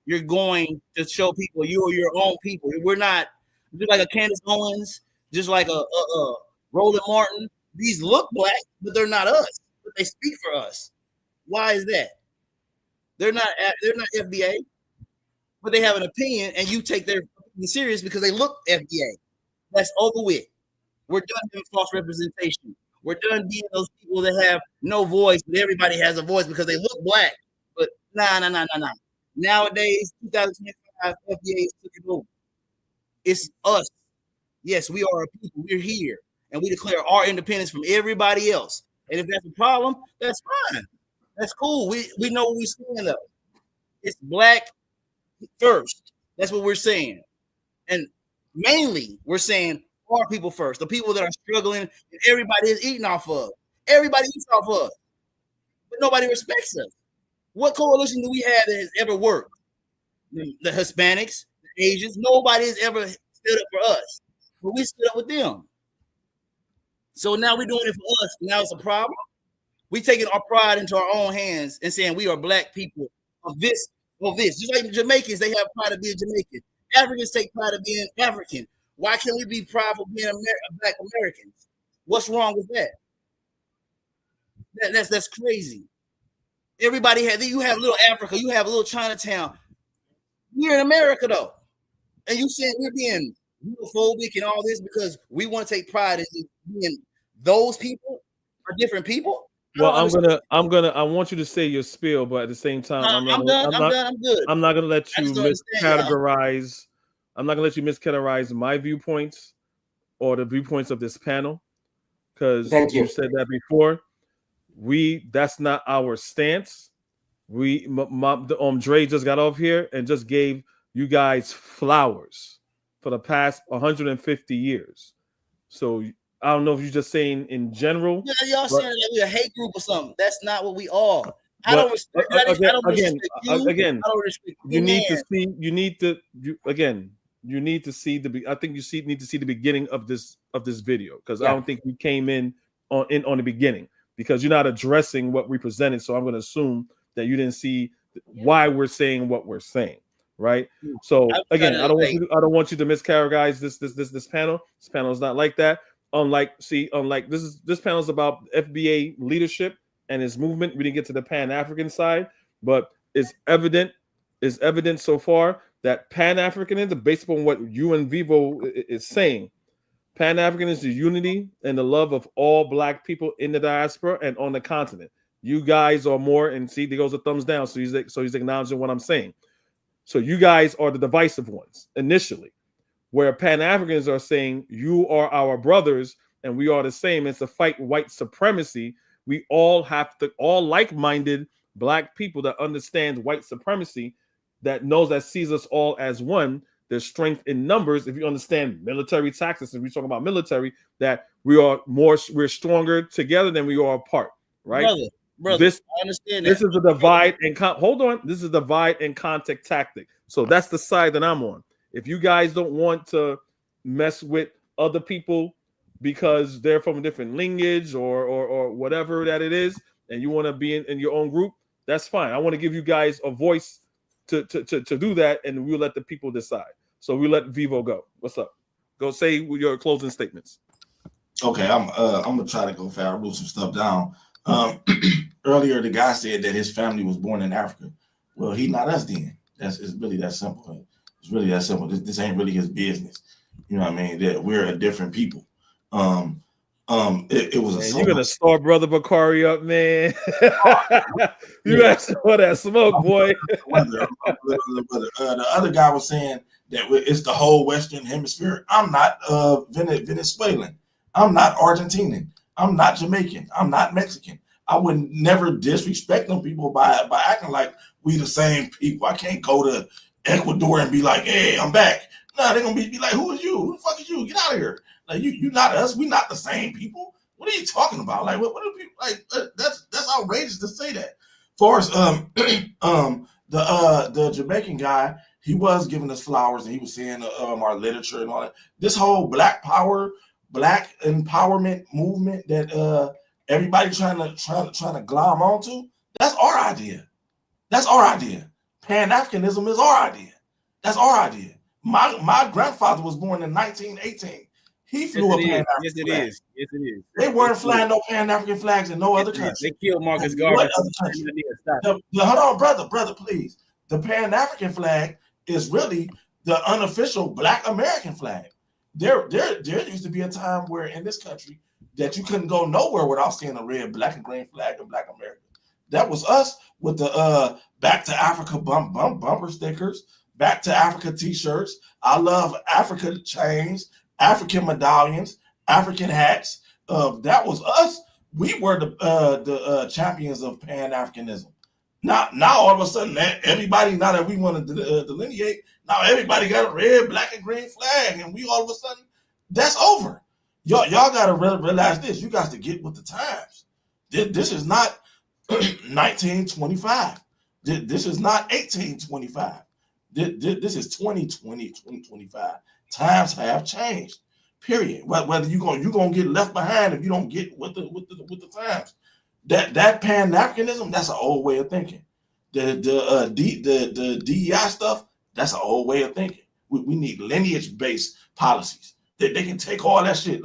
You're going to show people you are your own people. We're not just like a Candace Owens, just like a Roland Martin. These look black, but they're not us. But they speak for us. Why is that? They're not FBA, but they have an opinion, and you take their opinion serious because they look FBA. That's over with. We're done doing false representation. We're done being those people that have no voice, but everybody has a voice because they look black. But nah. Nowadays, 2025, FBA took it over. It's us. Yes, we are a people. We're here. And we declare our independence from everybody else. And if that's a problem, that's fine. That's cool. We know what we stand up. It's black first. That's what we're saying. And mainly, we're saying our people first. The people that are struggling and everybody is eating off of. Everybody eats off of. But nobody respects us. What coalition do we have that has ever worked? The Hispanics, the Asians, nobody has ever stood up for us. But we stood up with them. So now we're doing it for us. Now it's a problem. We're taking our pride into our own hands and saying we are black people of this. Just like Jamaicans, they have pride of being Jamaican. Africans take pride of being African. Why can't we be proud of being black Americans? What's wrong with that? That's crazy. Everybody you have little Africa, you have a little Chinatown. We're in America though, and you saying we're being homophobic and all this because we want to take pride in being those people are different people. Well, I want you to say your spiel, but at the same time, I'm good. I'm not gonna let you miscategorize. I'm not gonna let you miscategorize my viewpoints or the viewpoints of this panel because you said that before. That's not our stance. Dre just got off here and just gave you guys flowers for the past 150 years. So I don't know if you're just saying in general. Yeah, y'all saying that we're a hate group or something. That's not what we are. I don't respect you. I don't respect you. You need to see. You need to see the. I think you need to see the beginning of this video because I don't think we came in on the beginning. because you're not addressing what we presented. So I'm going to assume that you didn't see why we're saying what we're saying, right? So again, I don't want you to mischaracterize this panel. This panel is not like that. Unlike this panel is about FBA leadership and his movement. We didn't get to the Pan-African side, but it's evident so far that Pan-Africanism, based upon what you and Vivo is saying, Pan-African is the unity and the love of all Black people in the diaspora and on the continent. You guys are more, and see, there goes a thumbs down. So he's acknowledging what I'm saying. So you guys are the divisive ones initially, where Pan-Africans are saying you are our brothers and we are the same. It's a fight white supremacy. We all have to, all like-minded Black people that understand white supremacy, that knows, that sees us all as one. There's strength in numbers. If you understand military tactics, and we talk about military, that we're stronger together than we are apart, right? Brother, I understand that. This is a divide and hold on. This is a divide and contact tactic. So that's the side that I'm on. If you guys don't want to mess with other people because they're from a different lineage or whatever that it is, and you want to be in your own group, that's fine. I want to give you guys a voice to do that, and we'll let the people decide. So we let Vivo go. What's up? Go say your closing statements. Okay, I'm gonna try to go fast. I wrote some stuff down. Earlier, the guy said that his family was born in Africa. Well, he not us then. It's really that simple. It's really that simple. This ain't really his business. You know what I mean? That we're a different people. It was Man, you're gonna start Brother Bakari up, man. You gotta show that smoke, boy. The other guy was saying that it's the whole Western Hemisphere. I'm not Venezuelan. I'm not Argentinian. I'm not Jamaican. I'm not Mexican. I would never disrespect them people by acting like we the same people. I can't go to Ecuador and be like, hey, I'm back. No, they're gonna be like, who is you? Who the fuck is you? Get out of here. Like you not us. We not the same people. What are you talking about? Like what are people like? That's outrageous to say that. For us, the Jamaican guy, he was giving us flowers and he was saying our literature and all that. This whole Black power, Black empowerment movement that everybody trying to glom onto, that's our idea. That's our idea. Pan-Africanism is our idea. That's our idea. My grandfather was born in 1918. He flew a Pan-African flag. Yes, it is. They weren't flying no Pan-African flags in no other country. They killed Marcus Garvey. What other country? Hold on, brother, please. The Pan-African flag is really the unofficial Black American flag. There used to be a time where in this country that you couldn't go nowhere without seeing a red, black, and green flag of Black America. That was us with the Back to Africa bumper stickers, Back to Africa t-shirts. I love Africa chains, African medallions, African hats. That was us. We were the champions of Pan-Africanism. Now all of a sudden, everybody, now that we want to delineate, now everybody got a red, black, and green flag, and we all of a sudden, that's over. Y'all got to realize this. You got to get with the times. This is not 1925. This is not 1825. This is 2020, 2025. Times have changed. Period. Whether you're gonna get left behind if you don't get with the times. That Pan-Africanism, that's an old way of thinking. The DEI stuff, that's an old way of thinking. We need lineage-based policies. They can take all that shit,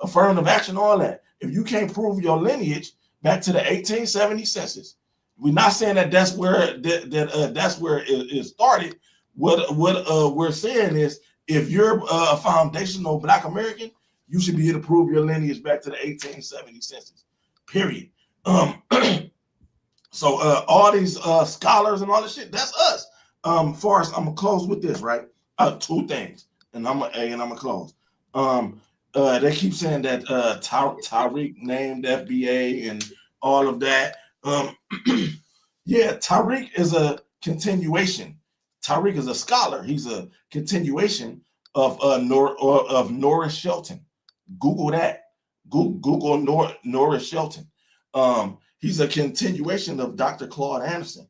affirmative action, all that. If you can't prove your lineage back to the 1870 census, we're not saying that's where that's where it started. What we're saying is, if you're a foundational Black American, you should be able to prove your lineage back to the 1870 census. Period. So all these scholars and all this shit, that's us. Forrest, I'm gonna close with this, right? Two things, and I'm gonna close. They keep saying that Tariq named FBA and all of that. Yeah, Tariq is a continuation. Tariq is a scholar. He's a continuation of Norris Shelton. Google that. Google Norris Shelton. He's a continuation of Dr. Claude Anderson.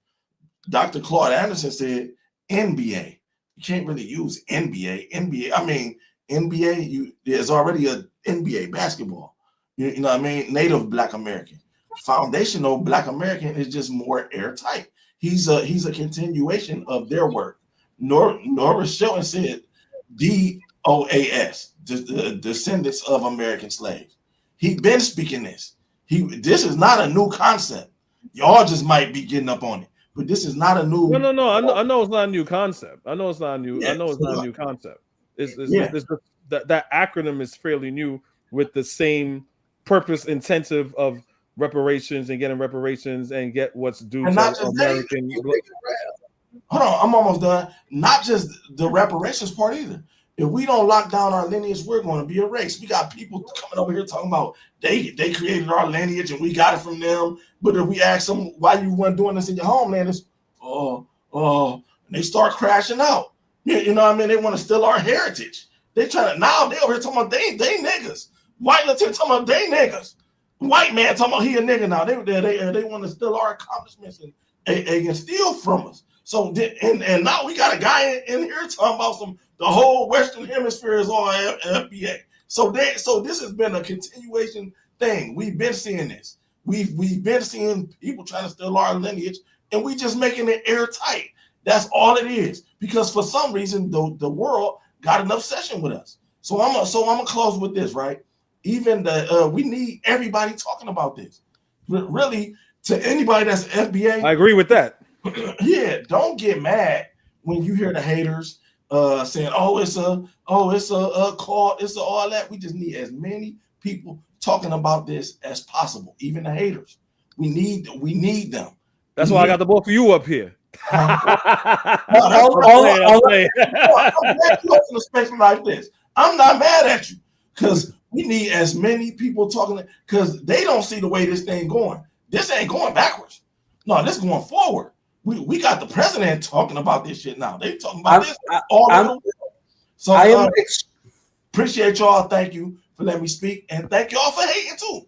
Dr. Claude Anderson said NBA. You can't really use NBA. I mean, NBA, there's already a NBA basketball. You know what I mean? Native Black American. foundational Black American is just more airtight. He's a continuation of their work. Norris Shelton said DOAS, the descendants of American slaves. He been speaking this. This is not a new concept. Y'all just might be getting up on it, but this is not a new. No. I know it's not a new concept. I know it's not a new. I know it's not a new concept. It's that acronym is fairly new with the same purpose intensive of reparations and getting reparations and get what's due And to not just American. Hold on, I'm almost done. Not just the reparations part either. If we don't lock down our lineage, we're going to be erased. We got people coming over here talking about they created our lineage and we got it from them. But if we ask them why you weren't doing this in your homeland, it's they start crashing out. You know what I mean? They want to steal our heritage. They over here talking about they niggas. White Latino talking about they niggas. White man talking about he a nigga now. They want to steal our accomplishments and steal from us. So and now we got a guy in here talking about the whole Western Hemisphere is all FBA. So this has been a continuation thing. We've been seeing this. We've been seeing people trying to steal our lineage, and we just making it airtight. That's all it is. Because for some reason the world got an obsession with us. So I'm gonna close with this, right? Even we need everybody talking about this. Really, to anybody that's FBA, I agree with that. Yeah, don't get mad when you hear the haters saying, it's a call, it's all that. We just need as many people talking about this as possible, even the haters. We need them. That's why I got the both of you up here. I'm glad you open a space like this. I'm not mad at you because we need as many people talking, because they don't see the way this thing going. This ain't going backwards. No, this is going forward. We got the president talking about this shit now. They talking about this all over the world. So I appreciate y'all. Thank you for letting me speak, and thank y'all for hating too.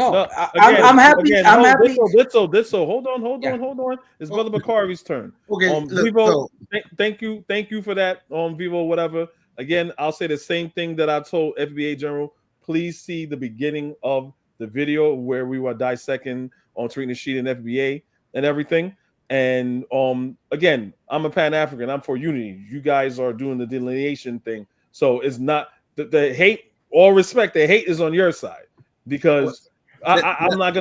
I'm happy. I'm happy. Ditso. Hold on. It's Brother Bakari's turn. Okay, Vivo. Thank you for that. Vivo, whatever. Again, I'll say the same thing that I told FBA General. Please see the beginning of the video where we were dissecting on Tariq Nasheed and FBA and everything. And again, I'm a Pan-African. I'm for unity. You guys are doing the delineation thing. So it's not the hate. All respect, the hate is on your side, because I'm not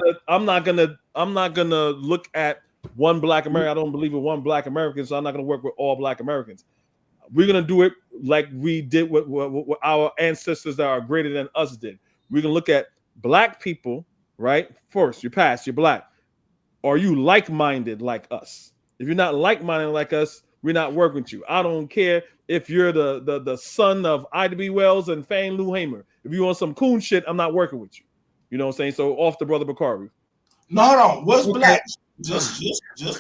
gonna look at one Black American. I don't believe in one Black American, so I'm not gonna work with all Black Americans. We're gonna do it like we did what our ancestors that are greater than us did. We're gonna look at Black people, right? First, you're past, you're Black. Are you like-minded like us? If you're not like-minded like us, we're not working with you. I don't care if you're the son of Ida B. Wells and Fang Lou Hamer. If you want some coon shit, I'm not working with you. You know what I'm saying? So off the Brother Bakari. No. What's Black? Just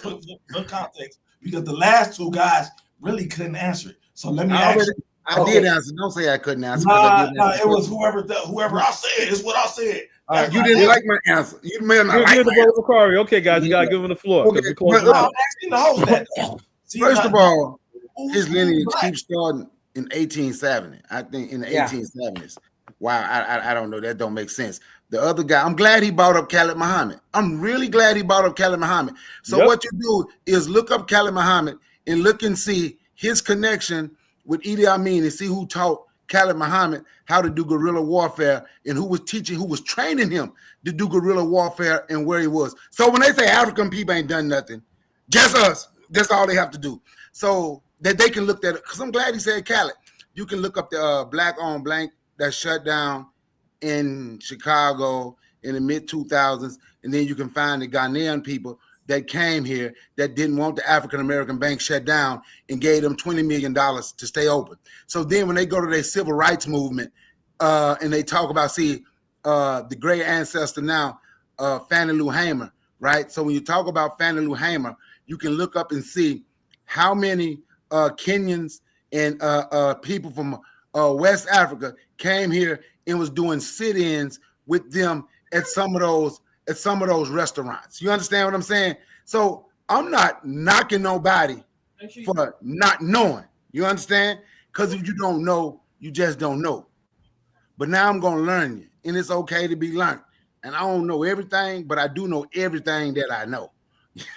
for context, because the last two guys really couldn't answer it. So let me ask you. I did answer. Don't say I couldn't answer. It was whoever I said. It's what I said. You didn't like my answer. You may not like my answer. Bakari. Okay, guys, you gotta give him the floor. Okay. First of all, his lineage keeps starting in 1870. I think in the 1870s. Wow, I don't know. That don't make sense. The other guy, I'm glad he brought up Khalid Muhammad. I'm really glad he brought up Khalid Muhammad. So what you do is look up Khalid Muhammad and look and see his connection with Idi Amin and see who taught Khalid Muhammad how to do guerrilla warfare and who was training him to do guerrilla warfare and where he was. So when they say African people ain't done nothing, just us. That's all they have to do. So that they can look at it. Because I'm glad he said Khalid. You can look up the Black on Blank that shut down in Chicago in the mid-2000s, and then you can find the Ghanaian people that came here that didn't want the African-American bank shut down and gave them $20 million to stay open. So then when they go to their civil rights movement and they talk about, the great ancestor now, Fannie Lou Hamer, right? So when you talk about Fannie Lou Hamer, you can look up and see how many Kenyans and people from West Africa came here and was doing sit-ins with them at some of those restaurants. You understand what I'm saying? So I'm not knocking nobody for not knowing. You understand? Because if you don't know, you just don't know. But now I'm gonna learn you, and it's okay to be learned. and I don't know everything, but I do know everything that I know.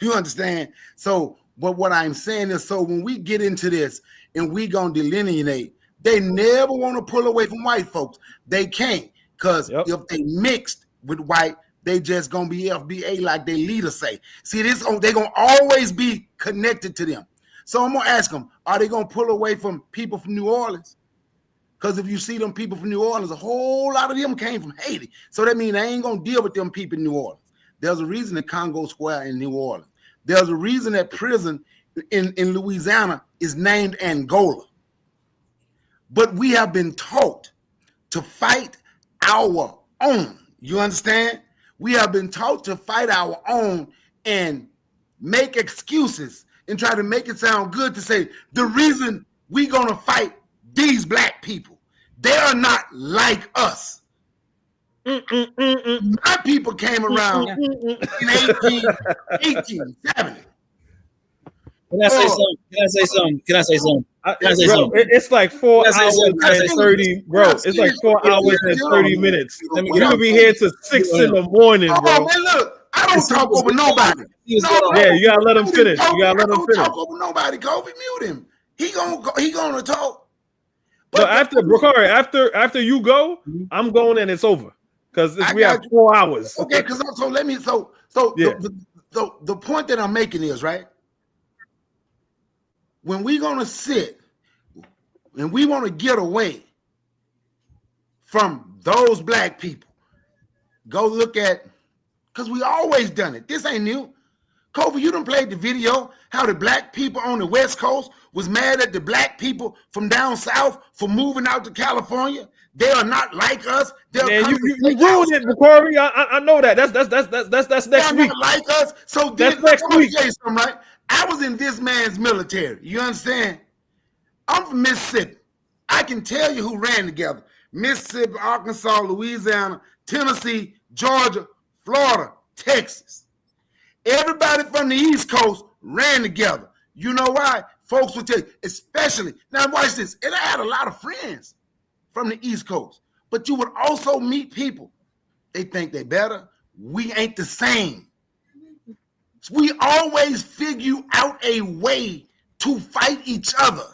You understand? So, but what I'm saying is, so when we get into this and we gonna delineate, they never want to pull away from white folks. They can't, because if they mixed with white, they just gonna be FBA like their leaders say. See, they gonna always be connected to them. So I'm gonna ask them, are they gonna pull away from people from New Orleans? Because if you see them people from New Orleans, a whole lot of them came from Haiti. So that means they ain't gonna deal with them people in New Orleans. There's a reason that Congo Square in New Orleans. There's a reason that prison in Louisiana is named Angola. But we have been taught to fight our own. You understand? We have been taught to fight our own and make excuses and try to make it sound good to say the reason we're gonna fight these black people, they are not like us. My people came around in 1870. Can I say something? Can I say something? Bro, it's like 4 hours and 30, bro. It's like 4 hours and 30 minutes. You could be here till 6 in the morning, bro. Oh man, look, I don't talk over nobody. Yeah, you gotta let him finish. You gotta let him finish. Talk over nobody. Kobe, mute him. He gonna talk. But after Bakari, after you go, I'm going and it's over because we have 4 hours. Okay, because so let me yeah. The point that I'm making is right. When we're gonna sit and we want to get away from those black people, go look at, because we always done it. This ain't new. Kobe, you done played the video how the black people on the West Coast was mad at the black people from down south for moving out to California. They are not like us. Man, you ruined it, Bakari. I know that. That's next week. Not like us. So that's next week. Say something, right? I was in this man's military. You understand? I'm from Mississippi. I can tell you who ran together. Mississippi, Arkansas, Louisiana, Tennessee, Georgia, Florida, Texas. Everybody from the East Coast ran together. You know why? Folks would tell you, especially, now watch this, and I had a lot of friends from the East Coast, but you would also meet people. They think they better. We ain't the same. We always figure out a way to fight each other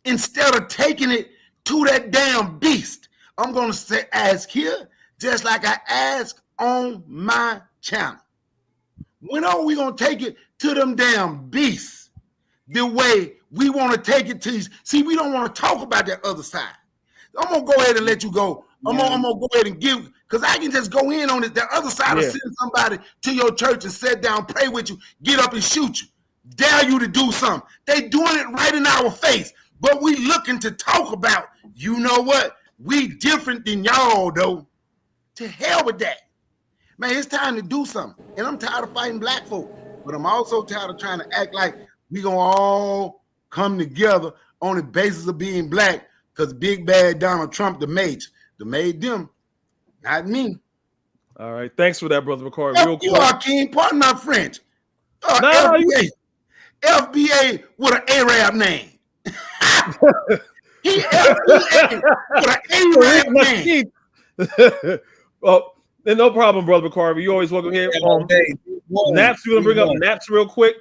instead of taking it to that damn beast. I'm going to ask here, just like I ask on my channel. When are we going to take it to them damn beasts the way we want to take it to? See, we don't want to talk about that other side. I'm going to go ahead and let you go. I'm going to go ahead and give, because I can just go in on it. The other side of sending somebody to your church and sit down, pray with you, get up and shoot you, dare you to do something. They doing it right in our face, but we looking to talk about, you know what? We different than y'all, though. To hell with that. Man, it's time to do something. And I'm tired of fighting black folk, but I'm also tired of trying to act like we gonna all come together on the basis of being black, because big bad Donald Trump, the made them, not me. All right, thanks for that, brother McCoy. Real quick. You are King, pardon my French. FBA with an Arab name. He FBA with an Arab name. Well, no problem, brother McCarvey. You always welcome here. Naps, we're gonna bring up Naps real quick.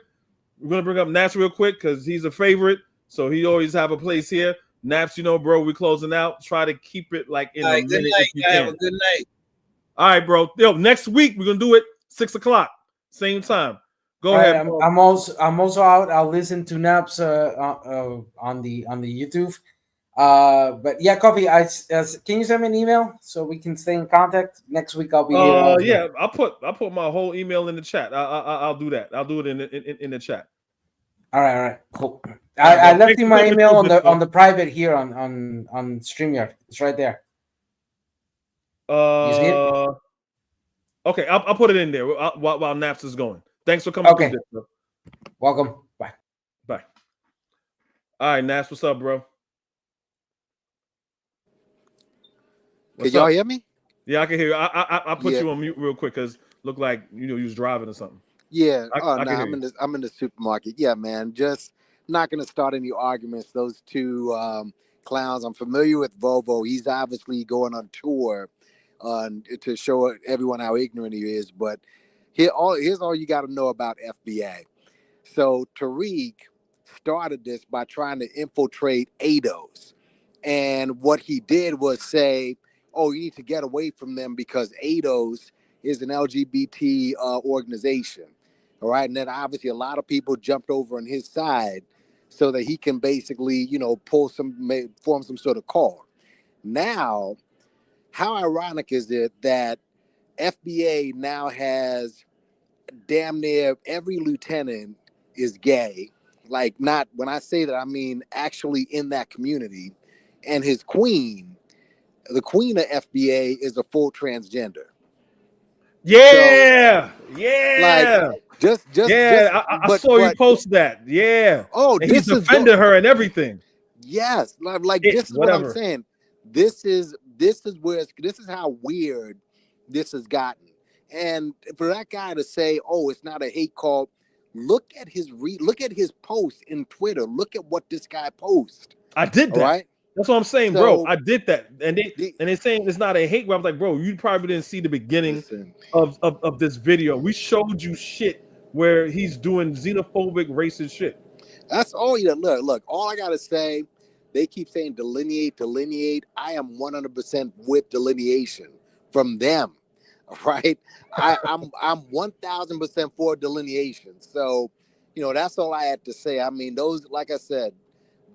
We're gonna bring up Naps real quick because he's a favorite, so he always have a place here. Naps, you know, bro, we're closing out. Try to keep it like in a minute if you can. Have a good night. All right, bro. Yo, next week we're gonna do it 6 o'clock, same time. Go ahead. Right, I'm also out. I'll listen to Naps on the YouTube. But yeah, Coffee. Can you send me an email so we can stay in contact? Next week I'll be here. Yeah, I'll put my whole email in the chat. I'll do that. I'll do it in the chat. All right, cool. I left you my email on the private here on StreamYard. It's right there. You see it? Okay, I'll put it in there while Naps is going. Thanks for coming. Okay. Bro. Welcome. Bye. Bye. All right, Naps, what's up, bro? Can y'all hear me? Yeah, I can hear you. I put you on mute real quick because looked like you was driving or something. Yeah. I'm in the supermarket. Yeah, man. Just not gonna start any arguments. Those two clowns. I'm familiar with Volvo. He's obviously going on tour to show everyone how ignorant he is. But here's all you got to know about FBA. So Tariq started this by trying to infiltrate ADOS. And what he did was say, oh, you need to get away from them because ADOS is an LGBT organization. All right. And then obviously a lot of people jumped over on his side so that he can basically, form some sort of call. Now, how ironic is it that FBA now has damn near every lieutenant is gay? Like, not when I say that, I mean actually in that community. And his queen, the queen of FBA, is a full transgender. Yeah, so, yeah, I saw you post that. Yeah. Oh, and he's defended her and everything. Yes, like It, this is whatever. what I'm saying. This is how weird this has gotten. And for that guy to say, "Oh, it's not a hate call," look at his post in Twitter. Look at what this guy posts. I did that. Right? That's what I'm saying, bro. I did that, and they're saying it's not a hate. Where I was like, bro, you probably didn't see the beginning of this video. We showed you shit where he's doing xenophobic, racist shit. That's all you look. All I gotta say, they keep saying delineate. I am 100% with delineation from them, right? I'm 1000% for delineation. So, that's all I had to say. I mean, those, like I said,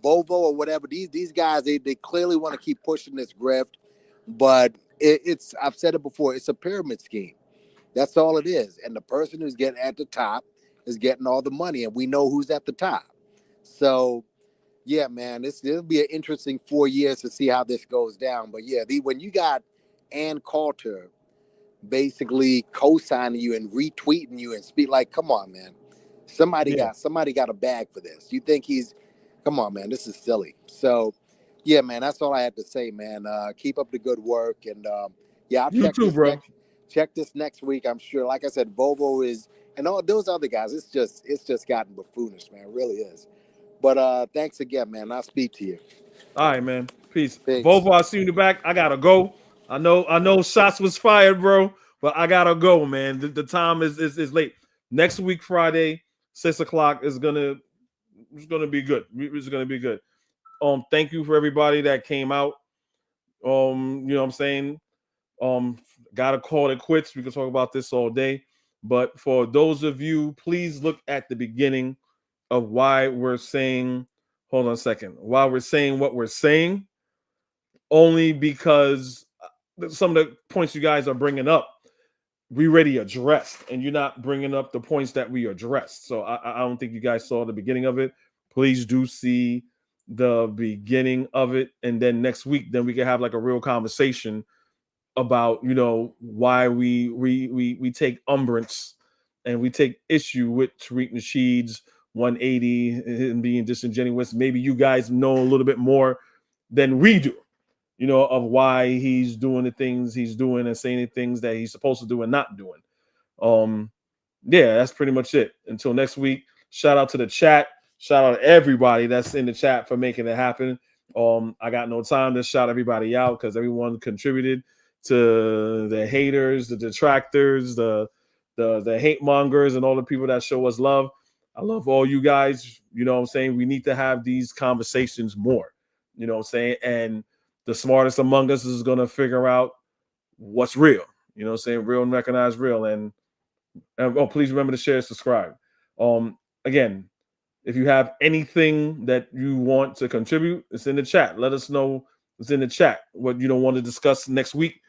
Volvo or whatever, these guys, they clearly want to keep pushing this grift, but it's I've said it before, it's a pyramid scheme. That's all it is. And the person who's getting at the top is getting all the money, and we know who's at the top. So, yeah, man, it'll be an interesting 4 years to see how this goes down. But yeah, when you got Ann Coulter basically co-signing you and retweeting you and speak, like, come on, man, somebody got a bag for this. You think come on, man, this is silly. So, yeah, man, that's all I had to say, man. Keep up the good work, and I'll check this next week. I'm sure, like I said, Volvo is, and all those other guys. It's just gotten buffoonish, man. It really is. But thanks again, man. I'll speak to you. All right, man. Peace. Volvo, I see you in the back. I gotta go. I know shots was fired, bro, but I gotta go, man. The time is late. Next week, Friday, 6 o'clock it's gonna be good. It's gonna be good. Thank you for everybody that came out. You know what I'm saying? Gotta call it quits. We can talk about this all day. But for those of you, please look at the beginning of why we're saying, hold on a second, why we're saying what we're saying, only because some of the points you guys are bringing up, we already addressed, and you're not bringing up the points that we addressed. So I don't think you guys saw the beginning of it. Please do see the beginning of it, and then next week, then we can have like a real conversation about why we take umbrance and we take issue with Tariq Nasheed's 180 and being disingenuous. Maybe you guys know a little bit more than we do, of why he's doing the things he's doing and saying the things that he's supposed to do and not doing. Yeah, that's pretty much it. Until next week, shout out to the chat. Shout out to everybody that's in the chat for making it happen. I got no time to shout everybody out because everyone contributed to the haters, the detractors, the hate mongers, and all the people that show us love. I love all you guys. You know what I'm saying? We need to have these conversations more. You know what I'm saying? And the smartest among us is going to figure out what's real. You know what I'm saying? Real and recognize real. And please remember to share and subscribe. Again, if you have anything that you want to contribute, it's in the chat. Let us know what's in the chat. What you don't want to discuss next week.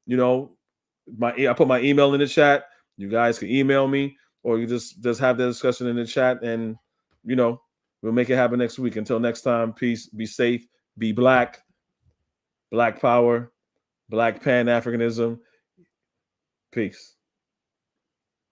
I put my email in the chat. You guys can email me, or you just have the discussion in the chat, and we'll make it happen next week. Until next time, peace, be safe, be black, Black power, Black Pan-Africanism. Peace.